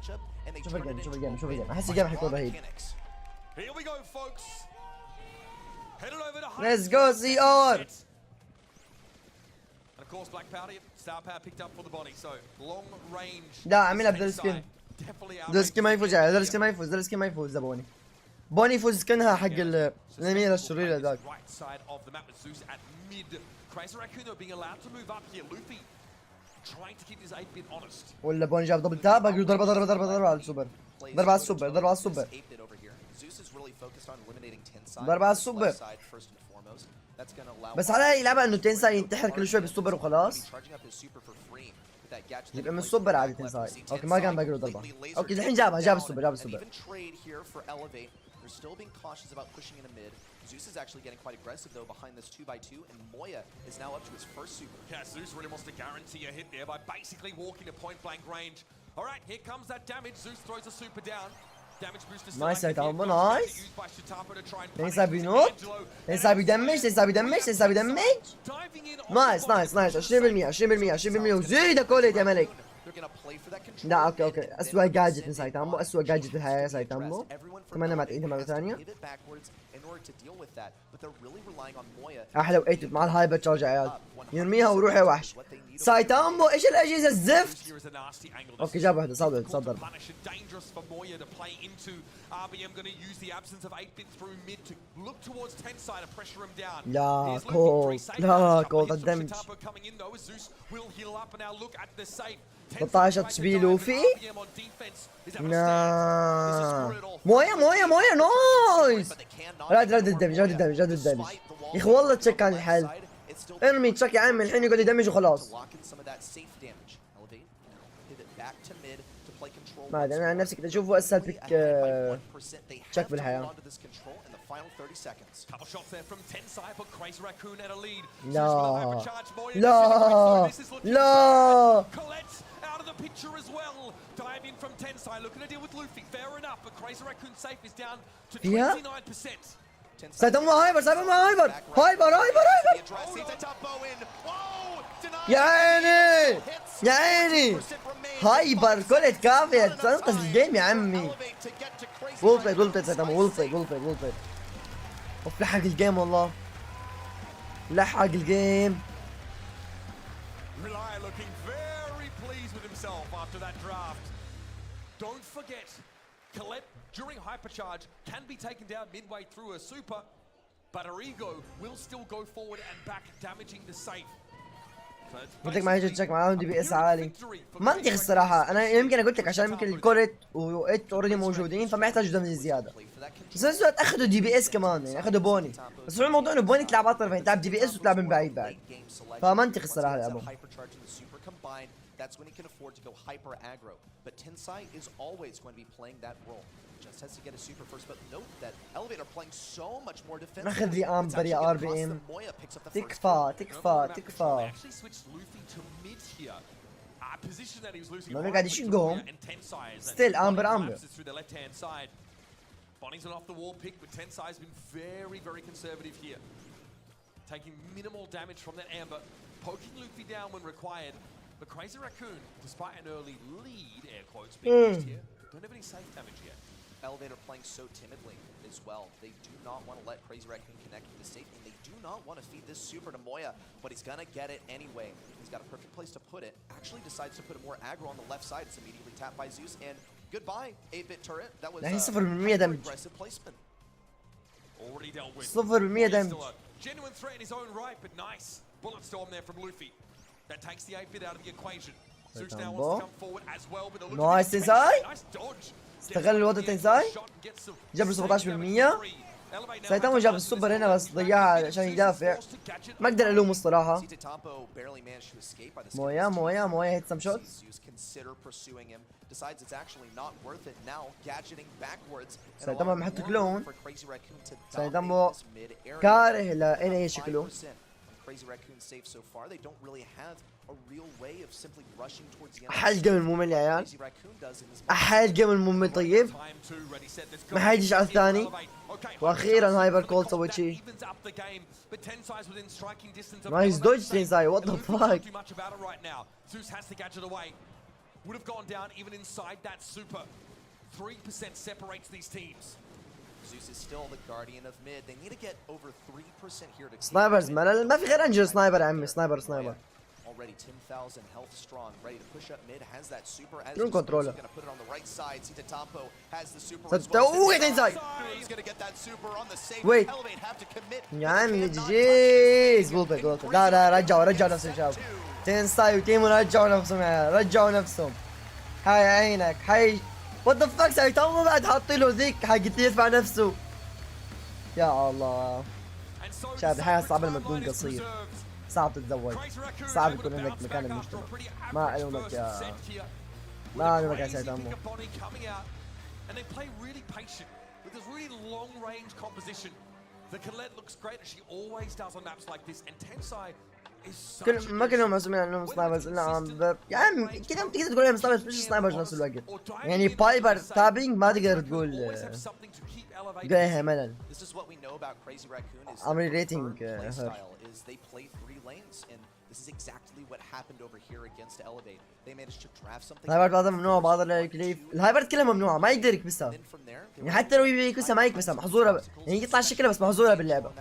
شوف الجيم احس الجيم حيكون رهيب. Here we go, folks. Headed over to Let's go CR. And of course, Black Powder, Star Power picked up for the Bonnie, so long range. لا اعملها بدل سكن. بدل سكن ما يفوز بدل سكن ما يفوز ذا بوني. بوني يفوز سكنها حق الأميرة الشريرة ذاك. Right side of the map with Zeus at mid. Crazy Raccoon though being allowed to move up here. Luffy trying to keep his 8-bit honest. ولا بوني جاب دبل تاب باقي ضربة على السوبر. ضربة على السوبر. ضربة على السوبر. بس على يلعبها انه تنسى ينتحر كل شوي بالسوبر وخلاص. يبقى من السوبر عادي تنساي. اوكي ما كان باقي له ضربة. اوكي الحين جاب السوبر جاب السوبر. They're still being cautious about pushing into mid. Zeus is actually getting quite aggressive though behind this 2x2, and Moya is now up to his first super. Yeah, Zeus really wants to guarantee a hit there by basically walking to point blank range. All right, here comes that damage. Zeus throws a super down. Damage booster still نايس يا active here. تامبو نايس. Used by Shitapo to try and تنسى punish بينوت. Angelo. تنسى بيدمج تنسى بيدمج تنسى بيدمج. Diving in on نايس the نايس نايس 20% 20% وزيد كوليت يا ملك. لا اوكي اوكي اسوء جاجت من سايتامبو اسوء جاجت بالحياة سايتامبو. اتمنى ما تعيدها مرة ثانية. احلى و8 مع الهايبر تشارج يا عيال. يرميها وروح يا وحش. سايتامبو ايش الاجهزة الزفت؟ اوكي جاب واحدة صدر صدر. لا كول لا كول الدمج. 13 تشبيه لوفي. مويا مويا مويا نايس. رد الدمج رد الدمج رد الدمج. يا اخي والله تشك كان الحل. ارمي تشك يا عمي الحين يقعد يدمج وخلاص. ما ادري انا عن نفسي كنت اشوفه اسهل بيك تشك بالحياة. لا لا لا out of the picture as well. Dive in from Tensai, looking to deal with Luffy. Fair enough, but Crazy Raccoon safe is down to 29%. سايتامبو هايبر سايتامبو هايبر هايبر هايبر هايبر. يا عيني يا عيني هايبر كولت كافية تنقذ الجيم يا عمي. وولفيد وولفيد سايتامبو وولفيد وولفيد وولفيد. اوف لحق الجيم والله لحق الجيم. After that draft, don't forget, Colette during hypercharge can be taken down midway through a super, but her ego will still go forward and back, damaging the safe. قلت لك ما يجي تشيك معاهم دي بي اس عالي. منطقي الصراحه انا يمكن قلت لك عشان يمكن الكورت وإت اوريدي موجودين فما يحتاجوا دمج زياده. بس نفس الوقت اخذوا دي بي اس كمان يعني اخذوا بوني. بس هو الموضوع انه بوني تلعب على الطرفين تلعب دي بي اس وتلعب من بعيد بعد. فمنطقي الصراحه لعبهم. That's when he can afford to go hyper aggro. But Tensai is always going to be playing that role. Just has to get a super first, but note that Elevator playing so much more defensive. ناخذ لي امبر يا ار بي ام. تكفى تكفى تكفى. ما قاعد يشقهم. ستيل امبر امبر. Bonnie's an off the wall pick, but Tensai's been very conservative here. Taking minimal damage from that amber, poking Luffy down when required. But Crazy Raccoon, despite an early lead, air quotes being used here, don't have any safe damage yet. Elevator playing so timidly as well. They do not want to let Crazy Raccoon connect with the safe, and they do not want to feed this super to Moya, but he's gonna get it anyway. He's got a perfect place to put it. Actually decides to put more aggro on the left side. It's immediately tapped by Zeus, and goodbye, 8-bit turret. That was aggressive placement. Already dealt with. 0% damage. Still a genuine threat in his own right, but nice. Bullet storm there from Luffy. That takes the 8-bit out of the equation. Zeus now wants to come forward as well, but نايس تنساي. nice dodge. استغل الوضع تنساي. جاب له 17%. سايتامو جاب السوبر هنا بس ضيعها عشان يدافع. ما اقدر الومه الصراحة. مويا مويا مويا هيت سم شوت. سايتامو عم يحط كلون. سايتامو كاره لا ان اي شكله. Crazy Raccoon safe so far. They don't really have a real way of simply rushing towards the end. أحل جيم الممل يا عيال. أحل جيم الممل طيب. ما حيجيش على الثاني. وأخيرا هايبر كول سوى شي. نايس دوج تنساي. What the fuck. Zeus has the gadget away. Would have gone down even inside that super. 3% separates these teams. Zeus is still the guardian of mid. They need to get over 3% here to سنايبرز ما في غير انجل سنايبر يا عمي سنايبر سنايبر. Already 10,000 health strong, ready to push up mid. Has that super as he's going to put it on the right side. Zettampo has the super. Wait inside. He's going to get that super on the safe. Wait. Elevate have to commit. يا عمي جيز بولبك بولبك. لا رجعوا نفسهم شباب. تنساي وتيمو رجعوا نفسهم يا عيال رجعوا نفسهم. هاي عينك هاي. وات ذا فاك سايتامو بعد حاطين له ذيك حقت يدفع نفسه. يا الله. شباب الحياة صعبة لما تكون قصير. صعب تتزوج، صعب يكون عندك مكان بالمجتمع. ما ألومك يا ما ألومك يا سيد عمو. And they play really patient with this really long-range composition. The Khaleed looks great, as she always does on maps like this. And Tensai is such a ما كلهم مسؤولين عنهم سنايبرز الا عم يا عم كده تقدر تقول عليهم سنايبرز مش سنايبرز نفس الوقت. يعني بايبر تابينج ما تقدر تقول قايها ملل. عمري ريتنج This is exactly what happened over here against Elevate. They managed to draft something. الهايبرد بعضها ممنوع بعضها لا يكليف. الهايبرد كلها ممنوعة ما يقدر يكبسها. يعني حتى لو يبي يكبسها ما يكبسها محظورة يعني يطلع شكلها بس محظورة باللعبة.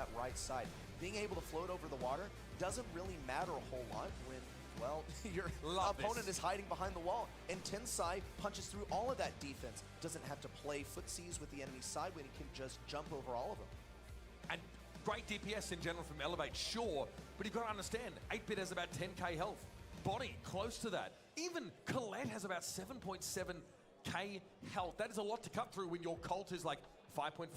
Being able to float over the water doesn't really matter a whole lot when, well, your opponent is hiding behind the wall. And Tensai punches through all of that defense. Doesn't have to play footsies with the enemy side when he can just jump over all of them. And great DPS in general from Elevate, sure, but you've got to understand, 8-bit has about 10k health. Bonnie, close to that. Even Colette has about 7.7k health. That is a lot to cut through when your Colt is like 5.5.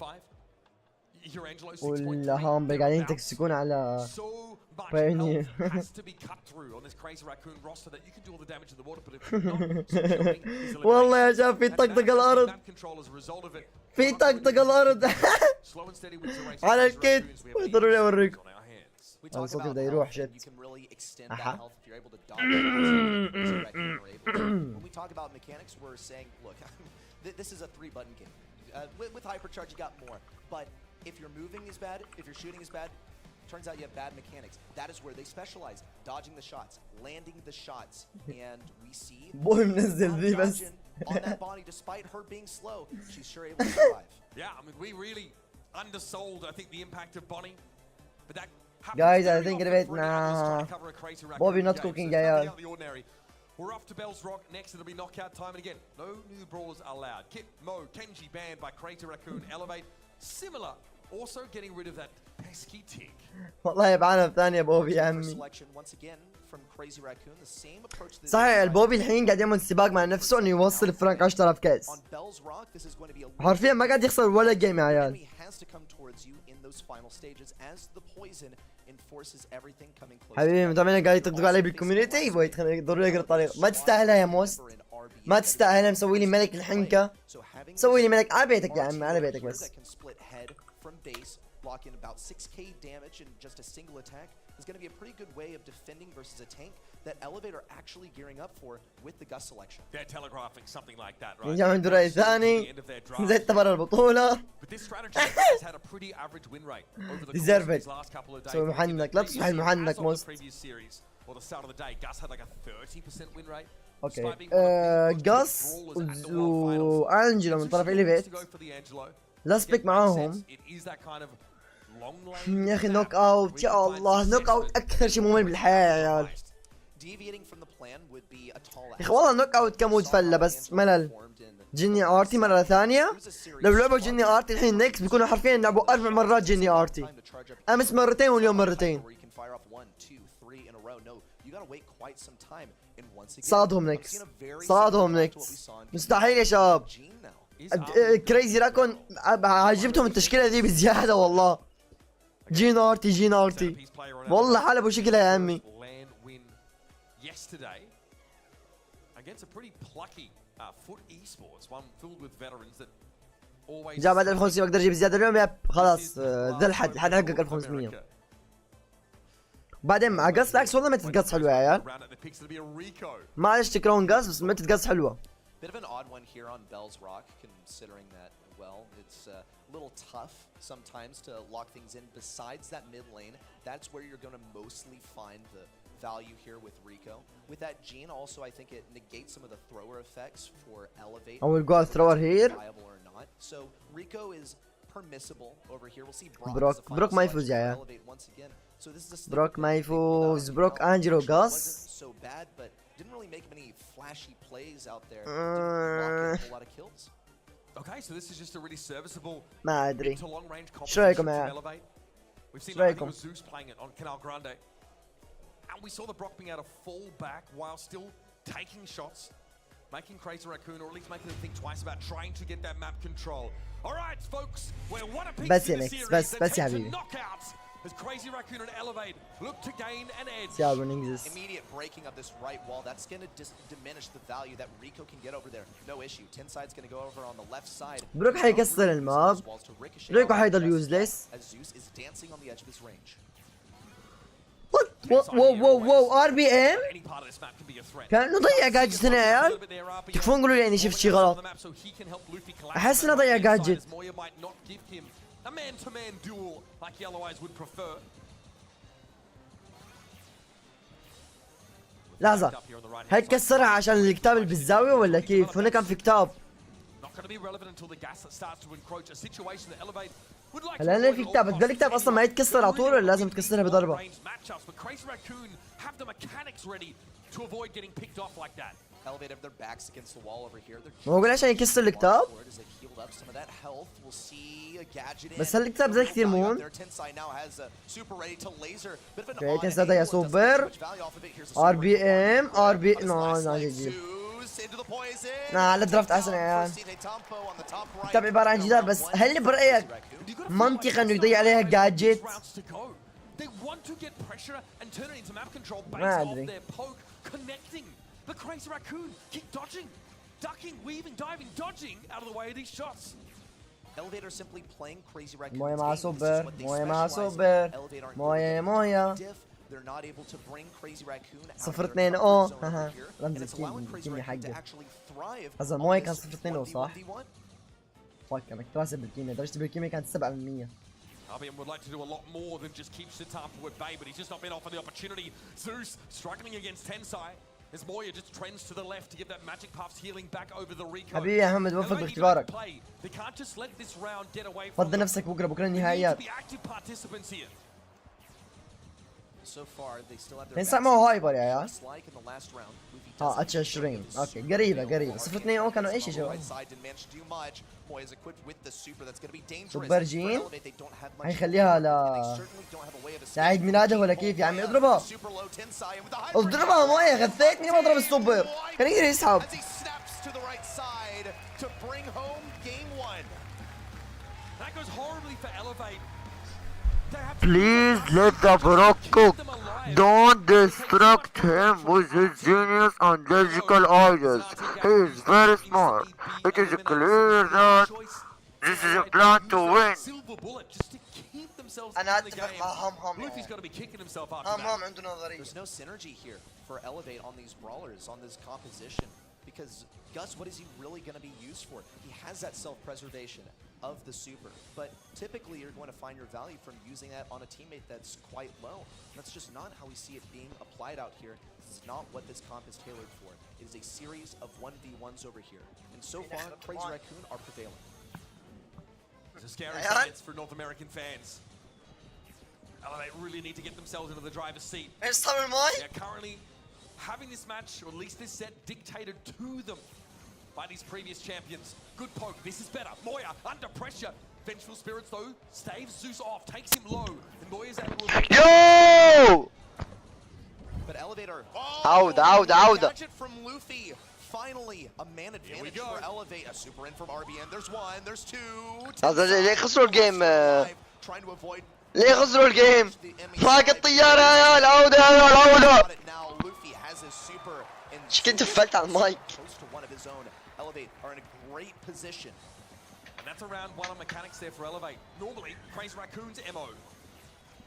Your Angelo 6.3. والهم قاعدين تكسكون على So much Pioneer. health has to be cut through on this crazy raccoon roster that you can do all the damage in the water, but if not, والله يا شباب في طقطق الأرض. في طقطق الأرض. على الكيت ضروري أوريكم. أنا صوتي بدأ يروح شت. أها. When we talk about mechanics, we're saying, look, this is a 3-button game. With hypercharge, you got more, but if your moving is bad, if your shooting is bad, turns out you have bad mechanics. That is where they specialize: dodging the shots, landing the shots, and we see on that body, despite her being slow, she's sure able to survive. Yeah, I mean, we really undersold, I think, the impact of Bonnie, but that. Guys, I think nah. Bobby not cooking, yeah. We're off to Bell's Rock. Next, it'll be knockout time. And again, no new brawlers allowed. Kit, Mo, Kenji banned by Crater Raccoon. Elevate, similar. Also getting rid of that pesky tick. والله يبعنا بثانية بوبي يا عمي. صحيح البوبي الحين قاعد يعمل سباق مع نفسه انه يوصل الفرنك 10000 كاس. حرفيا ما قاعد يخسر ولا جيم يا عيال. حبيبي متابعينا قاعد يطقطقوا علي بالكوميونتي يبغى ضروري يقرا الطريق. ما تستاهلها يا موست. ما تستاهلها. مسوي لي ملك الحنكة. سوي لي ملك على بيتك يا عمي على بيتك بس. blocking about 6k damage in just a single attack is going to be a pretty good way of defending versus a tank that Elevate are actually gearing up for with the Gus selection. They're telegraphing something like that, right? يجي عنده رأي ثاني زي تبر البطولة. But this strategy has had a pretty average win rate over the course of these last couple of days. سوي محنك لا تصبح المحنك موست. Or the start of the day, Gus had like a 30% win rate. اوكي جاس وانجلو من طرف اليفيت. لا سبيك معاهم. يا اخي نوك اوت يا الله نوك اوت اكثر شيء ممل بالحياه يا عيال. يا اخي والله نوك اوت كمود فله بس ملل. جيني ارتي مره ثانيه. لو لعبوا جيني ارتي الحين نكس بيكونوا حرفيا لعبوا 4 مرات جيني ارتي. امس مرتين واليوم مرتين. صادهم نكس. صادهم نكس. مستحيل يا شباب. كريزي راكون عجبتهم التشكيله ذي بزياده والله. جين ارتي والله حلبوا شكلها يا عمي. جاء بعد 1500 بقدر اجيب زياده اليوم يب خلاص ذا الحد حقق 1500. بعدين مع قص بالعكس والله متى قص حلوه يا عيال. معلش تكرهون قص بس متى قص حلوه. Bit of an odd one here on Bell's Rock, considering that, well, it's a little tough sometimes to lock things in. Besides that mid lane, that's where you're going to mostly find the value here with Rico. With that Gene, also, I think it negates some of the thrower effects for Elevate. I will go thrower here. Or not. So Rico is permissible over here. We'll see Brock ما يفوز يا عيال. So this is a Brock ما يفوز. Brock أنجلو قص. So bad, but didn't really make many flashy plays out there. Didn't block a lot of kills. Okay, so this is just a really serviceable ما أدري. to long range شو رأيكم يا competition. عيال؟ We've seen like Zeus playing it on Canal Grande. And we saw the Brock being able to fall back while still taking shots, making Crater Raccoon, or at least making them think twice about trying to get that map control. All right, folks, we're one apiece in the series. بس يا حبيبي. Crazy Raccoon and Elevate look to gain an edge. سيابو نينجزس. Immediate breaking of this right wall, that's going to diminish the value that Rico can get over there. No issue. Tenside's going to go over on the left side. بروك حيكسر الماب. ريكو حيضل يوزلس. As Zeus is dancing on the edge of his range. واو RBM كان نضيع جادجت يا عيال. تكفون قولوا لي اني شفت شي غلط. احس اني اضيع جادجت. لحظة، هل كسرها عشان الكتاب اللي بالزاوية ولا كيف؟ هنا كان في كتاب. هلا هنا في كتاب، بتقول الكتاب اصلا ما يتكسر على طول ولا لازم تكسرها بضربة؟ ما بقول عشان يكسر الكتاب؟ بس هل الكتاب زي كثير مون؟ اوكي تنسى يا سوبر. RBM نو جي. لا درافت احسن يا عيال. الكتاب عبارة عن جدار، بس هل برأيك منطقي انه يضيع عليها جادجت؟ ما ادري. The Crazy Raccoon keep dodging, ducking, weaving, diving, dodging out of the way of these shots. Elevator simply playing Crazy Raccoon. موية مع سوبر، موية مع سوبر، موية. They're not able to bring Crazy Raccoon. 0-2 اوه ها رمز الكيميا حقه. قصدي موية كان 0-2 اوه صح؟ فاك انا كنت راسب بالكيميا، درجة بالكيميا كانت 7%. RBM would like to do a lot more than just keep ستارز at bay, but he's just not been offered the opportunity. Zeus struggling against Tensai. As Moya just trends to the left to give that magic puff's healing back over the Rico. حبيبي يا محمد وفق باختبارك. They can't just let this round get away from. فضل نفسك بكره النهائيات. So far they still have their تنسى معه هايبر يا عيال. like in the last round. اتش 20 اوكي قريبة 0-2 اوه كانوا ايش يا شباب؟ سوبر جين حيخليها لعيد ميلاده ولا كيف يا عمي؟ اضربها اضربها مويه، غثيتني ما اضرب السوبر، كان يقدر يسحب. Please let the Brock cook. Don't distract him with his genius and logical ideas. He is very smart. It is clear that this is a plan to win. أنا أتفق مع هم. هم عنده نظرية. There's no synergy here for Elevate on these brawlers, on this composition. Because Gus, what is he really going to be used for? He has that self-preservation of the super, but typically you're going to find your value from using that on a teammate that's quite low. And that's just not how we see it being applied out here. This is not what this comp is tailored for. It is a series of 1v1s over here. And so far, Crazy Raccoon are prevailing. It's a scary chance for North American fans. Elevate really need to get themselves into the driver's seat. They're currently having this match, or at least this set, dictated to them by these previous champions. Good poke, this is better. Moya under pressure. Vengeful Spirits though, staves Zeus off, takes him low. And Moya's able to... Yo! But Elevator... عودة. Gadget from Luffy. Finally, a man advantage for Elevate. A super in from RBM. There's one, there's two. ليه خسروا الجيم؟ Trying to avoid... ليه خسروا الجيم؟ فاق الطيارة يا عيال، عودة. Luffy has his super in... شكلت تفلت على المايك. Elevate are in a great position. And that's around one on mechanics there for Elevate. Normally, Crazy Raccoon's MO.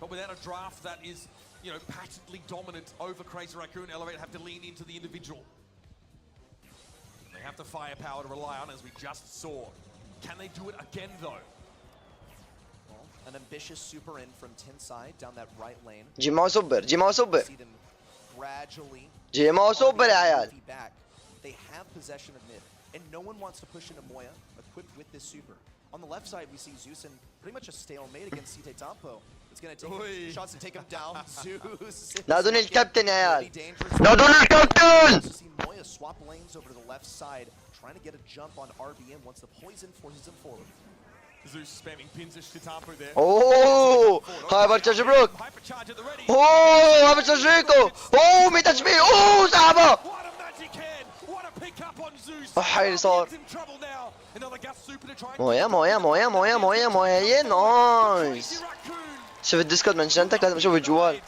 But without a draft that is, you know, patently dominant over Crazy Raccoon, Elevate have to lean into the individual. They have the firepower to rely on, as we just saw. Can they do it again, though? Well, an ambitious super in from Tensai down that right lane. جيماو سوبر. See them gradually... جيماو سوبر يا عيال. They have possession of mid, and no one wants to push into Moya, equipped with this super. On the left side, we see Zeus in pretty much a stalemate against Site Tampo. It's going to take shots to take him down. Zeus. نادوني الكابتن يا عيال. نادوني الكابتن. See Moya swap lanes over to the left side, trying to get a jump on RBM once the poison forces him forward. Zeus spamming pins to Tampo there. اوه هايبر تشارج بروك. اوه هايبر تشارج ريكو. اوه ميت اتش بي. اوه صعبة. حي اللي صار. مويا يا نايس. شوف الديسكورد منشنتك لازم اشوف الجوال.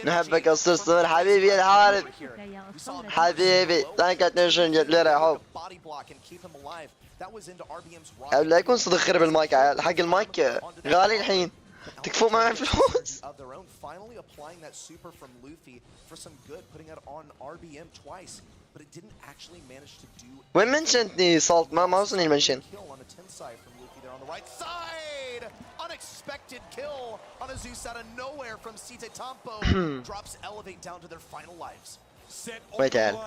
نحبك يا صرصر حبيبي يا الحارث حبيبي ثانك اتنشن ليرة يا حب. لا يكون صدق خرب المايك يا عيال، حق المايك غالي الحين تكفون معي فلوس. وين منشنتني صالت؟ ما وصلني المنشن. Unexpected kill on a Zeus out of nowhere from Tampo drops Elevate down to their final lives. ويت يا عيال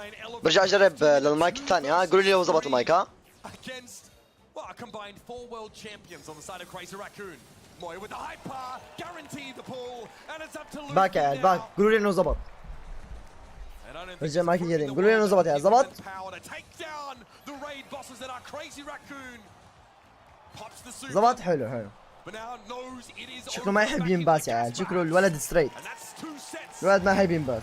برجع اجرب للمايك الثاني. ها قولوا لي لو ضبط المايك. ها Against a combined 4 world champions on the side of Crazy Raccoon. Moy with the hyper, guaranteed the pull, and it's up to Luke. باك يا عيال باك، قولوا لي انه ضبط. رجع مايك الجديد قولوا لي انه ضبط يا عيال. ضبط ضبط حلو حلو. شكله ما يحب ينباس يا عيال، شكله الولد ستريت، الولد ما يحب ينباس.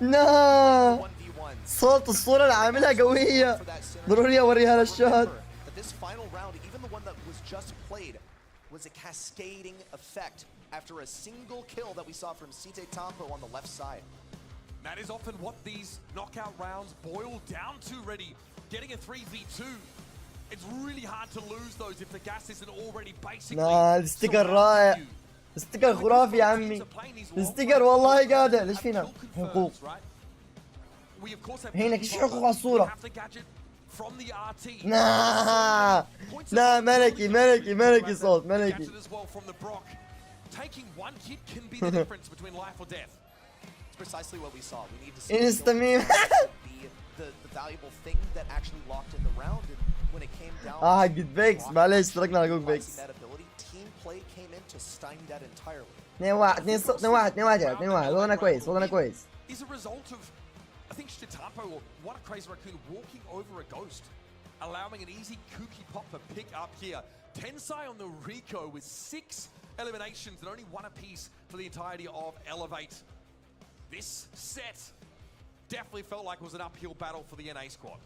نا صوت الصورة اللي عاملها قوية، ضروري اوريها للشهد. Was a cascading effect after a single kill that we saw from Tampo on the left side. That is often what these knockout rounds boil down to, Ready. Getting a 3v2. It's really hard to lose those if the gas isn't already basically. الستيكر رائع، الستيكر خرافي يا عمي، الستيكر والله قادر. ليش فينا حقوق؟ هنا ايش حقوق على الصورة؟ لا لا ملكي ملكي ملكي صوت ملكي. انستميم حق بيكس معليش تركنا على جوج بيكس. 2 1 2 2 1 2 1 2 1 وضعنا كويس وضعنا كويس. I think Tampo or what a Crazy Raccoon walking over a ghost, allowing an easy kooky popper pick up here. Tensai on the Rico with 6 eliminations and only 1 apiece for the entirety of Elevate. This set definitely felt like it was an uphill battle for the NA squad.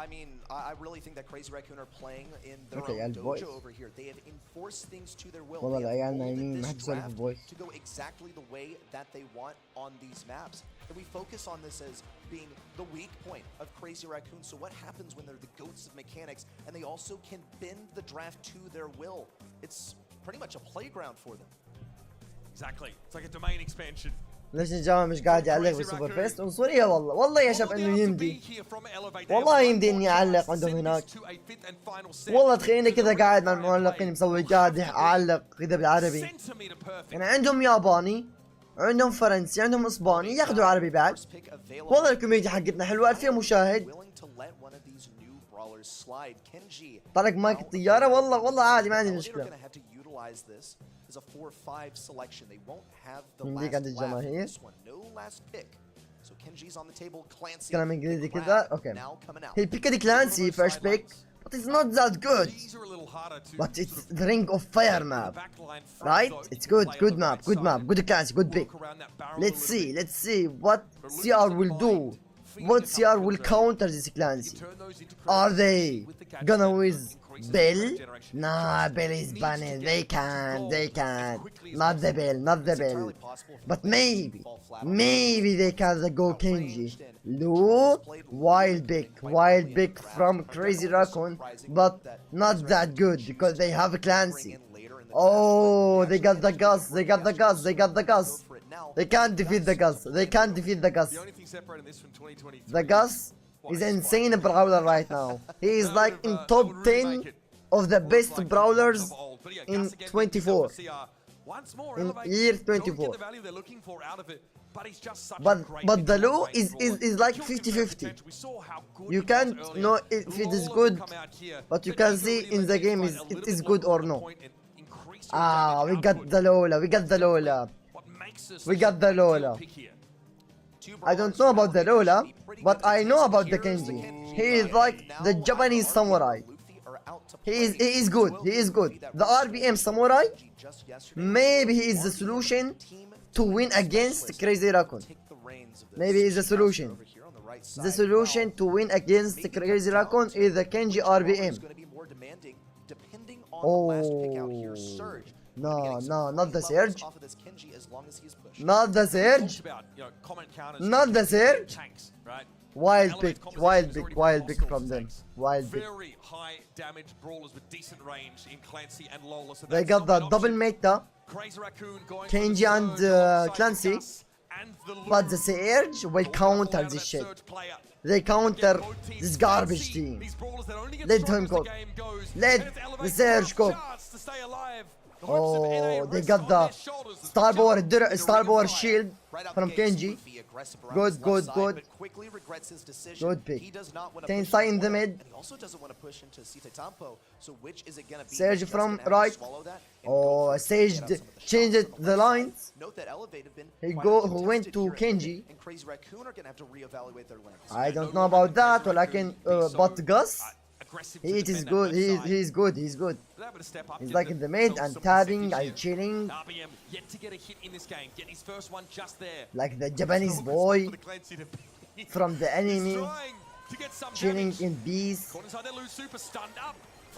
I mean, I really think that Crazy Raccoon are playing in their own dojo over here. They have enforced things to their will. They have molded this draft to go exactly the way that they want on these maps. And we focus on this as being the weak point of Crazy Raccoon. So what happens when they're the goats of mechanics and they also can bend the draft to their will? It's pretty much a playground for them. Exactly. It's like a domain expansion. ليش الجامعة مش قاعد يعلق بالسوبر فيست؟ عنصرية والله، والله يا شباب انه يمدي، والله يمدي اني اعلق عندهم هناك. والله تخيلني كذا قاعد مع المعلقين مسوي قاعد اعلق كذا بالعربي. يعني عندهم ياباني، عندهم فرنسي، عندهم اسباني، ياخذوا عربي بعد. والله الكوميديا حقتنا حلوة، 2000 مشاهد. طلق مايك الطيارة، والله عادي ما عندي مشكلة. is a 4-5 selection. They won't have the last laugh in this one. No last pick. So Kenji's on the table. Clancy. كلام انجليزي كذا. Okay. He picked Clancy first pick, but it's not that good. But it's the Ring of Fire map, right? It's good. Good map. Good map. Good Clancy. Good pick. Let's see what CR will do. What CR will counter this Clancy? Are they gonna with Bill? Nah, Bill is banned. They can't. Not the Bill. But maybe they can go Kenji. Look, wild pick from Crazy Raccoon, but not that good because they have a Clancy. Oh, they got the gus. They can't defeat the gus. The gus is insane brawler right now. He is like in top 10 of the best brawlers in 24. In year 24. But the low is like 50-50. You can't know if it is good, but you can see in the game it is good or no. Ah, we got the Lola. I don't know about the Lola, but I know about the Kenji. He is like the Japanese samurai. He is good. The RBM samurai, maybe he is the solution to win against Crazy Raccoon. Maybe it's the solution. The solution to win against Crazy Raccoon is the Kenji RBM. Oh, no, not the Surge. Not the Surge. Not the Surge. Wild pick from them. Wild pick. Very high damage brawlers with decent range in Clancy and Lola. So they got the double meta. Kenji and Clancy. But the Surge will counter this shit. They counter this garbage team. Let him cook. Let the Surge cook. Oh, they got the Star Power shield from Kenji. Good. Good pick. Tensai in the mid. Sage from right. Oh, Sage changed the lines. He went to Kenji. I don't know about that, but Gus, it is good. He's good. He's like in the mid and tabbing and chilling. Like the Japanese boy from the anime, chilling in bees.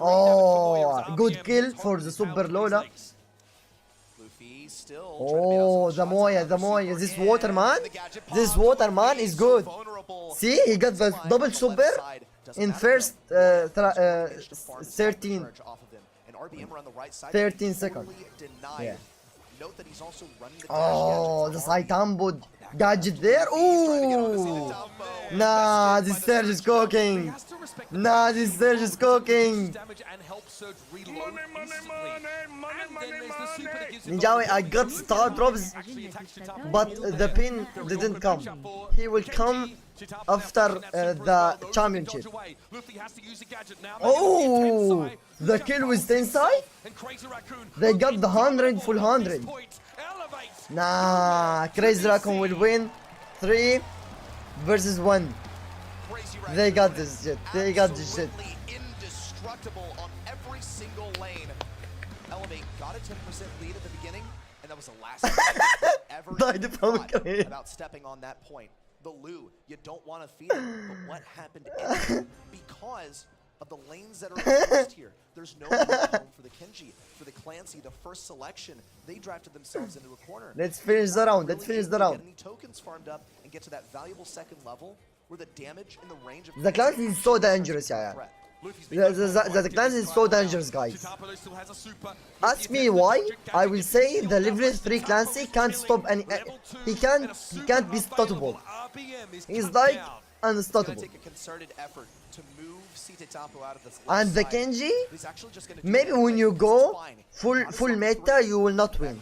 Oh, good kill for the Super Lola. Oh, the Moya. This Waterman is good. See, he got the double super in first 13 seconds. Yeah. Oh, the Saitambo gadget there. Ooh. Nah, this Surge is cooking. Ninjawi, I got star drops, but the pin didn't come. He will come after the championship. Oh, the kill with Tensai? They got the 100 full 100. Nah, Crazy Raccoon will win 3 versus 1. They got this shit. Indestructible on every single lane. Elevate got a 10% lead at the beginning, and that was the last time ever thought about stepping on that point. The Lu, you don't want to feed it, but what happened anyway? Because of the lanes that are exposed here. There's no home for the Kenji, for the Clancy, the first selection. They drafted themselves into a corner. Let's finish the round. Get any tokens farmed up and get to that valuable second level where the damage in the range of the Clancy is so dangerous, yeah. The Clancy is so dangerous, guys. Ask me why. I will say the level 3 Clancy can't stop any. He can't be stoppable. He's like unstoppable. And the Kenji, maybe when you go full meta, you will not win.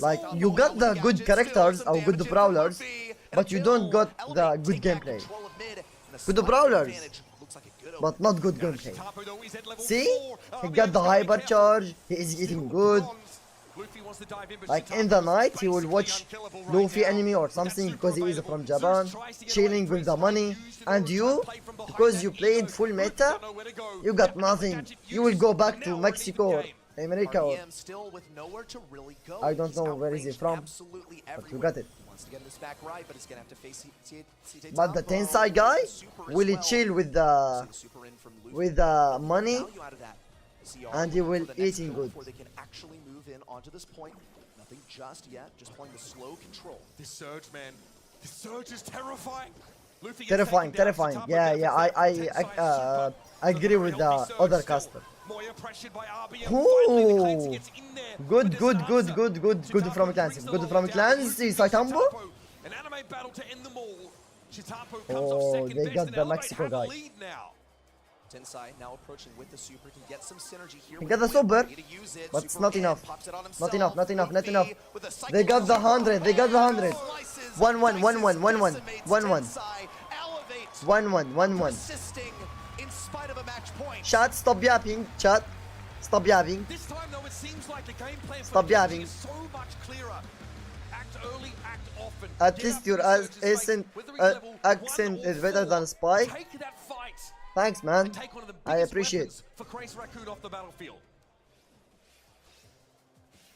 Like you got the good characters or good brawlers, but you don't got the good gameplay. Good brawlers, but not good gameplay. See, he got the hypercharge. He is eating good. Like in the night, he will watch Luffy anime or something because he is from Japan, chilling with the money. And you, because you played full meta, you got nothing. You will go back to Mexico or America or I don't know where is he from, but you got it. But the Tensai guy will chill with the money, and he will eating good. Onto this point, nothing just yet, just playing the slow control. This Surge, man, this Surge is terrifying. Terrifying. Yeah, I agree with the other caster. Ooh, good from Clancy. Saitambo. Oh, they got the Mexico guy. Tensai now approaching with the super, can get some synergy here. He got the super, but it's not enough. Not enough. They got the 100. 1-1. Chat, stop yapping. Chat, stop yapping. This time though, it seems like the gameplay stop yapping. is so much clearer. Act early, act often. At least your accent is better than Spike. Take that fight. Thanks, man. I appreciate. For Crazy Raccoon off the battlefield.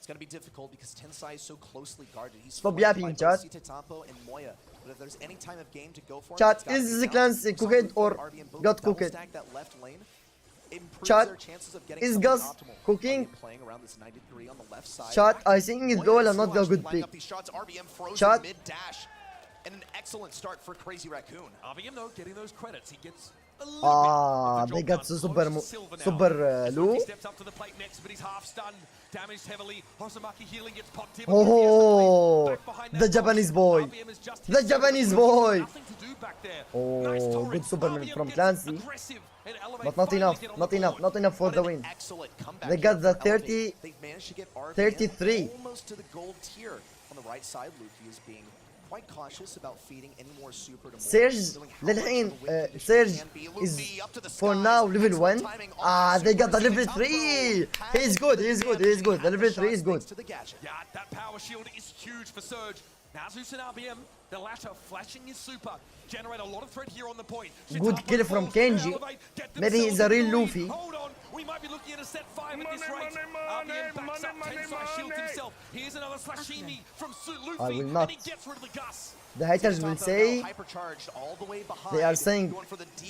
It's going to be difficult because Tensai is so closely guarded. He's Stop yapping, chat. and Moya. But if there's any time of game to go for him, Chat, it's gotta is be the now. clans cooked or got Double cooked? stack that left lane, improves Chat, their chances of getting is something Gus optimal. cooking? RBM playing around this 93 on the left side. Chat, I think it's goal and not a good Lining pick. up these shots, RBM frozen Chat. mid dash, and an excellent start for Crazy Raccoon. RBM though getting those credits. He gets a little bit of the they job got done. super Close to silver now. super Lou. He steps up to the plate next, but he's half stunned, damaged heavily. Hosumaki healing gets popped in. Oh, Back behind that the box. Japanese boy. RBM is just The hit Japanese seven. boy. Nothing to do back there. Nice Oh, torrent. good Superman RBM from gets Clancy. aggressive and elevate, But not finally enough, get on not the enough, board. not enough for What the an win. excellent comeback They here got the for Elevate. 30 They've managed to get RBM 33. almost to the gold tier. On the right side, Luffy is being quite cautious about feeding any more super to Surge للحين Surge is for now level 1. They got the level 3. He's good, he's good, he's good. The level 3 is good. Yeah, that power shield is huge for Surge. Now Zeus and RBM, the latter flashing his super, generate a lot of threat here on the point. Good kill from Kenji. Maybe he's a real Luffy. Hold on, we might be looking at a set 5 at this rate. RBM backs up, Tensai shields himself. Here's another sashimi from Luffy, I will not. and he gets rid of the Gus. The haters will say they are saying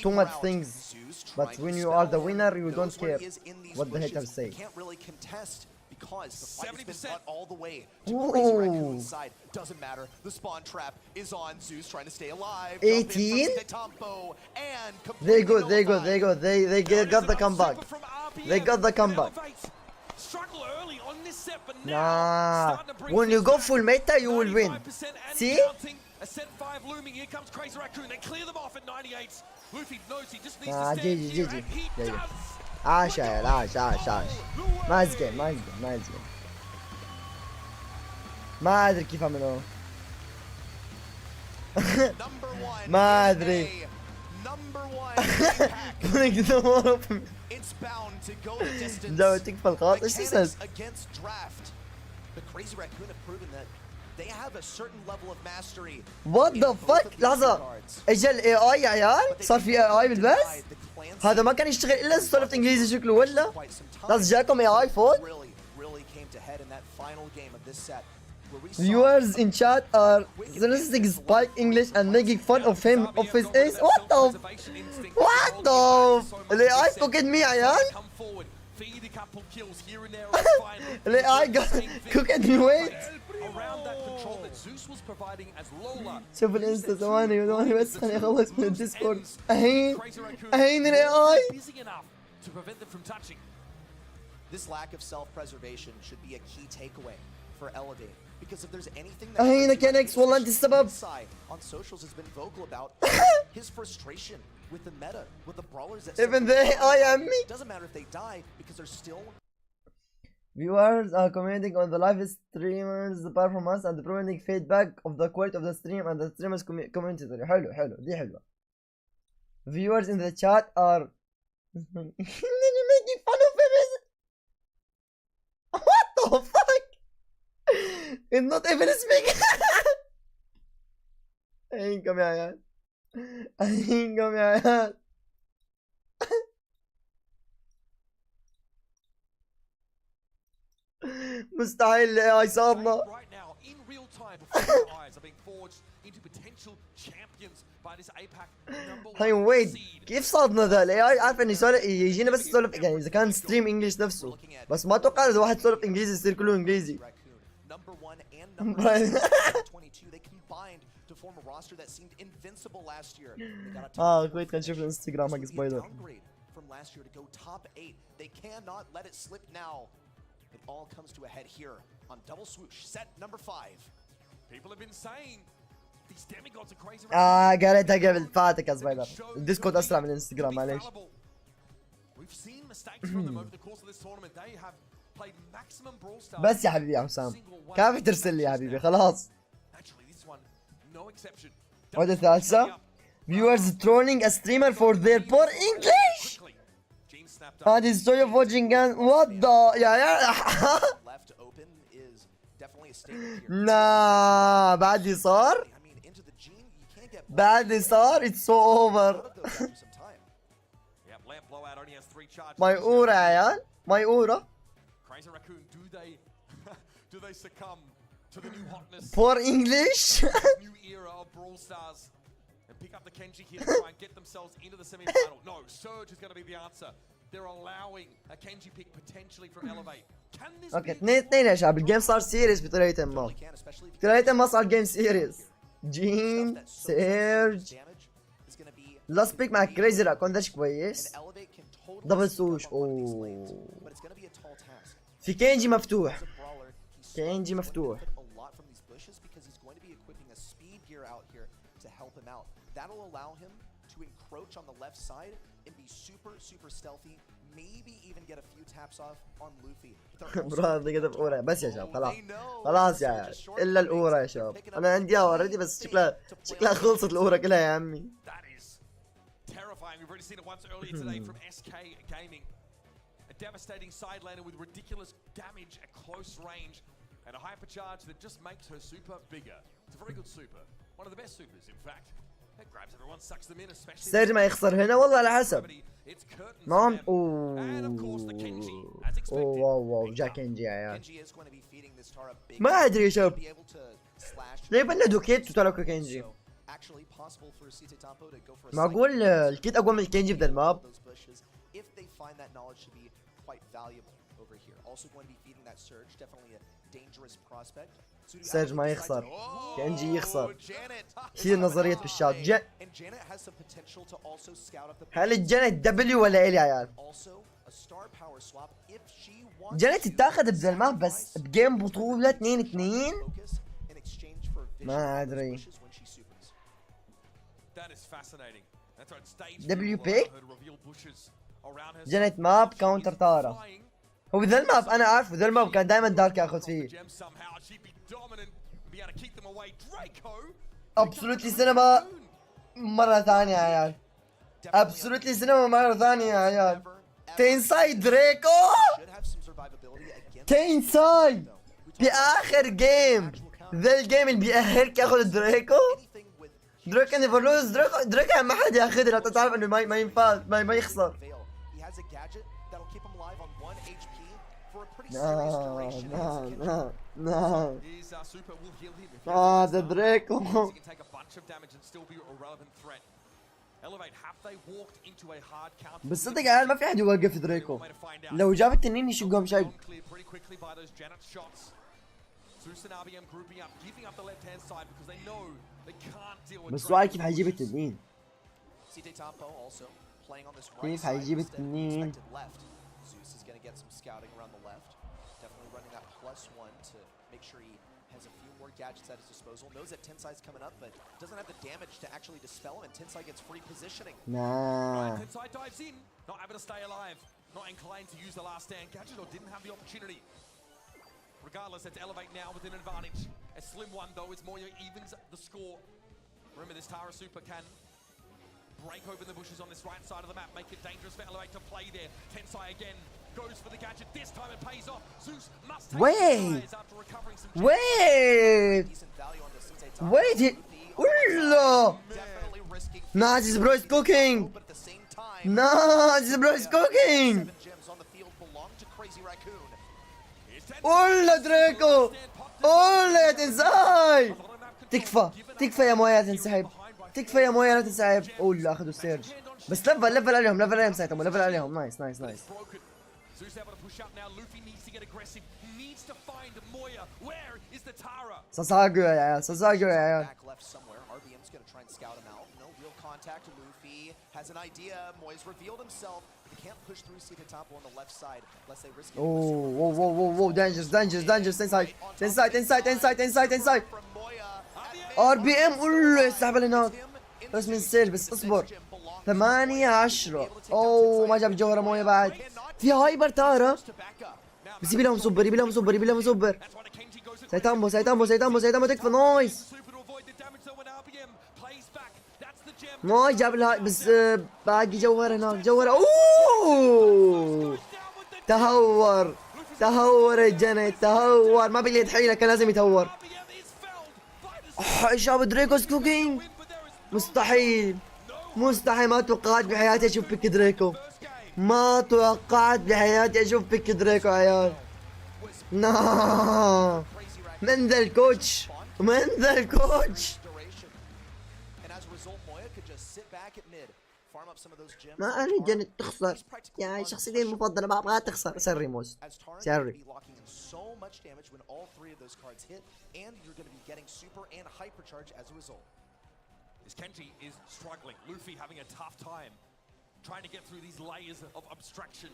too much things, but when you are the winner, you don't care what the haters say. Can't really contest because the fight has been 70%. cut all the way to Crazy Ooh. Raccoon's side. Doesn't matter. The spawn trap is on. Zeus trying to stay alive. 18? And They good, they good, they good. They got the comeback. They got the comeback. Struggle early on this set, but Nah, now starting to bring when you things go back. full meta, you will win. 95% and See? counting. A set 5 looming. Here comes Crazy Raccoon. They clear them off at 98. Luffy knows he just needs to stand GG, here, GG. and he Yeah, yeah. does. عاش يا عيال، عاش عاش عاش. نايس جيم، نايس جيم، نايس جيم. ما ادري كيف اعمله. ما ادري. جاوا تكفى الخاط، ايش تسأل؟ What the fuck؟ لحظة، اجى الاي اي يا عيال؟ صار في اي اي بالبث؟ هذا ما كان يشتغل الا سولفة انجليزي شكله ولا؟ لازم جاكم اي اي فوق؟ Viewers in chat are soliciting Spike English and making fun of him of his ace. What the? What the? الاي اي cooked me يا عيال؟ الاي اي cooked me wait. شوف الانستا ثواني بس خليني اخلص من الديسكورد. اهين الاي اي. This lack of self-preservation should be a key takeaway for Elevate. Because if there's anything أهينك يا نكس والله أنت السبب. on socials has been vocal about his frustration with the meta, with the brawlers that Even the AI and me. doesn't matter if they die because they're still Viewers are commenting on the live streamers performance and providing feedback of the quality of the stream and the streamers commentary. حلو حلو دي حلوة. Viewers in the chat are making fun of him. What the fuck? It's not even speaking. أهينكم يا عيال. أهينكم يا عيال. مستحيل الاي صارنا. هاي ويت كيف صادنا ذا الاي اي عارف انه يسولف يجينا بس يسولف يعني اذا كان ستريم انجلش نفسه بس ما اتوقع اذا واحد يسولف انجليزي يصير كله انجليزي. كويس خلينا نشوف الانستغرام حق سبايدر. It all comes to a head here on double swoosh set number 5. People have been saying these demigods are crazy. قالتها قبل فاتك يا سبايدر. الديسكورد اسرع من الانستغرام معليش. We've seen mistakes from them over the course of this tournament. They have played maximum brawl stars. بس يا حبيبي يا حسام كافي ترسل لي يا حبيبي خلاص. Actually this one no exception. عودة ثالثة. Viewers trolling a streamer for their poor English. And the story of watching and what the Left open is definitely a statement here. nah بعد صار بعد صار it's so over. blowout only has 3 charges. مايورة يا عيال مايورة. Crazy Raccoon, do they Do they succumb to the new hotness? For English. New era of Brawl Stars and pick up the Kenji here to try and get themselves into the semi-final. No, Surge is going to be the answer. They're allowing a Kenji pick potentially from Elevate. Can this اوكي 2-2 يا شباب. الجيم صار سيريس بطريقة ما. بطريقة ما صار جيم سيريس. جين سيرج لاست بيك مع كريزي راكون داش كويس. دبل سوش. اوه في كينجي مفتوح. كينجي مفتوح. That'll allow him to encroach on the left side and be super stealthy, maybe even get a few taps off on Luffy. برو هذا كده بأورا بس يا شباب خلاص خلاص يا عيال إلا الأورا يا شباب. أنا عندي اوريدي بس شكلها خلصت الأورا كلها يا عمي. That is terrifying. We've already seen it once earlier today from SK Gaming. A devastating side laner with ridiculous damage at close range and a hypercharge that just makes her super bigger. It's a very good super. One of the best supers in fact. It grabs everyone, sucks them in, especially. سيرج ما يخسر هنا والله على حسب. نعم. واو جا كينجي يا عيال. ما ادري يا شباب. ليه بلدوا كيت وتركوا كينجي؟ معقول الكيت اقوى من الكينجي بدل الماب؟ سيرج ما يخسر. كينجي يخسر. هي نظرية بالشات. هل الجنت دبليو ولا إلي يا عيال؟ جنت تتاخذ بدل الماب بس بجيم بطولة 2-2 ما ادري. دبليو بيك جنت ماب كاونتر تارا. هو بذا الماب انا عارف بذا الماب كان دائما دارك ياخذ فيه. ابسولوتلي سينما مرة ثانية يا عيال. ابسولوتلي سينما مرة ثانية يا عيال. تينساي دريكو. تينساي باخر جيم. ذا الجيم اللي بيأهلك ياخذ دريكو. دريكو نيفر لوز. دريكو ما حد ياخذها. لا تعرف انه ما ينفع ما يخسر. No. هذا دريكو. بس صدق عيال ما في احد يوقف دريكو. لو جاب التنين يشقهم شيء. بس سؤال كيف حيجيب التنين؟ كيف حيجيب التنين؟ Get some scouting around the left. Definitely running that +1 to make sure he has a few more gadgets at his disposal. Knows that Tensai's coming up, but doesn't have the damage to actually dispel him, and Tensai gets free positioning. Nah. Tensai dives in, not able to stay alive, not inclined to use the last stand gadget, or didn't have the opportunity. Regardless, it's Elevate now with an advantage. A slim one though, it's Moyo evens the score. Remember, this Tara super can break open the bushes on this right side of the map, make it dangerous for Elevate to play there. Tensai again goes for the gadget. This time it pays off. Zeus must take wait after recovering some wait Ullo. Nah, this bro is cooking. Nah, this bro is cooking. Ullo دريكو. Ullo تنساي. تكفى يا مويه تنسحب. تكفى يا مويه لا تنسحب. اولا اخذوا السيرج بس لفل عليهم سايتهم لفل عليهم. نايس. ساساجو يا عيال. ساساجو يا عيال. اوه دانجرز. تنساي. ار بي ام. اوه يسحب هناك بس من السيرج. بس اصبر 8-10. اوه ما جاب جوهرة مويه بعد. في هايبر تارا بس يبي لهم صبر. سايتامبو تكفى. نايس جاب الهاي بس باقي جوهرة هناك. جوهرة. اوه تهور الجنت. تهور ما بقي يتحيله. كان لازم يتهور. شاب دريكو's cooking. مستحيل ما توقعت بحياتي اشوف بيك دريكو. عيال. نو من ذا الكوتش، من ذا الكوتش. ما اريد ان تخسر، يعني شخصيتي المفضله ما ابغاها تخسر. سري موس سري. Kenji is struggling. Luffy having a tough time trying to get through these layers of abstraction.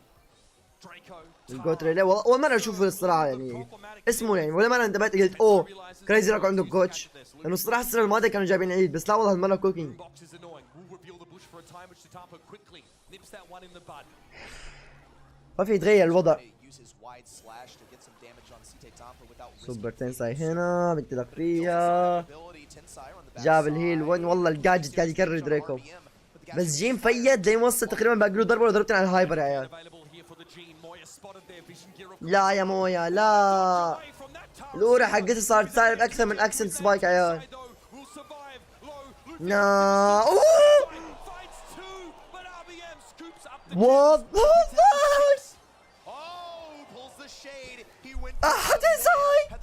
Draco. الجوتري اول مرة اشوفه الصراحة، يعني اسمه يعني ولا مرة انتبهت قلت اوه كريزي راكو عنده كوتش، لانه الصراحة السنة الماضية كانوا جايبين عيد، بس لا والله هالمرة كوكينج. ما في يتغير الوضع. سوبر تنساي هنا بنتلق فيها، جاب الهيل وين والله الجاجت قاعد يكرر دريكو، بس جيم فيد لين وصل تقريبا باقي له ضربه ولا ضربتين على الهايبر يا عيال. لا يا مويا لا، الاورا حقتي صارت تعرف اكثر من اكسنت سبايك يا عيال. نا وات أحد إنساي.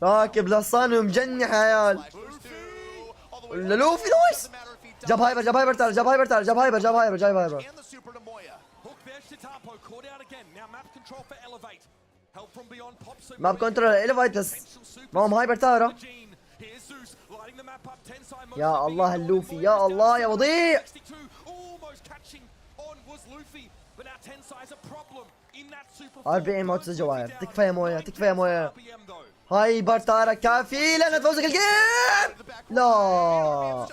راكب لصان ومجنح يا عيال. لوفي نايس، جاب هايبر جاب هايبر تعال، جاب هايبر تعال، جاب هايبر جاب هايبر جاب هايبر. ماب كنترول اليفايت بس معهم هايبر تارا. يا الله اللوفي، يا الله يا وضيع. 40 موت الجواهر، تكفى يا مويا تكفى يا مويا. هايبر تارا كافي لنا فوزك الجيم. لا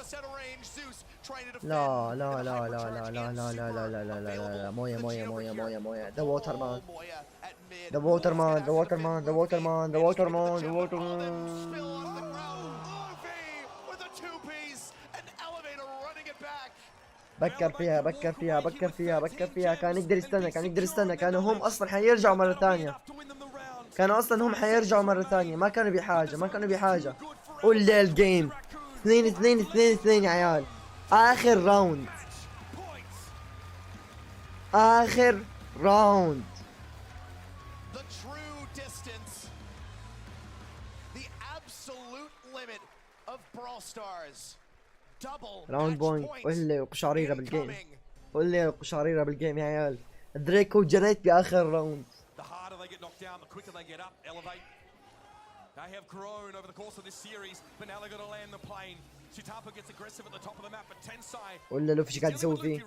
لا لا لا لا لا لا لا لا لا لا لا لا مويا مويا مويا مويا مويا. ذا ووتر مان، ذا ووتر مان، ذا ووتر مان، ذا ووتر مان، ذا ووتر مان، ذا ووتر مان. بكر فيها بكر فيها بكر فيها بكر فيها. كان يقدر يستنى، كان يقدر يستنى. كانوا هم اصلا حيرجعوا مرة ثانية، كانوا اصلا هم حيرجعوا مرة ثانية، ما كانوا بحاجة، ما كانوا بحاجة. ولا الجيم 2-2-2-2 يا عيال. اخر راوند، اخر راوند. راوند بوينت. ولا قشعريرة بالجيم، ولا قشعريرة بالجيم يا عيال. دريكو جريت باخر راوند. They have grown over the course of this series, but now they're going to land the plane. Chitapo gets aggressive at the top of the map, but Tensai ولا لوفي ايش قاعد يسوي فيه؟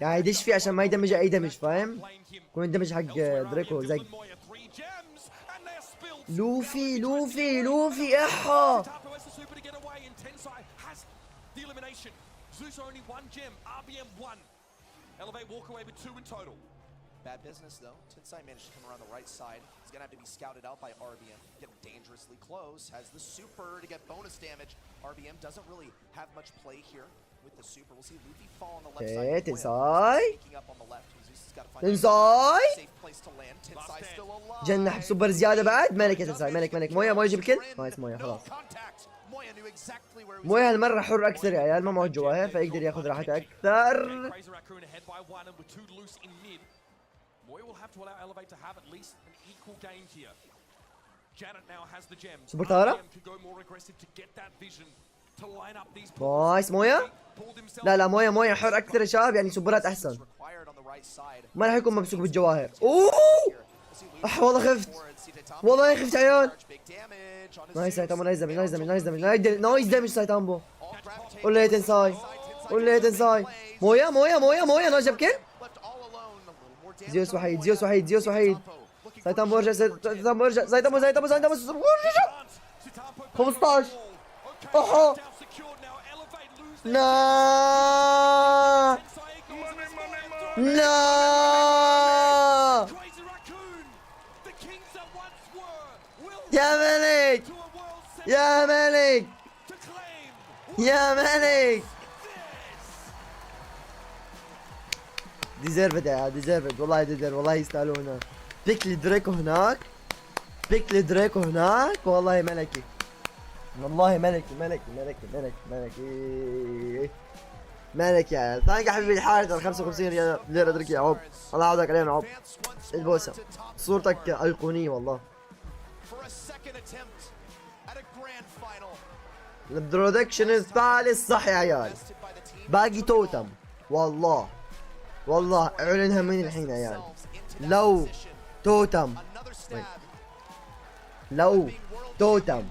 قاعد يدش فيه عشان ما يدمج اي دمج، فاهم؟ يكون الدمج حق دريكو زق. لوفي لوفي لوفي احا. Bad business though. Tensai managed to come around the right side. He's gonna have to be scouted out by RBM. Getting dangerously close. Has the super to get bonus damage. RBM doesn't really have much play here with the super. We'll see Luffy fall on the left side. Tensai. Sneaking up on the left. He's got to find تنساي a safe place to land. Tensai still alive. جنح بسوبر زيادة بعد. ملك يا تنساي، ملك ملك. مويا مويا يجيب كل. نايس مويا خلاص. مويا هالمرة حر أكثر يا عيال، ما معه جواهر فيقدر ياخذ راحته أكثر. سوبر تارا نايس. مويا لا لا مويا مويا حر أكثر يا شباب، يعني سوبرات أحسن، ما راح يكون ممسوك بالجواهر. أوه والله خفت، والله خفت يا عيال. نايس سايتامو، نايس دمج نايس دمج نايس دمج نايس دمج سايتامو. ولا تنساي، ولا تنساي. مويا مويا مويا مويا نايس جاب كل. زيوس وحيد، زيوس وحيد، زيوس وحيد. سايتامو ارجع، سايتامو ارجع، سايتامو سايتامو سايتامو 15. اوه نا نا يا ملك يا ملك يا ملك. ديزيرفد يا ديزيرفد، والله ديزيرفد، والله يستاهلونها. بيك لدريكو هناك، بيك لدريكو هناك، والله ملكي، والله ملكي ملكي ملكي ملكي ملكي. مالك يا عيال. ثانك يا حبيبي الحارث على 55 ليرة ادرك يا عب. الله يعوضك علينا عب. البوسة صورتك ايقونية والله. البرودكشن الثالث صح يا عيال. باقي توتم. والله اعلنها من الحين يا عيال. لو توتم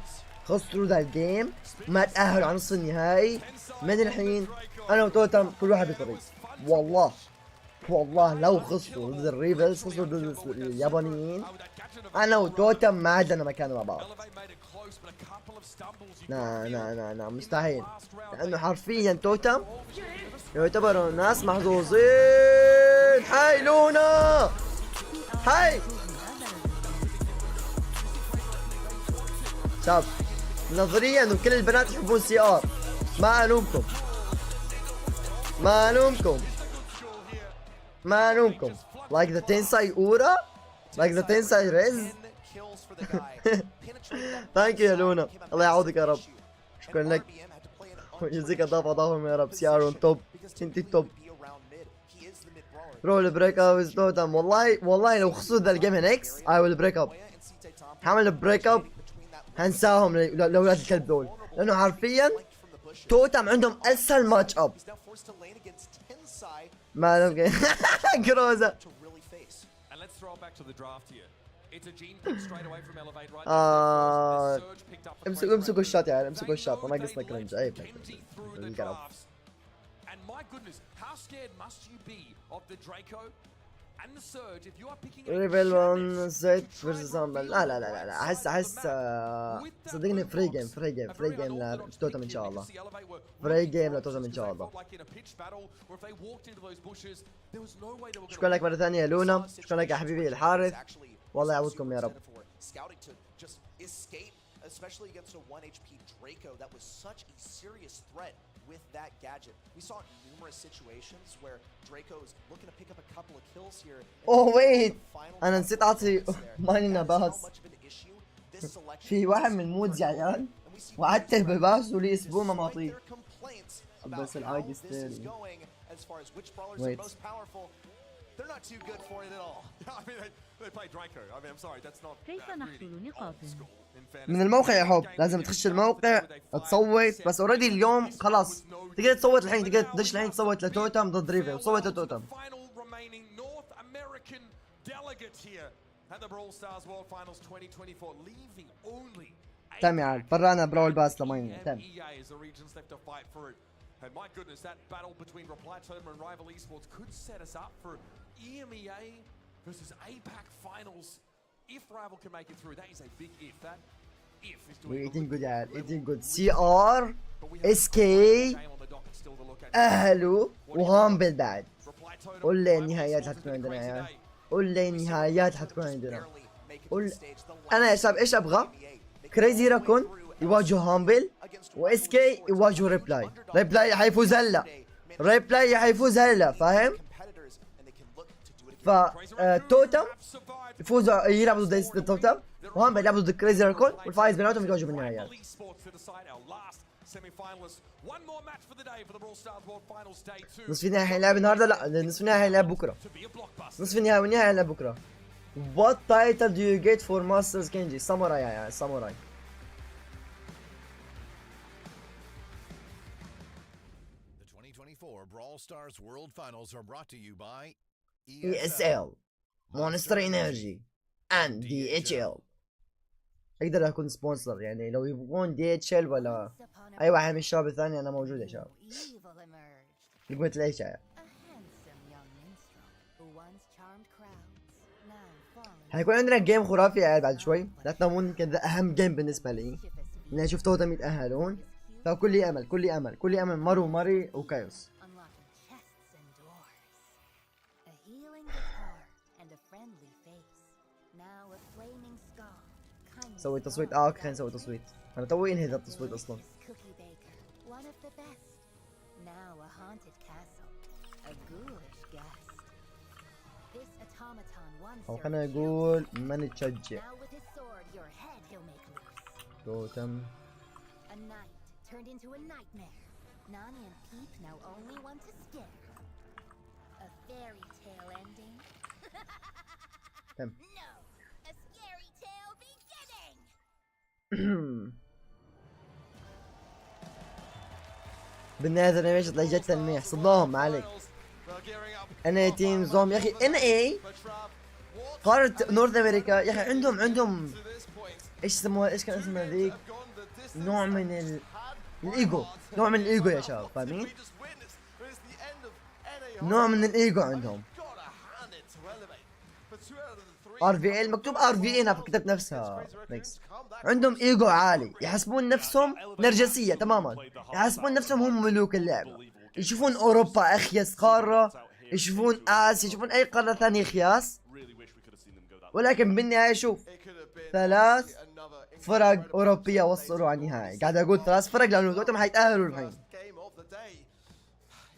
خسروا ذا الجيم ما تأهلوا على نص النهائي من الحين، انا وتوتم كل واحد بطريق. والله لو خسروا ضد الريفلز، خسروا ضد اليابانيين، انا وتوتم ما عندنا مكان مع بعض. لا مستحيل، لانه حرفيا توتم يعتبروا ناس محظوظين. هاي لونا، هاي شاف نظريا انه كل البنات يحبون سي ار. ما الومكم like the tensai aura, like the tensai riz. ثانك يو يا لونا، الله يعوضك يا رب. شكرا لك ويجزيك اضافهم يا رب. سي ار اون توب، انت التوب. رول بريك اب از توتم. والله لو خسروا ذا الجيم هنكس اي ويل بريك اب. حامل بريك اب هنساهم لاولاد الكلب دول، لانه حرفيا توتم عندهم اسهل ماتش اب. ما لهم كروزة. امسكوا الشات يا عيال، امسكوا الشات، ما ناقصنا كرنج. عيب القرف. ريفل 1 سيت فيرسس امبل. لا احس صدقني فري جيم لتوتم ان شاء الله. فري جيم لتوتم ان شاء الله. شكرا لك مرة ثانية يا لونا، شكرا لك يا حبيبي الحارث، والله يعوضكم يا رب. Especially against a 1 HP Draco that was such a serious threat with that gadget. We saw numerous situations where Draco's looking to pick up a couple of kills here. Oh wait, أنا نسيت أعطي ماينا باس. في واحد من مودز يا عيال وعدته بباس ولي أسبوع ما معطيه. بس الاي دي ستيل. Wait. They're not too good for it at all. I mean, they play Draco. I mean, I'm sorry, that's not كيف نحصل نقاط؟ من الموقع يا حب، لازم تخش الموقع تصوت. بس اوريدي اليوم خلاص تقدر تصوت الحين، تقدر تدش الحين تصوت لتوتم ضد ريفل، وصوت لتوتم. تم يا عيال، فرعنا براول باس لمين. تم. And my goodness, that battle between Reply Totem and Rival Esports could set us up for EMEA versus APAC finals. If Rival can make it through, that is a big if. That if is doing eating good, yeah, eating good. CR, SK, أهلو وهامبل بعد. قول لي النهائيات حتكون عندنا يا عيال. قول لي النهائيات حتكون عندنا. قول أنا يا شباب إيش أبغى؟ كريزي راكون يواجه هامبل، واس كي يواجهوا ريبلاي. ريبلاي حيفوز هلا، فاهم؟ فتوتم يفوزوا يلعبوا ضد توتم، وهم يلعبوا ضد كريزي راكون، والفايز بيناتهم يتواجهوا بالنهائيات. نصف النهائي حيلعب النهارده؟ لا، نصف النهائي حيلعب بكره. نصف النهائي والنهائي حيلعب بكره. What title do you get for Masters Kenji? Samurai يا ساموراي. Brawl Stars World Finals are brought to you by ESL, Monster Energy, and DHL. اقدر اكون سبونسر، يعني لو يبغون DHL ولا اي واحد من الشباب الثاني انا موجود يا شباب. قلت ليش يا حيكون عندنا جيم خرافي يا عيال بعد شوي، لا تنامون، يمكن ذا اهم جيم بالنسبه لي، اني اشوف توتم يتاهلون. فكلي امل ماري وكايوس. سوي تصويت. اوكي خلينا نسوي تصويت. انا توي انهي ذا التصويت اصلا. او خلينا نقول من نتشجع. توتم Nani and Peep now only want to stare. A fairy tale ending? No, a scary tale beginning. بالنهاية هذا الماتش طلع جد تلميح صدهم ما عليك. ان اي تيمز هم يا اخي ان اي قارة نورث امريكا يا اخي عندهم ايش يسموها ايش كان اسمها ذيك نوع من الايجو نوع من الايجو يا شباب فاهمين؟ نوع من الايجو عندهم. ار في ال مكتوب ار في ان كتبت نفسها ميكس. عندهم ايجو عالي يحسبون نفسهم نرجسية تماما يحسبون نفسهم هم ملوك اللعبة يشوفون اوروبا اخيس قارة يشوفون اسيا يشوفون اي قارة ثانية خياس ولكن بالنهاية شوف 3 فرق اوروبية وصلوا على النهائي قاعد اقول 3 فرق لانه توتم حيتأهلوا الحين.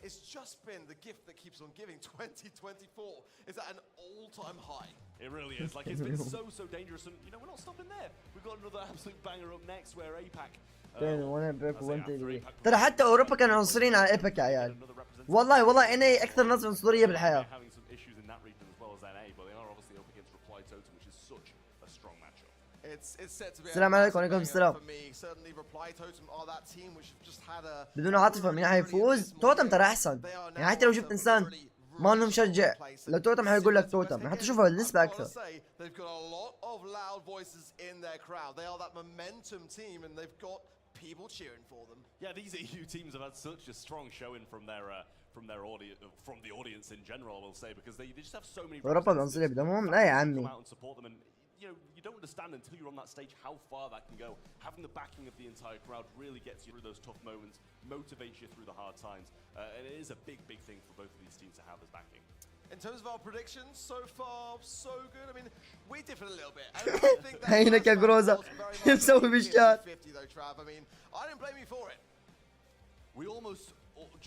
It's just been the gift that keeps on giving. 2024 is at an all-time high. It really is. Like it's been so dangerous, and you know we're not stopping there. We've got another absolute banger up next, where APAC. ترى حتى اوروبا كانوا عنصريين على ايبك يا عيال. والله ان اي اكثر ناس عنصرية بالحياة. السلام عليكم وعليكم السلام. بدون عاطفة مين حيفوز؟ توتم ترى احسن يعني حتى لو شفت انسان ما انه مشجع لو توتم حيقول لك توتم يعني حتى شوفها النسبة اكثر. People cheering for them. Yeah, these EU teams have had such a strong showing from their audience, from the audience in general, I will say, because they just have so many. أوروبا العنصرية بدمهم لا يا عمي. You know, you don't understand until you're on that stage how far that can go. Having the backing of the entire crowd really gets you through those tough moments, motivates you through the hard times, and it is a big thing for both of these teams to have as backing. In terms of our predictions, so far, so good. I mean, we differed a little bit. I don't think that هينك يا جروزا مسوي بالشات. 50 though, Trav. I mean, I didn't blame you for it. We almost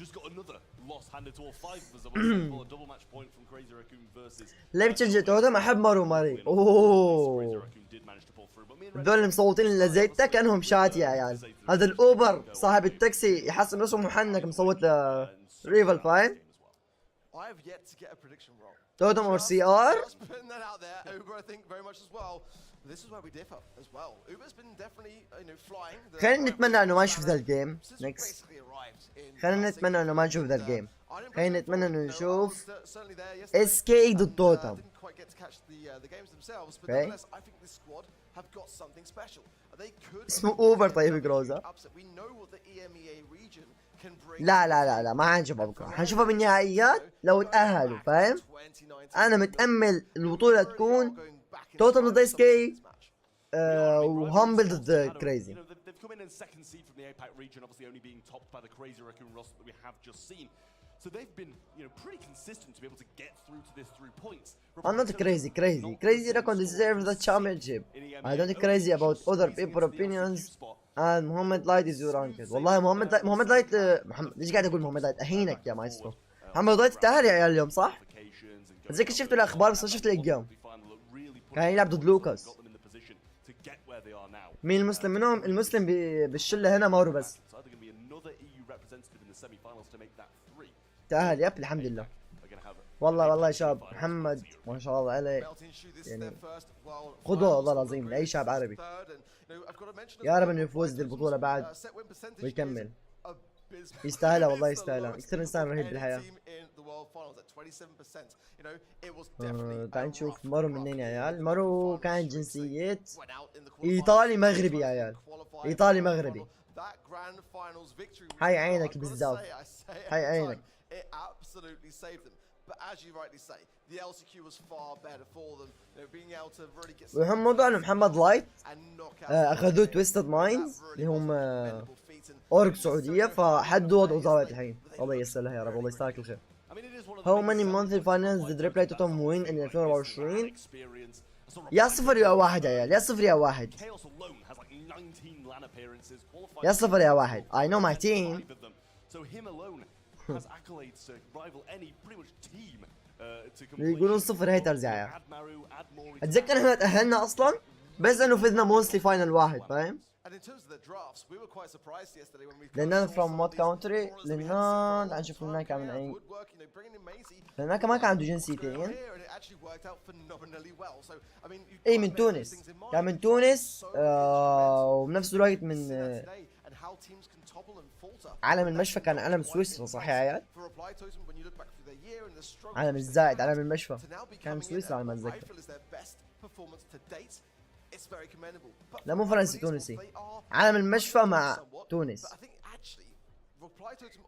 just got another loss handed to all 5 of us. A double match point from Crazy Raccoon versus. ليه بتشجع توتم؟ احب مارو ماري. اوه هذول اللي مصوتين لزيتك كانهم شات يا عيال. هذا الاوبر صاحب التاكسي يحسب نفسه محنك مصوت ل ريفل فاهم؟ I have yet to get a prediction wrong. توتم اور سي ار. Just putting that out there. Uber, I think very much as well. This is where we differ as well. Uber's been definitely, you know, flying. خلينا نتمنى انه ما نشوف ذا الجيم. نكست. خلينا نتمنى انه ما نشوف ذا الجيم. خلينا نتمنى انه نشوف اس كي ضد توتم. اوكي. اسمه اوفر طيب جروزا. لا ما حنشوفها بكره حنشوفها بالنهائيات لو تأهلوا فاهم؟ انا متأمل البطولة تكون توتم ضد اس كي وهامبل ضد كريزي. So they've been, you know, pretty consistent to be able to get through to this 3 points. I'm not crazy. Crazy reckon deserves the championship. I don't crazy about other people's opinions. And محمد لايت is your uncle. والله محمد لايت ليش قاعد اقول محمد لايت؟ اهينك يا مايسترو. محمد لايت تأهل يا عيال اليوم صح؟ زي كنت شفت الاخبار بس ما شفت الايام. كان يلعب ضد لوكاس. مين المسلم منهم؟ المسلم بالشلة هنا مارو بس. تأهل يب الحمد لله. والله يا شباب محمد ما شاء الله عليه يعني قدوة والله العظيم لأي شاب عربي. يا رب انه يفوز بالبطولة بعد ويكمل. يستاهلها والله يستاهلها. اكثر انسان رهيب بالحياة. تعال نشوف مارو منين يا عيال. مارو كان جنسية ايطالي مغربي يا عيال. ايطالي مغربي. هاي عينك بالزاف. هاي عينك. It absolutely saved them. But as you rightly say, the LCQ was far better for them. You know, being able to really get. وهم موضوع انه محمد لايت اخذوه تويستد مايندز اللي هم اورك سعودية فحدوا وضعه ظابط الحين. الله ييسر لها يا رب الله يستاهل كل خير. How many monthly finals did Replay Totem win in 2024? يا 0 يا 1 يا عيال. يا 0 يا 1. يا 0 يا 1. I know my team. يقولون 0 هيترز يا عيال. اتذكر احنا تأهلنا اصلا بس انه فزنا موستلي فاينل واحد فاهم؟ لأن from what country؟ لأن تعال نشوف لبنان كان من أي. لأن ما كان عنده جنسيتين. إيه من تونس. كان من تونس وبنفس الوقت من علم المشفى كان علم سويسرا صح يا عيال؟ علم الزائد علم المشفى كان سويسرا على ما أتذكر. لا مو فرنسي تونسي. علم المشفى مع تونس.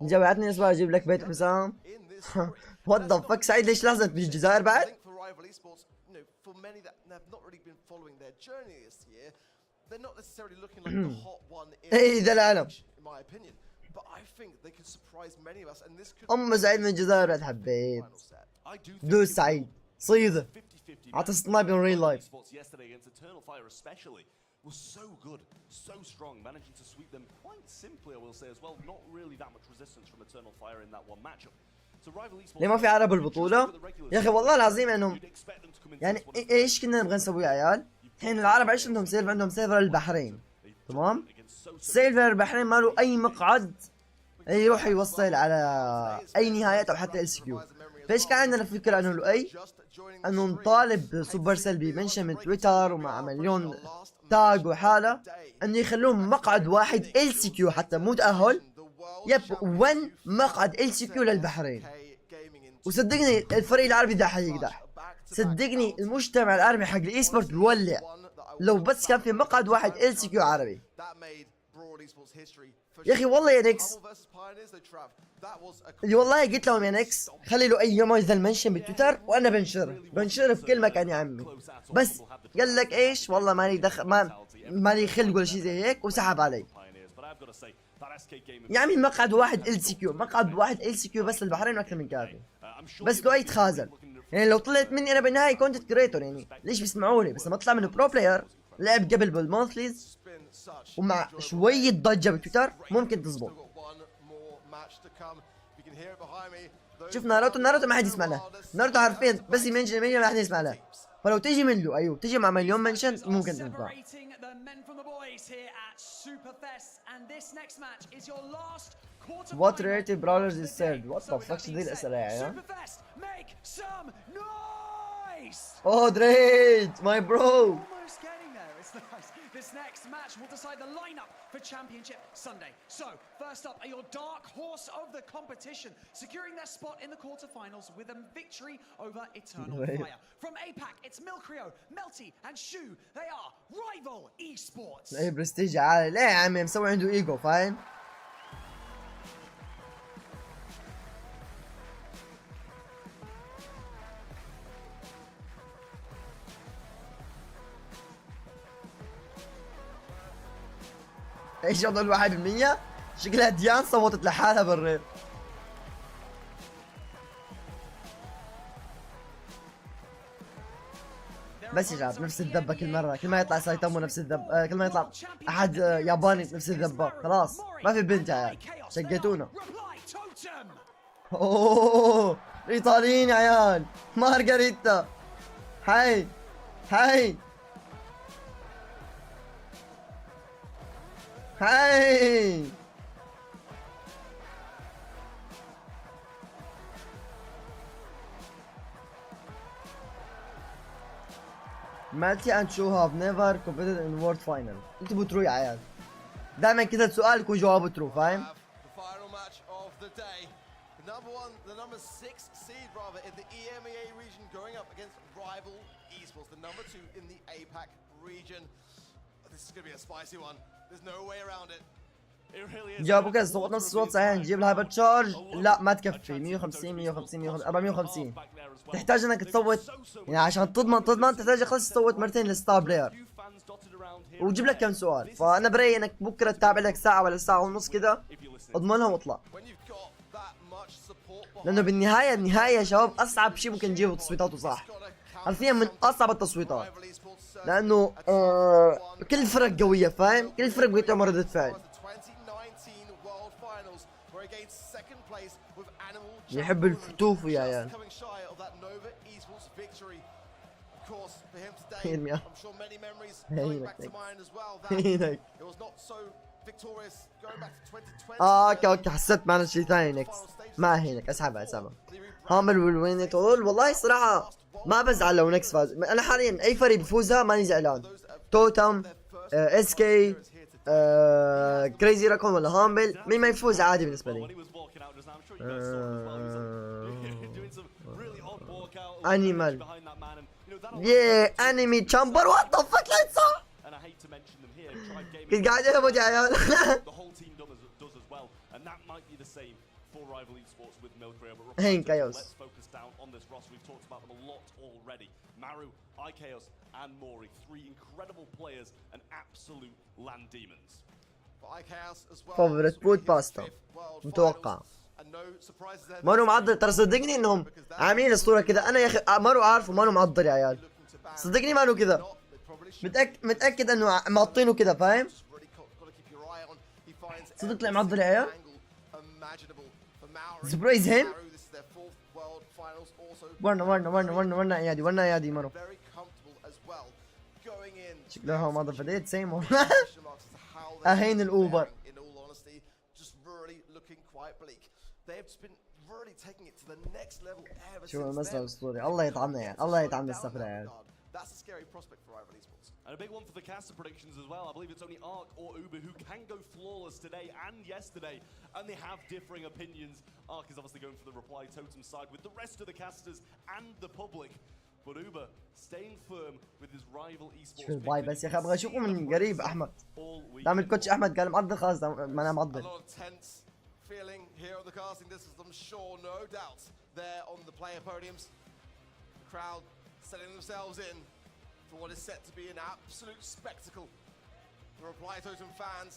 جمعتني اسبوع اجيب لك بيت حسام. وات ذا فك سعيد ليش لازم تجي الجزائر بعد؟ اي ذا العالم. سعيد من الجزائر بعد حبيت. دوس سعيد صيده. عطى سنايبر ريل لايف. Was so good, so strong, managing to sweep them quite simply, I will say as well. Not really that much resistance from Eternal Fire in that one matchup. So rival esports. ليه ما في عرب البطولة؟ يا أخي والله العظيم إنهم يعني إيش كنا نبغى نسوي يا عيال؟ الحين العرب إيش عندهم سيرفر؟ عندهم سيرفر البحرين، تمام؟ سيرفر البحرين ما له أي مقعد يروح يوصل على أي نهايات أو حتى LCQ. فإيش كان عندنا فكرة إنه لؤي؟ إنه نطالب سوبر سيل بمنشن من تويتر ومع مليون تاج وحاله انه يخلوهم مقعد واحد LCQ حتى مو تأهل. يب 1 مقعد LCQ للبحرين. وصدقني الفريق العربي ذا حيقدح. صدقني المجتمع العربي حق الاي سبورت بيولع لو بس كان في مقعد واحد LCQ عربي. يا اخي والله يا نكس اللي والله قلت لهم يا نكس خلي له اي يوم ينزل منشن بتويتر وانا بنشره في كل مكان يا عمي. بس قال لك ايش والله مالي دخل مالي خلق ولا شيء زي هيك وسحب علي. يا عمي مقعد واحد LCQ مقعد واحد LCQ بس البحرين اكثر من كافي. بس لو اي تخاذل يعني لو طلعت مني انا بالنهاية كونتنت كريتور يعني ليش بيسمعوني؟ بس لما اطلع من برو بلاير لعب قبل بالمونثليز ومع شوية ضجة بتويتر ممكن تزبط. شوف ناروتو ما حد يسمع له. ناروتو حرفيا بس يمنشن ما حد يسمع له. فلو تجي من له ايوه تجي مع مليون منشن ممكن تنفع. What rated brawlers is served? What the fuck ذي الأسئلة يا عيال؟ Oh Drake, my bro. This next match will decide the lineup for Championship Sunday. So, first up are your dark horse of the competition, securing their spot in the quarterfinals with a victory over Eternal Fire. From APAC, it's Milcrio, Melty, and Shu. They are rival esports. اي برستيج عالي. ليه يا عمي مسوي عنده ايجو فاهم؟ ايش اضل 1%؟ شكلها ديان صوتت لحالها بالريل. بس يا شباب نفس الذبة كل مرة، كل ما يطلع سايتامو نفس الذبة، كل ما يطلع احد ياباني نفس الذبة. خلاص ما في بنت يا عيال شقيتونا. اوه الايطاليين يا عيال. مارغريتا هاي هاي هاي Malty and Shu have never competed in world final. اكتبوا ترو يا عيال. دائما كذا السؤال يكون جوابه ترو فاهم؟ Number 1, the number 6 seed rather in the EMEA region going up against rival esports. The number 2 in the APAC region. This is going to be a spicy one. There's no way around it. جابوا كذا صوت نص الصوت صحيح. نجيب الهايبر تشارج لا ما تكفي. 150 150 450. تحتاج انك تصوت يعني عشان تضمن تحتاج خلص تصوت مرتين للستار بلاير. وجيب لك كم سؤال. فانا برايي انك بكره تتابع لك ساعه ولا ساعه ونص كذا اضمنها واطلع. لانه بالنهايه النهايه يا شباب اصعب شيء ممكن تجيبوا تصويتاته صح. حرفيا من اصعب التصويتات. لانه كل الفرق قويه فاهم؟ كل الفرق بتعمل ردة فعل. يحب الفتوف يا عيال. of course, for him today, هينك I'm sure many memories going back to mind as well. That هينك it was not so victorious going back to 2020. اوكي حسيت معنا شيء ثاني نكست. ما هينك اسحبها. هامبل والوين تقول والله صراحة ما بزعل لو نكس فاز. انا حاليا اي فريق بفوزها ماني زعلان. توتم اس كي كريزي راكون ولا هامبل مين ما يفوز عادي بالنسبة لي. انيمال ياه انمي تشامبر وات ذا فك لا صح. كنت قاعد اهبط يا عيال. هين كايوس. Maru, Ikeos, and Mori, three incredible players and absolute land demons. فافورت بود باستا متوقع. مانو معضل ترى صدقني انهم عاملين الصورة كذا. انا يا اخي مانو عارف ومانو معضل يا عيال. صدقني مانو كذا. متأكد انه معطينه كذا فاهم. صدق طلع معضل يا عيال. سبرايز هين. ورنا ايادي مانو. شكلها ما ضفديت سيمو. اهين الاوبر. شوف المسرح الاسطوري. الله يطعمنا يعني. الله يطعمنا السفرة يعني. And a big one for the caster predictions as well. I believe it's only Ark or Uber who can go flawless today and yesterday, and they have differing opinions. Ark is obviously going for the reply totem side with the rest of the casters and the public, but Uber staying firm with his rival esports. شوف باي بس يا اخي ابغى اشوفه من قريب. احمد دام الكوتش احمد قال معضل خلاص معناه معضل. Feeling here on the casting, this is, I'm sure, no doubt, there on the player podiums. The crowd setting themselves in for what is set to be an absolute spectacle. The reply totem fans,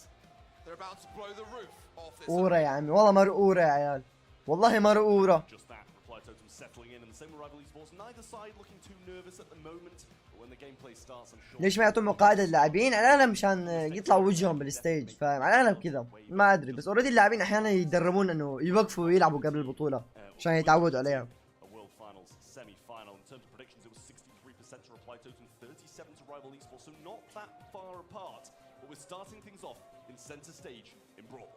they're about to blow the roof off this. أورا يا عمي والله مرقورة يا عيال. والله مرقورة. Just that reply totem settling in, and the same with rival esports. Neither side looking too nervous at the moment, but when the gameplay starts, I'm sure. ليش ما يعطون مقاعدة للاعبين؟ على الأقل مشان يطلعوا وجههم بالستيج فاهم؟ على الأقل كذا ما أدري بس أوريدي اللاعبين أحيانا يتدربون إنه يوقفوا ويلعبوا قبل البطولة عشان يتعودوا عليها. Rival esports, so not that far apart, but we're starting things off in center stage in Brawl.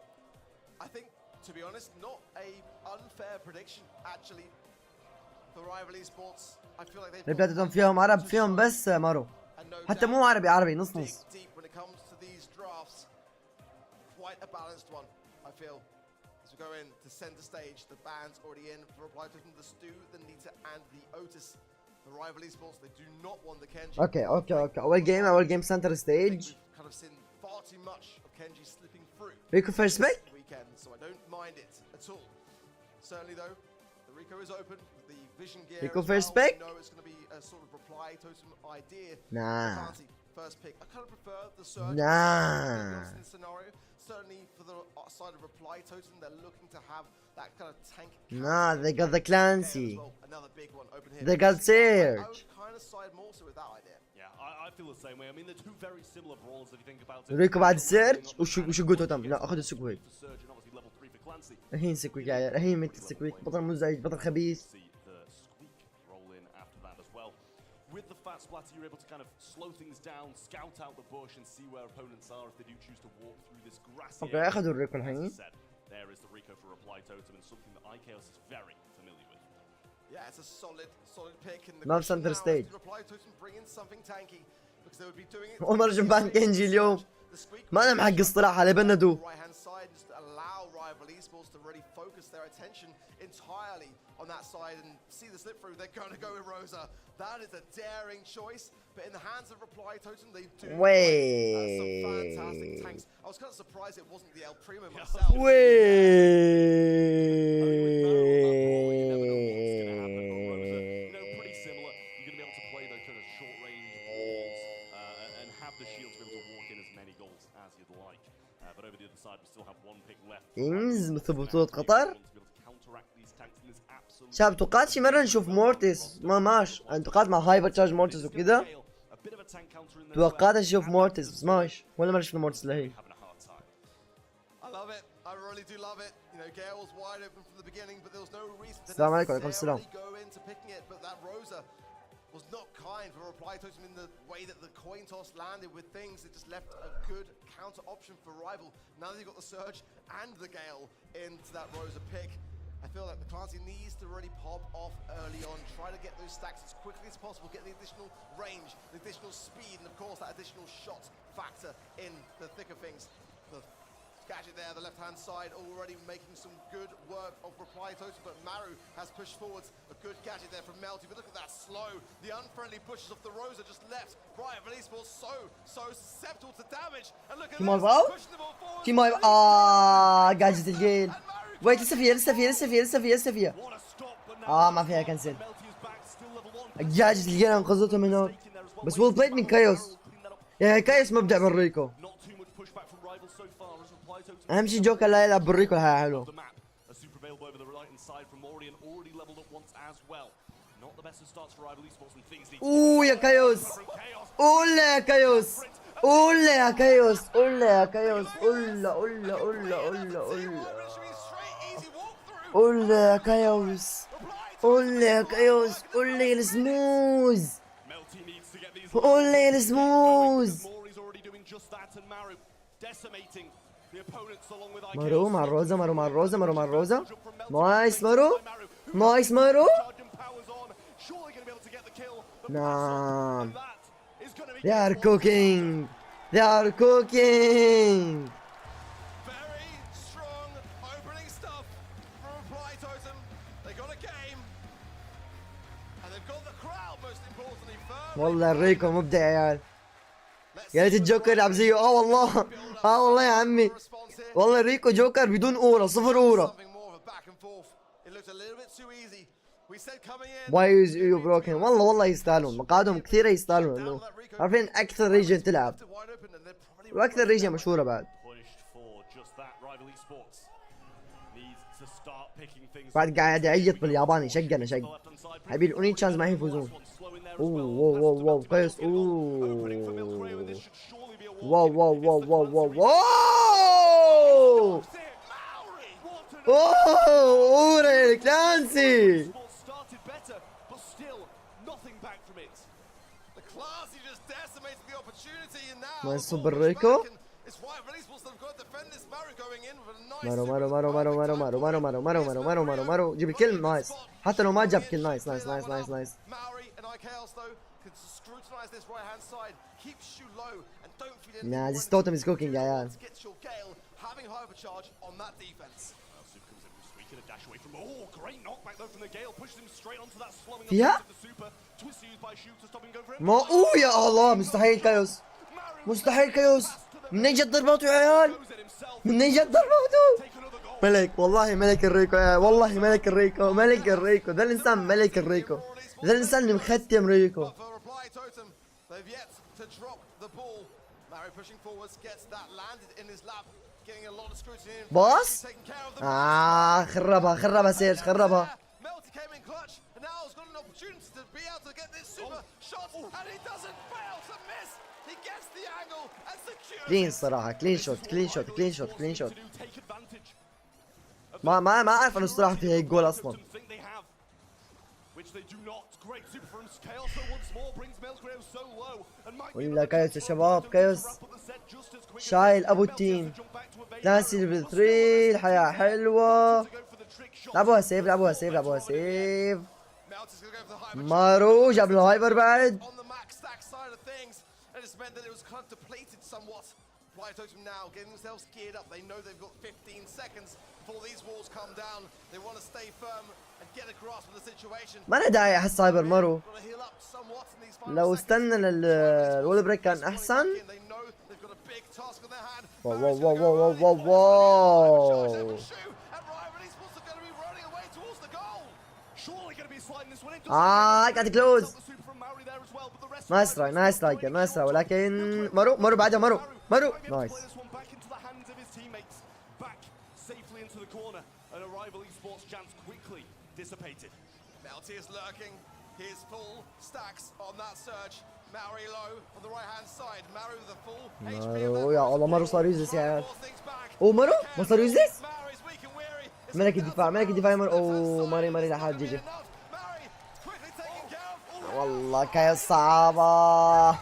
I think, to be honest, not a unfair prediction actually for rival esports. I feel like they've ربلاتهم فيهم عرب فيهم بس مارو حتى مو عربي نص نص. deep when it comes to these drafts. Quite a balanced one, I feel. As we go in to center stage, the band's already in for reply to the Stu, the Nita, and the Otis. The rival esports, they do not want the Kenji. Okay. أول game center stage. We've kind of seen far too much of Kenji slipping through. Rico first pick. Weekend, so I don't mind it at all. Certainly though, the Rico is open with the vision gear. Rico first pick. No, it's going to be a sort of reply totem idea. Nah. First pick. I kind of prefer the surge. Nah. Scenario. Certainly for the side of reply totem, they're looking to have that kind of tank. Nah, they got the Clancy. Well. Another big one open here. They got Surge. I would kind of side more so with that idea. Yeah, I feel the same way. I mean, they're two very similar brawls if you think about it. ريكو بعد سيرج وشو قلت تم لا اخذ السكويك. الحين سكويك يا عيال الحين مثل السكويك بطل مزعج بطل خبيث. With the fat splatter, you're able to kind of slow things down, scout out the bush, and see where opponents are if they do choose to walk through this grassy area. اوكي اخذوا الريكو الحين. There is the Rico for reply totem and something that Ikeos is very familiar with. Yeah, it's a solid pick in the Not center stage. reply totem bring in something tanky because they would be doing it. أول مرة أشوف بان كنجي اليوم. ما أنا محق الصراحة اللي بندو. Right hand side just to allow rival esports to really focus their attention entirely on that side and see the slip through. They're going to go with Rosa. That is a daring choice, but in the hands of reply totem, they do some fantastic tanks. I was kind of surprised it wasn't the El Primo myself. إنز مثل بطولة قطر. شباب توقعت شي مرة نشوف مورتيس ما ماش. أنا توقعت مع هايبر تشارج مورتيس وكذا. توقعت أشوف مورتيس بس ماش. ولا مرة شفنا مورتيس لهي. السلام عليكم وعليكم السلام. was not kind for Reply Totem in the way that the coin toss landed with things. It just left a good counter option for Rival. Now that you've got the Surge and the Gale into that Rosa pick, I feel like the Clancy needs to really pop off early on, try to get those stacks as quickly as possible, get the additional range, the additional speed, and of course that additional shot factor in the thick of things. The gadget there, the left-hand side, already making some good work of Reply Totem, but Maru has pushed forwards. A good gadget there from Melty, but look at that slow. The unfriendly pushes off the Rosa just left. Brian Esports so susceptible to damage. And look at this, pushing the ball forward. في ماي جاجة الجيل. ويت لسه فيها. ما فيها كنسل. جاجة الجيل انقذته من هون. بس ويل بلايد من كايوس. يعني كايوس مبدع بالريكو. اهم شيء جوكر لا يلعب بالريكو هاي حلو. اوه يا كايوس. اولا يا كايوس. اولا يا كايوس. اولا يا كايوس. اولا اولا اولا اولا اولا. اولا يا كايوس. اولا يا كايوس. اولا يا السموز. اولا يا السموز. مارو مع الروزة. مارو مع الروزة. مارو مع الروزة. نايس مارو. نايس مارو. نعم. They are cooking. They are cooking. Very strong opening stuff from Reply Totem. They got a game. And they've got the crowd most importantly first. والله الريكو مبدع يا عيال. يا ريت الجوكر يلعب زيه. والله. والله يا عمي. والله ريكو جوكر بدون اورا. صفر اورا. Why is you broken؟ والله يستاهلون. مقعدهم كثيرة يستاهلون انه عارفين اكثر ريجن تلعب. واكثر ريجن مشهورة بعد. بعد قاعد يعيط بالياباني. شق حبيبي الاونيتشانز ما يفوزون. واو كويس. واو اورا كلانسي. ما يصب الريكو. مارو جيب الكل. نايس. حتى لو ما جاب كل. نايس. Nah, this totem is cooking يا عيال. فيها؟ ما يا الله. مستحيل كايوس. منين جت ضرباته يا عيال؟ منين جت ضرباته؟ ملك والله. ملك الريكو يا عيال. والله ملك الريكو. ذا الانسان ملك الريكو. ذا الانسان اللي مختم ريكو. باص. خربها سيرج. خربها. كلين صراحة. كلين شوت. ما اعرف انه الصراحة في هيك جول اصلا. ولا كايوس يا شباب. كايوس شايل ابو التيم. ناسي بالثري. الحياة حلوة. لعبوها سيف. مارو جاب الهايبر بعد. ما له داعي احس هايبر مارو. لو استنى للول بريك كان احسن. واو. قاعد كلوز. نايس تراي ولكن مارو بعدها. مارو نايس. مارو يا الله. مارو صار يوزلس يا عيال. مارو ما صار يوزلس. ملك الدفاع يا مارو. ماري لحد جيجي. والله كايوس صعبة.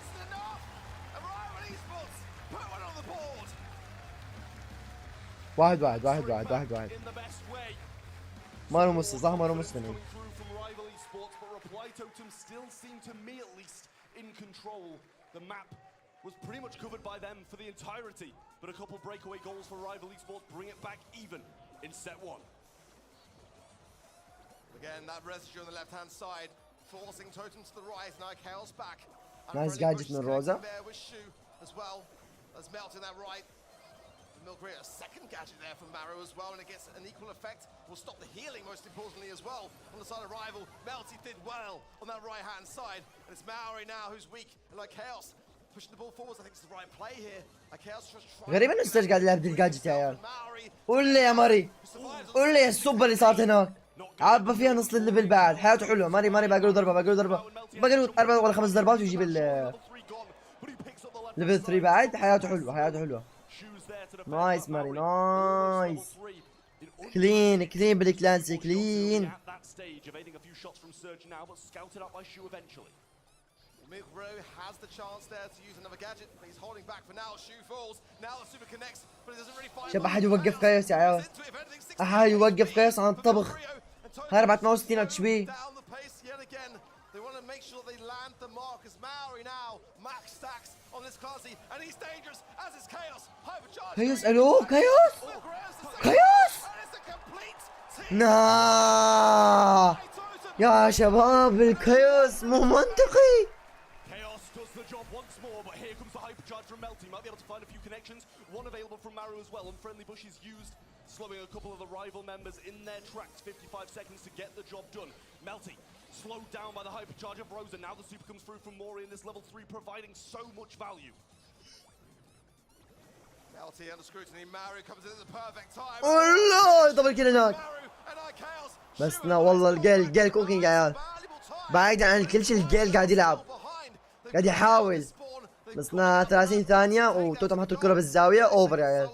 واحد واحد واحد واحد واحد واحد. مارو مسلم صح، مارو مسلم. Was pretty much covered by them for the entirety, but a couple breakaway goals for Rival Esports bring it back even in set one. Again, that residue on the left-hand side, forcing Totem to the right. Now Chaos back. Nice gadget من روزا. There with Shu as well. As melting that right. Milkray, a second gadget there from Maru as well, and it gets an equal effect. Will stop the healing most importantly as well. On the side of Rival, Melty did well on that right-hand side, and it's Maori now who's weak, and like Chaos pushing the ball forwards. I think it's the right play here. Like Chaos just trying. غريب انه ستارز قاعد يلعب بالجادجت يا عيال. قول لي يا ماري، قول لي السوبر اللي صارت هناك. عبى فيها نص الليفل بعد، حياته حلوه. ماري باقي له ضربه، باقي له ضربه، باقي له 4 ولا 5 ضربات ويجيب ليفل 3 بعد. حياته حلوه، حياته حلوه. نايس ماري نايس. كلين كلين بالكلانسي كلين. Milkray has the chance there to use another gadget, but he's holding back for now. Shu falls. Now the super connects, but it doesn't really find. شوف احد يوقف قياس يا عيال. احد يوقف قياس عن الطبخ. هاي 460 اتش بي. They want to make sure they land the mark as Maori now max stacks on this classy, and he's dangerous as is Chaos. Hypercharge. كيوس الو كيوس كيوس. نا يا شباب الكيوس مو منطقي. Chaos does the job once more, but here comes the hypercharge from Melty. Might be able to find a few connections. One available from Maru as well. Unfriendly bush is used, slowing a couple of the rival members in their tracks. 55 seconds to get the job done. Melty slowed down by the hypercharge of Rosa. Now the super comes through from Mori in this level 3, providing so much value. Melty under scrutiny. Maru comes in at the perfect time. الله دبل كيل هناك. بس لا والله الجيل كوكينج يا عيال. بعيدا عن الكل شيء الجيل قاعد يلعب، قاعد يحاول. بس 30 ثانية وتوتم حطوا الكرة بالزاوية. اوفر يا عيال.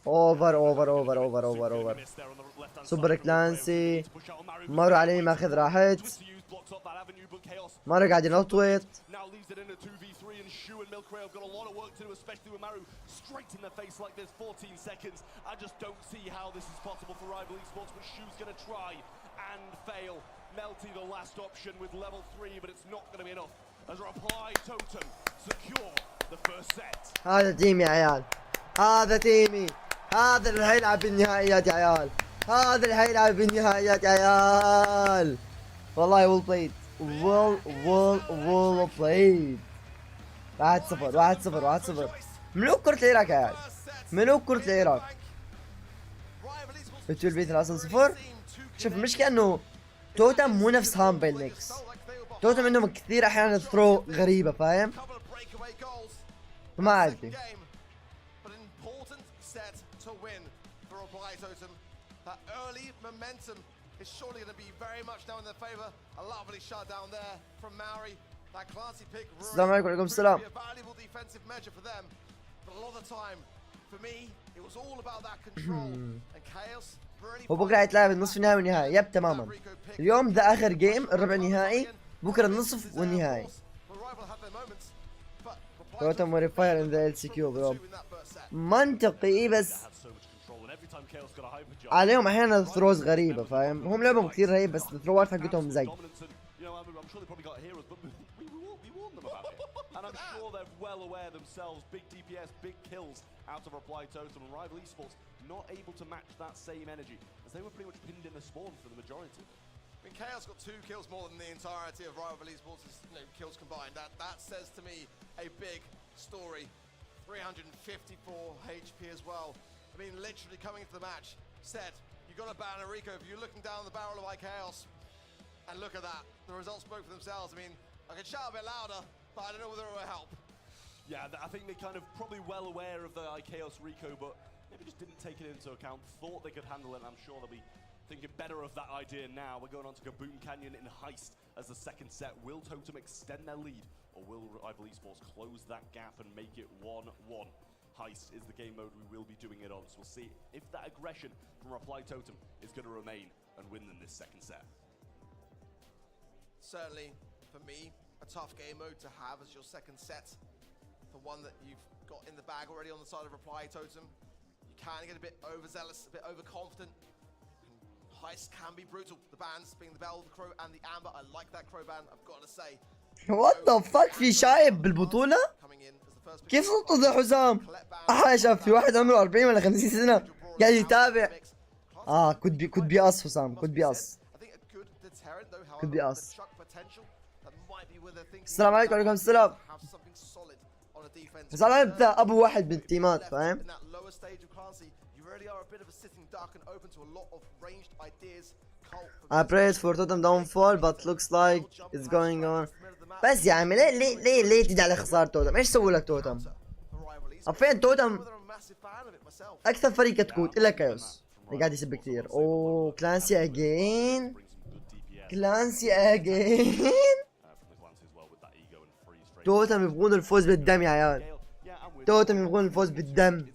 اوفر اوفر اوفر اوفر اوفر اوفر. سوبر كلانسي. مارو عليه ماخذ راحت. مارو قاعد ينطوط. Especially with Maru straight in the face like this. 14 seconds. I just don't see how this is possible for Rival Esports, but Shu's going to try and fail. Melty the last option with level 3, but it's not going to be enough. As a reply, Totem secure the first set. هذا تيمي يا عيال، هذا تيمي، هذا اللي هيلعب بالنهائيات يا عيال، هذا اللي هيلعب بالنهائيات يا عيال. والله well played، well played. 1-0 1-0 1-0. ملوك كرة العراق يا عيال، ملوك كرة العراق. بتقول بي 3-0. شوف المشكلة انه توتم مو نفس هامبل نيكس. توتم عندهم كثير احيانا ثرو غريبة، فاهم؟ ما ادري. السلام عليكم. وعليكم السلام. وبكره حيتلعب النصف النهائي والنهائي. يب تماما. اليوم ذا اخر جيم الربع النهائي، بكره النصف والنهائي. توتم موريفاير ان ذا ال سي كيو برو. منطقي بس عليهم احيانا ثروز غريبه، فاهم؟ هم لعبهم كثير رهيب بس الثروات حقتهم زي. And I'm sure they're well aware themselves. Big DPS, big kills out of Reply Totem, and Rival Esports not able to match that same energy, as they were pretty much pinned in the spawn for the majority. I mean, Chaos got 2 kills more than the entirety of Rival Esports' kills combined. That says to me a big story. 354 HP as well. I mean, literally coming into the match, said, you got to ban Enrico if you're looking down the barrel of Chaos. And look at that. The results spoke for themselves. I mean, I could shout a bit louder, but I don't know whether it will help. Yeah, I think they kind of probably well aware of the Chaos Rico, but maybe just didn't take it into account. Thought they could handle it, and I'm sure they'll be thinking better of that idea now. We're going on to Gaboon Canyon in Heist as the second set. Will Totem extend their lead, or will Rival Esports close that gap and make it 1-1? Heist is the game mode we will be doing it on, so we'll see if that aggression from Reply Totem is going to remain and win them this second set. Certainly for me, a tough game mode to have as your second set. For one that you've got in the bag already on the side of Reply Totem. You can get a bit overzealous, a bit overconfident. Heist can be brutal. The bans being the Bell, the Crow, and the Amber. I like that Crow ban, I've got to say. What the fuck في شايب بالبطولة؟ كيف صوته ذا حسام؟ شاف في واحد عمره 40 ولا 50 سنة قاعد يتابع. could be us حسام, could be us. could be us. السلام عليكم. وعليكم السلام. بس انا ابدا ابو واحد بالتيمات فاهم؟ I prayed for totem downfall but looks like it's going on. بس يا عمي ليه تجي على خسارة توتم؟ ايش سووا لك توتم؟ حرفيا توتم اكثر فريق كتكوت الا كايوس اللي قاعد يسب كثير. اوه كلانسي اجين. توتم يبغون الفوز بالدم يا عيال. توتم يبغون الفوز بالدم.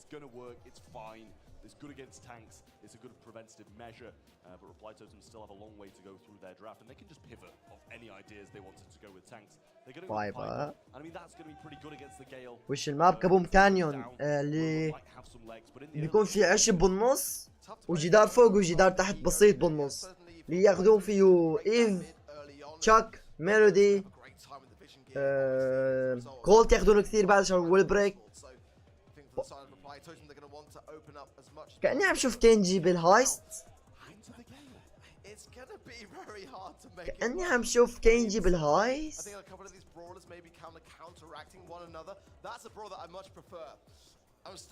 وايبا وش الماب كابوم كانيون اللي بيكون في عشب بالنص وجدار فوق وجدار تحت بسيط بالنص اللي ياخذون فيه ايف تشاك ميلودي كولت ياخذونه كثير بعد عشان ويل بريك. كأني عم شوف كينجي بالهايست. كأني عم شوف كينجي بالهايست.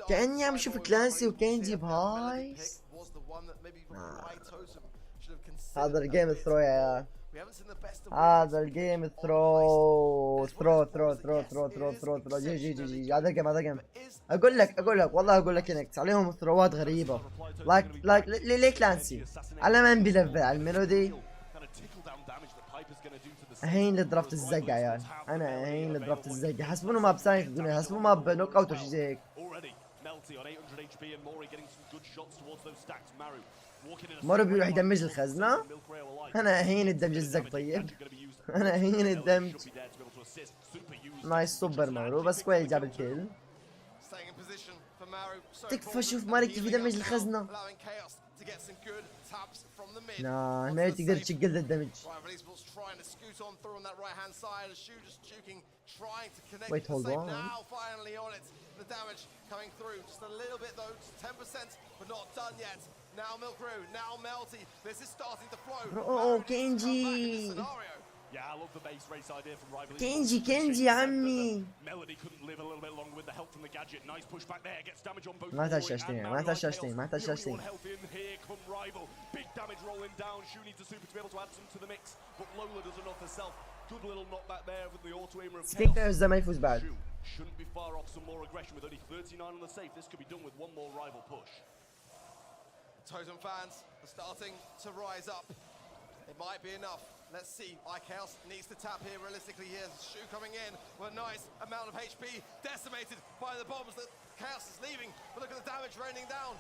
كأني عم شوف كلانسي وكينجي بهايست. هذا الجيم ثرو يا عيال. هذا الجيم ثرو جي هذا الجيم اقول لك والله اقول لك انكس عليهم ثروات غريبه لايك ليه كلانسي على ما بيلفل على الميلودي. هين لضربت الزق يا عيال. انا هين لضربت الزق. حسبونه ما بساين في الدنيا. حسبونه ما بنوك اوت وشي زي هيك. مارو بيروح يدمج الخزنة. انا هين الدمج الزق. طيب انا هين الدمج. نايس سوبر مارو بس كويس جاب الكيل. تكفى شوف ماري كيف يدمج الخزنة. ما تقدر تشقل الدمج. Wait, hold on. The damage coming through just a little bit though, just 10%, but not done yet. Now Milkrow, now Melty. This is starting to flow. Oh, Kenji. Yeah, I love the base race idea from Rivalry. Kenji عمي. Melody couldn't live a little bit longer with the help from the gadget. Nice push back there, gets damage on both. ما تحتاج Here come Rival. Big damage rolling down. Shu needs a super to be able to add some to the mix, but Lola does enough herself. Good little knockback there with the auto aimer of Chaos. ما يفوز بعد. Shouldn't be far off some more aggression with only 39 on the safe. This could be done with one more Rival push. Totem fans are starting to rise up. It might be enough. Let's see. Chaos needs to tap here realistically. Here's Shu coming in with a nice amount of HP, decimated by the bombs that Chaos is leaving. But look at the damage raining down.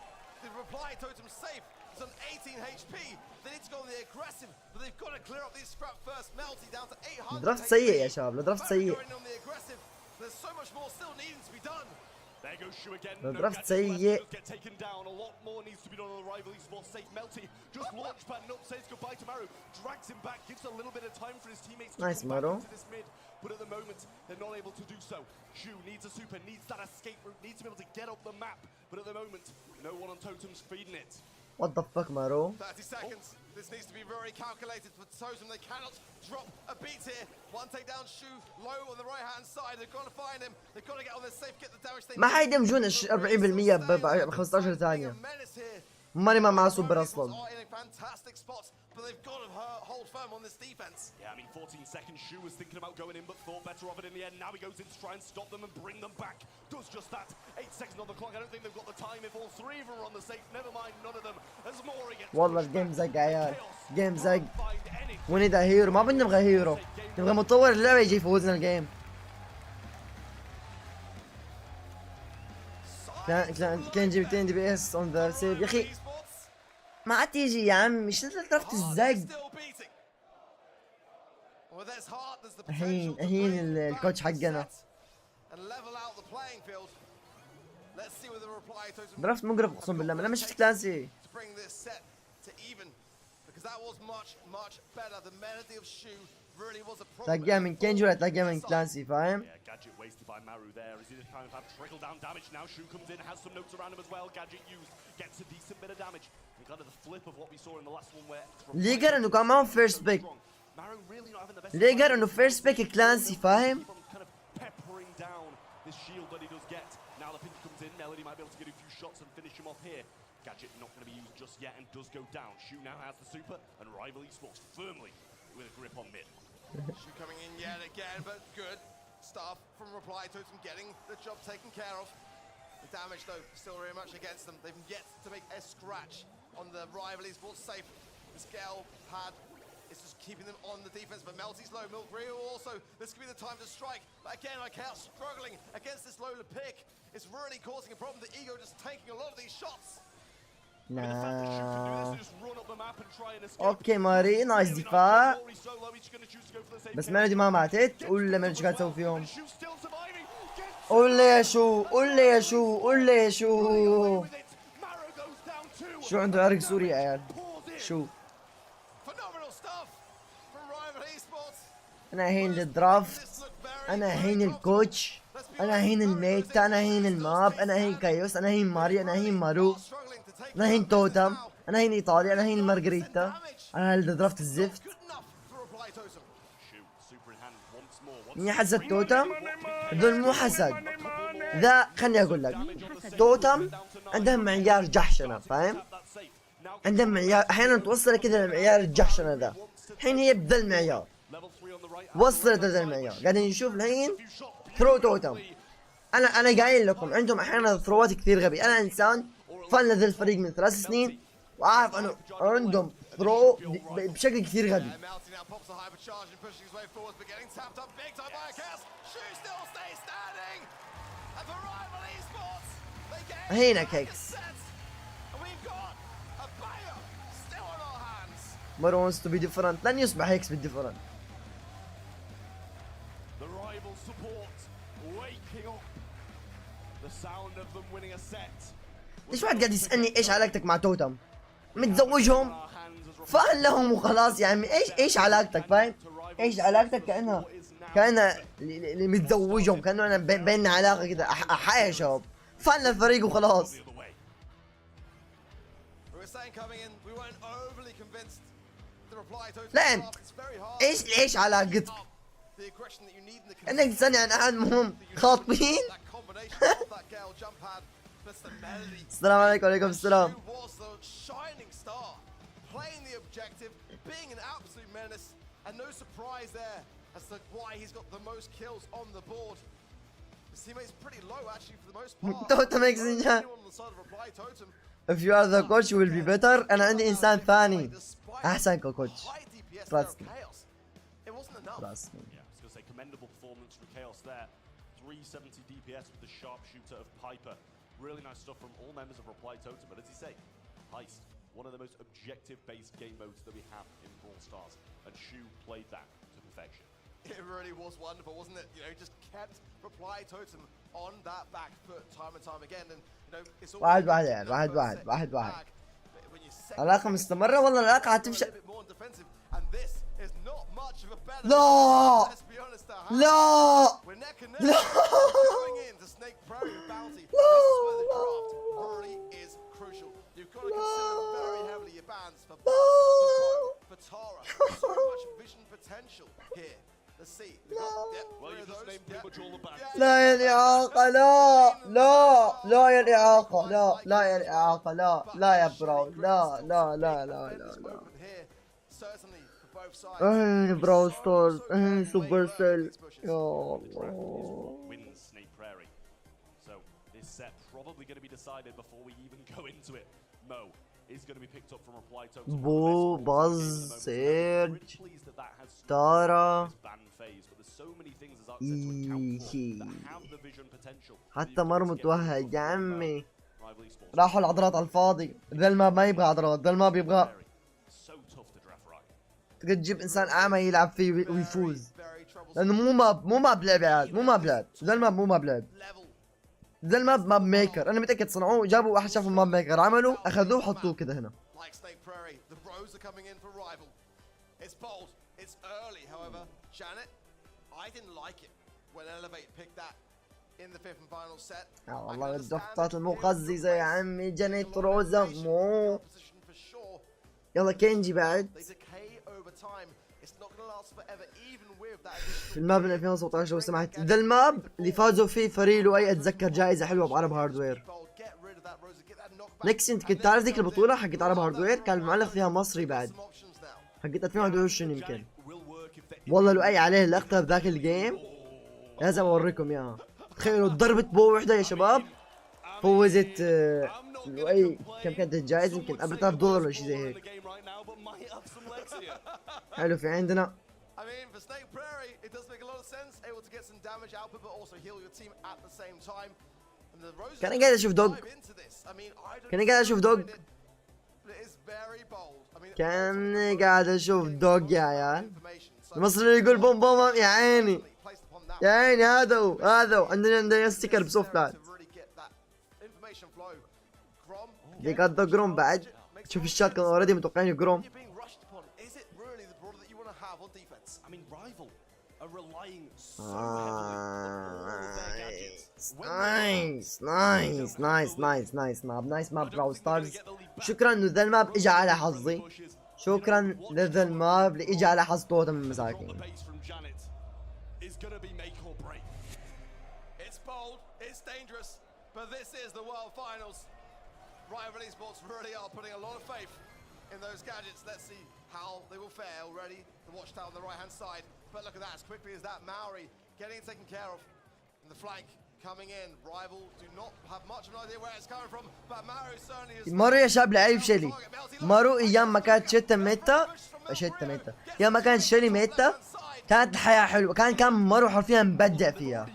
The reply totem's safe. It's on 18 HP. They need to go on the aggressive, but they've got to clear up these scrap first. Melty down to 800. درافت سيء يا شباب. درافت سيء. There's so much more still needing to be done. There goes Shu again. درافت سيء. Get taken down. A lot more needs to be done on the Rival Esports safe. Melty just launch pad up, says goodbye to Maru, drags him back, gives a little bit of time for his teammates to nice, come Maru. back into this mid. But at the moment, they're not able to do so. Shu needs a super, needs that escape route, needs to be able to get up the map. But at the moment, no one on Totem's feeding it. What the fuck, Maru? 30 seconds. This needs to be very calculated for Totem. They cannot drop a beat here. One takedown, Shu low on the right-hand side. They've got to find him. They've got to get on this safe, get the damage they need. ما حيدمجون 40% ب 15 ثانية. ماني مع سوبر اصلا. But they've got to hold firm on this defense. Yeah, I mean 14 seconds. Shu was thinking about going in, but thought better of it in the end. Now he goes in to try and stop them and bring them back. Does just that. 8 seconds on the clock. I don't think they've got the time if all three of them are on the safe. Never mind, none of them. As Mori gets والله الجيم زق يا عيال. جيم زق. ونيد هيرو. ما بنبغى هيرو. نبغى مطور اللعبة يجي يفوزنا الجيم. كينجي 200 دي بي اس اون ذا سيف. يا اخي ما عاد تيجي يا عم. مش درفت الزق. الحين الكوتش حقنا درافت مقرف اقسم بالله، انا ما شفت كلاسي. تلاقيها من كينجي ولا تلاقيها من كلاسي، فاهم؟ ليجر انه كان معهم فيرست بيك، ليجر انه فيرست بيك كلاسي، فاهم؟ Gadget not going to be used just yet and does go down. Shu now has the super and rival esports firmly with a grip on mid. Shu coming in yet again, but good stuff from Reply Totem getting the job taken care of. The damage though still very much against them. They've yet to make a scratch on the rival esports safe. The scale pad is just keeping them on the defense, but Melty's low. Milk Rio also, this could be the time to strike. But again, Chaos struggling against this Lola pick. It's really causing a problem. The Ego just taking a lot of these shots. اوكي ماري نايس دفاع، بس ميلودي ما ماتت ولا ميلودي قاعد تسوي فيهم؟ قول لي يا شو، قول لي يا شو، قول لي يا شو. شو عنده عرق سوري يا عيال؟ شو؟ انا هين الدرافت، انا هين الكوتش، انا هين الميتا، انا هين الماب، انا هين كايوس، انا هين ماري، انا هين مارو، انا هين توتم، انا هين ايطاليا، انا هين المارغريتا، انا اللي درافت الزفت. اني حسد توتم، هذول مو حسد، ذا خلني اقول لك، توتم عندهم معيار جحشنه، فاهم؟ عندهم معيار احيانا توصل كذا لمعيار الجحشنه ذا، الحين هي بذا المعيار، وصلت لذا المعيار، قاعدين نشوف الحين ثرو توتم. انا قايل لكم عندهم احيانا ثروات كثير غبي، انا انسان فان لذا الفريق من 3 سنين وعارف انه عندهم ثرو بشكل كثير غبي. هنا كيكس مارو wants to be different، لن يصبح هيكس بالديفرنت. ليش واحد قاعد يسألني ايش علاقتك مع توتم؟ متزوجهم؟ فان لهم وخلاص يا عمي، ايش علاقتك، فاهم؟ ايش علاقتك؟ كأنها اللي متزوجهم، كأنه انا بيننا علاقة كذا، احا يا شباب، فان للفريق وخلاص. لا ايش علاقتك؟ انك تسألني عن احد مهم خاطبين؟ السلام عليكم. وعليكم السلام. توتم اكسنجا. If you are the coach you will be better. انا عندي انسان ثاني احسن كوتش. Trust me. Trust me. 370 DPS with the sharpshooter of Piper. Really nice stuff from all members of Reply Totem. But as you say, Heist, one of the most objective-based game modes that we have in Brawl Stars. And Shu played that to perfection. It really was wonderful, wasn't it? You know, just kept Reply Totem on that back foot time and time again. And, you know, it's all... واحد. العلاقة مستمرة والله، العلاقة حتفشل. لا لا لا لا يا الإعاقة، لا يا الإعاقة، لا يا الإعاقة، لا يا براول، لا براول ستارز، سوبر سيل، يا الله. بو باز سيرج تارا حتى مر متوهق يا عمي، راحوا العضلات على الفاضي. ذا الماب ما يبغى عضلات، ذا الماب يبغى تقدر تجيب انسان اعمى يلعب فيه ويفوز، لانه مو ماب لعب يا عيال، مو ماب لعب، ذا الماب مو ماب لعب، ذا الماب ماب ميكر، انا متاكد صنعوه، جابوا واحد شافوا ماب ميكر عملوا اخذوه وحطوه كذا هنا. والله الدفعات المقززة يا عمي، جنيت روزا مو. يلا كينجي بعد في الماب من 2017 لو سمحت. ذا الماب اللي فازوا فيه فريق لؤي اتذكر جائزة حلوة بعرب هاردوير. لكسي انت كنت تعرف ذيك البطولة حقت عرب هاردوير؟ كان المعلق فيها مصري بعد، حقت 2021 يمكن. والله لؤي عليه اللقطة بذاك الجيم، لازم اوريكم اياها. تخيلوا ضربة بو وحدة يا شباب فوزت لؤي. كم كانت الجائزة؟ يمكن قبل $3 ولا شي زي هيك. حلو في عندنا كان قاعد اشوف دوغ، كان قاعد اشوف دوغ، كان قاعد اشوف دوغ يا عيال. المصري يقول بوم بوم يا عيني يا عيني. هذا عندنا ستيكر بصوف بعد. تقدر جروم بعد. شوف الشات كانوا اوريدي متوقعين جروم. نايس ماب براول ستارز. شكرا انه ذا الماب اجى على حظي، شكرا لذا الماب اللي اجى على حظ توتم من المساكين. Rival esports really are putting a lot of faith in those gadgets. Let's see how they will fare already. The watchtower on the right hand side. But look at that, as quickly as that Maori getting it taken care of. And the flank coming in. Rival do not have much of an idea where it's coming from. But Maori certainly is. مارو يا شباب لعيب شيلي. مارو ايام ما كانت شتا ميتا، ايام ما كانت شيلي ميتا كانت الحياة حلوة، كان مارو حرفيا مبدع فيها.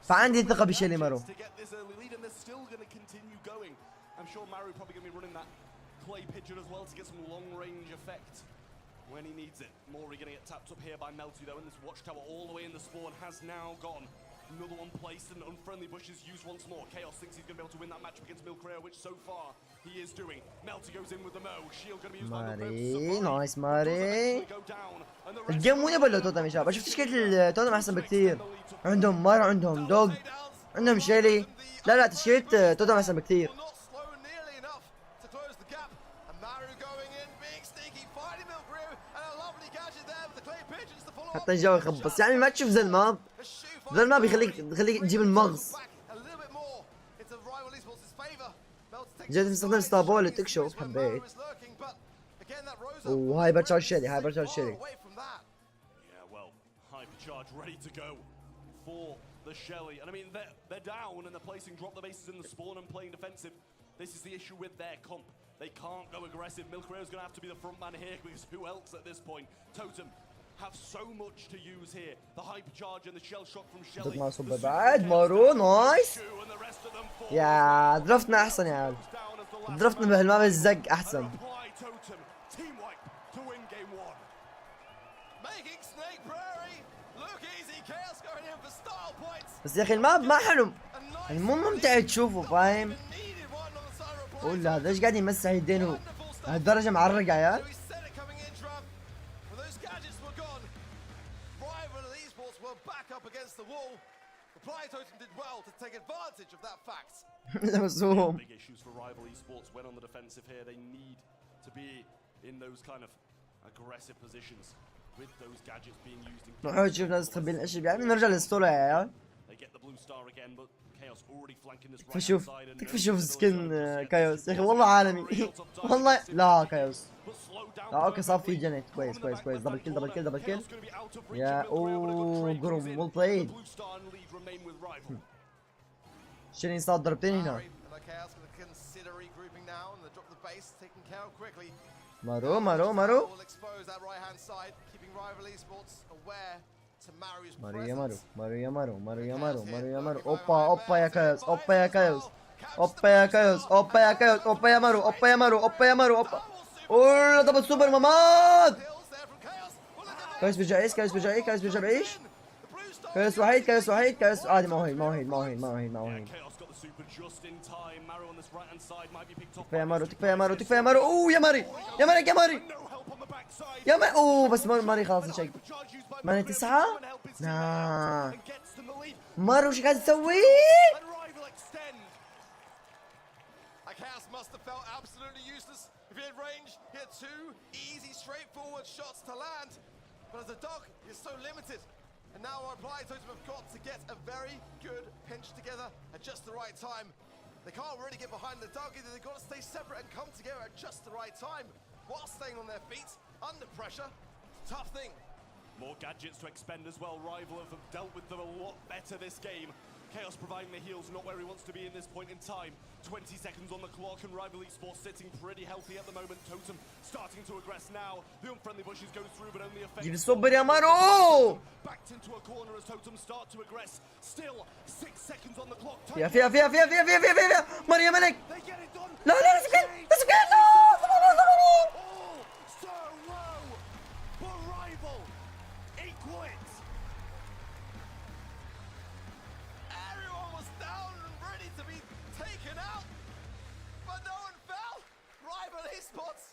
فعندي ثقة بشيلي مارو. Pigeon as well to get some long range effect when he needs it. Mori getting it tapped up here by Melty though, and this watchtower all the way in the spawn has now gone. Another one placed and unfriendly bushes used once more. Chaos thinks he's going to be able to win that matchup against Milcrea, which so far he is doing. Melty goes in with the Mo. Shield going to be used by the ماري نايس ماري. الجيم مو يبلو توتم يا شباب، شفت تشكيلة توتم احسن بكثير. عندهم مارو، عندهم دوغ، عندهم شيلي. لا تشكيلة توتم احسن بكثير. حتى الجو يخبص، يعني ما تشوف ذا الماب، ذا الماب يخليك تجيب المغص. جيت مستخدم ستابول اللي تكشف حبيت. وهايبر تشارج شيلي. This is the issue with their comp. They can't go aggressive. Milcrea is going to have to be the front man here because who else at this point? Totem have so much to use here. The hypercharge and the shell shock from Shelly. ما صب بعد مارو نايس. يا درفتنا احسن يا عيال. درفتنا بهالماب الزق احسن. بس يا اخي الماب ما حلو، يعني مو ممتع تشوفه، فاهم؟ ولا هذا ايش قاعد يمسح يدينه لهالدرجة معرق يا عيال؟ لمسوهم. نحاول نشوف ناس تخبي الاشي، يعني نرجع للاسطورة يا عيال. تكفى شوف سكن كايوس يا اخي، والله عالمي. والله لا كايوس. لا اوكي صار في جنت. كويس دبل كيل. يا اوه جروم ويل بلايد. شنو صار ضربتين هنا. مارو مارو اوبا يا كايوس اوبا يا مارو اوبا. اوه ضربة سوبر ماماد. كايوس بيرجع يعيش، كايوس بيرجع يعيش، كايوس بيرجع بيعيش. كايوس وحيد، كايوس وحيد، كايوس عادي ما هو هين، ما هو هين، ما هو هين، ما هو هين، ما هو هين. تكفى يا مارو، تكفى يا مارو، تكفى يا مارو. اوه يا ماري، يا ماري، يا ماري، يا ماري. اوه بس ماري خلاص الشيء. ماري 9. مارو وش قاعد تسوي؟ Chaos must have felt absolutely useless. If he had range, he had 2 easy, straightforward shots to land. But as a dog, he's so limited. And now our Totem have got to get a very good pinch together at just the right time. They can't really get behind the dog either. They've got to stay separate and come together at just the right time while staying on their feet under pressure. Tough thing. More gadgets to expend as well. Rival have dealt with them a lot better this game. Chaos providing the heals, not where he wants to be in this point in time. 20 seconds on the clock and Rival Esports sitting pretty healthy at the moment. Totem starting to aggress now. The unfriendly bushes go through but only effective. جيب الصبر يا مارو. Backed into a corner as Totem start to aggress. Still 6 seconds on the clock. فيها ماريا ملك. لا لا سكن لا. So low. But Rival equal it. Everyone was down and ready to be taken out, but no one fell. Rival Esports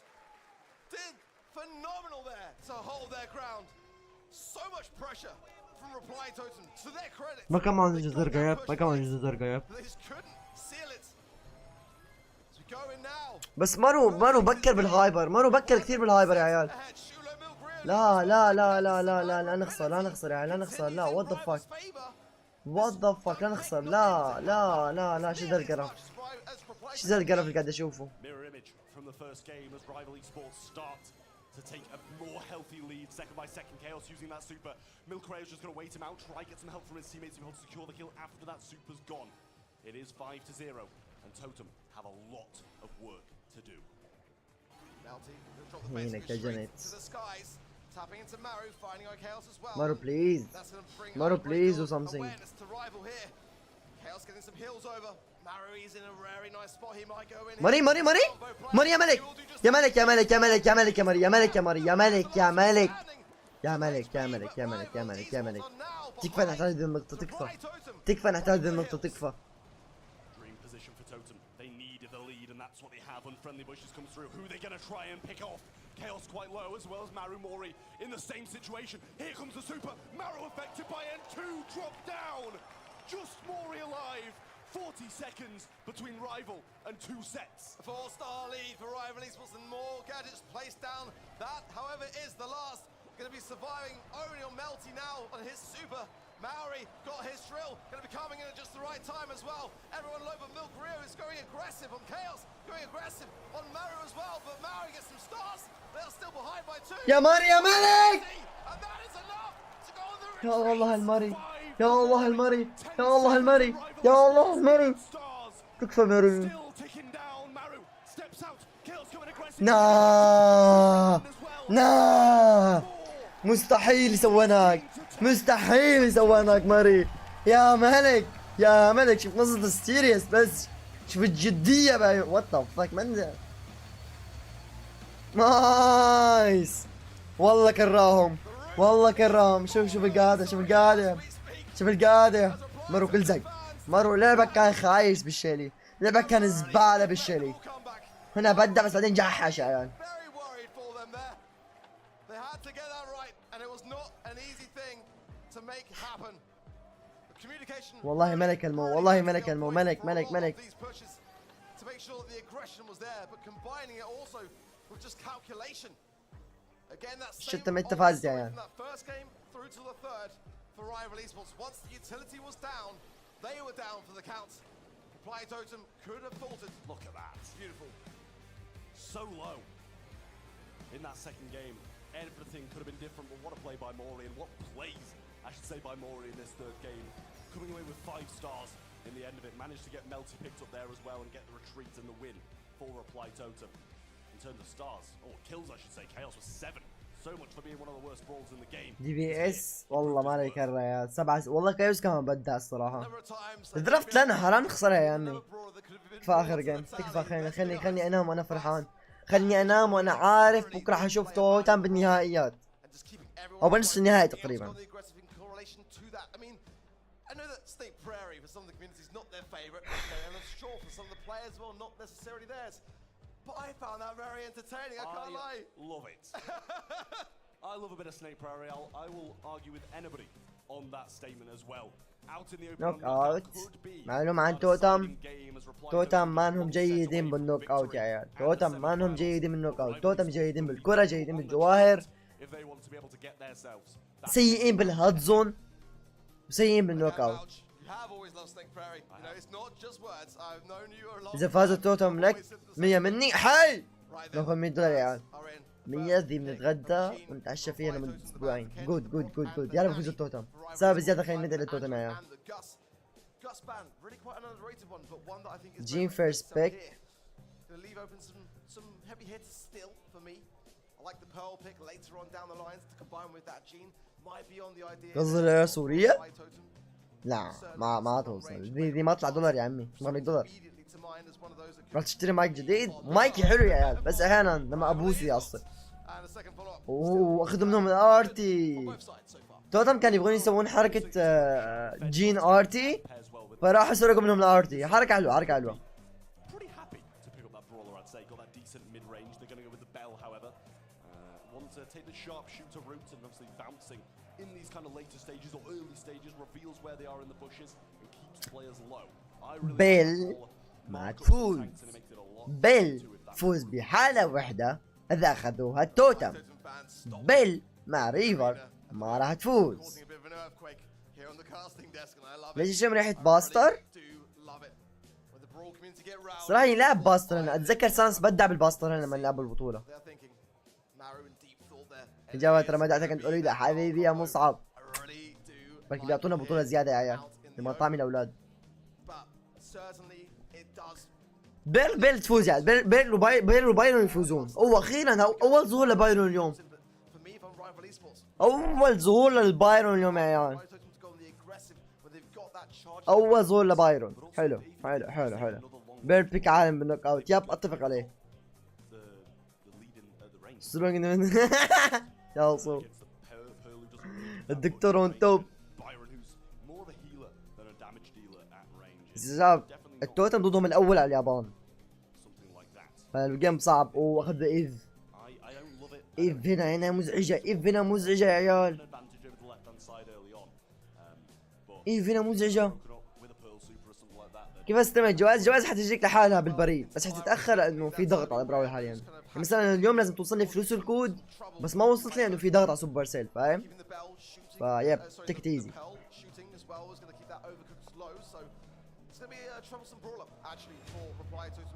did phenomenal there to hold their ground. So much pressure from Reply Totem. To their credit, ما كان معهم جزء زرقاء، ما كان معهم جزء زرقاء. they just couldn't seal it. So we go in now. بس مارو بكر بالهايبر، مارو بكر كثير بالهايبر يا عيال. لا لا لا لا لا لا لا نخسر، لا نخسر يا عيال، لا نخسر. لا وات ذا فاك، وات ذا فاك، لا نخسر. لا لا لا لا شو ذا القرف، شو ذا القرف اللي قاعد اشوفه. Mirror image from the first game as Rival Esports start to take a more healthy lead second by second. Chaos using that super. Milkrayo's just going to wait him out, try get some help from his teammates to be able to secure the kill after that super's gone. It is 5-0 and Totem have a lot of work to do. هينك يا جنت. To the skies, tapping into Maru, finding our Chaos as well. Maru please, That's going to bring Maru please do something. awareness to Rival here. Chaos getting some heals over. Maru is in a very nice spot. He might go in. ماري يا ملك، يا ملك يا ملك يا ملك يا ملك يا ماري، يا ملك يا ماري، يا ملك يا ملك يا ملك يا ملك يا ملك يا ملك يا ملك. تكفى نحتاج هذه النقطة، تكفى تكفى نحتاج هذه النقطة، تكفى. Dream position for Totem. They needed the lead and that's what they have. Unfriendly bushes come through. Who are they going to try and pick off? Chaos quite low as well as Maru Mori in the same situation. Here comes the super. Maru affected by N2 drop down. Just Mori alive. 40 seconds between Rival and 2 sets. 4-star lead for Rival Esports and more gadgets placed down. That, however, is the last. Going to be surviving only on Melty now on his super. Maori got his drill. Going to be coming in at just the right time as well. Everyone low, but Milk Rio is going aggressive on Chaos. Going aggressive on Maru as well. But Maori gets some stars. They are still behind by 2. يا ماري يا ملك. And that is enough to go on the يا الله الماري، يا الله الماري، يا الله الماري، يا الله الماري. تكفى ماري. نا مستحيل يسووناك، مستحيل يسووناك ماري. يا ملك يا ملك، شوف نظرة ستيريس بس، شوف الجدية باي. وات ذا فاك من نايس. والله كراهم، والله كراهم. شوف القاعدة، شوف القاعدة، شوف القاعدة. مارو كل زي مارو. لعبك كان خايس بالشيلي، لعبك كان زبالة بالشيلي. هنا بدع بس بعدين جحش يا عيال. والله ملك المو، والله ملك المو، ملك ملك ملك. شت ما فاز يا عيال. For Rival Esports, once the utility was down, they were down for the count. Reply Totem could have faltered. Look at that. Beautiful. So low in that second game. Everything could have been different, but what a play by Mori, and what plays, I should say, by Mori in this third game. Coming away with 5 stars in the end of it. Managed to get Melty picked up there as well and get the retreat and the win for Reply Totem. In terms of stars, or kills I should say, Chaos was 7. So much for being one of the worst brawls in the game. دي بي اس والله ما عليك الريال. 7 والله كايوس كمان بدع الصراحة. الدرافت لنا حرام نخسرها يا عمي. تكفى اخر جيم، تكفى. خلني انام وانا فرحان. خلني انام وانا عارف بكره حشوف توتم بالنهائيات. او بنصف النهائي تقريبا. I know that State Prairie for some of the communities not their favorite, okay, and I'm sure for some of the players as well, not necessarily theirs. But I found that very entertaining, I can't lie. Love it. I love a bit of Snake Prairie. I will argue with anybody on that statement as well. Out in the open, نوك اوت. معلوم عن توتم. توتم ما انهم جيدين بالنوك اوت يا عيال. توتم ما انهم جيدين بالنوك اوت. توتم جيدين بالكرة، جيدين بالجواهر. سيئين بالهاد زون. وسيئين بالنوك اوت. إذا فازت توتم لك 100 مني حي. ناخذ $100 يا عيال. 100 ذي بنتغدى ونتعشى فيها لمدة أسبوعين. جود جود جود جود. يلا بفوز التوتم. سبب زيادة خلينا ندعي للتوتم يا عيال. جين فيرست بيك. قصدي سوريا؟ لا ما توصل. ذي ما طلع دولار يا عمي. ما $100. راح تشتري مايك جديد. مايكي حلو يا عيال بس احيانا لما ابوسه يعصب. اوه اخذوا منهم الارتي. توتم كان يبغون يسوون حركة جين ارتي فراحوا سرقوا منهم الارتي. حركة حلوة حركة حلوة. in these kind of later stages or early stages reveals where they are in the bushes and keeps players low. بيل ما تفوز. بيل فوز بحالة واحدة إذا أخذوها التوتم. بيل مع ريفر ما راح تفوز. ليش يشم ريحة باستر؟ صراحة يلعب باستر. أنا أتذكر سانس بدع بالباستر لما نلعب البطولة. إجابة رمضان كنت أريد حبيبي يا مصعب. بلكي بيعطونا بطولة زيادة يا عيال لمطاعم الأولاد. بيل تفوز يعني. بيل وبايرون يفوزون. أخيرا أول ظهور لبايرون اليوم. أول ظهور للبايرون اليوم يا عيال. أول ظهور لبايرون. حلو حلو حلو حلو. بيل بيك عالم بالنوك أوت. يب أتفق عليه. يا صوت الدكتور اون توب. شباب التوتم ضدهم الاول على اليابان فالجيم صعب. واخذ ايف. ايف هنا مزعجة. ايف هنا مزعجة يا عيال. ايف هنا مزعجة. كيف استمع جواز حتجيك لحالها بالبريد بس حتتاخر لانه في ضغط على براول حاليا. مثلا اليوم لازم توصلني فلوس الكود بس ما وصلت لي لانه في ضغط على سوبر سيل فاهم. فيب تيك ات ايزي.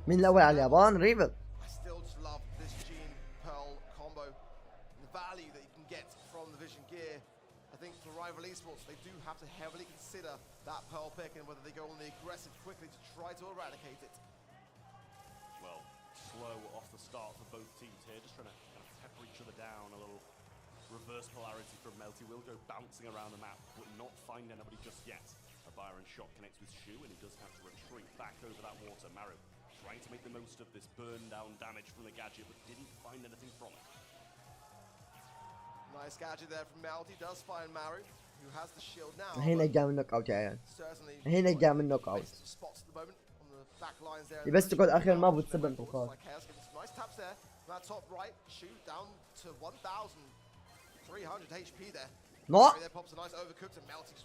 مين الاول على اليابان؟ ريفل. that pearl pick and whether they go on the aggressive quickly to try to eradicate it. Well, slow off the start for both teams here, just trying to kind of pepper each other down. A little reverse polarity from Melty will go bouncing around the map but not find anybody just yet. A Byron shot connects with Shu and he does have to retreat back over that water. Maru trying to make the most of this burn down damage from the gadget but didn't find anything from it. Nice gadget there from Melty, does find Maru. هنا جاء من نوك اوت يا عيال. هنا جاء من نوك اوت. بس تقعد اخر ما بتسبب طلقات. نوع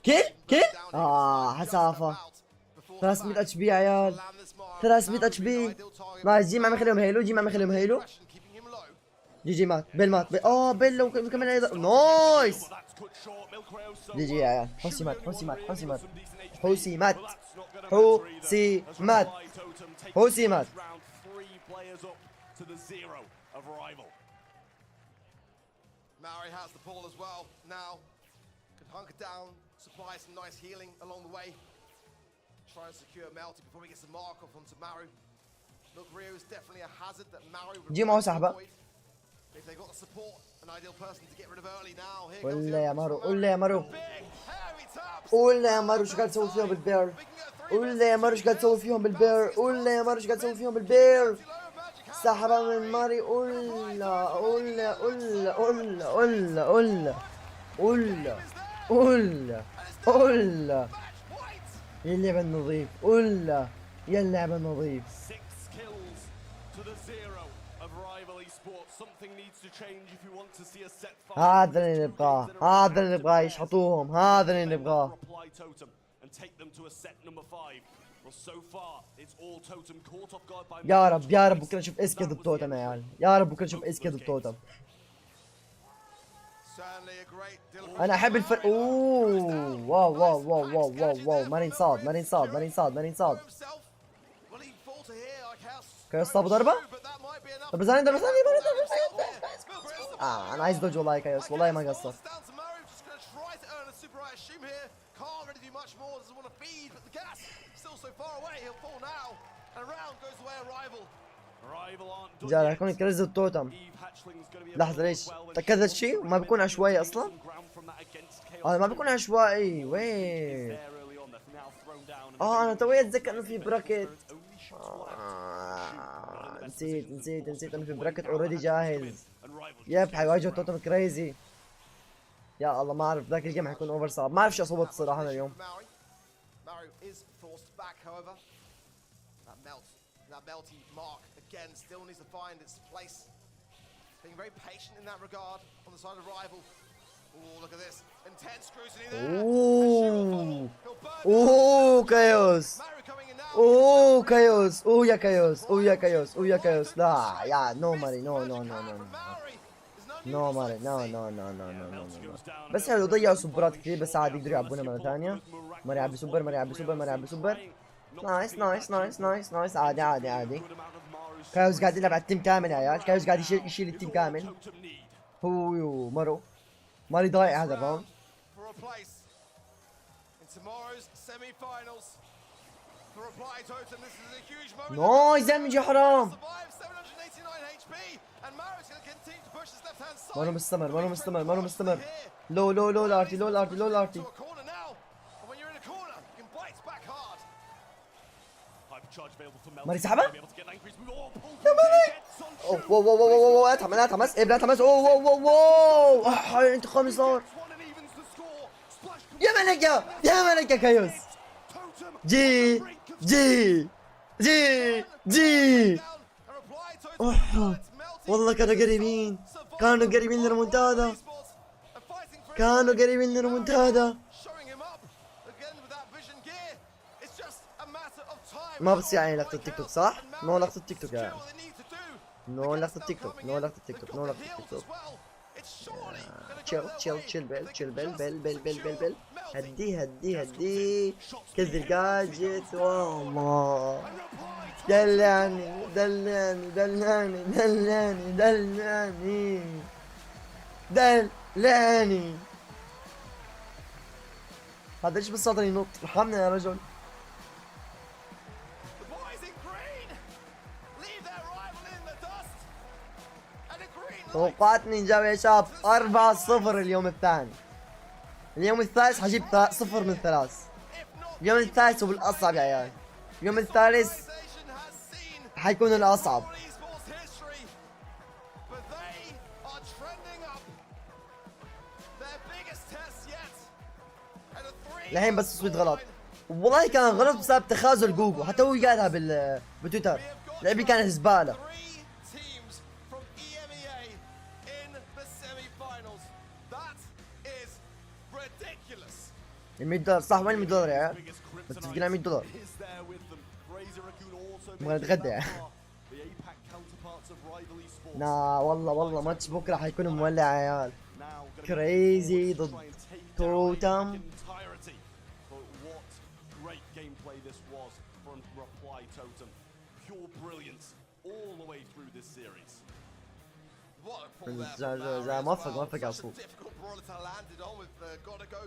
كل حسافة 300 اتش بي يا عيال. 300 اتش بي. نايس. جي ما مخليهم هيلو. جي ما مخليهم هيلو. جي مات. بيل مات. بيل لو كمان ايضا. نايس. جي يا عيال. حوسي مات. حوسي مات. حوسي مات. حوسي مات. حوسي مات. حوسي مات. Maori has the ball as well. Now can hunker down, supply some nice healing along the way. Try and secure Melty before he gets the mark off onto Maru. Look, Rio is definitely a hazard that Maru would avoid. If they got the support, an ideal person to get rid of early now. Here comes يا مارو. قول يا مارو. قول يا مارو شو قاعد تسوي فيهم بالبير. قول يا مارو شو قاعد تسوي فيهم بالبير. قول يا مارو شو قاعد تسوي فيهم بالبير. سحبة من ماري. اولا اولا اولا اولا اولا اولا اولا اولا اولا. يا اللعبة النظيف. اولا يا اللعبة النظيف. هذا اللي نبغاه، هذا اللي نبغاه يشحطوهم، هذا اللي نبغاه. يا رب يا رب بكره نشوف اسكي ضد توتم يا عيال، يا رب بكره نشوف اسكي ضد توتم. انا احب الفرق. اوه واو واو واو واو واو واو. ماني صاد ماني صاد ماني صاد ماني صاد. كايوس صاب ضربة؟ طب ثانية ضربة ثانية. انا عايز دوج والله يا كايوس، والله ما قصر. رجال هيكون كريز التوتم. لحظة ليش؟ تأكد الشيء ما بيكون عشوائي اصلا؟ ما بيكون عشوائي. وين؟ انا توي اتذكر انه في براكت. نسيت انه في براكت اوريدي جاهز. يب حيواجهوا توتم كريزي. يا الله ما اعرف ذاك الجيم حيكون اوفر صعب، ما اعرف شو اصوت الصراحة انا اليوم. اوه كايوس. اوه كايوس. اوه يا كايوس. اوه يا كايوس. اوه يا كايوس. لا يا نو ماري. نو نو نو نو نو نو ماري. نو نو نو نو نو نو. بس حلو ضيعوا سوبرات كثير، بس عادي يقدروا يلعبونها مرة ثانية. ماري يلعب بسوبر، ماري يلعب بسوبر، ماري يلعب بسوبر. نايس نايس نايس نايس نايس. عادي عادي عادي. كايوس قاعد يلعب على التيم كامل يا عيال. كايوس قاعد يشيل التيم كامل. هو مرو ماري ضايع هذا الراوند. نايس دمج يا حرام. مانو مستمر مانو مستمر مانو مستمر. لو لو لو الارتي لو الارتي لو الارتي. ماري سحبه. يا ماري. اوه واو واو واو واو. اتحمس اتحمس ابدا اتحمس. اوه واو واو واو. انتقامي صار. يا ملكة يا ملكة كايوس. جي جي جي جي. والله كانوا قريبين، كانوا قريبين للريمونتادا، كانوا قريبين للريمونتادا. ما بتصير يعني لقطة التيك توك صح؟ نو لقطة التيك توك يعني. نو لقطة التيك توك، نو لقطة التيك توك، نو لقطة التيك توك. تشيل بل. هدي كذا الجاجت. والله دلعني دلعني دلعني دلعني دلعني دلعني. هذا ايش بالصوت ينط؟ ارحمنا يا رجل. توقعات نينجا يا شباب 4-0 اليوم الثاني. اليوم الثالث حجيب 0 من 3. اليوم الثالث هو الأصعب يا عيال. اليوم الثالث حيكون الأصعب. الحين بس تصويت غلط، والله كان غلط بسبب تخاذل جوجو، حتى هو قالها بتويتر. لعبي كانت زبالة. $100 صح. وين $100 يا عيال؟ متفقين على $100. نبغى نتغدى يعني. لا والله ماتش بكره حيكون مولع يا عيال. كريزي ضد توتم. موفق على الصوت.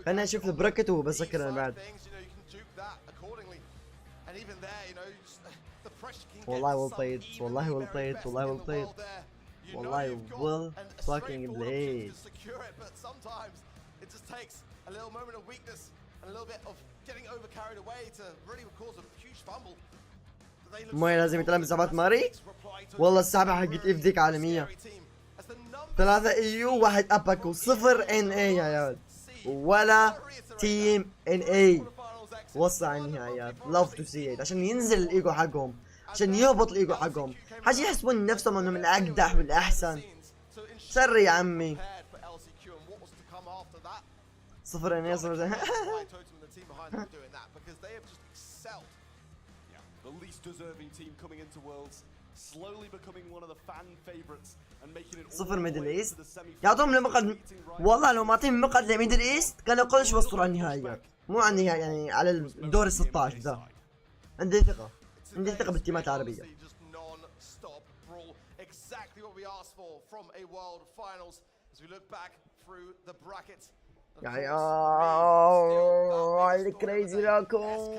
خلينا نشوف البراكت وبسكر انا بعد. والله well played. والله well played. والله well played. والله well fucking played. مي لازم يتلعب مسابقات ماري. والله السحبة حقت اف ديك عالمية. 3 ايو 1 اباك وصفر ان اي يا عيال. ولا تيم ان اي وصل على النهائيات. لاف تو سي ات عشان ينزل الايجو حقهم، عشان يهبط الايجو حقهم، عشان يحسبون نفسهم انهم الاقدح والاحسن. سري يا عمي. صفر ان اي صفر. The least deserving team coming into Worlds, slowly becoming one of the fan favorites and making it صفر ميدل ايست. يعطوهم المقعد. والله لو معطيهم مقعد لميدل ايست كانوا يقولش وصلوا على النهائيات، مو على النهائي يعني على الدور ال 16 ذا. عندي ثقة، عندي ثقة بالتيمات العربية. يا عيال كريزي راكون،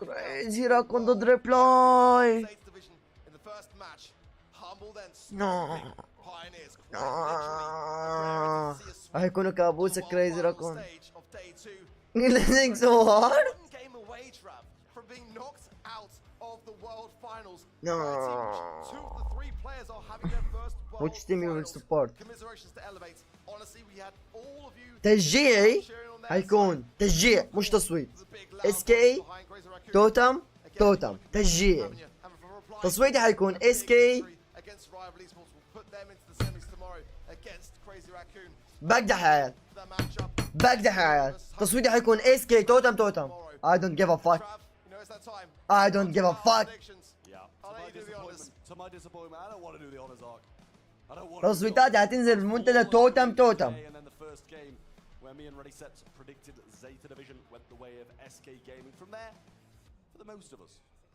كريزي راكون ضد ريبلاي. نو هيكونوا كابوس كريزي راكون. Living so hard. No. Which team you will support? تشجيعي هيكون تشجيع مش تصويت. اس كي توتم توتم تشجيعي. تصويتي هيكون اس كي. بقدح يا عيال، بقدح يا عيال. تصويتي حيكون اس كي توتم توتم. I don't give a fuck. I don't give a fuck. تصويتاتي هتنزل بالمنتدى توتم توتم.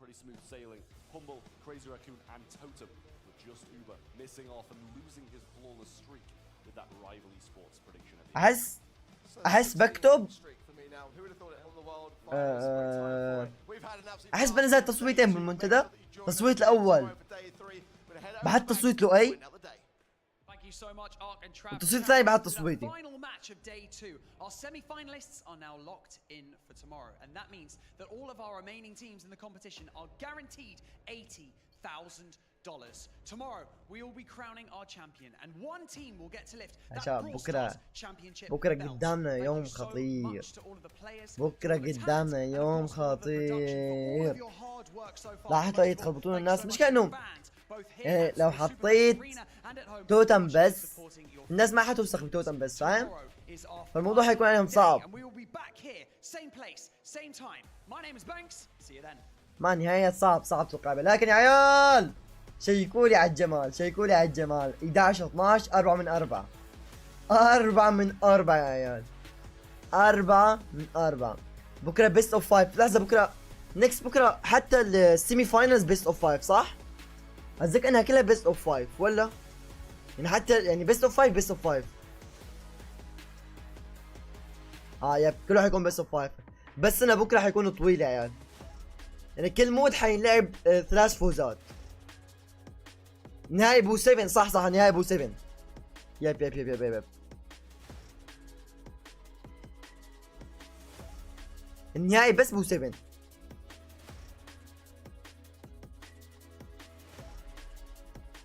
Pretty smooth sailing. Humble, Crazy Raccoon, and Totem were just Uber missing off and losing his flawless streak with that rival esports prediction. أحس بكتب أحس بنزل تصويتين بالمنتدى. التصويت الأول بحط تصويت له أي، والتصويت الثاني بحط تصويتي. Final match of day 2. Our semi-finalists are now locked in for tomorrow, and that means that all of our remaining teams in the competition are guaranteed $80,000. Tomorrow we will be crowning our champion, and one team will get to lift that Brawl Stars championship. بكرة قدامنا يوم خطير. بكرة قدامنا يوم خطير. لاحظوا يتخبطون الناس، مش كأنهم يعني لو حطيت توتم بس الناس ما حتوثق بتوتم بس، فاهم؟ فالموضوع حيكون عليهم صعب. ما نهاية صعب توقع، لكن يا عيال شيكولي على الجمال، شيكولي على الجمال. 11 12 4 من 4 4 من 4 يا عيال، 4 من 4. بكره بيست اوف 5. لحظة بكره نكست بكره حتى السيمي فاينلز بيست اوف 5 صح؟ اتذكر انها كلها بيست اوف 5 ولا؟ يعني حتى يعني بيست اوف 5 بيست اوف 5. يب كله حيكون بيست اوف 5. بس انا بكره حيكون طويل يا عيال، يعني كل مود حينلعب 3 فوزات. نهائي بو 7 صح نهائي بو 7. يب النهائي بس بو 7.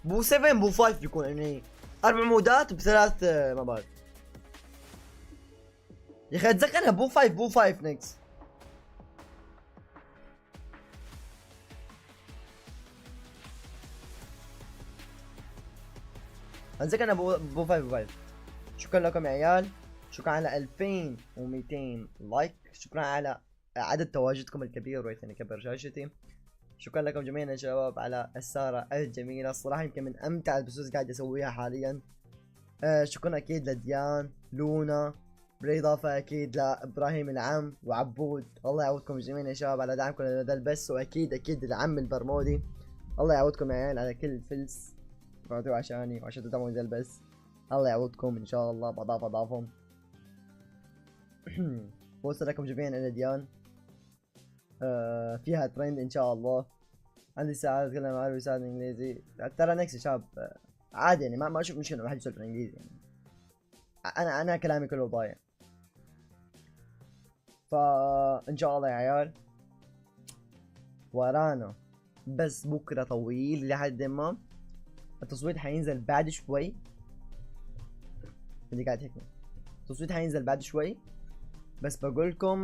بو 7 بو 5 بيكون يعني 4 مودات ب3 مباريات. يا اخي اتذكر انها بو 5 نكس. اتذكر انها بو 5. شكرا لكم يا عيال، شكرا على 2200 لايك، شكرا على عدد تواجدكم الكبير ويثني كبر شاشتي. شكرا لكم جميعا يا شباب على السهرة الجميلة، الصراحة يمكن من أمتع البثوث قاعد أسويها حاليا. شكرا أكيد لديان لونا، بالإضافة أكيد لإبراهيم العم وعبود. الله يعوضكم جميعا يا شباب على دعمكم لهذا البث، وأكيد العم البرمودي. الله يعوضكم يا عيال على كل فلس دفعته عشاني وعشان تدعموا هذا البث. الله يعوضكم إن شاء الله بأضعافهم. بوصل لكم جميعا إلى ديان فيها ترند ان شاء الله. عندي ساعات اتكلم عربي وساعات انجليزي. ترى نكس يا شباب عادي يعني، ما اشوف مشكله ما حد يسولف انجليزي يعني. انا كلامي كله ضايع. فان شاء الله يا عيال ورانا بس بكره طويل لحد ما التصويت حينزل بعد شوي. اللي قاعد هيك التصويت حينزل بعد شوي، بس بقولكم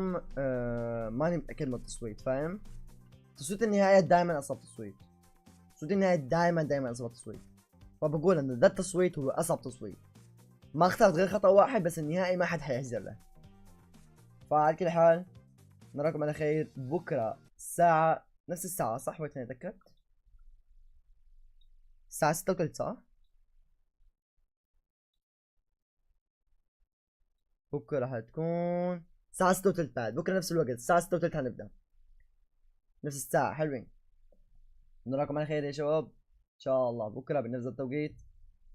ماني متأكد من التصويت، فاهم؟ تصويت النهايات دائما اصعب تصويت، تصويت النهايات دائما اصعب تصويت، فبقول انه ده التصويت هو اصعب تصويت. ما اخترت غير خطأ واحد بس النهائي ما حد حيعتذر له. فعلى كل حال نراكم على خير بكره الساعة نفس الساعة صح؟ وقت اتذكر الساعة 6:03 صح؟ بكره راح تكون الساعة 6:03 بعد بكره نفس الوقت الساعة 6:03 هنبدأ نفس الساعة. حلوين، نراكم على خير يا شباب ان شاء الله بكره بنفس التوقيت.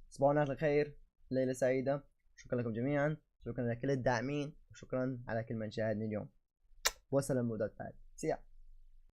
صباح الخير، ليلة سعيدة، شكرا لكم جميعا، شكرا لكل الداعمين، وشكرا على كل من شاهدني اليوم. وسلام مودات بعد. سيا.